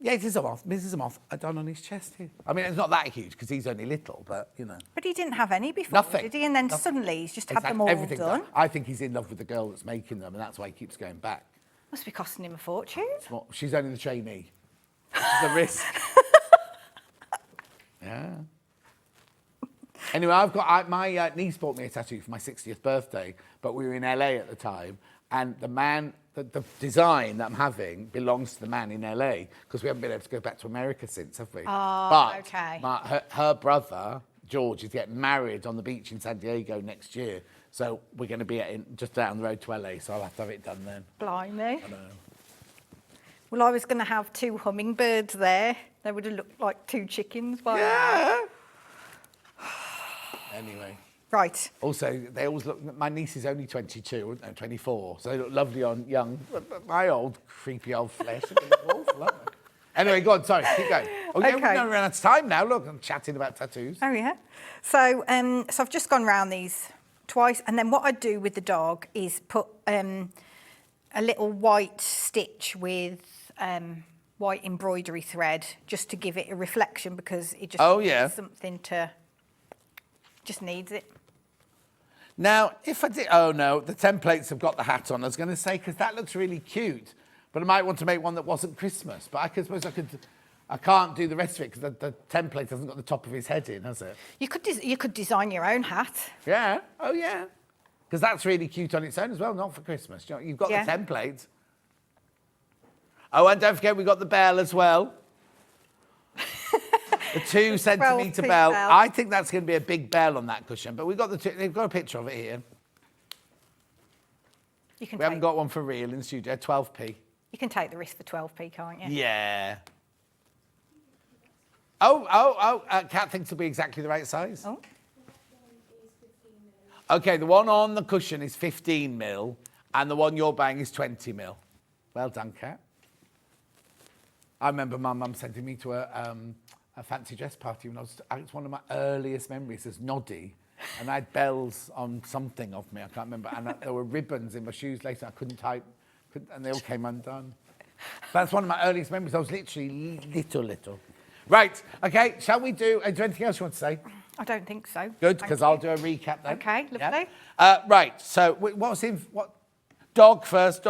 Yeah, it is a moth. This is a moth done on his chest here. I mean, it's not that huge because he's only little, but, you know. But he didn't have any before, Nothing. did he? And then Nothing. Suddenly he's just had them all Everything done. I think he's in love with the girl that's making them, and that's why he keeps going back. Must be costing him a fortune. Well, she's only the trainee. The risk. Yeah. Anyway, my niece bought me a tattoo for my 60th birthday, but we were in LA at the time, and the man... The design that I'm having belongs to the man in LA because we haven't been able to go back to America since, have we? Oh, but okay. Her brother, George, is getting married on the beach in San Diego next year. So we're going to be just down the road to LA, so I'll have to have it done then. Blimey. I know. Well, I was going to have 2 hummingbirds there. They would have looked like 2 chickens by now. Anyway. Right. Also, they always look... My niece is only 22, no, 24, so they look lovely on young... My old, creepy old flesh. Awful, aren't they? Anyway, go on, sorry, keep going. Oh, yeah, we're going around out of time now. Look, I'm chatting about tattoos. Oh, yeah. So I've just gone round these twice, and then what I do with the dog is put a little white stitch with white embroidery thread just to give it a reflection because it just needs something to... Just needs it. Now, if I did... Oh, no, the templates have got the hat on. I was going to say, because that looks really cute, but I might want to make one that wasn't Christmas. But I suppose I could... I can't do the rest of it because the template hasn't got the top of his head in, has it? You could design your own hat. Yeah. Oh, yeah. Because that's really cute on its own as well, not for Christmas. You know, you've got the template. Oh, and don't forget, we've got the bell as well. The 2 centimetre bell. I think that's going to be a big bell on that cushion, but we've got they've got a picture of it here. We haven't got one for real in the studio, 12p. You can take the risk for 12p, can't you? Yeah. Kat thinks it'll be exactly the right size. Oh. Okay, the one on the cushion is 15 mil, and the one you're buying is 20 mil. Well done, Kat. I remember my mum sending me to a fancy dress party when it's one of my earliest memories as Noddy, and I had bells on something of me, I can't remember, and there were ribbons in my shoes later, I couldn't type, and they all came undone. That's one of my earliest memories. I was literally little. Right, okay, shall we do, is there anything else you want to say? I don't think so. Good, because I'll do a recap then. Okay, lovely. Yeah. Right, so dog first.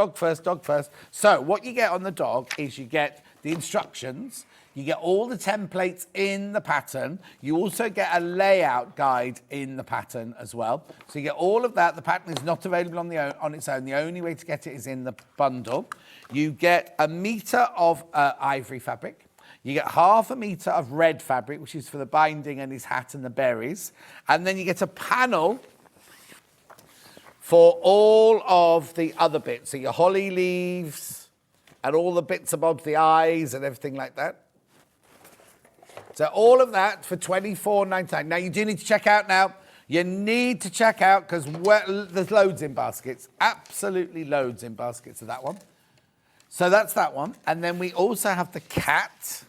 So what you get on the dog is you get the instructions, you get all the templates in the pattern, you also get a layout guide in the pattern as well. So you get all of that. The pattern is not available on its own. The only way to get it is in the bundle. You get 1 metre of ivory fabric. You get 1/2 metre of red fabric, which is for the binding and his hat and the berries. And then you get a panel for all of the other bits. So your holly leaves and all the bits above the eyes and everything like that. So all of that for $24.99. Now, you do need to check out now. You need to check out because there's loads in baskets. Absolutely loads in baskets of that one. So that's that one. And then we also have the cat.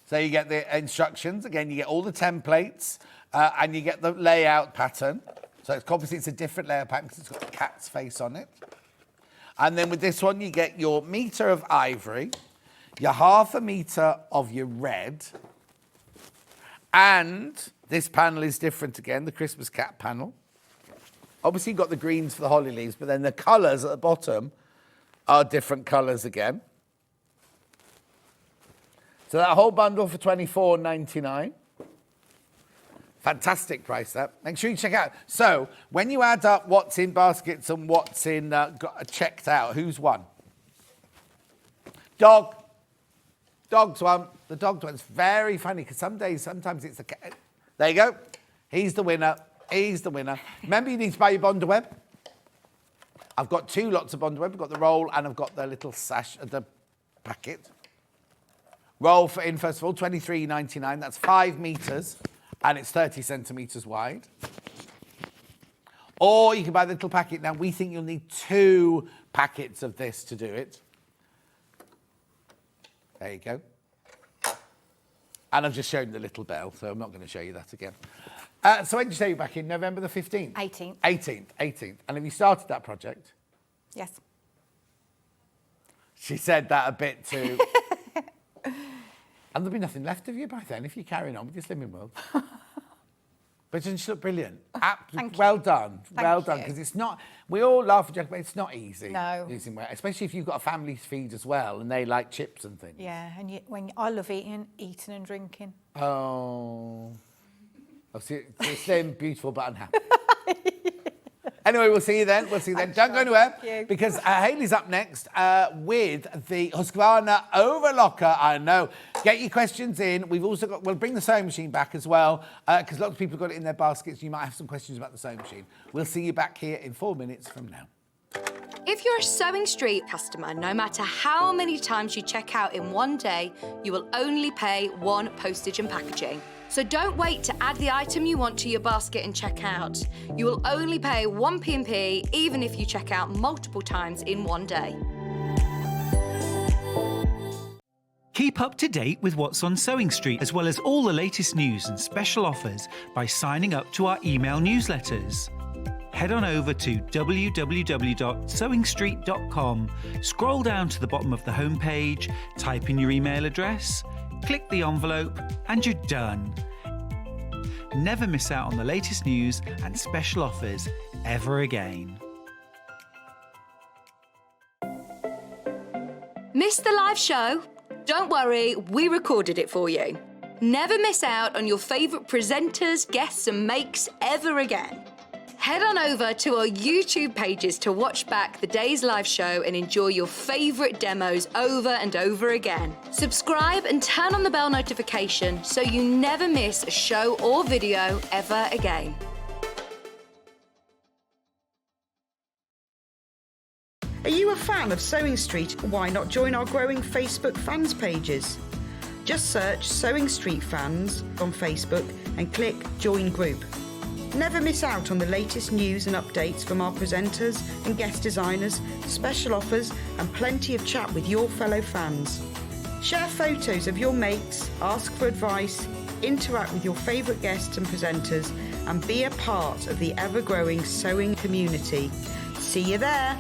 So you get the instructions. Again, you get all the templates and you get the layout pattern. So it's obviously it's a different layout pattern because it's got the cat's face on it. And then with this one, you get your metre of ivory, your 1/2 metre of your red, and this panel is different again, the Christmas cat panel. Obviously, you've got the greens for the holly leaves, but then the colours at the bottom are different colours again. So that whole bundle for $24.99. Fantastic price, that. Make sure you check out. So when you add up what's in baskets and what's in checked out, who's won? Dog. Dog's won. The dog one's very funny because sometimes it's the cat. There you go. He's the winner. He's the winner. Remember, you need to buy your Bonder Web. I've got 2 lots of Bonder Web. I've got the roll and I've got the little sash, the packet. Roll for first of all, $23.99. That's 5 metres and it's 30 centimetres wide. Or you can buy the little packet. Now, we think you'll need 2 packets of this to do it. There you go. And I've just shown the little bell, so I'm not going to show you that again. So when did you say you're back in? November the 15th? 18th. 18th. And have you started that project? Yes. She said that a bit too. And there'll be nothing left of you by then if you're carrying on with your slimming world. But doesn't she look brilliant? Well done. Well done. Because it's not, we all laugh and joke, but it's not easy. No. Losing weight, especially if you've got a family feed as well and they like chips and things. Yeah, and I love eating and drinking. Oh. So slim, beautiful, but unhappy. Anyway, we'll see you then. Don't go anywhere because Hayley's up next with the Husqvarna Overlocker. I know. Get your questions in. We'll bring the sewing machine back as well because lots of people got it in their baskets. You might have some questions about the sewing machine. We'll see you back here in 4 minutes from now. If you're a Sewing Street customer, no matter how many times you check out in one day, you will only pay 1 postage and packaging. So don't wait to add the item you want to your basket and check out. You will only pay 1 P&P even if you check out multiple times in one day. Keep up to date with what's on Sewing Street, as well as all the latest news and special offers by signing up to our email newsletters. Head on over to www.sewingstreet.com, scroll down to the bottom of the homepage, type in your email address, click the envelope, and you're done. Never miss out on the latest news and special offers ever again. Missed the live show? Don't worry, we recorded it for you. Never miss out on your favourite presenters, guests and makes ever again. Head on over to our YouTube pages to watch back the day's live show and enjoy your favourite demos over and over again. Subscribe and turn on the bell notification so you never miss a show or video ever again. fan of Sewing Street, why not join our growing Facebook fans pages? Just search Sewing Street Fans on Facebook and click Join Group. Never miss out on the latest news and updates from our presenters and guest designers, special offers and plenty of chat with your fellow fans. Share photos of your makes, ask for advice, interact with your favourite guests and presenters and be a part of the ever-growing sewing community. See you there!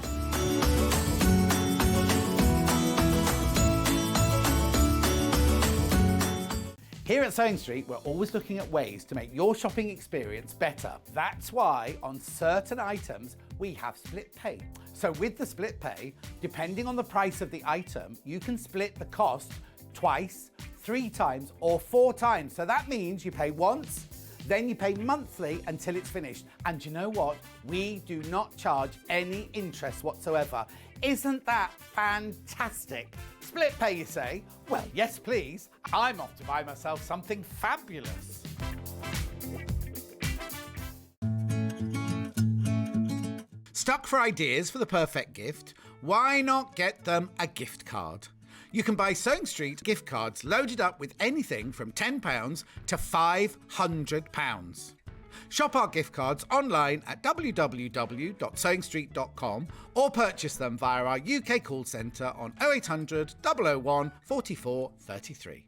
Here at Sewing Street, we're always looking at ways to make your shopping experience better. That's why on certain items, we have split pay. So with the split pay, depending on the price of the item, you can split the cost twice, 3 times, or 4 times. So that means you pay once, then you pay monthly until it's finished. And you know what? We do not charge any interest whatsoever. Isn't that fantastic? Split pay, you say? Well, yes, please. I'm off to buy myself something fabulous. Stuck for ideas for the perfect gift? Why not get them a gift card? You can buy Sewing Street gift cards loaded up with anything from £10 to £500. Shop our gift cards online at www.sewingstreet.com or purchase them via our UK call centre on 0800 001 44 33.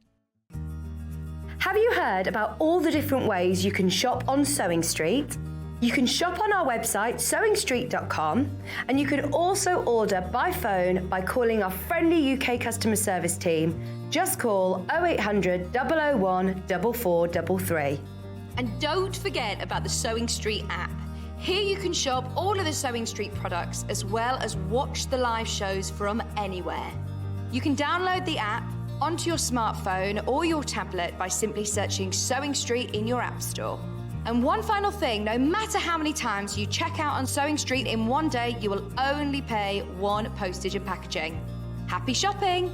Have you heard about all the different ways you can shop on Sewing Street? You can shop on our website sewingstreet.com and you can also order by phone by calling our friendly UK customer service team. Just call 0800 001 4433. And don't forget about the Sewing Street app. Here you can shop all of the Sewing Street products as well as watch the live shows from anywhere. You can download the app onto your smartphone or your tablet by simply searching Sewing Street in your app store. And one final thing, no matter how many times you check out on Sewing Street in one day, you will only pay 1 postage and packaging. Happy shopping!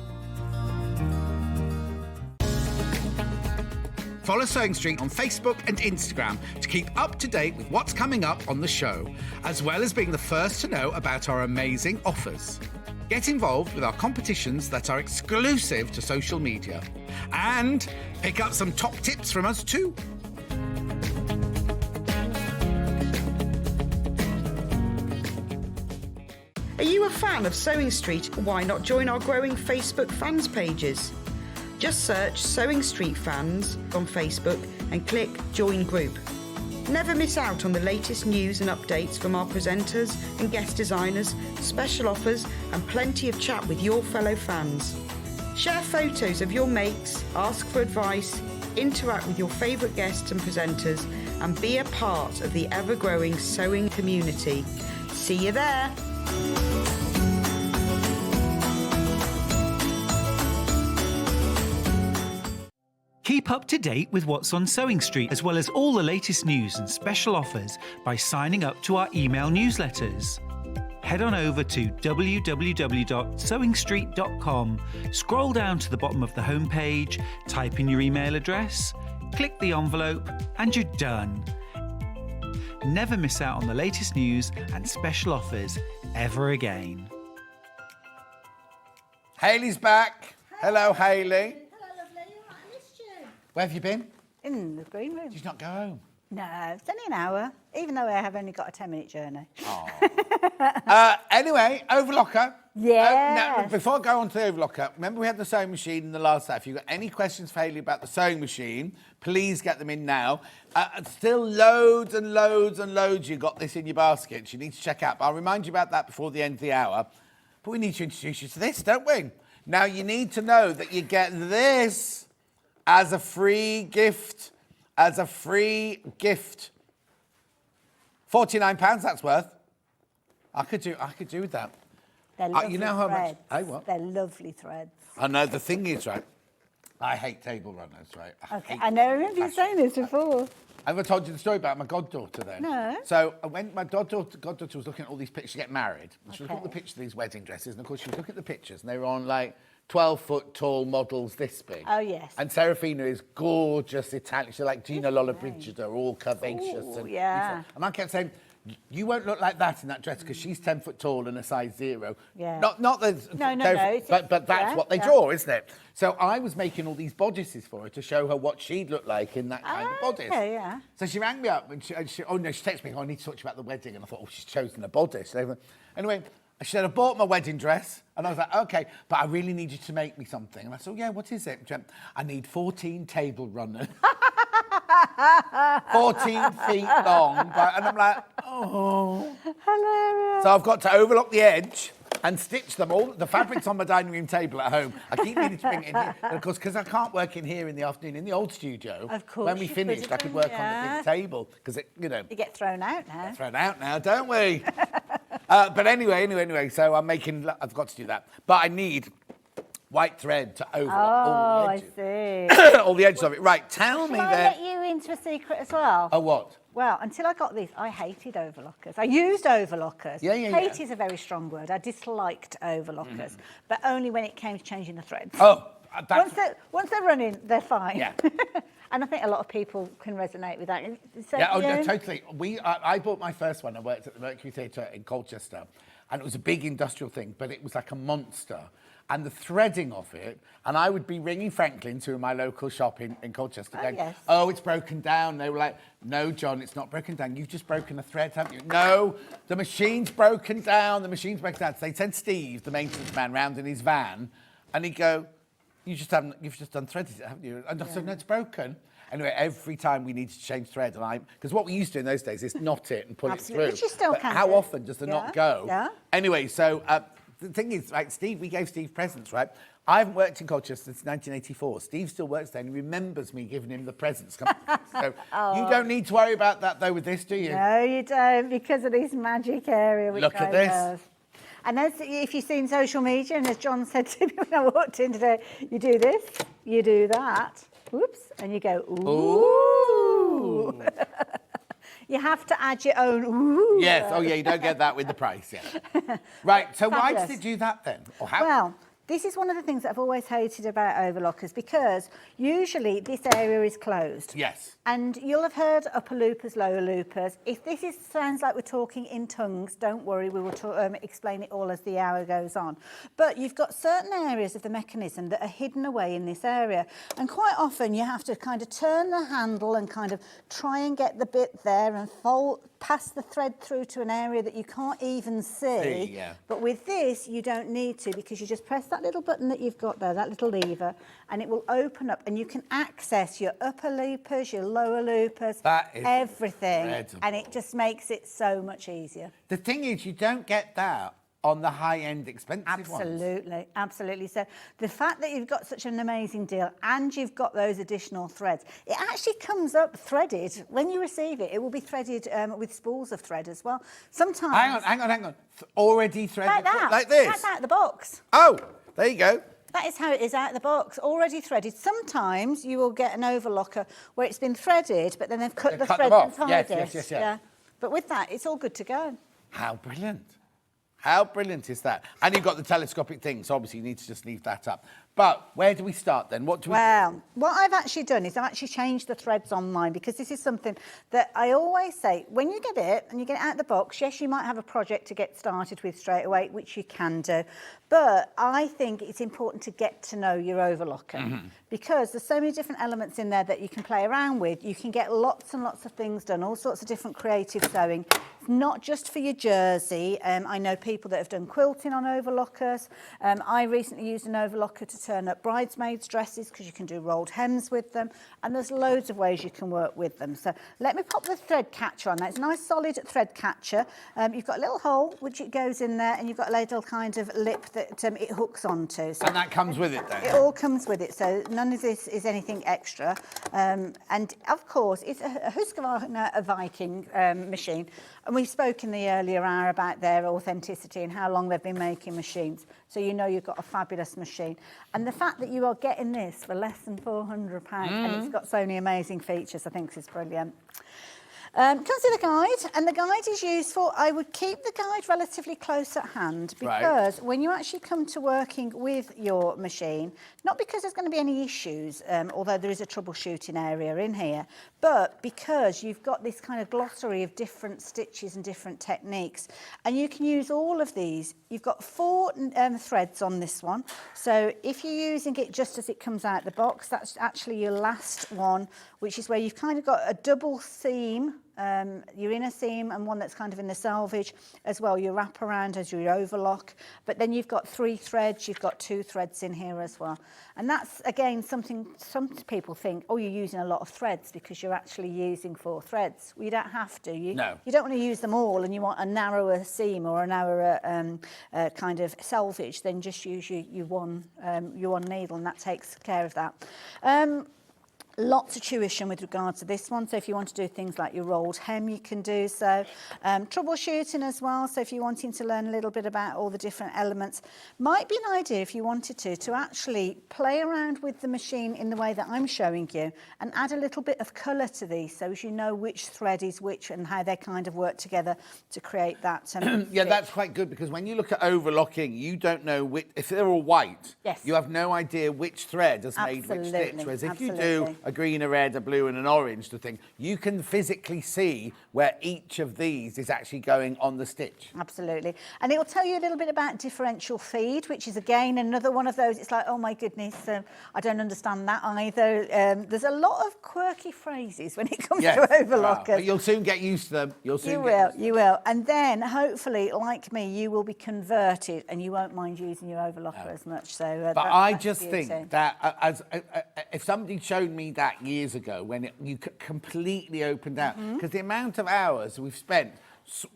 Follow Sewing Street on Facebook and Instagram to keep up to date with what's coming up on the show, as well as being the first to know about our amazing offers. Get involved with our competitions that are exclusive to social media. And pick up some top tips from us too. Are you a fan of Sewing Street? Why not join our growing Facebook fans pages? Just search Sewing Street Fans on Facebook and click Join Group. Never miss out on the latest news and updates from our presenters and guest designers, special offers and plenty of chat with your fellow fans. Share photos of your makes, ask for advice, interact with your favourite guests and presenters and be a part of the ever-growing sewing community. See you there! Keep up to date with what's on Sewing Street, as well as all the latest news and special offers by signing up to our email newsletters. Head on over to www.sewingstreet.com, scroll down to the bottom of the homepage, type in your email address, click the envelope, and you're done. Never miss out on the latest news and special offers ever again. Hayley's back. Hello, Hayley. Hello, lovely. I missed you. Where have you been? In the green room. Did you not go home? No, it's only an hour, even though I have only got a 10-minute journey. Anyway, Overlocker. Yes. Now, before I go on to the Overlocker, remember we had the sewing machine in the last set. If you've got any questions for Hayley about the sewing machine, please get them in now. Still loads and loads and loads you got this in your basket. You need to check out. But I'll remind you about that before the end of the hour. But we need to introduce you to this, don't we? Now, you need to know that you get this as a free gift. As a free gift. £49 that's worth. I could do with that. They're lovely you know how much? threads. Hey, what? They're lovely threads. I know, the thing is, right, I hate table runners, right? Okay, I know, I remember you saying this before. Have I told you the story about my goddaughter then? No. So when my goddaughter was looking at all these pictures to get married, and she was looking at the pictures of these wedding dresses, and of course she was looking at the pictures, and they were on like 12-foot tall models this big. Oh, yes. And Serafina is gorgeous Italian. She's like Gina Lollobrigida, all curvaceous. Ooh, and yeah. And I kept saying, You won't look like that in that dress because she's 10 foot tall and a size 0. Yeah. Not the... No. But that's what they draw, isn't it? So I was making all these bodices for her to show her what she'd look like in that kind of bodice. Okay, yeah. So she rang me up and she texted me, I need to talk to you about the wedding. And I thought, she's chosen a bodice. Anyway, she said, I bought my wedding dress. And I was like, okay, but I really need you to make me something. And I said, yeah, what is it? She went, I need 14 table runners. 14 feet long. And I'm like, oh. Hilarious. So I've got to overlock the edge and stitch them all. The fabric's on my dining room table at home. I keep needing to bring it in here. And of course, because I can't work in here in the afternoon in the old studio. Of course. When we finished, I could work on the big table. Because, You get thrown out now. Thrown out now, don't we? But anyway, so I've got to do that. But I need white thread to overlock all the edges. I see. All the edges of it. Right, tell me Can I then. let you into a secret as well? Oh, what? Well, until I got these, I hated overlockers. I used overlockers. Yeah. Hate is a very strong word. I disliked overlockers, but only when it came to changing the threads. Oh, Once they're running, they're fine. Yeah. And I think a lot of people can resonate with that. No, totally. I bought my first one. I worked at the Mercury Theatre in Colchester, and it was a big industrial thing, but it was like a monster. And the threading of it, and I would be ringing Franklin to my local shop in Colchester, going, yes. oh, it's broken down. They were like, no, John, it's not broken down. You've just broken the thread, haven't you? No, the machine's broken down. The machine's broken down. So they sent Steve, the maintenance man, round in his van, and he'd go, you've just unthreaded it, haven't you? And I said, no, it's broken. Anyway, every time we needed to change thread, because what we used to do in those days is knot it and pull it through. Which you still But can how do. often does the knot go? Yeah. Anyway, so the thing is, like, we gave Steve presents, right? I haven't worked in Colchester since 1984. Steve still works there and he remembers me giving him the presents. So you don't need to worry about that, though, with this, do you? No, you don't, because of this magic area. Which Look at this. love. And if you've seen social media, and as John said to me when I walked in today, you do this, you do that, whoops, and you go, ooh. You have to add your own ooh. Yes, oh yeah, you don't get that with the price, yeah. Right, so why did it do that then? Or how? Well, this is one of the things that I've always hated about overlockers, because usually this area is closed. Yes. And you'll have heard upper loopers, lower loopers. If this sounds like we're talking in tongues, don't worry, we will explain it all as the hour goes on. But you've got certain areas of the mechanism that are hidden away in this area. And quite often you have to kind of turn the handle and kind of try and get the bit there and pass the thread through to an area that you can't even see. Yeah. But with this, you don't need to, because you just press that little button that you've got there, that little lever, and it will open up and you can access your upper loopers, your lower loopers, everything. Incredible. And it just makes it so much easier. The thing is, you don't get that on the high-end expensive Absolutely, ones. absolutely. So the fact that you've got such an amazing deal and you've got those additional threads, it actually comes up threaded. When you receive it, it will be threaded with spools of thread as well. Sometimes... Hang on. Already threaded? Like that. Like this? That's out of the box. Oh, there you go. That is how it is out of the box, already threaded. Sometimes you will get an overlocker where it's been threaded, but then they've cut the thread inside it. Yes. Yeah. But with that, it's all good to go. How brilliant. How brilliant is that? And you've got the telescopic thing, so obviously you need to just leave that up. But where do we start then? What do we Well, what I've actually done is I've actually changed the threads on mine, because this is something that I always say, when you get it and you get it out of the box, yes, you might have a project to get started with straight away, which you can do. But I think it's important to get to know your overlocker, because there's so many different elements in there that you can play around with. You can get lots and lots of things done, all sorts of different creative sewing. It's not just for your jersey. I know people that have done quilting on overlockers. I recently used an overlocker to turn up bridesmaids' dresses, because you can do rolled hems with them, and there's loads of ways you can work with them. So let me pop the thread catcher on. Now, it's a nice solid thread catcher. You've got a little hole which it goes in there, and you've got a little kind of lip that it hooks onto. So and that comes with it then? It all comes with it, so none of this is anything extra. And of course, it's a Husqvarna Viking machine, and we spoke in the earlier hour about their authenticity and how long they've been making machines. So you know you've got a fabulous machine. And the fact that you are getting this for less than £400 and it's got so many amazing features, I think is brilliant. Comes with a guide, and the guide is useful. I would keep the guide relatively close at hand because when you actually come to working with your machine, not because there's going to be any issues, although there is a troubleshooting area in here, but because you've got this kind of glossary of different stitches and different techniques, and you can use all of these. You've got 4 threads on this one, so if you're using it just as it comes out the box, that's actually your last one, which is where you've kind of got a double seam, your inner seam, and one that's kind of in the selvage as well, your wrap around as your overlock, but then you've got 3 threads, you've got 2 threads in here as well. And that's again something some people think, oh, you're using a lot of threads because you're actually using 4 threads. Well, you don't have to. You don't want to use them all, and you want a narrower seam or a narrower kind of selvage, then just use your one needle, and that takes care of that. Lots of tuition with regards to this one, so if you want to do things like your rolled hem, you can do so. Troubleshooting as well, so if you're wanting to learn a little bit about all the different elements, might be an idea if you wanted to actually play around with the machine in the way that I'm showing you and add a little bit of colour to these, so as you know which thread is which and how they kind of work together to create that. Yeah, that's quite good, because when you look at overlocking, you don't know which, if they're all white, you have no idea which thread has made which stitch, whereas if you do a green, a red, a blue and an orange thing, you can physically see where each of these is actually going on the stitch. Absolutely. And it will tell you a little bit about differential feed, which is again another one of those, it's like, oh my goodness, I don't understand that either. There's a lot of quirky phrases when it comes to overlockers. But you'll soon get used to them. You will. And then hopefully, like me, you will be converted and you won't mind using your overlocker as much. So, but I just think that if somebody showed me that years ago, when you completely opened out, because the amount of hours we've spent,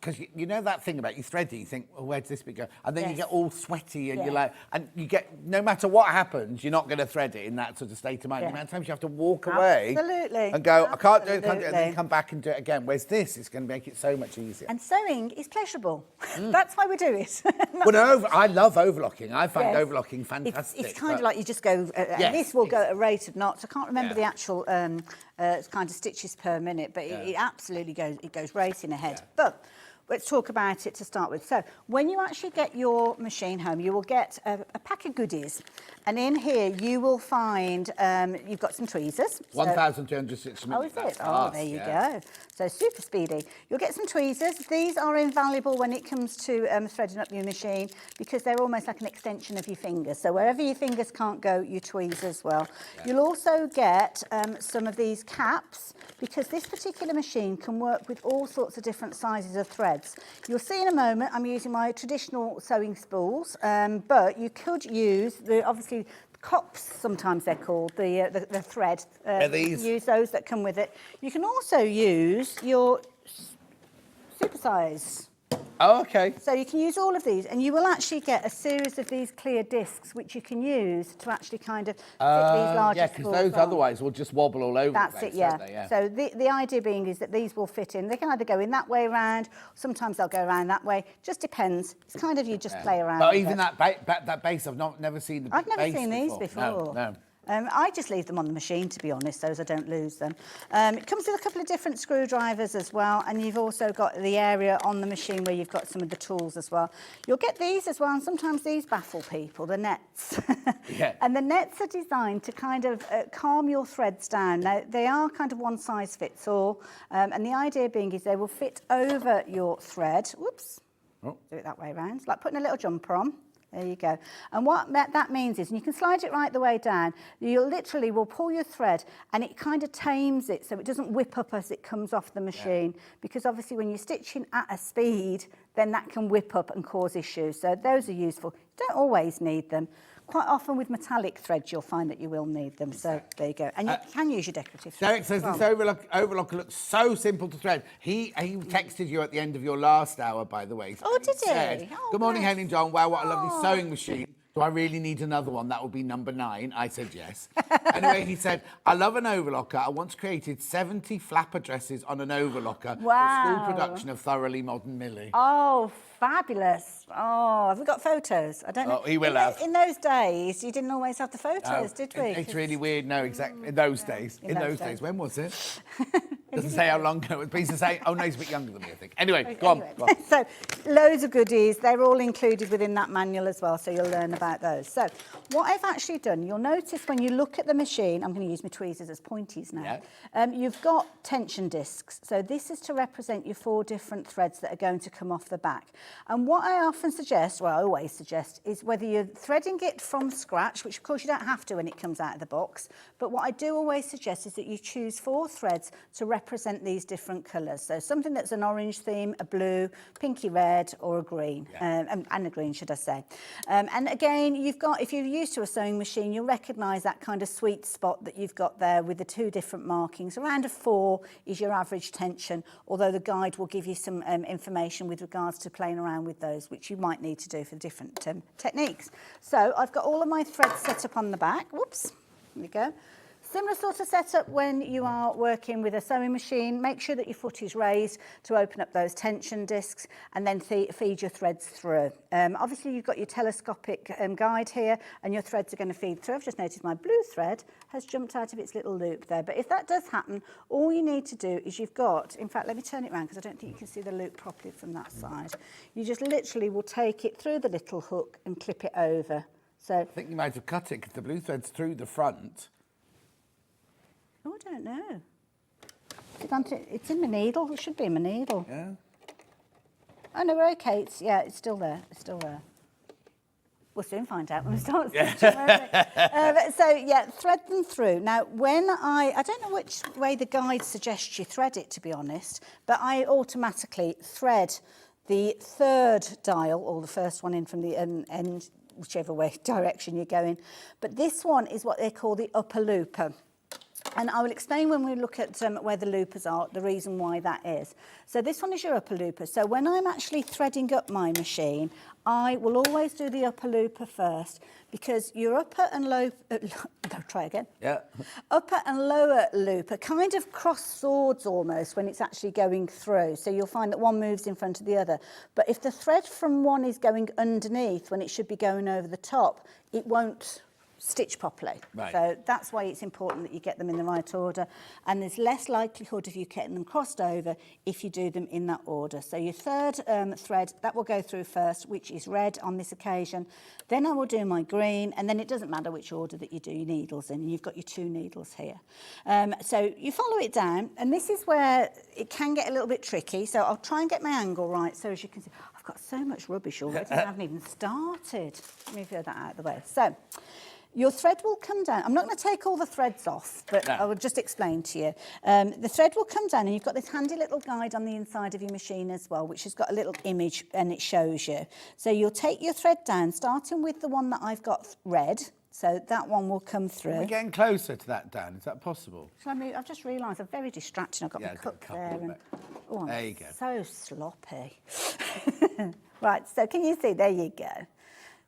because you know that thing about you thread it, you think, well, where does this bit go? And then you get all sweaty and you're like, and you get, no matter what happens, you're not going to thread it in that sort of state of mind. The amount of times you have to walk away and go, I can't do it, and then come back and do it again. Whereas this is going to make it so much easier. And sewing is pleasurable. That's why we do it. Well, no, I love overlocking. I find overlocking fantastic. It's kind of like you just go, and this will go at a rate of knots. I can't remember the actual kind of stitches per minute, but it absolutely goes racing ahead. But let's talk about it to start with. So when you actually get your machine home, you will get a pack of goodies. And in here, you will find, you've got some tweezers. 1,260 minutes. Oh, is it? Oh, there you go. So super speedy. You'll get some tweezers. These are invaluable when it comes to threading up your machine, because they're almost like an extension of your fingers. So wherever your fingers can't go, you tweeze as well. You'll also get some of these caps, because this particular machine can work with all sorts of different sizes of threads. You'll see in a moment I'm using my traditional sewing spools, but you could use obviously cops, sometimes they're called, the thread. These? Use those that come with it. You can also use your supersize. Oh, okay. So you can use all of these, and you will actually get a series of these clear discs, which you can use to actually kind of fit these larger because those otherwise will just wobble all over That's the place, it, yeah. don't they? So the idea being is that these will fit in. They can either go in that way around, sometimes they'll go around that way. Just depends. It's kind of you just play around. But even that base, I've never seen the I've never base seen these before. No. I just leave them on the machine, to be honest, so as I don't lose them. It comes with a couple of different screwdrivers as well, and you've also got the area on the machine where you've got some of the tools as well. You'll get these as well, and sometimes these baffle people, the nets. And the nets are designed to kind of calm your threads down. Now, they are kind of one size fits all, and the idea being is they will fit over your thread. Whoops. Do it that way around. It's like putting a little jumper on. There you go. And what that means is, and you can slide it right the way down, you literally will pull your thread and it kind of tames it so it doesn't whip up as it comes off the machine. Because obviously when you're stitching at a speed, then that can whip up and cause issues. So those are useful. You don't always need them. Quite often with metallic threads, you'll find that you will need them. So there you go. And you can use your decorative threads. Derek says this overlocker looks so simple to thread. He texted you at the end of your last hour, by the way. Oh, did he? Said, good morning, Hayley and John. Wow, what a lovely sewing machine. Do I really need another one? That will be number 9. I said yes. Anyway, he said, I love an overlocker. I once created 70 flapper dresses on an overlocker for a school production of Thoroughly Modern Millie. Oh, fabulous. Oh, have we got photos? I don't know. Oh, he will have. In those days, you didn't always have the photos, did we? It's really weird. No, exactly. In those days. In those days. When was it? Doesn't say how long it was, but he's saying, oh no, he's a bit younger than me, I think. Anyway, go on. So, loads of goodies. They're all included within that manual as well, so you'll learn about those. So, what I've actually done, you'll notice when you look at the machine, I'm going to use my tweezers as pointies now. You've got tension discs. So, this is to represent your 4 different threads that are going to come off the back. And what I often suggest, well, I always suggest, is whether you're threading it from scratch, which of course you don't have to when it comes out of the box, but what I do always suggest is that you choose 4 threads to represent these different colours. So something that's an orange theme, a blue, pinky red, or a green, and a green, should I say. And again, you've got, if you're used to a sewing machine, you'll recognise that kind of sweet spot that you've got there with the 2 different markings. Around a 4 is your average tension, although the guide will give you some information with regards to playing around with those, which you might need to do for different techniques. So I've got all of my threads set up on the back. Whoops, there we go. Similar sort of setup when you are working with a sewing machine. Make sure that your foot is raised to open up those tension discs and then feed your threads through. Obviously, you've got your telescopic guide here and your threads are going to feed through. I've just noticed my blue thread has jumped out of its little loop there. But if that does happen, all you need to do is you've got, in fact, let me turn it around because I don't think you can see the loop properly from that side. You just literally will take it through the little hook and clip it over. So I think you might have cut it because the blue thread's through the front. Oh, I don't know. It's in my needle. It should be in my needle. Yeah. Oh, no, we're okay. It's still there. It's still there. We'll soon find out when we start stitching. So, yeah, thread them through. Now, when I don't know which way the guide suggests you thread it, to be honest, but I automatically thread the 3rd dial, or the first one in from the end, whichever way direction you're going. But this one is what they call the upper looper. And I will explain when we look at where the loopers are, the reason why that is. So this one is your upper looper. So when I'm actually threading up my machine, I will always do the upper looper first because your upper and low, try again. Yeah. Upper and lower loop are kind of cross swords almost when it's actually going through. So you'll find that one moves in front of the other. But if the thread from one is going underneath when it should be going over the top, it won't stitch properly. Right. So that's why it's important that you get them in the right order, and there's less likelihood of you getting them crossed over if you do them in that order. So your 3rd thread, that will go through first, which is red on this occasion. Then I will do my green, and then it doesn't matter which order that you do your needles in. You've got your 2 needles here. So you follow it down, and this is where it can get a little bit tricky. So I'll try and get my angle right. So as you can see, I've got so much rubbish already. I haven't even started. Let me get that out of the way. So your thread will come down. I'm not going to take all the threads off, but I will just explain to you. The thread will come down, and you've got this handy little guide on the inside of your machine as well, which has got a little image, and it shows you. So you'll take your thread down, starting with the one that I've got red. So that one will come through. We're getting closer to that, Dan. Is that possible? Shall I move? I've just realised I'm very distracting. I've got my cup there. And, oh, there you go. So sloppy. Right, so can you see? There you go.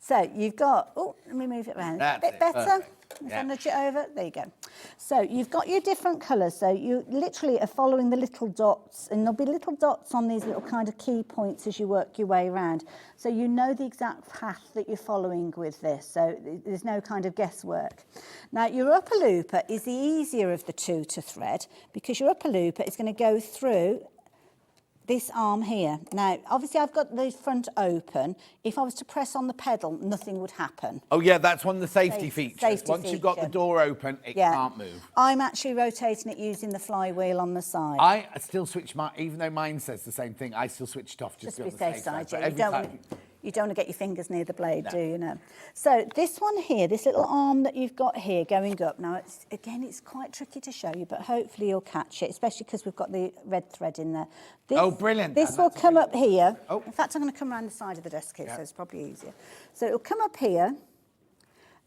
So you've got, oh, let me move it around. That's a bit better. If I nudge it over, there you go. So you've got your different colours. So you literally are following the little dots, and there'll be little dots on these little kind of key points as you work your way around. So you know the exact path that you're following with this. So there's no kind of guesswork. Now your upper looper is the easier of the 2 to thread because your upper looper is going to go through this arm here. Now, obviously, I've got the front open. If I was to press on the pedal, nothing would happen. Oh, yeah, that's one of the safety features. Once you've got the door open, it can't move. I'm actually rotating it using the flywheel on the side. I still switch my, even though mine says the same thing, I still switch it off just to be on the safe side. Yeah. You don't want to get your fingers near the blade, do you? No. So this one here, this little arm that you've got here going up, now, it's quite tricky to show you, but hopefully you'll catch it, especially because we've got the red thread in there. Brilliant. This will come up here. Oh. In fact, I'm going to come around the side of the desk here, so it's probably easier. So it'll come up here,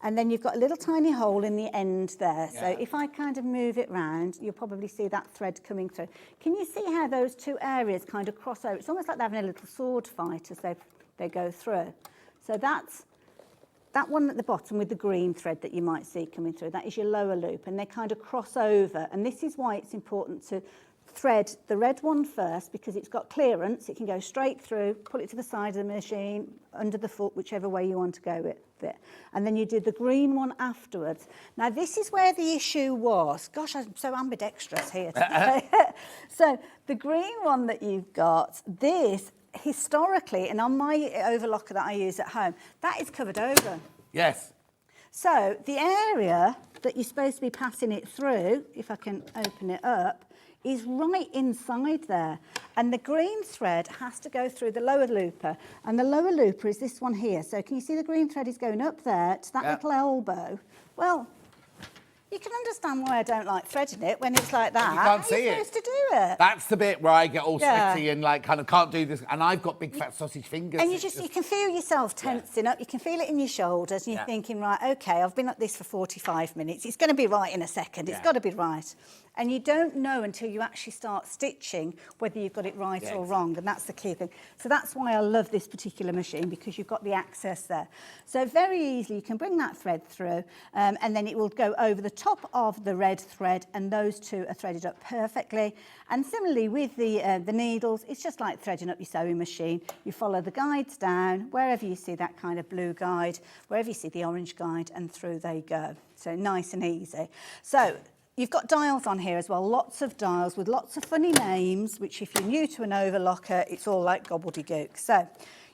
and then you've got a little tiny hole in the end there. Yeah. So if I kind of move it round, you'll probably see that thread coming through. Can you see how those 2 areas kind of cross over? It's almost like they're having a little sword fight as they go through. So that's that one at the bottom with the green thread that you might see coming through. That is your lower loop, and they kind of cross over. And this is why it's important to thread the red one first because it's got clearance. It can go straight through, pull it to the side of the machine, under the foot, whichever way you want to go with it. And then you do the green one afterwards. Now, this is where the issue was. Gosh, I'm so ambidextrous here today. So the green one that you've got, this, historically, and on my overlocker that I use at home, that is covered over. Yes. So the area that you're supposed to be passing it through, if I can open it up, is right inside there. And the green thread has to go through the lower looper. And the lower looper is this one here. So can you see the green thread is going up there to that little elbow? Well, you can understand why I don't like threading it when it's like that. You can't see it. How are you supposed to do it? That's the bit where I get all sweaty and like kind of can't do this. And I've got big fat sausage fingers. And you can feel yourself tensing up. You can feel it in your shoulders. And you're thinking, right, OK, I've been at this for 45 minutes. It's going to be right in a second. It's got to be right. And you don't know until you actually start stitching whether you've got it right or wrong. And that's the key thing. So that's why I love this particular machine, because you've got the access there. So very easily you can bring that thread through and then it will go over the top of the red thread, and those two are threaded up perfectly. And similarly with the needles, it's just like threading up your sewing machine. You follow the guides down, wherever you see that kind of blue guide, wherever you see the orange guide, and through they go. So nice and easy. So you've got dials on here as well, lots of dials with lots of funny names, which if you're new to an overlocker, it's all like gobbledygook. So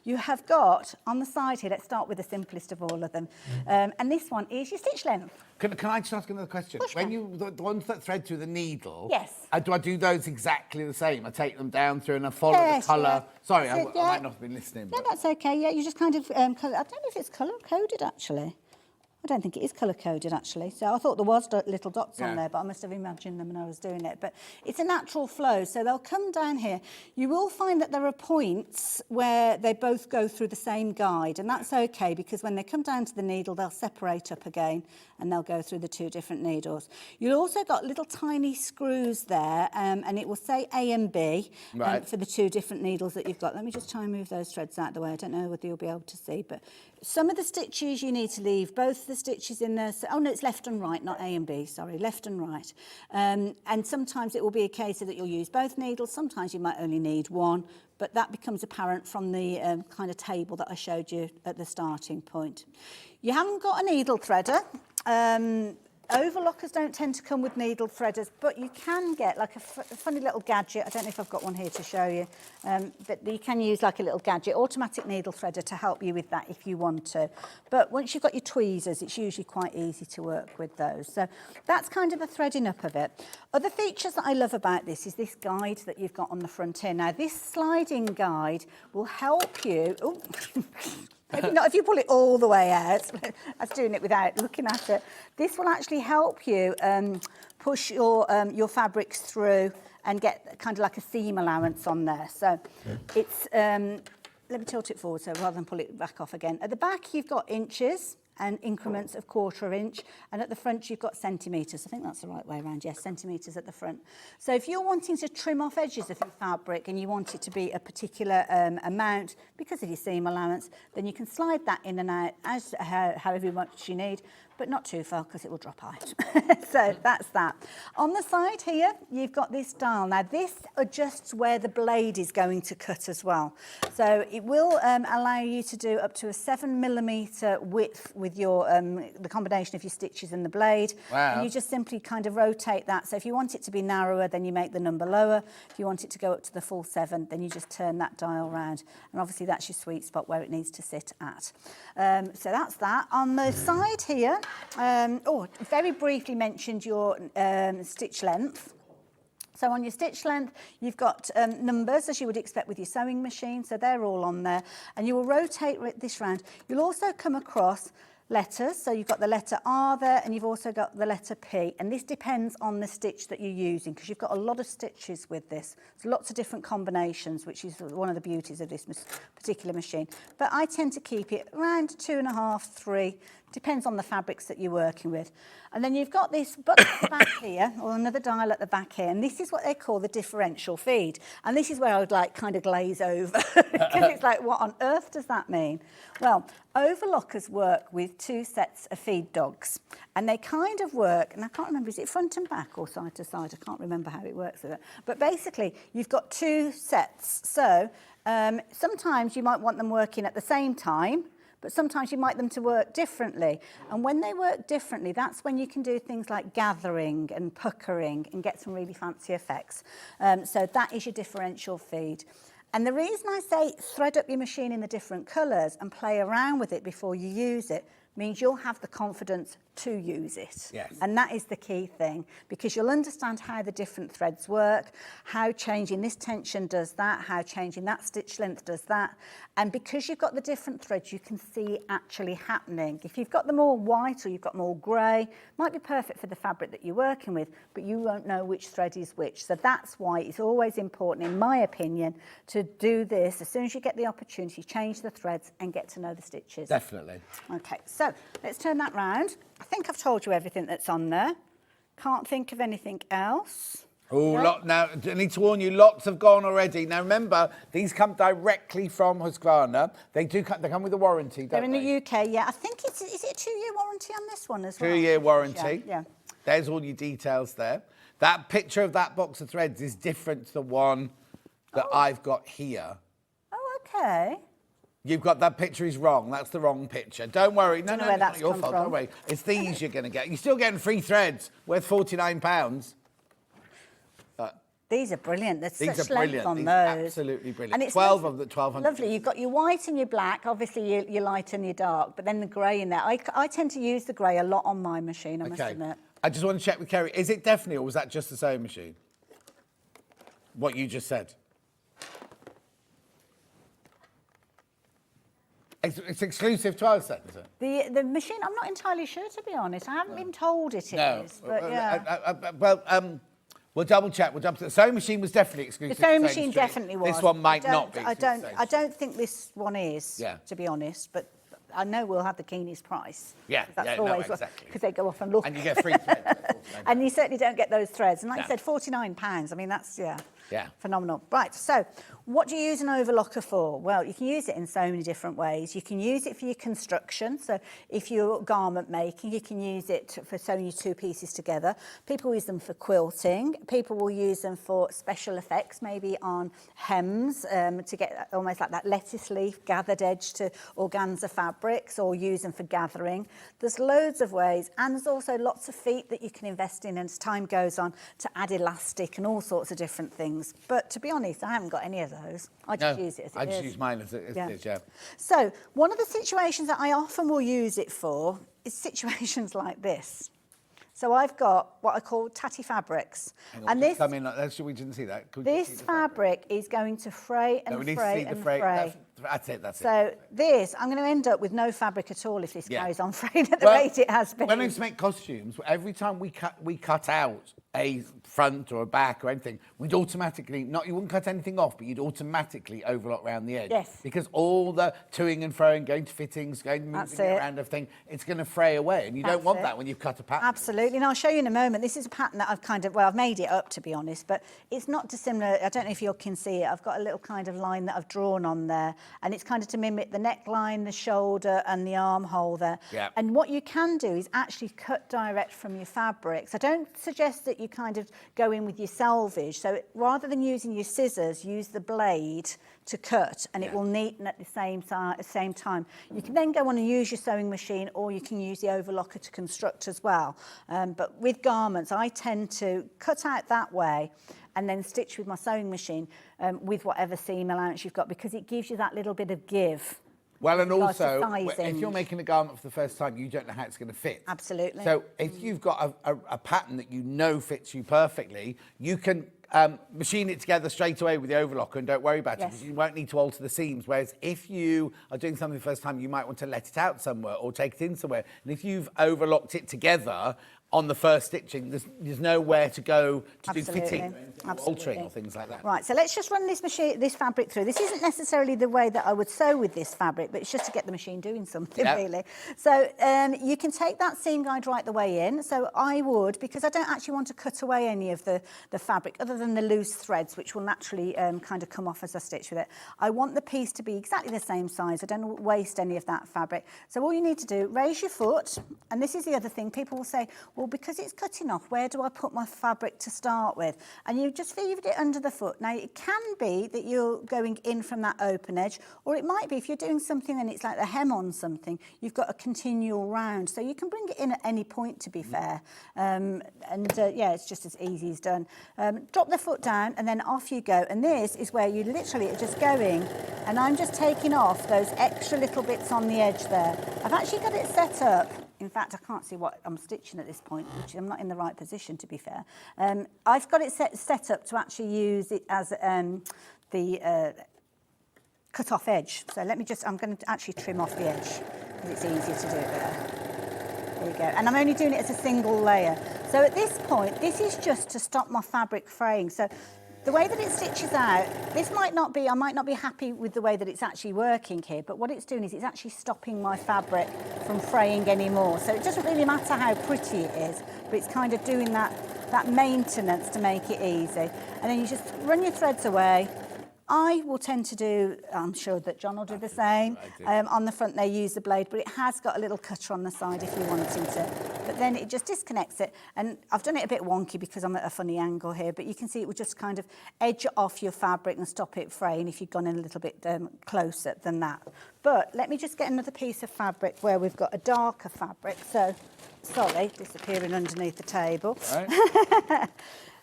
you have got on the side here, let's start with the simplest of all of them. And this one is your stitch length. Can I just ask another question? When you, the ones that thread through the needle, yes. Do I do those exactly the same? I take them down through and I follow the colour. Sorry, I might not have been listening. No, that's okay. Yeah, you just kind of, I don't know if it's colour coded actually. I don't think it is colour-coded, actually. So I thought there was little dots on there, but I must have imagined them when I was doing it. But it's a natural flow, so they'll come down here. You will find that there are points where they both go through the same guide, and that's OK, because when they come down to the needle, they'll separate up again, and they'll go through the two different needles. You've also got little tiny screws there, and it will say A and B for the two different needles that you've got. Let me just try and move those threads out of the way. I don't know whether you'll be able to see, but some of the stitches you need to leave both the stitches in there. So, oh no, it's left and right, not A and B, sorry, left and right. And sometimes it will be a case that you'll use both needles. Sometimes you might only need one, but that becomes apparent from the kind of table that I showed you at the starting point. You haven't got a needle threader. Overlockers don't tend to come with needle threaders, but you can get like a funny little gadget. I don't know if I've got one here to show you, but you can use like a little gadget, automatic needle threader, to help you with that if you want to. But once you've got your tweezers, it's usually quite easy to work with those. So that's kind of a threading up of it. Other features that I love about this is this guide that you've got on the front here. Now, this sliding guide will help you... Oh. Maybe not if you pull it all the way out. I was doing it without looking at it. This will actually help you push your fabrics through and get kind of like a seam allowance on there. So it's, let me tilt it forward so rather than pull it back off again. At the back, you've got inches and increments of 1/4 inch, and at the front you've got centimetres. I think that's the right way around, yes, centimetres at the front. So if you're wanting to trim off edges of your fabric and you want it to be a particular amount because of your seam allowance, then you can slide that in and out as however much you need, but not too far because it will drop out. So that's that. On the side here, you've got this dial. Now this adjusts where the blade is going to cut as well. So it will allow you to do up to a 7mm width with your the combination of your stitches and the blade. Wow. And you just simply kind of rotate that. So if you want it to be narrower, then you make the number lower. If you want it to go up to the full 7, then you just turn that dial round. And obviously that's your sweet spot where it needs to sit at. So that's that. On the side here, very briefly mentioned your stitch length. So on your stitch length, you've got numbers, as you would expect with your sewing machine, so they're all on there. And you will rotate this round. You'll also come across letters, so you've got the letter R there, and you've also got the letter P, and this depends on the stitch that you're using, because you've got a lot of stitches with this. There's lots of different combinations, which is one of the beauties of this particular machine. But I tend to keep it around 2.5, 3, depends on the fabrics that you're working with. And then you've got this button at the back here, or another dial at the back here, and this is what they call the differential feed. And this is where I would like kind of glaze over, because it's like, what on earth does that mean? Well, overlockers work with 2 sets of feed dogs, And they kind of work, and I can't remember, is it front and back or side to side? I can't remember how it works with it. But basically, you've got 2 sets. So sometimes you might want them working at the same time, but sometimes you might them to work differently. And when they work differently, that's when you can do things like gathering and puckering and get some really fancy effects. So that is your differential feed. And the reason I say thread up your machine in the different colours and play around with it before you use it means you'll have the confidence to use it. Yes. And that is the key thing, because you'll understand how the different threads work, how changing this tension does that, how changing that stitch length does that. And because you've got the different threads, you can see it actually happening. If you've got them all white or you've got them all grey, might be perfect for the fabric that you're working with, but you won't know which thread is which. So that's why it's always important, in my opinion, to do this as soon as you get the opportunity, change the threads and get to know the stitches. Definitely. Okay, so let's turn that round. I think I've told you everything that's on there. Can't think of anything else. Oh, Yeah. now, I need to warn you, lots have gone already. Now, remember, these come directly from Husqvarna. They come with a warranty, They're don't in they? the UK, yeah. I think is it a 2-year warranty on this one as well? 2-year warranty. Yeah. There's all your details there. That picture of that box of threads is different to the one that I've got here. Oh, okay. You've got that picture is wrong. That's the wrong picture. Don't worry. No, know no, where it's not that's your come fault. from. Don't worry. It's these you're going to get. You're still getting free threads worth £49. These are brilliant. There's These such are length brilliant. on These those. are absolutely brilliant. And it's 12 lovely- of the 1200. Lovely. You've got your white and your black, obviously your light and your dark, but then the grey in there. I tend to use the grey a lot on my machine, I must Okay. admit. I just want to check with Kerry. Is it definitely, or was that just the sewing machine? What you just said. It's exclusive to us, then, is it? The machine, I'm not entirely sure, to be honest. I haven't been told it is, but yeah. We'll double check. The sewing machine was definitely exclusive. The sewing to machine Street. definitely was. This one might not be. I don't think this one is, Yeah. to be honest, but I know we'll have the keenest price. Yeah, That's yeah, no, always exactly. because they go off and look. And you get free threads. And you certainly don't get those threads. And like No. you said, £49. I mean, that's, Yeah. phenomenal. Right, so what do you use an overlocker for? Well, you can use it in so many different ways. You can use it for your construction. So if you're garment making, you can use it for sewing your 2 pieces together. People use them for quilting. People will use them for special effects, maybe on hems, to get almost like that lettuce leaf gathered edge to organza fabrics, or use them for gathering. There's loads of ways, and there's also lots of feet that you can invest in as time goes on to add elastic and all sorts of different things. But to be honest, I haven't got any of those. I just use it as it is. I just use mine as it is, yeah. So one of the situations that I often will use it for is situations like this. So I've got what I call tatty fabrics. And this, come in, we didn't see that. Could we see this the fabric is going to fray and No, we need to fray see the and fray. fray. That's it. So this, I'm going to end up with no fabric at all if this Yeah. carries on fraying at the rate it has been. When I used to make costumes, every time we cut out a front or a back or anything, we'd automatically, you wouldn't cut anything off, but you'd automatically overlock round the edge. Yes. Because all the toing and froing, going to fittings, moving That's it it. around everything, it's going to fray away. And you don't That's want it. that when you've cut a pattern. Absolutely, and I'll show you in a moment. This is a pattern that I've made it up, to be honest, but it's not dissimilar. I don't know if you can see it. I've got a little kind of line that I've drawn on there, and it's kind of to mimic the neckline, the shoulder, and the armhole there. Yeah. And what you can do is actually cut direct from your fabrics. I don't suggest that you kind of go in with your selvage. So rather than using your scissors, use the blade to cut, and it will neaten at the same time. You can then go on and use your sewing machine, or you can use the overlocker to construct as well. But with garments, I tend to cut out that way and then stitch with my sewing machine with whatever seam allowance you've got, because it gives you that little bit of give. Well, and regards to also, sizing. if you're making a garment for the first time, you don't know how it's going to fit. Absolutely. So if you've got a pattern that you know fits you perfectly, you can machine it together straight away with the overlocker and don't worry about it, because you won't need to alter the seams. Whereas if you are doing something the first time, you might want to let it out somewhere or take it in somewhere. And if you've overlocked it together, on the first stitching. There's nowhere to go to do Absolutely. fitting, or altering Absolutely. or things like that. Right, so let's just run this fabric through. This isn't necessarily the way that I would sew with this fabric, but it's just to get the machine doing something, Yeah. really. So you can take that seam guide right the way in. So I would, because I don't actually want to cut away any of the fabric, other than the loose threads, which will naturally kind of come off as I stitch with it. I want the piece to be exactly the same size. I don't waste any of that fabric. So all you need to do, raise your foot, and this is the other thing. People will say, well, because it's cutting off, where do I put my fabric to start with? And you just feed it under the foot. Now, it can be that you're going in from that open edge, or it might be if you're doing something and it's like the hem on something, you've got a continual round. So you can bring it in at any point, to be fair. Yeah, it's just as easy as done. Drop the foot down and then off you go. And this is where you literally are just going, and I'm just taking off those extra little bits on the edge there. I've actually got it set up. In fact, I can't see what I'm stitching at this point, which I'm not in the right position, to be fair. I've got it set up to actually use it as the cut-off edge. So let me just, I'm going to actually trim off the edge, because it's easier to do it there. There you go. And I'm only doing it as a single layer. So at this point, this is just to stop my fabric fraying. So the way that it stitches out, I might not be happy with the way that it's actually working here, but what it's doing is it's actually stopping my fabric from fraying anymore. So it doesn't really matter how pretty it is, but it's kind of doing that maintenance to make it easy. And then you just run your threads away. I will tend to do, I'm sure that John will do the same. On the front they use the blade, but it has got a little cutter on the side if you wanted to. But then it just disconnects it. And I've done it a bit wonky because I'm at a funny angle here, but you can see it will just kind of edge off your fabric and stop it fraying if you've gone in a little bit closer than that. But let me just get another piece of fabric where we've got a darker fabric. So, sorry, disappearing underneath the table. Right.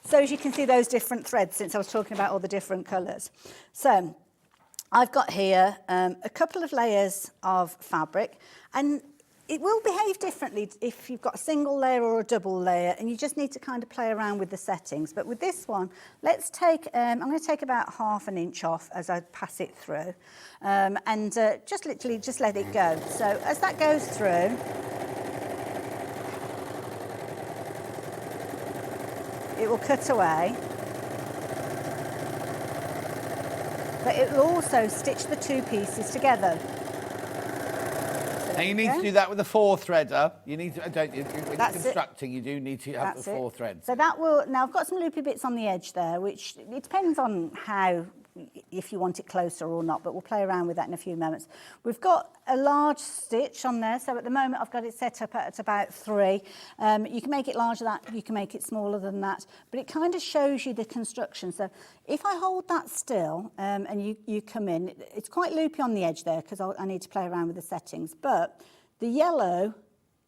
So as you can see those different threads, since I was talking about all the different colours. So I've got here a couple of layers of fabric, and it will behave differently if you've got a single layer or a double layer, and you just need to kind of play around with the settings. But with this one, let's take, I'm going to take about 1/2 inch off as I pass it through, and just literally just let it go. So as that goes through, it will cut away, but it will also stitch the two pieces together. Now you need to do that with a 4-threader. You need to, don't you? When you're constructing, you do need to have the 4 threads. So that will, now I've got some loopy bits on the edge there, which it depends on how, if you want it closer or not, but we'll play around with that in a few moments. We've got a large stitch on there, so at the moment I've got it set up at about 3. You can make it larger than that, you can make it smaller than that, but it kind of shows you the construction. So if I hold that still and you come in, it's quite loopy on the edge there because I need to play around with the settings, but the yellow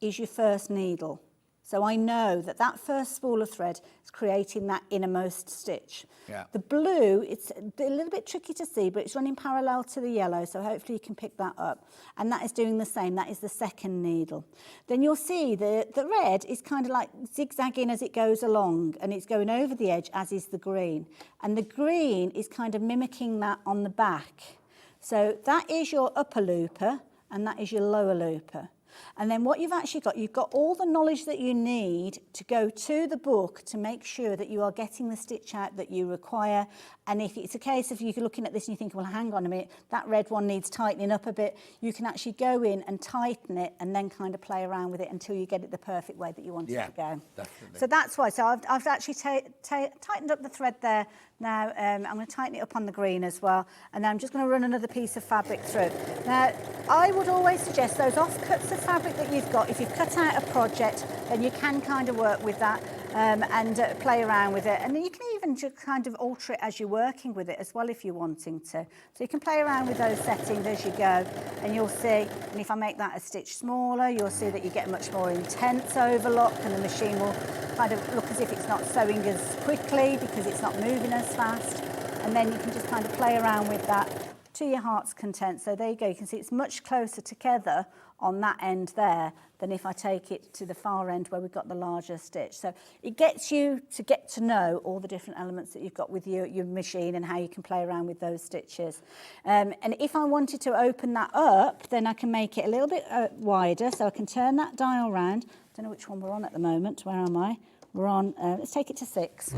is your first needle. So I know that that first spool of thread is creating that innermost stitch. Yeah. The blue, it's a little bit tricky to see, but it's running parallel to the yellow, so hopefully you can pick that up. And that is doing the same, that is the second needle. Then you'll see the red is kind of like zigzagging as it goes along, and it's going over the edge, as is the green. And the green is kind of mimicking that on the back. So that is your upper looper, and that is your lower looper. And then what you've actually got, you've got all the knowledge that you need to go to the book to make sure that you are getting the stitch out that you require. And if it's a case of you're looking at this and you think, well, hang on a minute, that red one needs tightening up a bit, you can actually go in and tighten it and then kind of play around with it until you get it the perfect way that you want it to go. Definitely. So that's why. So I've actually tightened up the thread there. Now I'm going to tighten it up on the green as well, and then I'm just going to run another piece of fabric through. Now I would always suggest those offcuts of fabric that you've got, if you've cut out a project, then you can kind of work with that and play around with it, and then you can even just kind of alter it as you're working with it as well if you're wanting to. So you can play around with those settings as you go, and you'll see, and if I make that a stitch smaller, you'll see that you get a much more intense overlock, and the machine will kind of look as if it's not sewing as quickly because it's not moving as fast. And then you can just kind of play around with that to your heart's content. So there you go, you can see it's much closer together on that end there than if I take it to the far end where we've got the larger stitch. So it gets you to get to know all the different elements that you've got with your machine and how you can play around with those stitches. And if I wanted to open that up, then I can make it a little bit wider, so I can turn that dial round. I don't know which one we're on at the moment. Where am I? We're on, let's take it to 6.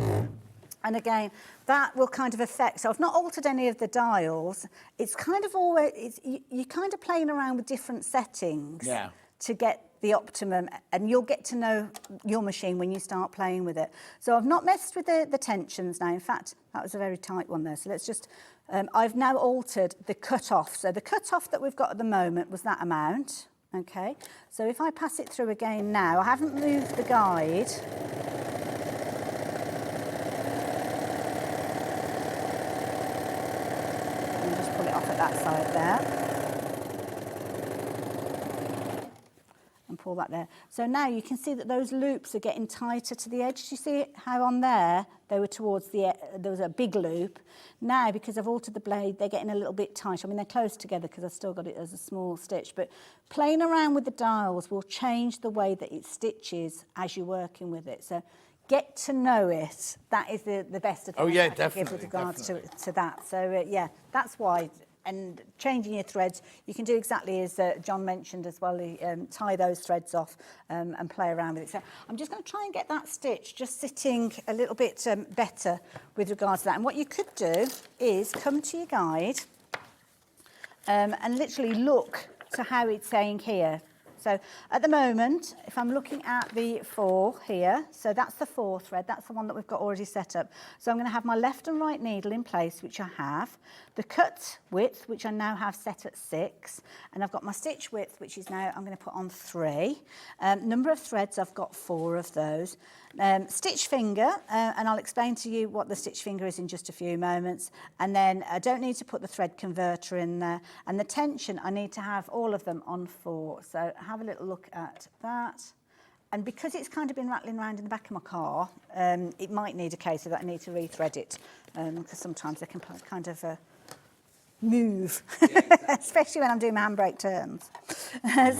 And again, that will kind of affect, so I've not altered any of the dials. It's kind of always, you're kind of playing around with different settings to get the optimum, and you'll get to know your machine when you start playing with it. So I've not messed with the tensions now. In fact, that was a very tight one there. So let's just, I've now altered the cut-off. So the cut-off that we've got at the moment was that amount, okay? So if I pass it through again now, I haven't moved the guide. That side there and pull that there. So now you can see that those loops are getting tighter to the edge. You see how on there they were towards the there was a big loop. Now, because I've altered the blade, they're getting a little bit tighter. I mean, they're close together because I've still got it as a small stitch, but playing around with the dials will change the way that it stitches as you're working with it. So get to know it. That is the best advice I can give with regards to that. So yeah, that's why. And changing your threads, you can do exactly as John mentioned as well, tie those threads off and play around with it. So I'm just going to try and get that stitch just sitting a little bit better with regards to that. And what you could do is come to your guide and literally look to how it's saying here. So at the moment, if I'm looking at the 4 here, so that's the 4 thread, that's the one that we've got already set up. So I'm going to have my left and right needle in place, which I have, the cut width, which I now have set at 6, and I've got my stitch width, which is now I'm going to put on 3. Number of threads, I've got 4 of those. Stitch finger, and I'll explain to you what the stitch finger is in just a few moments, and then I don't need to put the thread converter in there, and the tension I need to have all of them on 4. So have a little look at that. And because it's kind of been rattling around in the back of my car, it might need a case of that I need to rethread it, because sometimes they can kind of move, especially when I'm doing my handbrake turns.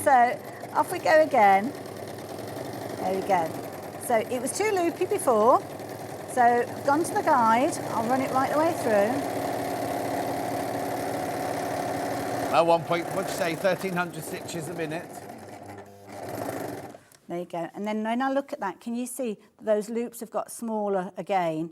So off we go again. There we go. So it was too loopy before, so I've gone to the guide, I'll run it right the way through. At one point, what'd you say, 1,300 stitches a minute? There you go. And then when I look at that, can you see those loops have got smaller again,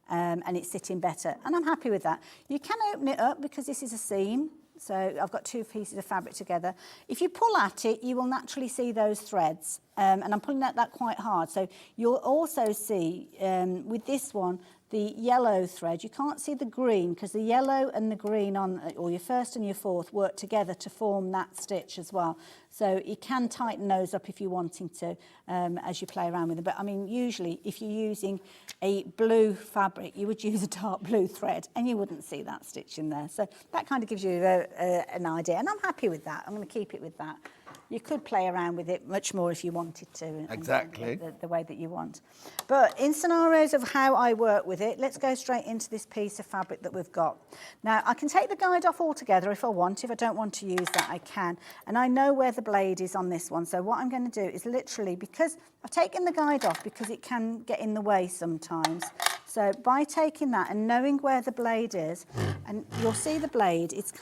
and it's sitting better? And I'm happy with that. You can open it up because this is a seam. So I've got 2 pieces of fabric together. If you pull at it, you will naturally see those threads. And I'm pulling at that quite hard. So you'll also see, with this one, the yellow thread. You can't see the green because the yellow and the green on, or your first and your fourth, work together to form that stitch as well. So you can tighten those up if you're wanting to as you play around with them. But I mean, usually if you're using a blue fabric, you would use a dark blue thread and you wouldn't see that stitch in there. So that kind of gives you an idea. And I'm happy with that. I'm going to keep it with that. You could play around with it much more if you wanted to. Exactly. The way that you want. But in scenarios of how I work with it, let's go straight into this piece of fabric that we've got. Now, I can take the guide off altogether if I want. If I don't want to use that, I can. And I know where the blade is on this one. So what I'm going to do is literally, because I've taken the guide off because it can get in the way sometimes. So by taking that and knowing where the blade is, and you'll see the blade, it's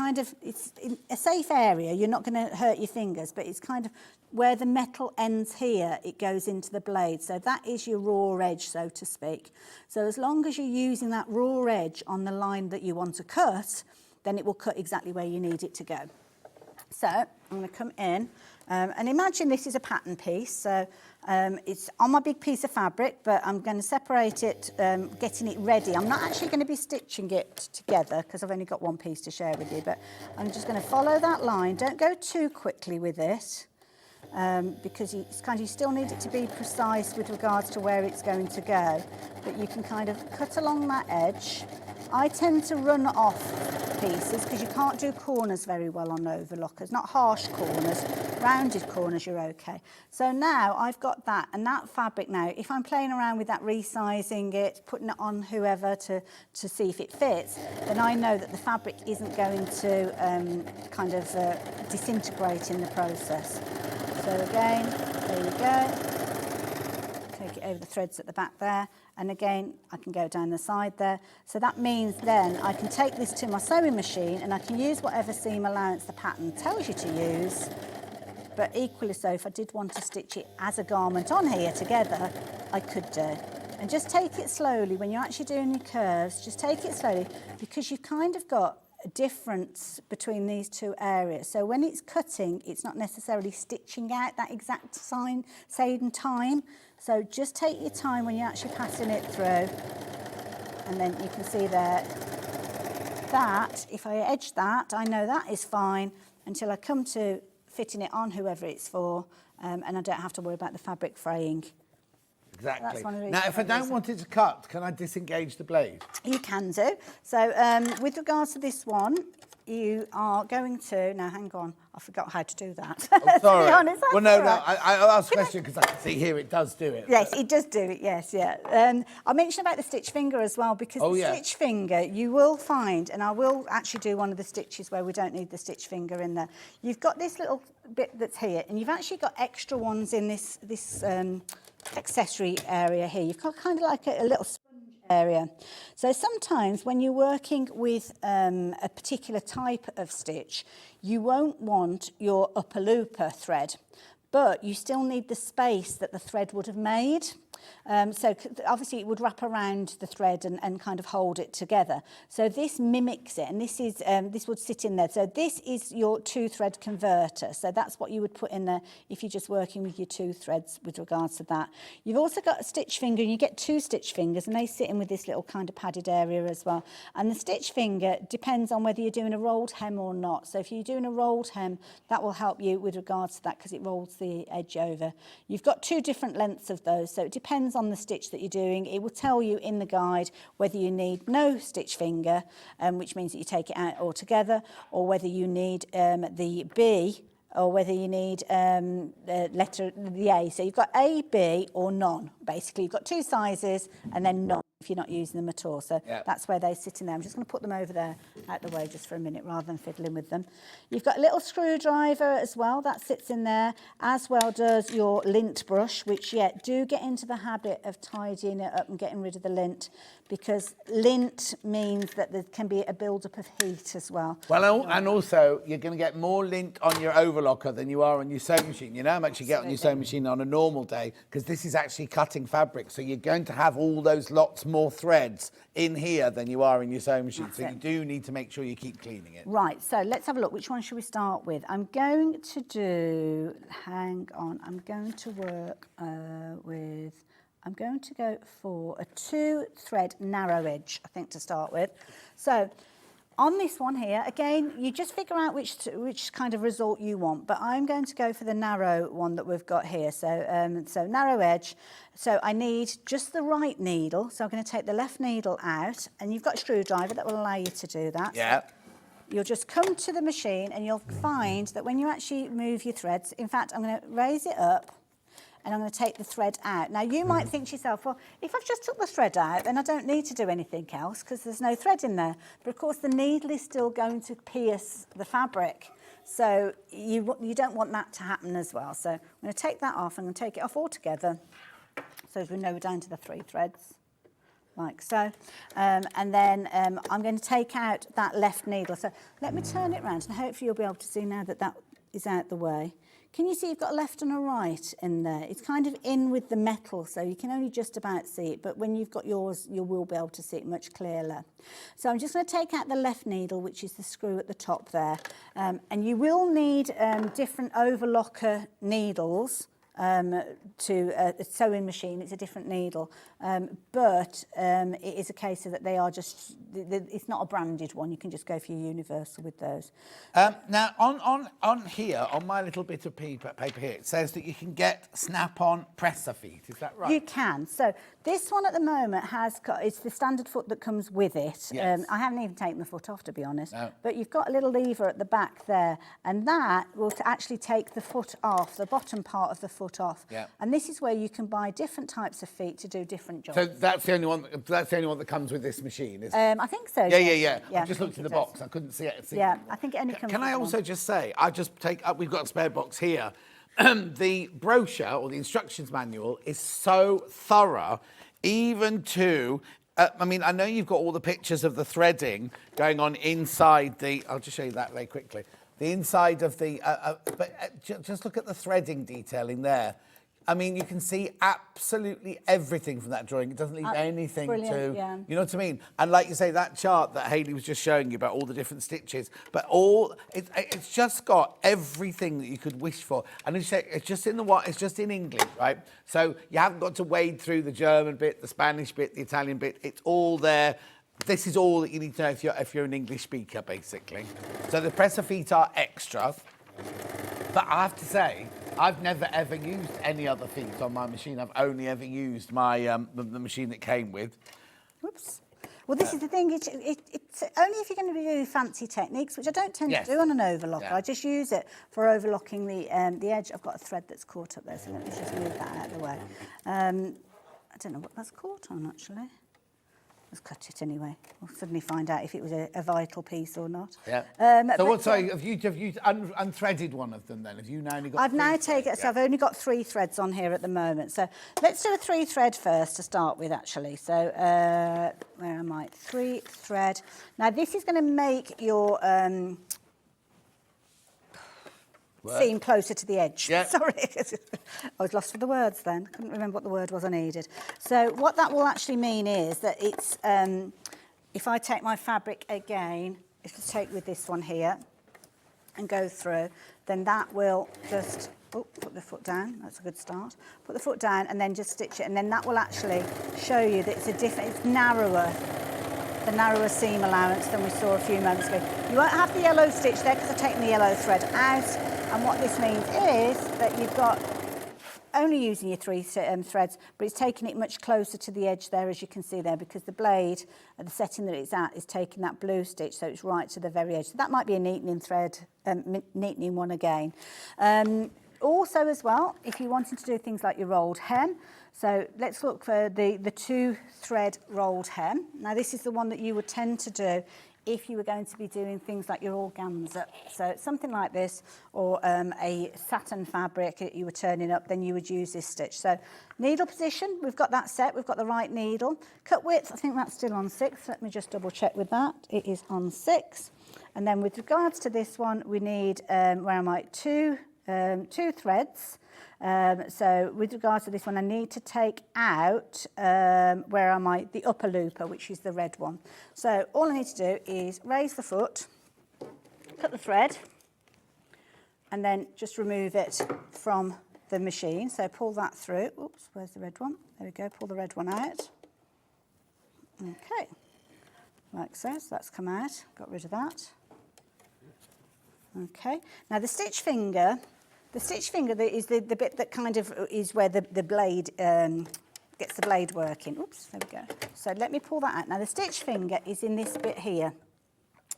in a safe area. You're not going to hurt your fingers, but it's kind of where the metal ends here, it goes into the blade. So that is your raw edge, so to speak. So as long as you're using that raw edge on the line that you want to cut, then it will cut exactly where you need it to go. So I'm going to come in, and imagine this is a pattern piece. So it's on my big piece of fabric, but I'm going to separate it, getting it ready. I'm not actually going to be stitching it together because I've only got one piece to share with you, but I'm just going to follow that line. Don't go too quickly with it, because you still need it to be precise with regards to where it's going to go, but you can kind of cut along that edge. I tend to run off pieces because you can't do corners very well on overlockers, not harsh corners, rounded corners, you're okay. So now I've got that, and that fabric now, if I'm playing around with that, resizing it, putting it on whoever to see if it fits, then I know that the fabric isn't going to kind of disintegrate in the process. So again, there you go. Take it over the threads at the back there, and again I can go down the side there. So that means then I can take this to my sewing machine and I can use whatever seam allowance the pattern tells you to use, but equally so, if I did want to stitch it as a garment on here together, I could do. And just take it slowly when you're actually doing your curves, just take it slowly, because you've kind of got a difference between these two areas. So when it's cutting, it's not necessarily stitching out that exact same time. So just take your time when you're actually passing it through. And then you can see there that if I edge that, I know that is fine until I come to fitting it on whoever it's for, and I don't have to worry about the fabric fraying. Exactly. Now, if I don't want it to cut, can I disengage the blade? You can do. So with regards to this one, you are going to... Now, hang on. I forgot how to do that. Oh, sorry. To be honest, well, no, I'll ask a question because I can see here it does do it. Yes, it does do it, yes, yeah. I mentioned about the stitch finger as well, because stitch finger, you will find, and I will actually do one of the stitches where we don't need the stitch finger in there. You've got this little bit that's here, and you've actually got extra ones in this accessory area here. You've got kind of like a little sponge area. So sometimes when you're working with a particular type of stitch, you won't want your upper looper thread, but you still need the space that the thread would have made. So obviously it would wrap around the thread and kind of hold it together. So this mimics it, and this would sit in there. So this is your 2-thread converter. So that's what you would put in there if you're just working with your 2 threads with regards to that. You've also got a stitch finger, and you get 2 stitch fingers, and they sit in with this little kind of padded area as well. And the stitch finger depends on whether you're doing a rolled hem or not. So if you're doing a rolled hem, that will help you with regards to that because it rolls the edge over. You've got 2 different lengths of those, so it depends on the stitch that you're doing. It will tell you in the guide whether you need no stitch finger, which means that you take it out altogether, or whether you need the B, or whether you need the A. So you've got A, B, or none. Basically, you've got 2 sizes and then none if you're not using them at all. So that's where they sit in there. I'm just going to put them over there out the way just for a minute rather than fiddling with them. You've got a little screwdriver as well that sits in there, as well does your lint brush, which do get into the habit of tidying it up and getting rid of the lint, because lint means that there can be a build-up of heat as well. Well, and also you're going to get more lint on your overlocker than you are on your sewing machine. You know how much you get on your sewing machine on a normal day, because this is actually cutting fabric. So you're going to have all those lots more threads in here than you are in your sewing machine. So you do need to make sure you keep cleaning it. Right, so let's have a look. Which one should we start with? I'm going to do, hang on, I'm going to work with, I'm going to go for a 2-thread narrow edge, I think, to start with. So on this one here, again, you just figure out which kind of result you want, but I'm going to go for the narrow one that we've got here. So, so narrow edge. So I need just the right needle. So I'm going to take the left needle out, and you've got a screwdriver that will allow you to do that. Yeah. You'll just come to the machine and you'll find that when you actually move your threads, in fact, I'm going to raise it up and I'm going to take the thread out. Now, you might think to yourself, well, if I've just took the thread out, then I don't need to do anything else because there's no thread in there. But, of course, the needle is still going to pierce the fabric. So you don't want that to happen as well. So I'm going to take that off. I'm going to take it off altogether. So as we know, we're down to the 3 threads, like so. And then I'm going to take out that left needle. So let me turn it around, and hopefully you'll be able to see now that that is out the way. Can you see you've got a left and a right in there? It's kind of in with the metal, so you can only just about see it, but when you've got yours, you will be able to see it much clearer. So I'm just going to take out the left needle, which is the screw at the top there. And you will need different overlocker needles to a sewing machine. It's a different needle, but it is a case of that they are just, it's not a branded one. You can just go for your universal with those. Now, on here, on my little bit of paper here, it says that you can get snap-on presser feet. Is that right? You can. So this one at the moment has got, it's the standard foot that comes with it. Yes. I haven't even taken the foot off, to be honest. No. But you've got a little lever at the back there, and that will actually take the foot off, the bottom part of the foot off. Yeah. And this is where you can buy different types of feet to do different jobs. So that's the only one. That's the only one that comes with this machine, is it? I think so. Yeah. I I just looked think in the it does. box. I couldn't see it. Yeah, I think it only comes Can I with also one. just say, we've got a spare box here. The brochure or the instructions manual is so thorough, even to. I mean, I know you've got all the pictures of the threading going on inside the. I'll just show you that very quickly. The inside of the. Just look at the threading detailing there. I mean, you can see absolutely everything from that drawing. It doesn't leave anything brilliant, to, yeah. you know what I mean? And like you say, that chart that Hayley was just showing you about all the different stitches, but it's just got everything that you could wish for. And it's just it's just in English, right? So you haven't got to wade through the German bit, the Spanish bit, the Italian bit. It's all there. This is all that you need to know if you're an English speaker, basically. So the presser feet are extra. But I have to say, I've never ever used any other feet on my machine. I've only ever used my the machine that came with. Whoops. Well, this is the thing. It's only if you're going to be doing fancy techniques, which I don't tend to do on an overlocker. Yeah. I just use it for overlocking the edge. I've got a thread that's caught up there, so let me just move that out of the way. I don't know what that's caught on, actually. Let's cut it anyway. We'll suddenly find out if it was a vital piece or not. Yeah. Have you unthreaded one of them then? Have you now only got? I've now taken it. So I've only got 3 threads on here at the moment. So let's do a 3 thread first to start with, actually. So where am I? 3 thread. Now this is going to make your seam closer to the edge. Yeah. Sorry, I was lost for the words then. Couldn't remember what the word was I needed. So what that will actually mean is that it's, if I take my fabric again, if I take with this one here and go through, then that will just, put the foot down, that's a good start. Put the foot down and then just stitch it, and then that will actually show you that it's narrower, the narrower seam allowance than we saw a few moments ago. You won't have the yellow stitch there because I've taken the yellow thread out. And what this means is that you've got only using your 3 threads, but it's taking it much closer to the edge there, as you can see there, because the blade at the setting that it's at is taking that blue stitch, so it's right to the very edge. So that might be a neatening thread, neatening one again. Also as well, if you're wanting to do things like your rolled hem, so let's look for the 2 thread rolled hem. Now this is the one that you would tend to do if you were going to be doing things like your organza. So something like this, or a satin fabric that you were turning up, then you would use this stitch. So needle position, we've got that set, we've got the right needle. Cut width, I think that's still on 6. Let me just double check with that. It is on 6. And then with regards to this one, we need, 2 threads. So with regards to this one, I need to take out, the upper looper, which is the red one. So all I need to do is raise the foot, cut the thread, and then just remove it from the machine. So pull that through. Oops, where's the red one? There we go, pull the red one out. Okay, like so, so that's come out, got rid of that. Okay, now the stitch finger is the bit that kind of is where the blade gets the blade working. Oops, there we go. So let me pull that out. Now the stitch finger is in this bit here.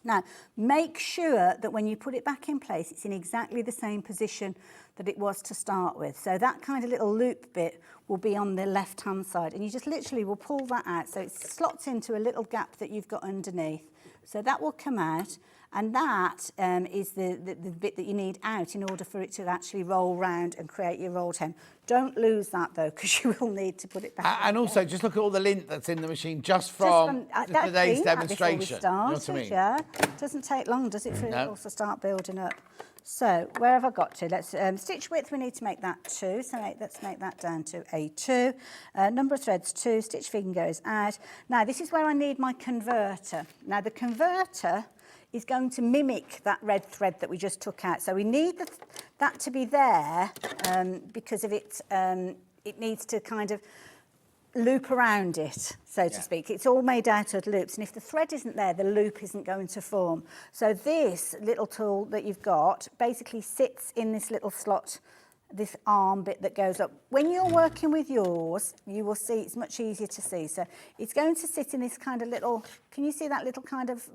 Now make sure that when you put it back in place, it's in exactly the same position that it was to start with. So that kind of little loop bit will be on the left-hand side, and you just literally will pull that out. So it slots into a little gap that you've got underneath. So that will come out. And that is the bit that you need out in order for it to actually roll round and create your rolled hem. Don't lose that though, because you will need to put it back. And also, just look at all the lint that's in the machine just from today's demonstration. You know what I mean? Yeah, it doesn't take long, does it, for it also start building up? So where have I got to? Let's stitch width. We need to make that 2. So let's make that down to a 2. Number of threads 2. Stitch finger is out. Now this is where I need my converter. Now the converter is going to mimic that red thread that we just took out. So we need that to be there because of it needs to kind of loop around it, so to speak. It's all made out of loops, and if the thread isn't there, the loop isn't going to form. So this little tool that you've got basically sits in this little slot, this arm bit that goes up. When you're working with yours, you will see it's much easier to see. So it's going to sit in this kind of little, can you see that little kind of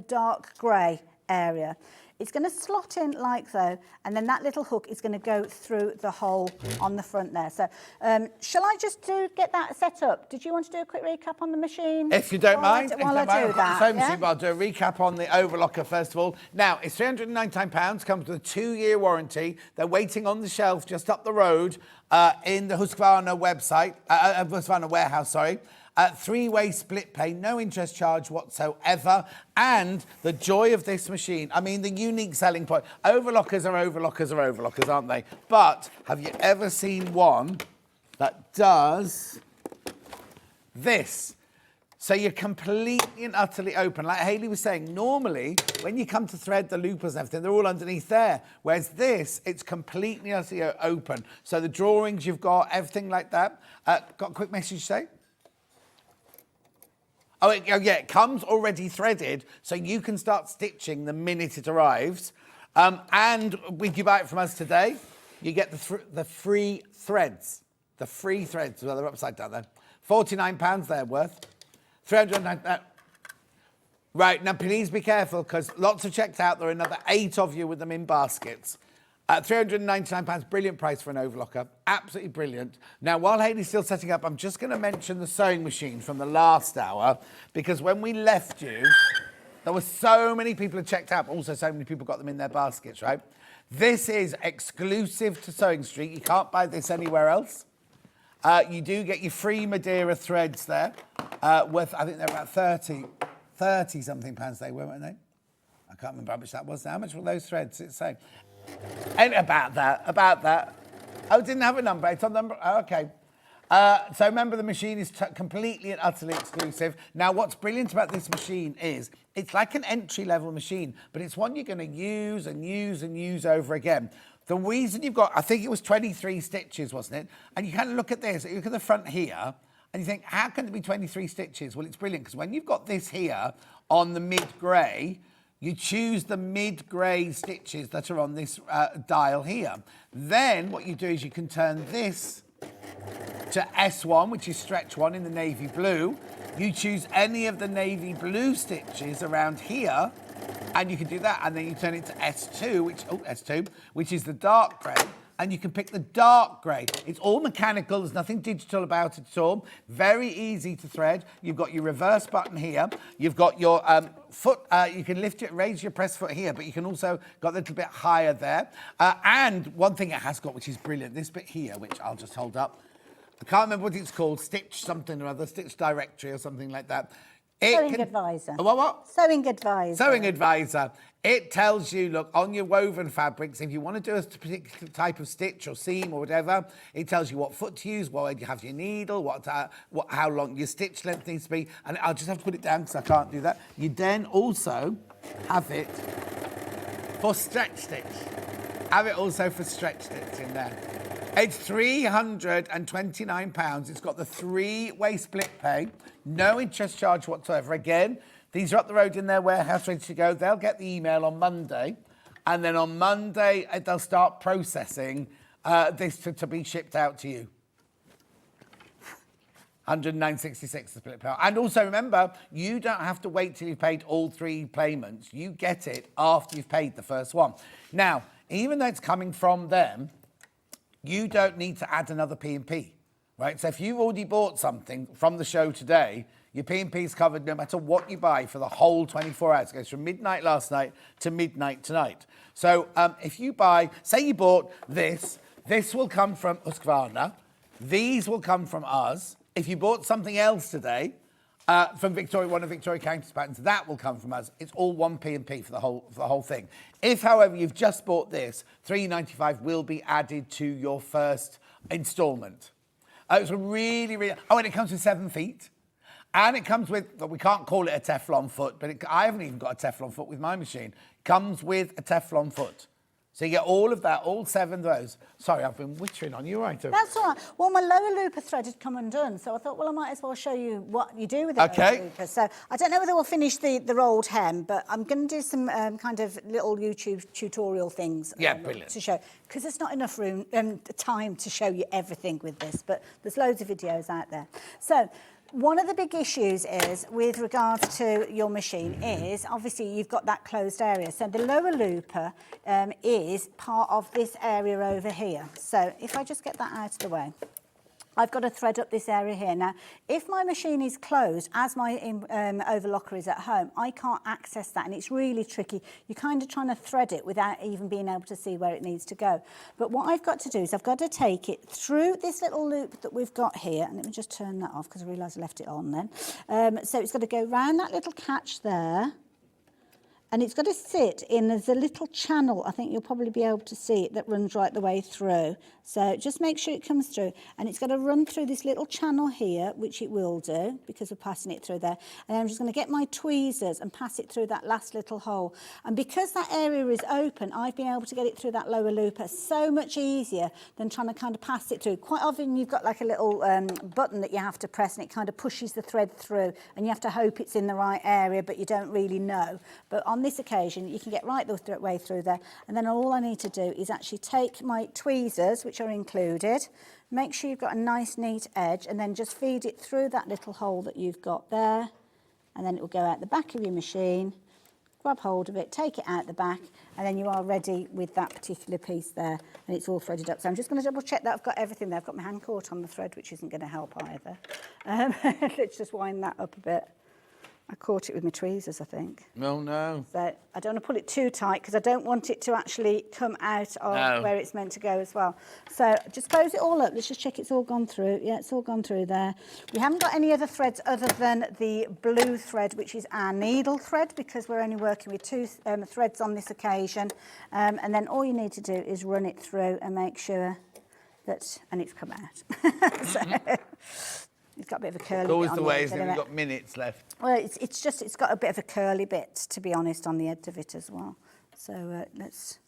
dark grey area? It's going to slot in like so, and then that little hook is going to go through the hole on the front there. So shall I just get that set up? Did you want to do a quick recap on the machine? If you don't mind. While I do that, Machine, I'll do a recap on the Overlocker first of all. Now, it's £399, comes with a 2-year warranty. They're waiting on the shelf just up the road in the Husqvarna website, Husqvarna warehouse, sorry. 3-way split pay, no interest charge whatsoever. And the joy of this machine, I mean, the unique selling point. Overlockers are overlockers, aren't they? But have you ever seen one that does this? So you're completely and utterly open. Like Hayley was saying, normally when you come to thread the loopers and everything, they're all underneath there. Whereas this, it's completely and utterly open. So the drawings you've got, everything like that. Got a quick message to say? Oh, yeah, it comes already threaded, so you can start stitching the minute it arrives. And if you buy it from us today, you get the free threads. The free threads, well, they're upside down there. £49 they're worth. 309. Right, now please be careful, because lots have checked out. There are another 8 of you with them in baskets. £399, brilliant price for an overlocker. Absolutely brilliant. Now, while Hayley's still setting up, I'm just going to mention the sewing machine from the last hour, because when we left you, there were so many people who checked out, but also so many people got them in their baskets, right? This is exclusive to Sewing Street. You can't buy this anywhere else. You do get your free Madeira threads there, worth, I think they're about 30 something pounds they were, weren't they? I can't remember how much that was now. How much were those threads? It's saying. And about that. Oh, it didn't have a number. It's on number. Oh, okay. So remember, the machine is completely and utterly exclusive. Now, what's brilliant about this machine is it's like an entry-level machine, but it's one you're going to use and use and use over again. The reason you've got, I think it was 23 stitches, wasn't it? And you kind of look at this, you look at the front here, and you think, how can there be 23 stitches? Well, it's brilliant, because when you've got this here on the mid-grey, you choose the mid-grey stitches that are on this dial here. Then what you do is you can turn this to S1, which is stretch 1 in the navy blue. You choose any of the navy blue stitches around here, and you can do that. And then you turn it to S2, which is the dark grey. And you can pick the dark grey. It's all mechanical. There's nothing digital about it at all. Very easy to thread. You've got your reverse button here. You've got your foot. You can lift it, raise your press foot here, but you can also got a little bit higher there. And one thing it has got, which is brilliant, this bit here, which I'll just hold up. I can't remember what it's called. Stitch something or other. Stitch directory or something like that. Sewing advisor. What? Sewing advisor. Sewing advisor. It tells you, look, on your woven fabrics, if you want to do a particular type of stitch or seam or whatever, it tells you what foot to use, where you have your needle, how long your stitch length needs to be. And I'll just have to put it down because I can't do that. You then also have it for stretch stitch. Have it also for stretch stitch in there. It's £329. It's got the 3-way split pay, no interest charge whatsoever. Again, these are up the road in their warehouse, ready to go. They'll get the email on Monday, and then on Monday, they'll start processing this to be shipped out to you. £109.66 the split pay. And also remember, you don't have to wait till you've paid all 3 payments. You get it after you've paid the first one. Now, even though it's coming from them, you don't need to add another P&P, right? So if you've already bought something from the show today, your P&P is covered no matter what you buy for the whole 24 hours. It goes from midnight last night to midnight tonight. So if you buy, say you bought this will come from Husqvarna. These will come from us. If you bought something else today from Victoria, one of Victoria Carrington's patterns, that will come from us. It's all one P&P for the whole thing. If, however, you've just bought this, £3.95 will be added to your first instalment. It's a really, really... Oh, and it comes with 7 feet. And it comes with, we can't call it a Teflon foot, but I haven't even got a Teflon foot with my machine. It comes with a Teflon foot. So you get all of that, all 7 of those. Sorry, I've been wittering on you, right? That's all right. Well, my lower looper thread had come undone, so I thought, well, I might as well show you what you do with the lower looper. So I don't know whether we'll finish the rolled hem, but I'm going to do some kind of little YouTube tutorial things. Brilliant. To show, because there's not enough time to show you everything with this, but there's loads of videos out there. So one of the big issues is, with regards to your machine, is obviously you've got that closed area. So the lower looper is part of this area over here. So if I just get that out of the way, I've got to thread up this area here. Now, if my machine is closed, as my overlocker is at home, I can't access that, and it's really tricky. You're kind of trying to thread it without even being able to see where it needs to go. But what I've got to do is I've got to take it through this little loop that we've got here, and let me just turn that off because I realised I left it on then. So it's got to go round that little catch there, and it's got to sit in, there's a little channel, I think you'll probably be able to see it, that runs right the way through. So just make sure it comes through, and it's got to run through this little channel here, which it will do because we're passing it through there. And I'm just going to get my tweezers and pass it through that last little hole. And because that area is open, I've been able to get it through that lower looper so much easier than trying to kind of pass it through. Quite often you've got like a little button that you have to press, and it kind of pushes the thread through, and you have to hope it's in the right area, but you don't really know. But on this occasion, you can get right the way through there. And then all I need to do is actually take my tweezers, which are included, make sure you've got a nice neat edge, and then just feed it through that little hole that you've got there, and then it will go out the back of your machine. Grab hold of it, take it out the back, and then you are ready with that particular piece there, and it's all threaded up. So I'm just going to double check that I've got everything there. I've got my hand caught on the thread, which isn't going to help either. Let's just wind that up a bit. I caught it with my tweezers, I think. Oh, no. So I don't want to pull it too tight because I don't want it to actually come out of where it's meant to go as well. So just close it all up. Let's just check it's all gone through. Yeah, it's all gone through there. We haven't got any other threads other than the blue thread, which is our needle thread, because we're only working with 2 threads on this occasion. And then all you need to do is run it through and make sure that, and it's come out. So, it's got a bit of a curly bit. Always on the way, isn't it? edge, We've got minutes left. Well, it's got a bit of a curly bit, to be honest, on the edge of it as well. So let's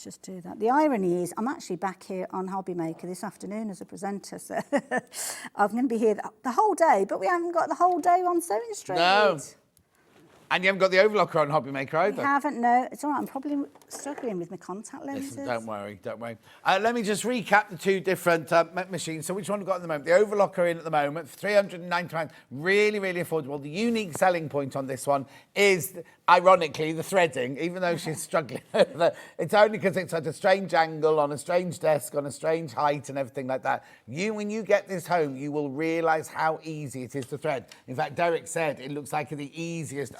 just do that. The irony is I'm actually back here on Hobby Maker this afternoon as a presenter, so I'm going to be here the whole day, but we haven't got the whole day on Sewing Street. No. And you haven't got the overlocker on Hobby Maker either. We haven't, no. It's all right, I'm probably struggling with my contact lenses. Listen, don't worry. Let me just recap the 2 different machines. So which one we've got at the moment? The Overlocker in at the moment for £390. Really, really affordable. The unique selling point on this one is, ironically, the threading, even though she's struggling. It's only because it's at a strange angle, on a strange desk, on a strange height and everything like that. When you get this home, you will realise how easy it is to thread. In fact, Derek said it looks like the easiest,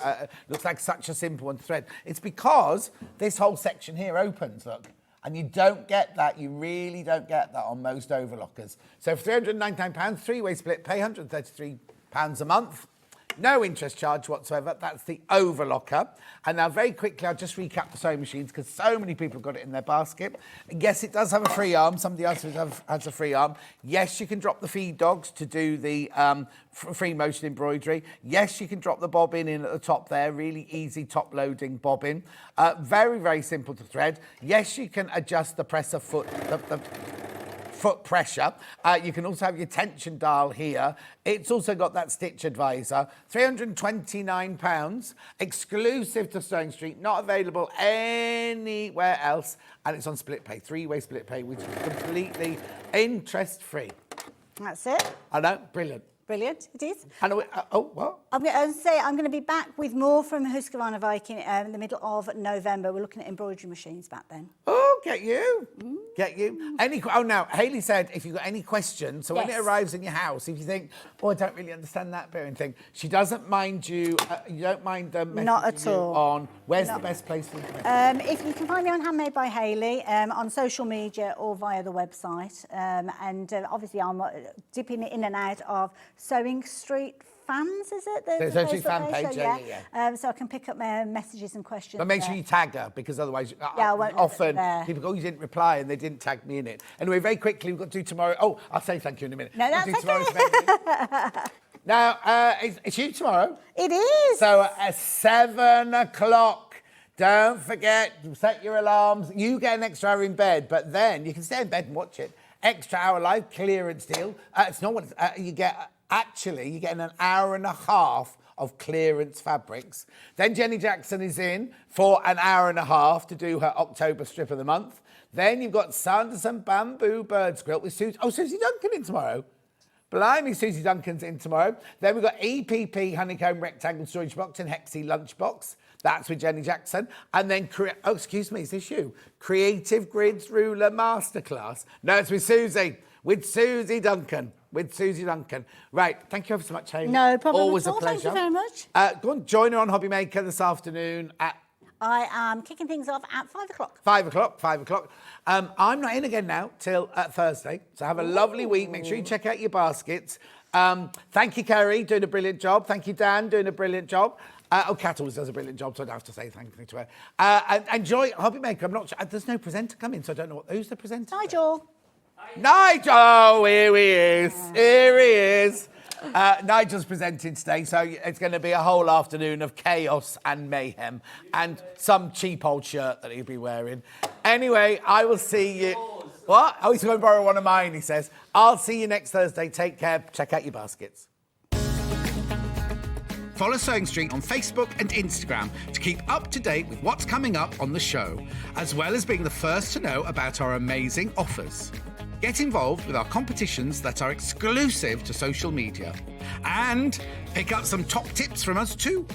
looks like such a simple one to thread. It's because this whole section here opens, look. And you don't get that, you really don't get that on most overlockers. So for £399, 3-way split, pay £133 a month. No interest charge whatsoever. That's the Overlocker. And now very quickly, I'll just recap the sewing machines because so many people have got it in their basket. Yes, it does have a free arm. Somebody else has a free arm. Yes, you can drop the feed dogs to do the free motion embroidery. Yes, you can drop the bobbin in at the top there. Really easy top loading bobbin. Very, very simple to thread. Yes, you can adjust the presser foot, the foot pressure. You can also have your tension dial here. It's also got that stitch advisor. £329, exclusive to Sewing Street, not available anywhere else. And it's on split pay, 3-way split pay, which is completely interest-free. That's it. I know, brilliant. Brilliant, it is. And what? I'm going to say I'm going to be back with more from Husqvarna Viking in the middle of November. We're looking at embroidery machines back then. Oh, get you. Get you. Now, Hayley said if you've got any questions, so when it arrives in your house, if you think, I don't really understand that bit and thing, she doesn't mind you, you don't mind Not at all. On where's the best place for you? If you can find me on Handmade by Hayley on social media or via the website. Obviously, I'm dipping in and out of Sewing Street fans, is it? The Sewing Street fan page, yeah. So I can pick up my messages and questions. But make sure you tag her, because otherwise, I won't often people go, you didn't reply and they didn't tag me in it. Anyway, very quickly, we've got to do tomorrow. Oh, I'll say thank you in a minute. No, that's okay. Now, it's you tomorrow. It is. So at 7 o'clock, don't forget, set your alarms. You get an extra hour in bed, but then you can stay in bed and watch it. Extra hour live clearance deal. It's not what you get. Actually, you get an hour and a half of clearance fabrics. Then Jenny Jackson is in for an hour and a half to do her October strip of the month. Then you've got Sanderson Bamboo Birds Quilt with Susie Duncan in tomorrow. Blimey, Susie Duncan's in tomorrow. Then we've got EPP Honeycomb Rectangle Storage Box and Hexie Lunchbox. That's with Jenny Jackson. And then, excuse me, is this you? Creative Grids Ruler Masterclass. No, it's with Susie. With Susie Duncan. Right, thank you ever so much, Hayley. No problem Always at all. a pleasure. Thank you very much. Go on, join her on Hobbymaker this afternoon at... I am kicking things off at 5 o'clock. 5 o'clock. I'm not in again now till Thursday. So have a lovely week. Make sure you check out your baskets. Thank you, Kerry, doing a brilliant job. Thank you, Dan, doing a brilliant job. Kat always does a brilliant job, so I don't have to say thank you to her. And enjoy Hobbymaker. I'm not sure. There's no presenter coming, so I don't know who's the presenter. Nigel. Oh, here he is. Nigel's presenting today, so it's going to be a whole afternoon of chaos and mayhem and some cheap old shirt that he'll be wearing. Anyway, I will see you... What? Oh, he's going to borrow one of mine, he says. I'll see you next Thursday. Take care. Check out your baskets. Follow Sewing Street on Facebook and Instagram to keep up to date with what's coming up on the show, as well as being the first to know about our amazing offers. Get involved with our competitions that are exclusive to social media. And pick up some top tips from us too.